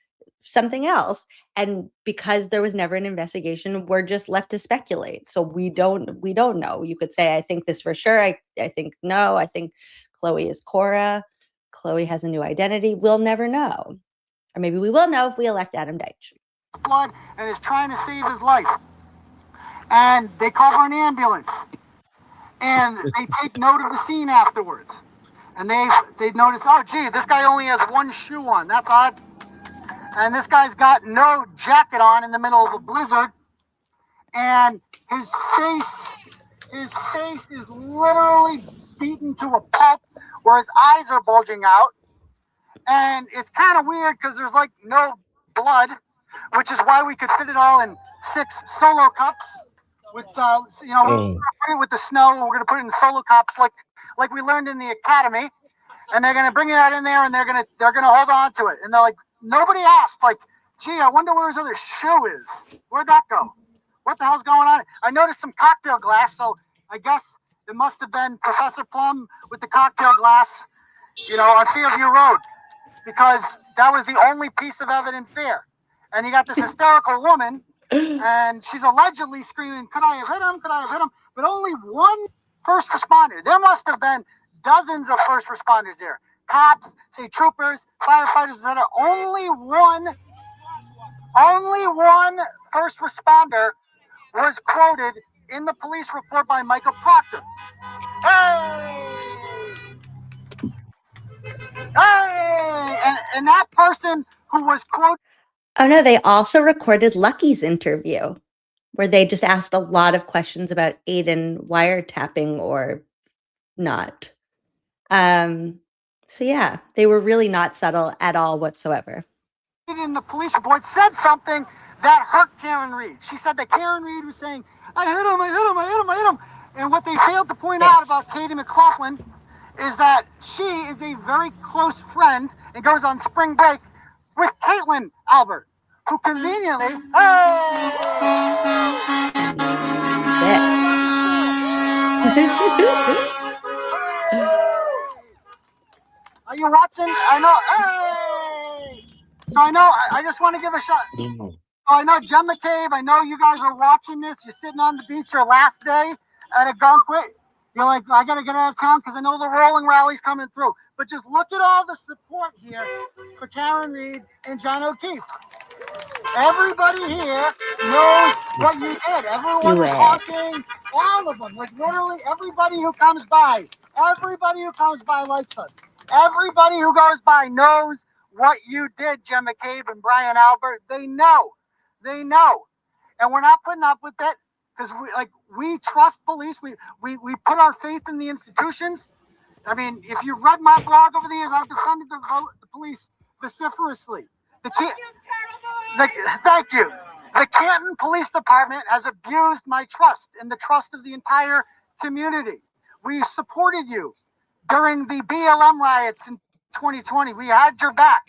[SPEAKER 7] something else. And because there was never an investigation, we're just left to speculate. So we don't know. You could say, I think this for sure. I think no. I think Chloe is Cora. Chloe has a new identity. We'll never know. Or maybe we will know if we elect Adam Deitch.
[SPEAKER 11] Blood and is trying to save his life. And they call for an ambulance. And they take note of the scene afterwards. And they notice, oh, gee, this guy only has one shoe on. That's odd. And this guy's got no jacket on in the middle of a blizzard. And his face is literally beaten to a pulp where his eyes are bulging out. And it's kind of weird because there's like no blood, which is why we could fit it all in 6 solo cups with, with the snow. We're going to put it in solo cups like we learned in the academy. And they're going to bring that in there and they're going to hold on to it. And they're like, nobody asked, like, gee, I wonder where his other shoe is. Where'd that go? What the hell's going on? I noticed some cocktail glass, so I guess it must have been Professor Plum with the cocktail glass, on Fairview Road, because that was the only piece of evidence there. And you got this hysterical woman, and she's allegedly screaming, could I have hit him? Could I have hit him? But only one first responder. There must have been dozens of first responders there. Cops, state troopers, firefighters, etc. Only one first responder was quoted in the police report by Michael Proctor. Hey! And that person who was quoted.
[SPEAKER 7] Oh no, they also recorded Lucky's interview where they just asked a lot of questions about Aiden wiretapping or not. So yeah, they were really not subtle at all whatsoever.
[SPEAKER 11] In the police report said something that hurt Karen Reed. She said that Karen Reed was saying, I hit him. And what they failed to point out about Katie McLaughlin is that she is a very close friend and goes on spring break with Caitlin Albert, who conveniently, Are you watching? I know. Hey! So I just want to give a shot. I know Jem McCabe, I know you guys are watching this. You're sitting on the beach your last day at a banquet. You're like, I got to get out of town because I know the rolling rally's coming through. But just look at all the support here for Karen Reed and John O'Keefe. Everybody here knows what you did. Everyone is talking, all of them. Like literally everybody who comes by likes us. Everybody who goes by knows what you did, Jem McCabe and Brian Albert. They know. And we're not putting up with it because we trust police. We put our faith in the institutions. I mean, if you've read my blog over the years, I've defended the police vociferously. Thank you. The Canton Police Department has abused my trust and the trust of the entire community. We supported you during the BLM riots in 2020. We had your back.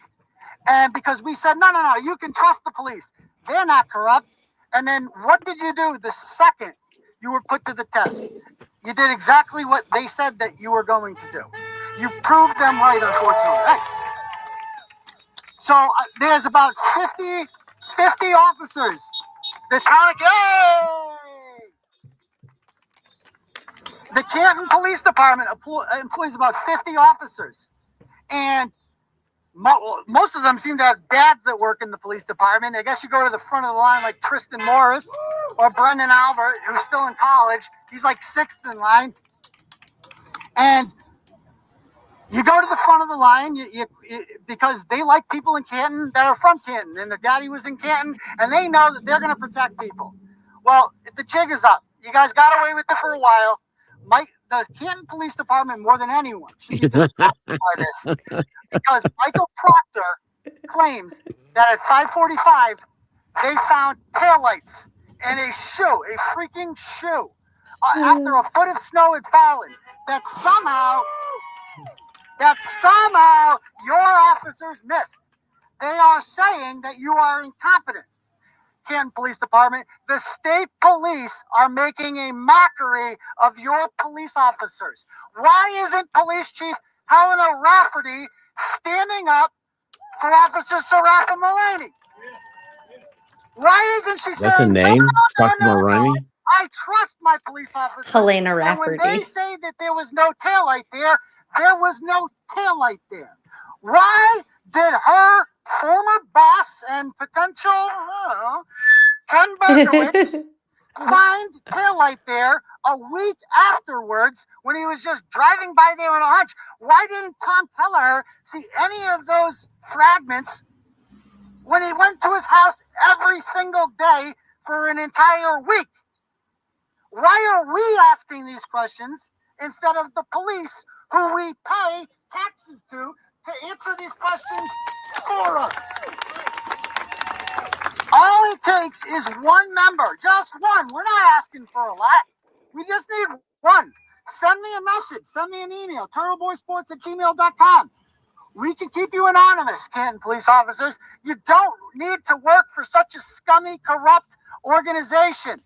[SPEAKER 11] And because we said, no, you can trust the police. They're not corrupt. And then what did you do the second you were put to the test? You did exactly what they said that you were going to do. You proved them right, unfortunately. Hey. So there's about 50 officers. The Canton Police Department employs about 50 officers, and most of them seem to have dads that work in the police department. I guess you go to the front of the line like Tristan Morris or Brendan Albert, who's still in college. He's like sixth in line. And you go to the front of the line because they like people in Canton that are from Canton, and their daddy was in Canton, and they know that they're going to protect people. Well, the jig is up. You guys got away with it for a while. The Canton Police Department, more than anyone, should be disqualified by this, because Michael Proctor claims that at 5:45 they found taillights and a shoe, a freaking shoe, after a foot of snow had fallen. That somehow your officers missed. They are saying that you are incompetent. Canton Police Department, the state police are making a mockery of your police officers. Why isn't Police Chief Helena Rafferty standing up for Officer Sarafa Mullaney? Why isn't she saying,
[SPEAKER 8] That's a name?
[SPEAKER 11] No,
[SPEAKER 8] Sarafa Mullaney?
[SPEAKER 11] I trust my police officers.
[SPEAKER 7] Helena
[SPEAKER 11] And
[SPEAKER 7] Rafferty.
[SPEAKER 11] when they say that there was no taillight there, there was no taillight there. Why did her former boss and potential Ken Berkowitz find taillight there a week afterwards when he was just driving by there on a hunch? Why didn't Tom Kelleher see any of those fragments when he went to his house every single day for an entire week? Why are we asking these questions instead of the police, who we pay taxes to answer these questions for us? All it takes is one member, just one. We're not asking for a lot. We just need one. Send me a message. Send me an email, turtleboysports@gmail.com. We can keep you anonymous, Canton police officers. You don't need to work for such a scummy, corrupt organization.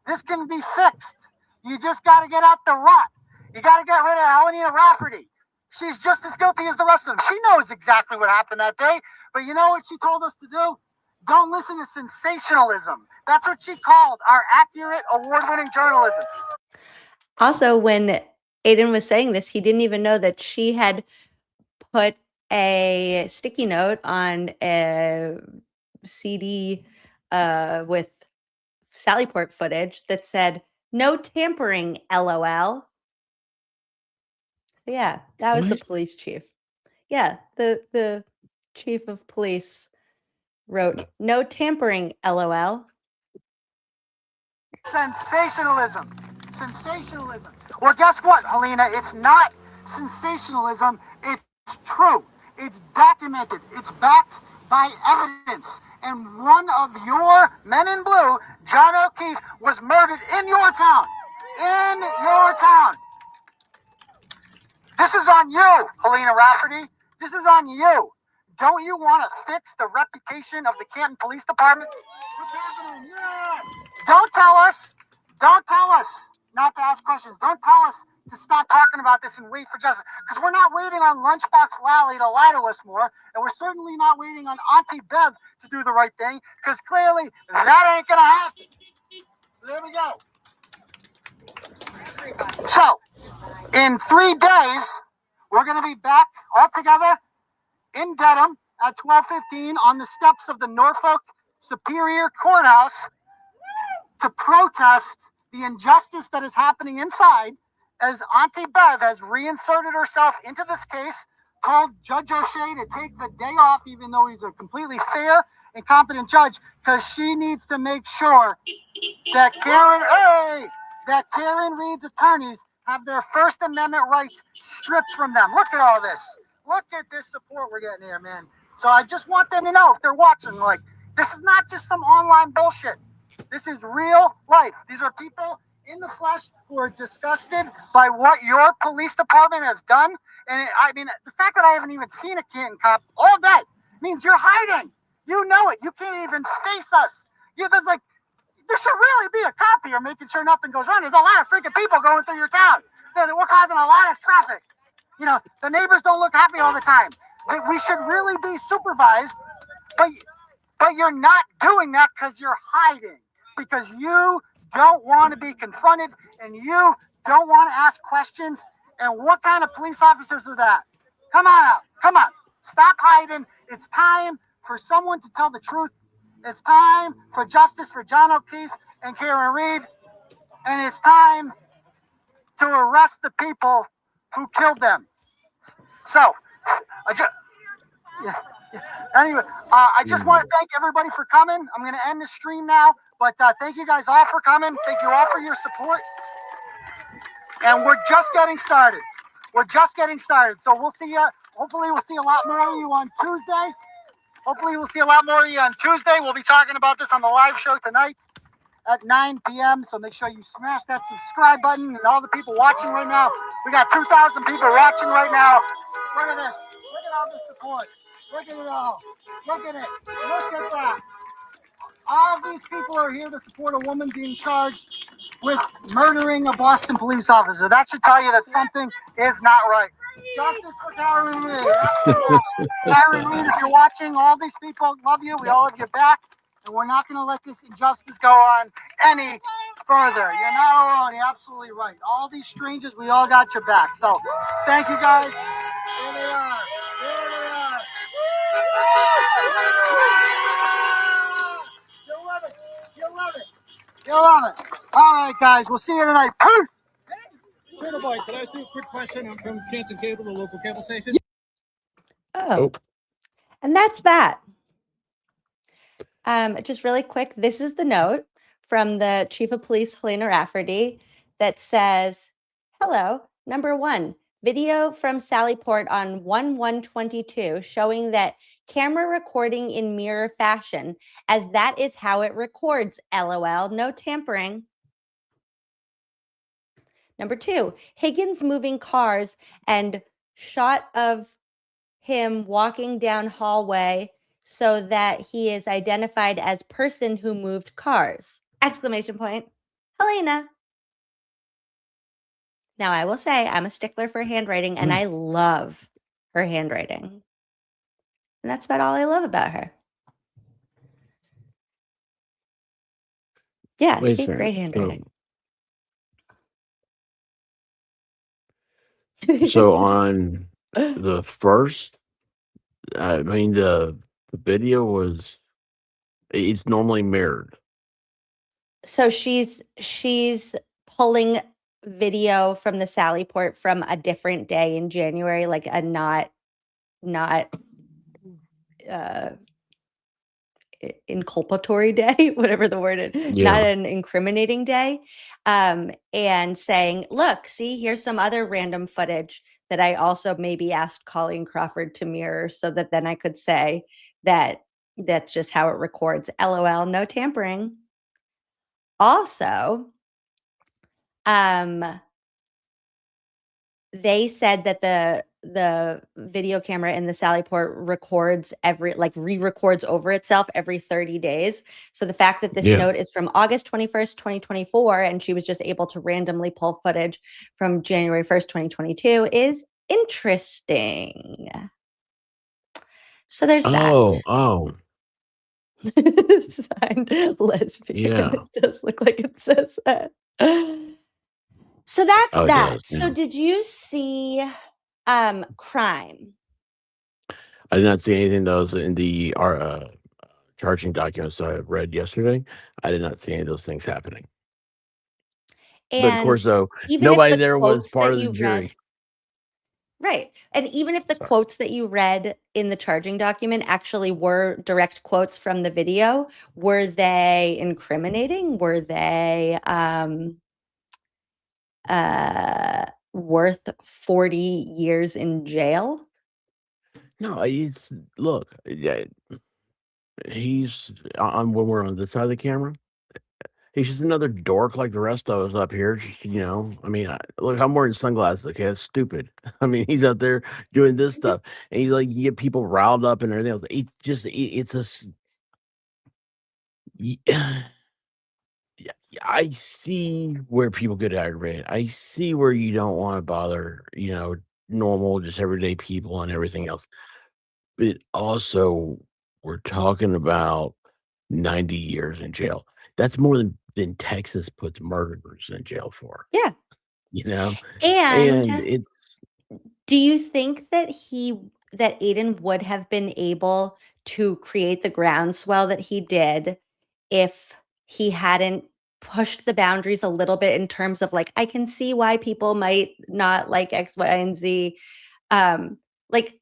[SPEAKER 11] This can be fixed. You just got to get out the rot. You got to get rid of Helena Rafferty. She's just as guilty as the rest of them. She knows exactly what happened that day. But you know what she told us to do? Don't listen to sensationalism. That's what she called our accurate, award-winning journalism.
[SPEAKER 7] Also, when Aiden was saying this, he didn't even know that she had put a sticky note on a CD with Sallyport footage that said, "No tampering, LOL." So yeah, that was the police chief. Yeah, the chief of police wrote, "No tampering, LOL."
[SPEAKER 11] Sensationalism. Sensationalism. Well, guess what, Helena? It's not sensationalism. It's true. It's documented. It's backed by evidence. And one of your men in blue, John O'Keefe, was murdered in your town. In your town. This is on you, Helena Rafferty. This is on you. Don't you want to fix the reputation of the Canton Police Department? Don't tell us not to ask questions. Don't tell us to stop talking about this and wait for justice. Because we're not waiting on Lunchbox Lally to lie to us more. And we're certainly not waiting on Auntie Bev to do the right thing. Because clearly that ain't going to happen. So there we go. So, in 3 days, we're going to be back all together in Dedham at 12:15 on the steps of the Norfolk Superior Courthouse to protest the injustice that is happening inside, as Auntie Bev has reinserted herself into this case, told Judge O'Shea to take the day off, even though he's a completely fair and competent judge, because she needs to make sure that Karen Reed's attorneys have their First Amendment rights stripped from them. Look at all this. Look at this support we're getting here, man. So I just want them to know, if they're watching, like, this is not just some online bullshit. This is real life. These are people in the flesh who are disgusted by what your police department has done. And I mean, the fact that I haven't even seen a Canton cop all day means you're hiding. You know it. You can't even face us. There should really be a cop here making sure nothing goes wrong. There's a lot of freaking people going through your town. We're causing a lot of traffic. You know, the neighbors don't look happy all the time. We should really be supervised, but you're not doing that because you're hiding, because you don't want to be confronted and you don't want to ask questions. And what kind of police officers are that? Come on out. Come on. Stop hiding. It's time for someone to tell the truth. It's time for justice for John O'Keefe and Karen Reed. And it's time to arrest the people who killed them. So, anyway, I just want to thank everybody for coming. I'm going to end the stream now, but thank you guys all for coming. Thank you all for your support. And we're just getting started. We're just getting started. So we'll see you. Hopefully we'll see a lot more of you on Tuesday. Hopefully we'll see a lot more of you on Tuesday. We'll be talking about this on the live show tonight at 9 p.m. So make sure you smash that subscribe button. And all the people watching right now, we got 2,000 people watching right now. Look at this. Look at all the support. Look at it all. Look at it. Look at that. All these people are here to support a woman being charged with murdering a Boston police officer. That should tell you that something is not right. Justice for Karen Reed. Karen Reed, if you're watching, all these people love you. We all have your back. And we're not going to let this injustice go on any further. You're not alone. You're absolutely right. All these strangers, we all got your back. So thank you guys. Here they are. Here they are. You'll love it. You'll love it. You'll love it. All right, guys. We'll see you tonight. Peace.
[SPEAKER 14] Turtle Boy, can I ask you a quick question? I'm from Canton Cable, the local cable station.
[SPEAKER 7] Oh. And that's that. Just really quick, this is the note from the Chief of Police, Helena Rafferty, that says, hello, number 1, video from Sallyport on 1/1/22 showing that camera recording in mirror fashion, as that is how it records, LOL, no tampering. Number 2, Higgins moving cars and shot of him walking down hallway so that he is identified as person who moved cars. Exclamation point. Helena. Now, I will say I'm a stickler for handwriting, and I love her handwriting. And that's about all I love about her. Yeah,
[SPEAKER 8] Wait a
[SPEAKER 7] see,
[SPEAKER 8] second.
[SPEAKER 7] great handwriting.
[SPEAKER 8] So on the first, I mean, the video was, it's normally mirrored.
[SPEAKER 7] So she's pulling video from the Sallyport from a different day in January, like a not inculpatory day, whatever the word is, not an incriminating day, and saying, look, see, here's some other random footage that I also maybe asked Colleen Crawford to mirror so that then I could say that that's just how it records. LOL, no tampering. Also, they said that the video camera in the Sallyport records re-records over itself every 30 days. So the fact that this note is from August 21st, 2024, and she was just able to randomly pull footage from January 1st, 2022 is interesting. So there's that.
[SPEAKER 8] Oh.
[SPEAKER 7] Signed lesbian.
[SPEAKER 8] Yeah.
[SPEAKER 7] It does look like it says that. So that's that.
[SPEAKER 8] Does,
[SPEAKER 7] So did you see Crime?
[SPEAKER 8] I did not see anything that was in the charging documents I read yesterday. I did not see any of those things happening.
[SPEAKER 7] And
[SPEAKER 8] but of course, though,
[SPEAKER 7] even if
[SPEAKER 8] nobody
[SPEAKER 7] the
[SPEAKER 8] there was
[SPEAKER 7] quotes
[SPEAKER 8] part
[SPEAKER 7] that
[SPEAKER 8] of the
[SPEAKER 7] you
[SPEAKER 8] jury.
[SPEAKER 7] read- Right. And even if the quotes that you read in the charging document actually were direct quotes from the video, were they incriminating? Were they worth 40 years in jail?
[SPEAKER 8] No, it's look. He's on when we're on this side of the camera. He's just another dork like the rest of us up here. I mean, look, I'm wearing sunglasses. Okay, that's stupid. I mean, he's out there doing this stuff, and he's like, you get people riled up and everything else. I see where people get aggravated. I see where you don't want to bother, normal, just everyday people and everything else. But also, we're talking about 90 years in jail. That's more than Texas puts murderers in jail for.
[SPEAKER 7] Yeah.
[SPEAKER 8] you know,
[SPEAKER 7] And
[SPEAKER 8] and it's
[SPEAKER 7] do you think that Aiden would have been able to create the groundswell that he did if he hadn't pushed the boundaries a little bit in terms of like, I can see why people might not like X, Y, and Z. Like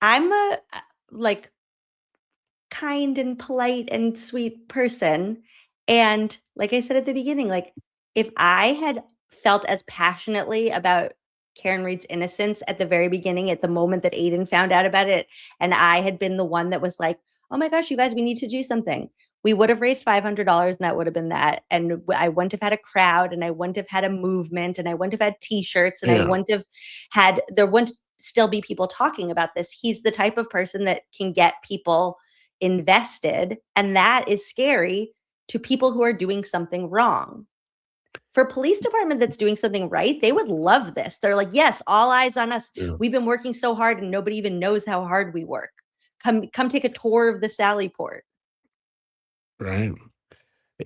[SPEAKER 7] I'm a like kind and polite and sweet person. And like I said at the beginning, like if I had felt as passionately about Karen Reed's innocence at the very beginning, at the moment that Aiden found out about it, and I had been the one that was like, oh my gosh, you guys, we need to do something. We would have raised $500 and that would have been that. And I wouldn't have had a crowd and I wouldn't have had a movement and I wouldn't have had t-shirts and I
[SPEAKER 8] yeah.
[SPEAKER 7] wouldn't have had, there wouldn't still be people talking about this. He's the type of person that can get people invested, and that is scary to people who are doing something wrong. For police department that's doing something right, they would love this. They're like, yes, all eyes on us.
[SPEAKER 8] Yeah.
[SPEAKER 7] We've been working so hard and nobody even knows how hard we work. Come take a tour of the Sally Port.
[SPEAKER 8] Right.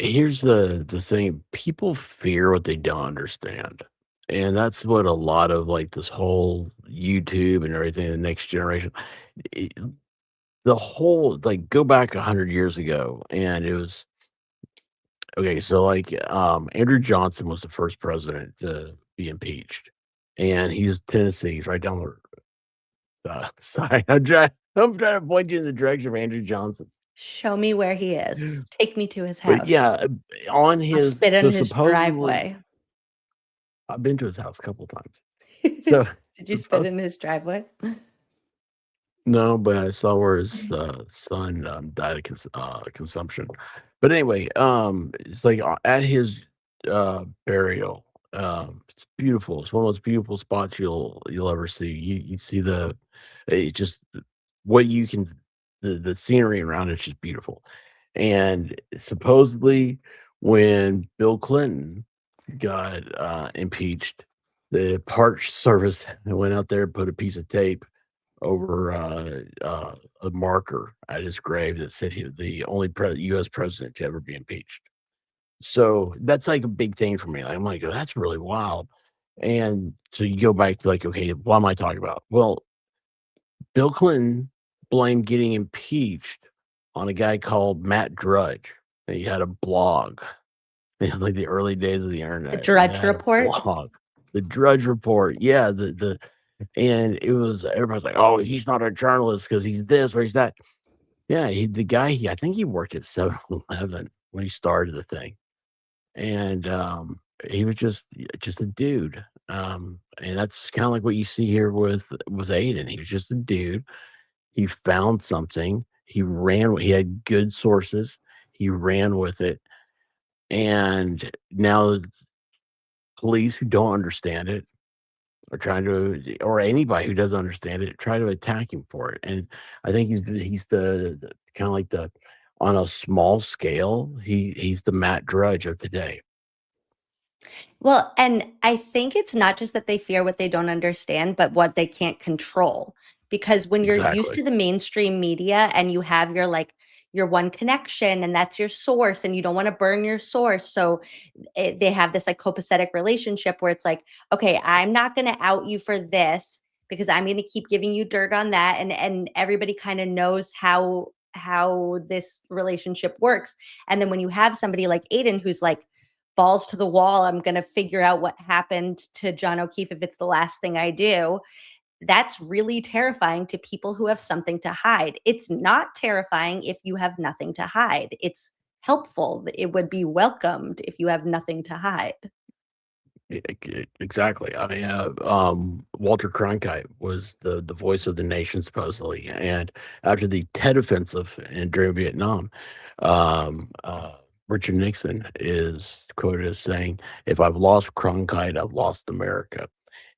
[SPEAKER 8] Here's the thing. People fear what they don't understand. And that's what a lot of like this whole YouTube and everything, the next generation, it, the whole like go back 100 years ago, and it was okay. So like Andrew Johnson was the first president to be impeached, and he's Tennessee, he's right down the sorry, I'm trying to point you in the direction of Andrew Johnson.
[SPEAKER 7] Show me where he is. Take me to his
[SPEAKER 8] But
[SPEAKER 7] house.
[SPEAKER 8] yeah, on
[SPEAKER 7] I'll
[SPEAKER 8] his
[SPEAKER 7] spit
[SPEAKER 8] so
[SPEAKER 7] in his
[SPEAKER 8] supposedly
[SPEAKER 7] driveway.
[SPEAKER 8] I've been to his house a couple times. So
[SPEAKER 7] Did you spit in his driveway?
[SPEAKER 8] no, but I saw where his son died of consumption. But anyway, it's like at his burial. It's beautiful. It's one of those beautiful spots you'll ever see. You see it just what you can the scenery around it's just beautiful. And supposedly when Bill Clinton got impeached, the Park Service went out there and put a piece of tape over a marker at his grave that said he was the only U.S. president to ever be impeached. So that's like a big thing for me. I'm like, oh, that's really wild. And so you go back to like, okay, what am I talking about? Well, Bill Clinton blamed getting impeached on a guy called Matt Drudge. He had a blog in like the early days of the internet.
[SPEAKER 7] The Drudge Report.
[SPEAKER 8] The Drudge Report. Yeah, and it was everybody's like, oh, he's not a journalist because he's this or he's that. Yeah, I think he worked at 7-Eleven when he started the thing. And he was just a dude. And that's kind of like what you see here with Aiden. He was just a dude. He found something. He had good sources. He ran with it. And now police who don't understand it are trying to, or anybody who doesn't understand it, try to attack him for it. And I think he's the kind of like on a small scale, he's the Matt Drudge of today.
[SPEAKER 7] Well, and I think it's not just that they fear what they don't understand, but what they can't control. Because when you're used to the mainstream media and you have your one connection and that's your source and you don't want to burn your source. So they have this like copacetic relationship where it's like, okay, I'm not going to out you for this because I'm going to keep giving you dirt on that. And everybody kind of knows how this relationship works. And then when you have somebody like Aiden, who's like, balls to the wall, I'm going to figure out what happened to John O'Keefe if it's the last thing I do. That's really terrifying to people who have something to hide. It's not terrifying if you have nothing to hide. It's helpful. It would be welcomed if you have nothing to hide.
[SPEAKER 8] Exactly. I mean, Walter Cronkite was the voice of the nation supposedly, and after the Tet Offensive and during Vietnam, Richard Nixon is quoted as saying, "If I've lost Cronkite, I've lost America."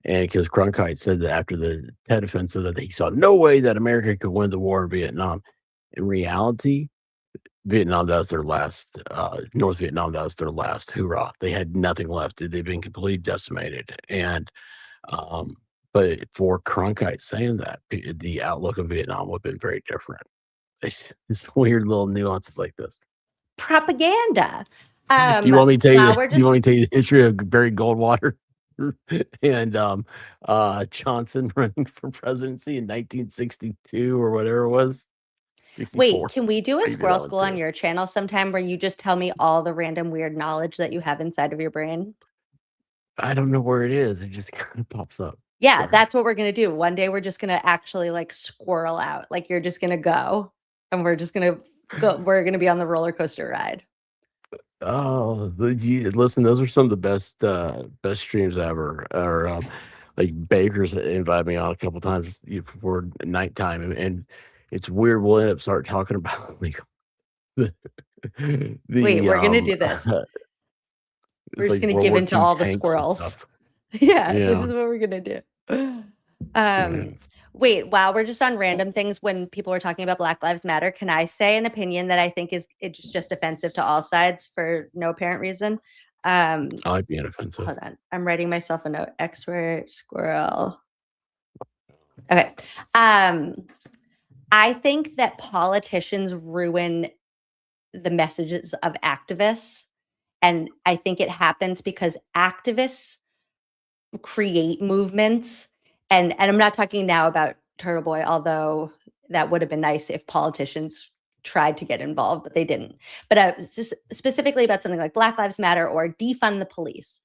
[SPEAKER 8] And because Cronkite said that after the Tet Offensive that he saw no way that America could win the war in Vietnam. In reality, Vietnam, that was their last, North Vietnam, that was their last hoorah. They had nothing left. They've been completely decimated. And, but for Cronkite saying that, the outlook of Vietnam would have been very different. It's weird little nuances like this.
[SPEAKER 7] Propaganda.
[SPEAKER 8] Do you want me to tell you? Do you want me to tell you the history of Barry Goldwater? and Johnson running for presidency in 1962 or whatever it was. 64.
[SPEAKER 7] Wait, can we do a
[SPEAKER 8] I can do
[SPEAKER 7] squirrel
[SPEAKER 8] that one
[SPEAKER 7] school on
[SPEAKER 8] too.
[SPEAKER 7] your channel sometime where you just tell me all the random weird knowledge that you have inside of your brain?
[SPEAKER 8] I don't know where it is. It just kind of pops up.
[SPEAKER 7] Yeah, that's what we're gonna do. One day we're just gonna actually like squirrel out. Like you're just gonna go and we're just gonna go. We're gonna be on the roller coaster ride.
[SPEAKER 8] Oh, listen, those are some of the best streams ever. Or like Baker's invited me on a couple times for nighttime, and it's weird. We'll end up start talking about like the
[SPEAKER 7] Wait, we're gonna do this. We're
[SPEAKER 8] it's
[SPEAKER 7] just
[SPEAKER 8] like
[SPEAKER 7] gonna
[SPEAKER 8] World
[SPEAKER 7] give
[SPEAKER 8] War
[SPEAKER 7] into
[SPEAKER 8] II
[SPEAKER 7] all the
[SPEAKER 8] tanks and
[SPEAKER 7] squirrels.
[SPEAKER 8] stuff.
[SPEAKER 7] Yeah, this
[SPEAKER 8] Yeah.
[SPEAKER 7] is what we're gonna do.
[SPEAKER 8] Yeah.
[SPEAKER 7] Wait, while we're just on random things, when people were talking about Black Lives Matter, can I say an opinion that I think is it's just offensive to all sides for no apparent reason?
[SPEAKER 8] I like being offensive.
[SPEAKER 7] Hold on, I'm writing myself a note. Expert squirrel. Okay. I think that politicians ruin the messages of activists. And I think it happens because activists create movements. And I'm not talking now about Turtle Boy, although that would have been nice if politicians tried to get involved, but they didn't. But just specifically about something like Black Lives Matter or defund the police.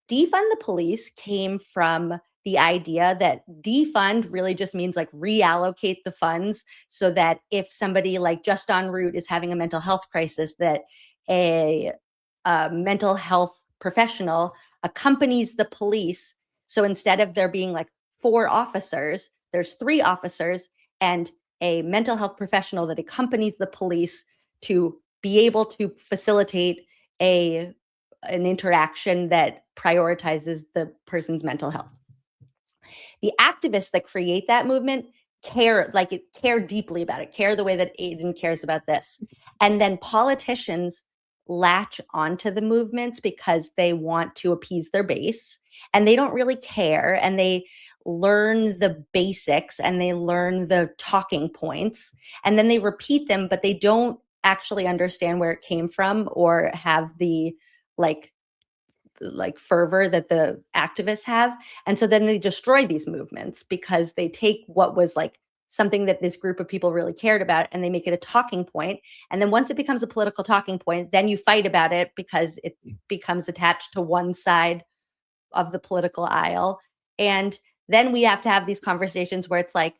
[SPEAKER 7] Defund the police came from the idea that defund really just means like reallocate the funds so that if somebody like just en route is having a mental health crisis, that a mental health professional accompanies the police. So instead of there being like 4 officers, there's 3 officers and a mental health professional that accompanies the police to be able to facilitate an interaction that prioritizes the person's mental health. The activists that create that movement care deeply about it, care the way that Aiden cares about this. And then politicians latch onto the movements because they want to appease their base and they don't really care, and they learn the basics and they learn the talking points and then they repeat them, but they don't actually understand where it came from or have the like fervor that the activists have. And so then they destroy these movements because they take what was like something that this group of people really cared about and they make it a talking point. And then once it becomes a political talking point, then you fight about it because it becomes attached to one side of the political aisle. And then we have to have these conversations where it's like,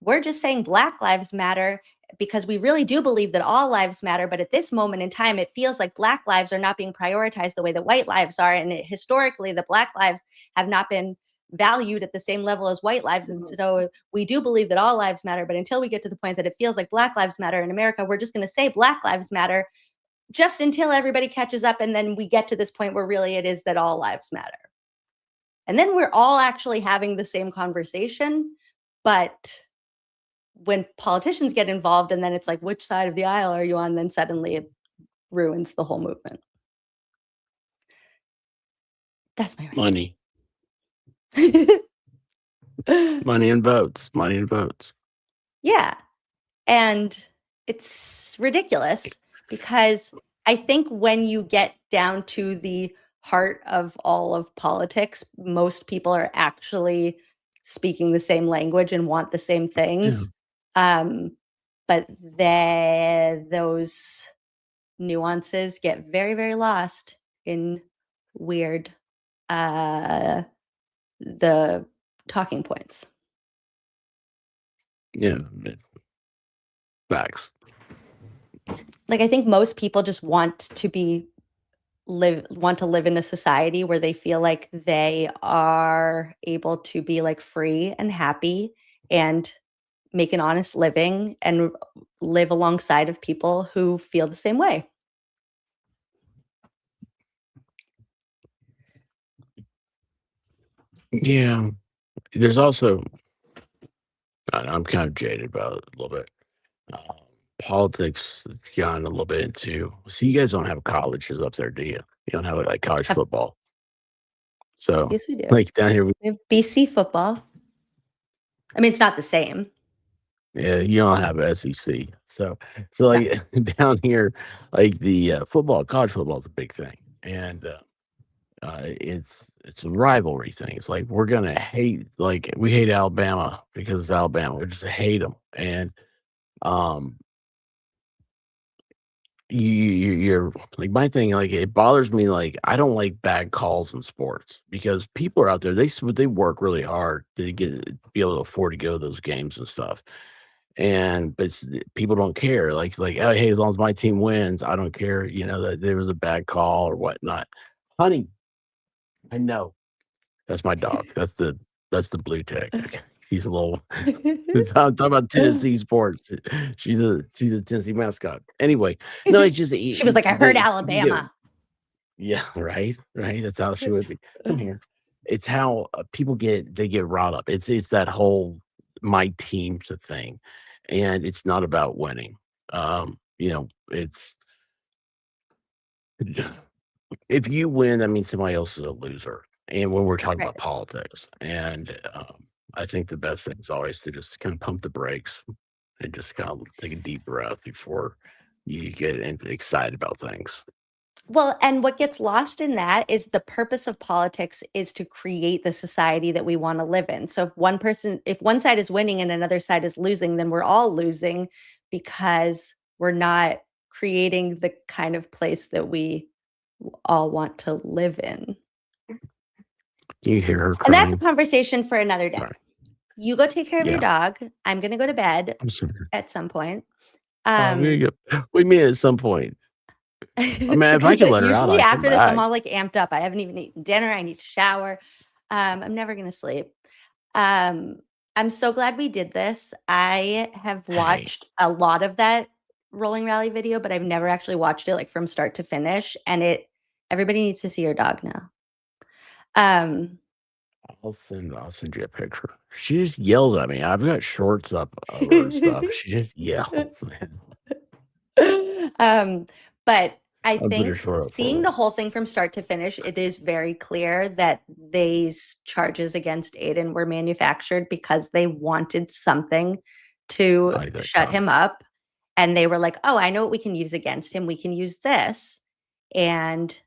[SPEAKER 7] we're just saying Black Lives Matter because we really do believe that all lives matter. But at this moment in time, it feels like Black lives are not being prioritized the way that white lives are. And historically, the Black lives have not been valued at the same level as white lives. And so we do believe that all lives matter. But until we get to the point that it feels like Black Lives Matter in America, we're just going to say Black Lives Matter just until everybody catches up. And then we get to this point where really it is that all lives matter. And then we're all actually having the same conversation. But when politicians get involved and then it's like, which side of the aisle are you on? Then suddenly it ruins the whole movement. That's my
[SPEAKER 8] money. Money and votes. Money and votes.
[SPEAKER 7] Yeah. And it's ridiculous because I think when you get down to the heart of all of politics, most people are actually speaking the same language and want the same things. But those nuances get very, very lost in weird the talking points.
[SPEAKER 8] Yeah. Facts.
[SPEAKER 7] Like I think most people just want to live in a society where they feel like they are able to be like free and happy and make an honest living and live alongside of people who feel the same way.
[SPEAKER 8] Yeah. There's also, I'm kind of jaded about it a little bit. Politics has gone a little bit into. See, you guys don't have colleges up there, do you? You don't have like college football. So,
[SPEAKER 7] yes, we do.
[SPEAKER 8] Like down here,
[SPEAKER 7] we have BC football. I mean, it's not the same.
[SPEAKER 8] Yeah, you don't have SEC. So like down here, like the college football is a big thing, and It's a rivalry thing. It's like we're gonna hate, like we hate Alabama because it's Alabama. We just hate them, and um, you're like my thing. Like it bothers me. Like I don't like bad calls in sports because people are out there. They work really hard to be able to afford to go to those games and stuff. And but people don't care. Like oh hey, as long as my team wins, I don't care. You know that there was a bad call or whatnot. Honey, I know. That's my dog. That's the blue tick. He's a little I'm talking about Tennessee sports. She's a Tennessee mascot. Anyway, no, it's just
[SPEAKER 7] She was like, I heard Alabama.
[SPEAKER 8] yeah, right, right. That's how she would be. Come here. It's how people get riled up. It's that whole my team's a thing, and it's not about winning. It's if you win, that means somebody else is a loser. And when we're talking
[SPEAKER 7] Right.
[SPEAKER 8] about politics, and I think the best thing is always to just kind of pump the brakes and just kind of take a deep breath before you get excited about things.
[SPEAKER 7] Well, and what gets lost in that is the purpose of politics is to create the society that we want to live in. So if one side is winning and another side is losing, then we're all losing because we're not creating the kind of place that we all want to live in.
[SPEAKER 8] You hear her
[SPEAKER 7] And that's a
[SPEAKER 8] crying?
[SPEAKER 7] conversation for another day.
[SPEAKER 8] Sorry.
[SPEAKER 7] You go take care of your
[SPEAKER 8] Yeah.
[SPEAKER 7] dog. I'm going to go to bed
[SPEAKER 8] I'm sorry.
[SPEAKER 7] at some point.
[SPEAKER 8] We meet at some point. I mean, if I
[SPEAKER 7] Because
[SPEAKER 8] could let her out,
[SPEAKER 7] usually
[SPEAKER 8] I'd come
[SPEAKER 7] after this, I'm
[SPEAKER 8] back.
[SPEAKER 7] all like amped up. I haven't even eaten dinner. I need to shower. I'm never going to sleep. I'm so glad we did this. I have
[SPEAKER 8] Hey,
[SPEAKER 7] watched a lot of that Rolling Rally video, but I've never actually watched it like from start to finish. And everybody needs to see your dog now.
[SPEAKER 8] I'll send you a picture. She just yelled at me. I've got shorts up over her stuff. She just yells, man.
[SPEAKER 7] But I
[SPEAKER 8] I'll put her
[SPEAKER 7] think
[SPEAKER 8] short up
[SPEAKER 7] seeing
[SPEAKER 8] for
[SPEAKER 7] the whole thing from start to finish, it is very clear that these charges against Aiden were manufactured because they wanted something to
[SPEAKER 8] I like that
[SPEAKER 7] shut him up. And they were like, oh, I know what we can use against him. We can use this. And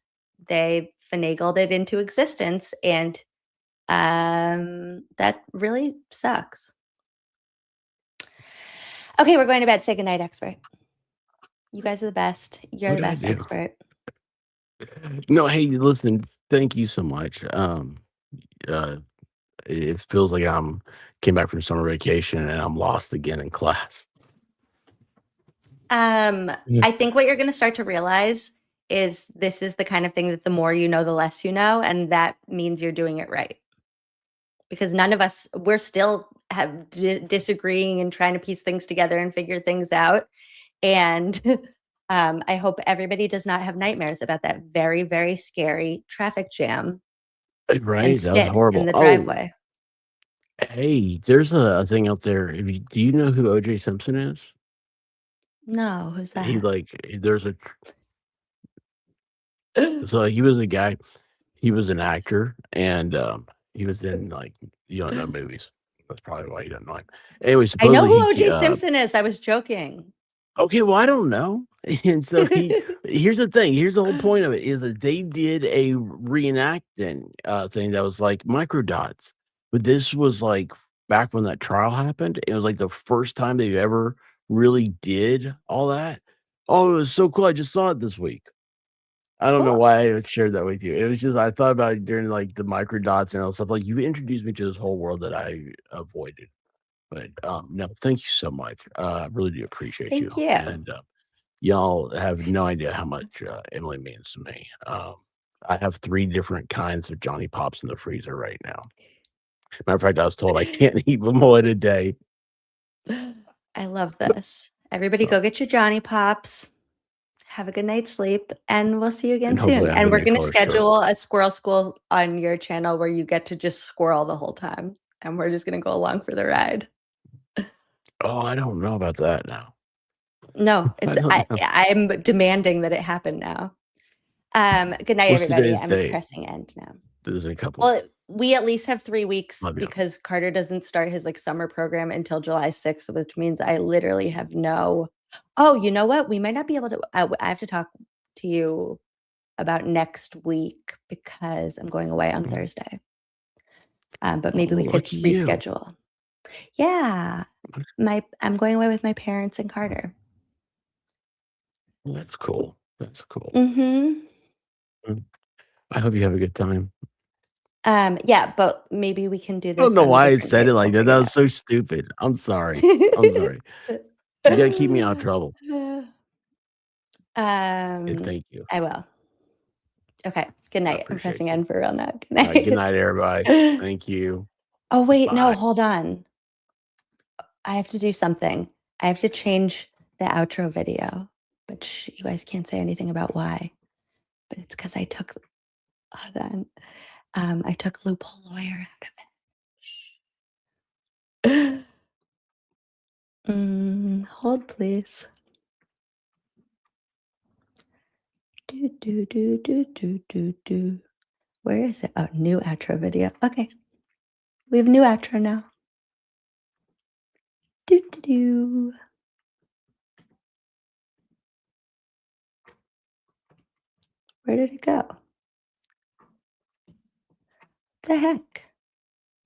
[SPEAKER 7] they finagled it into existence. And that really sucks. Okay, we're going to bed. Say goodnight, expert. You guys are the best. You're
[SPEAKER 8] What
[SPEAKER 7] the
[SPEAKER 8] did I
[SPEAKER 7] best
[SPEAKER 8] do?
[SPEAKER 7] expert.
[SPEAKER 8] No, hey, listen, thank you so much. It feels like came back from summer vacation and I'm lost again in class.
[SPEAKER 7] I think what you're going to start to realize is this is the kind of thing that the more you know, the less you know, and that means you're doing it right. Because none of us, we're still disagreeing and trying to piece things together and figure things out. And I hope everybody does not have nightmares about that very, very scary traffic jam and
[SPEAKER 8] Right? That was
[SPEAKER 7] skid
[SPEAKER 8] horrible.
[SPEAKER 7] in the
[SPEAKER 8] Oh,
[SPEAKER 7] driveway.
[SPEAKER 8] hey, there's a thing out there. Do you know who OJ Simpson is?
[SPEAKER 7] No, who's
[SPEAKER 8] He
[SPEAKER 7] that?
[SPEAKER 8] there's a so he was a guy. He was an actor, and he was in you don't know movies. That's probably why you don't know him. Anyway,
[SPEAKER 7] I know
[SPEAKER 8] supposedly
[SPEAKER 7] who OJ Simpson is. I was joking.
[SPEAKER 8] Okay, well, I don't know. And so here's the thing. Here's the whole point of it is that they did a reenacting thing that was like microdots. But this was like back when that trial happened. It was like the first time they ever really did all that. Oh, it was so cool. I just saw it this week. I don't know
[SPEAKER 7] Cool.
[SPEAKER 8] why I shared that with you. It was just I thought about it during like the microdots and all stuff. Like you introduced me to this whole world that I avoided. But no, thank you so much. I really do appreciate you.
[SPEAKER 7] Thank you.
[SPEAKER 8] And y'all have no idea how much Emily means to me. I have 3 different kinds of Johnny Pops in the freezer right now. Matter of fact, I was told I can't eat them all in a day.
[SPEAKER 7] I love this. Everybody go get your Johnny Pops. Have a good night's sleep, and we'll see you again
[SPEAKER 8] And
[SPEAKER 7] soon.
[SPEAKER 8] hopefully I have
[SPEAKER 7] And
[SPEAKER 8] a
[SPEAKER 7] we're
[SPEAKER 8] new
[SPEAKER 7] going to
[SPEAKER 8] color shirt.
[SPEAKER 7] schedule a squirrel school on your channel where you get to just squirrel the whole time, and we're just going to go along for the ride.
[SPEAKER 8] Oh, I don't know about that now.
[SPEAKER 7] No,
[SPEAKER 8] I don't know.
[SPEAKER 7] I'm demanding that it happen now. Good night,
[SPEAKER 8] What's
[SPEAKER 7] everybody.
[SPEAKER 8] today's
[SPEAKER 7] I'm
[SPEAKER 8] date?
[SPEAKER 7] pressing end now.
[SPEAKER 8] There's a couple.
[SPEAKER 7] Well, we at least have 3 weeks
[SPEAKER 8] Love you.
[SPEAKER 7] because Carter doesn't start his like summer program until July 6th, which means I literally have no. Oh, you know what? We might not be able to. I have to talk to you about next week because I'm going away on Thursday. But maybe we could
[SPEAKER 8] Lucky you.
[SPEAKER 7] reschedule. Yeah. I'm going away with my parents and Carter.
[SPEAKER 8] Well, that's cool. That's cool.
[SPEAKER 7] Mm-hmm.
[SPEAKER 8] I hope you have a good time.
[SPEAKER 7] Yeah, but maybe we can do
[SPEAKER 8] I
[SPEAKER 7] this.
[SPEAKER 8] don't know
[SPEAKER 7] on a
[SPEAKER 8] why I
[SPEAKER 7] different
[SPEAKER 8] said
[SPEAKER 7] day.
[SPEAKER 8] it like
[SPEAKER 7] We'll
[SPEAKER 8] that. That
[SPEAKER 7] figure
[SPEAKER 8] was so stupid. I'm sorry. I'm sorry. You gotta keep me out of trouble.
[SPEAKER 7] it
[SPEAKER 8] Yeah,
[SPEAKER 7] out.
[SPEAKER 8] thank you.
[SPEAKER 7] I will. Okay. Good
[SPEAKER 8] I
[SPEAKER 7] night. I'm
[SPEAKER 8] appreciate
[SPEAKER 7] pressing
[SPEAKER 8] you.
[SPEAKER 7] end for real now. Good
[SPEAKER 8] All
[SPEAKER 7] night.
[SPEAKER 8] right, good night, everybody. Thank you.
[SPEAKER 7] Oh, wait. No,
[SPEAKER 8] Bye.
[SPEAKER 7] hold on. I have to do something. I have to change the outro video, but you guys can't say anything about why. But it's because I took, hold on. I took loophole lawyer out of it. Hold, please. Do. Where is it? Oh, new outro video. Okay. We have new outro now. Do. Where did it go? The heck?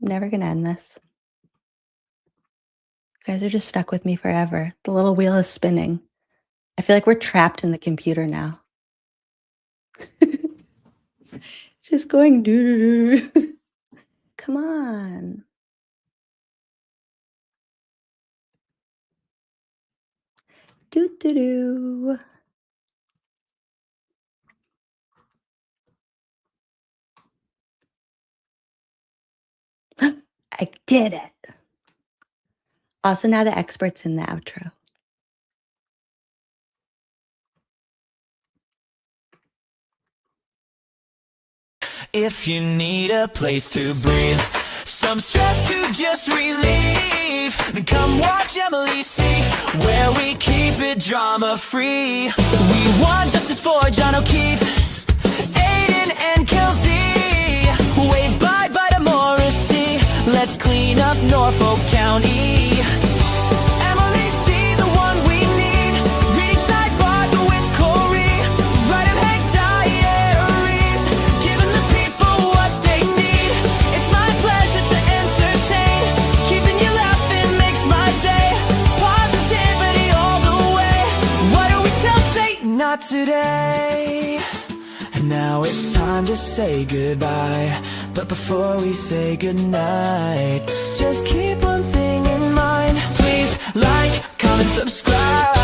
[SPEAKER 7] I'm never gonna end this. You guys are just stuck with me forever. The little wheel is spinning. I feel like we're trapped in the computer now. Just going do. Come on. Do. I did it. Also, now the expert's in the outro.
[SPEAKER 9] If you need a place to breathe, some stress to just relieve, then come watch Emily see, where we keep it drama free. We want justice for John O'Keefe, Aiden and Kelsey, waved bye bye to Morrissey. Let's clean up Norfolk County. Emily C, the one we need, reading sidebars with Corey, writing Hank diaries, giving the people what they need. It's my pleasure to entertain, keeping you laughing makes my day. Positivity all the way. Why don't we tell Satan not today? And now it's time to say goodbye. But before we say goodnight, just keep one thing in mind. Please like, comment, subscribe.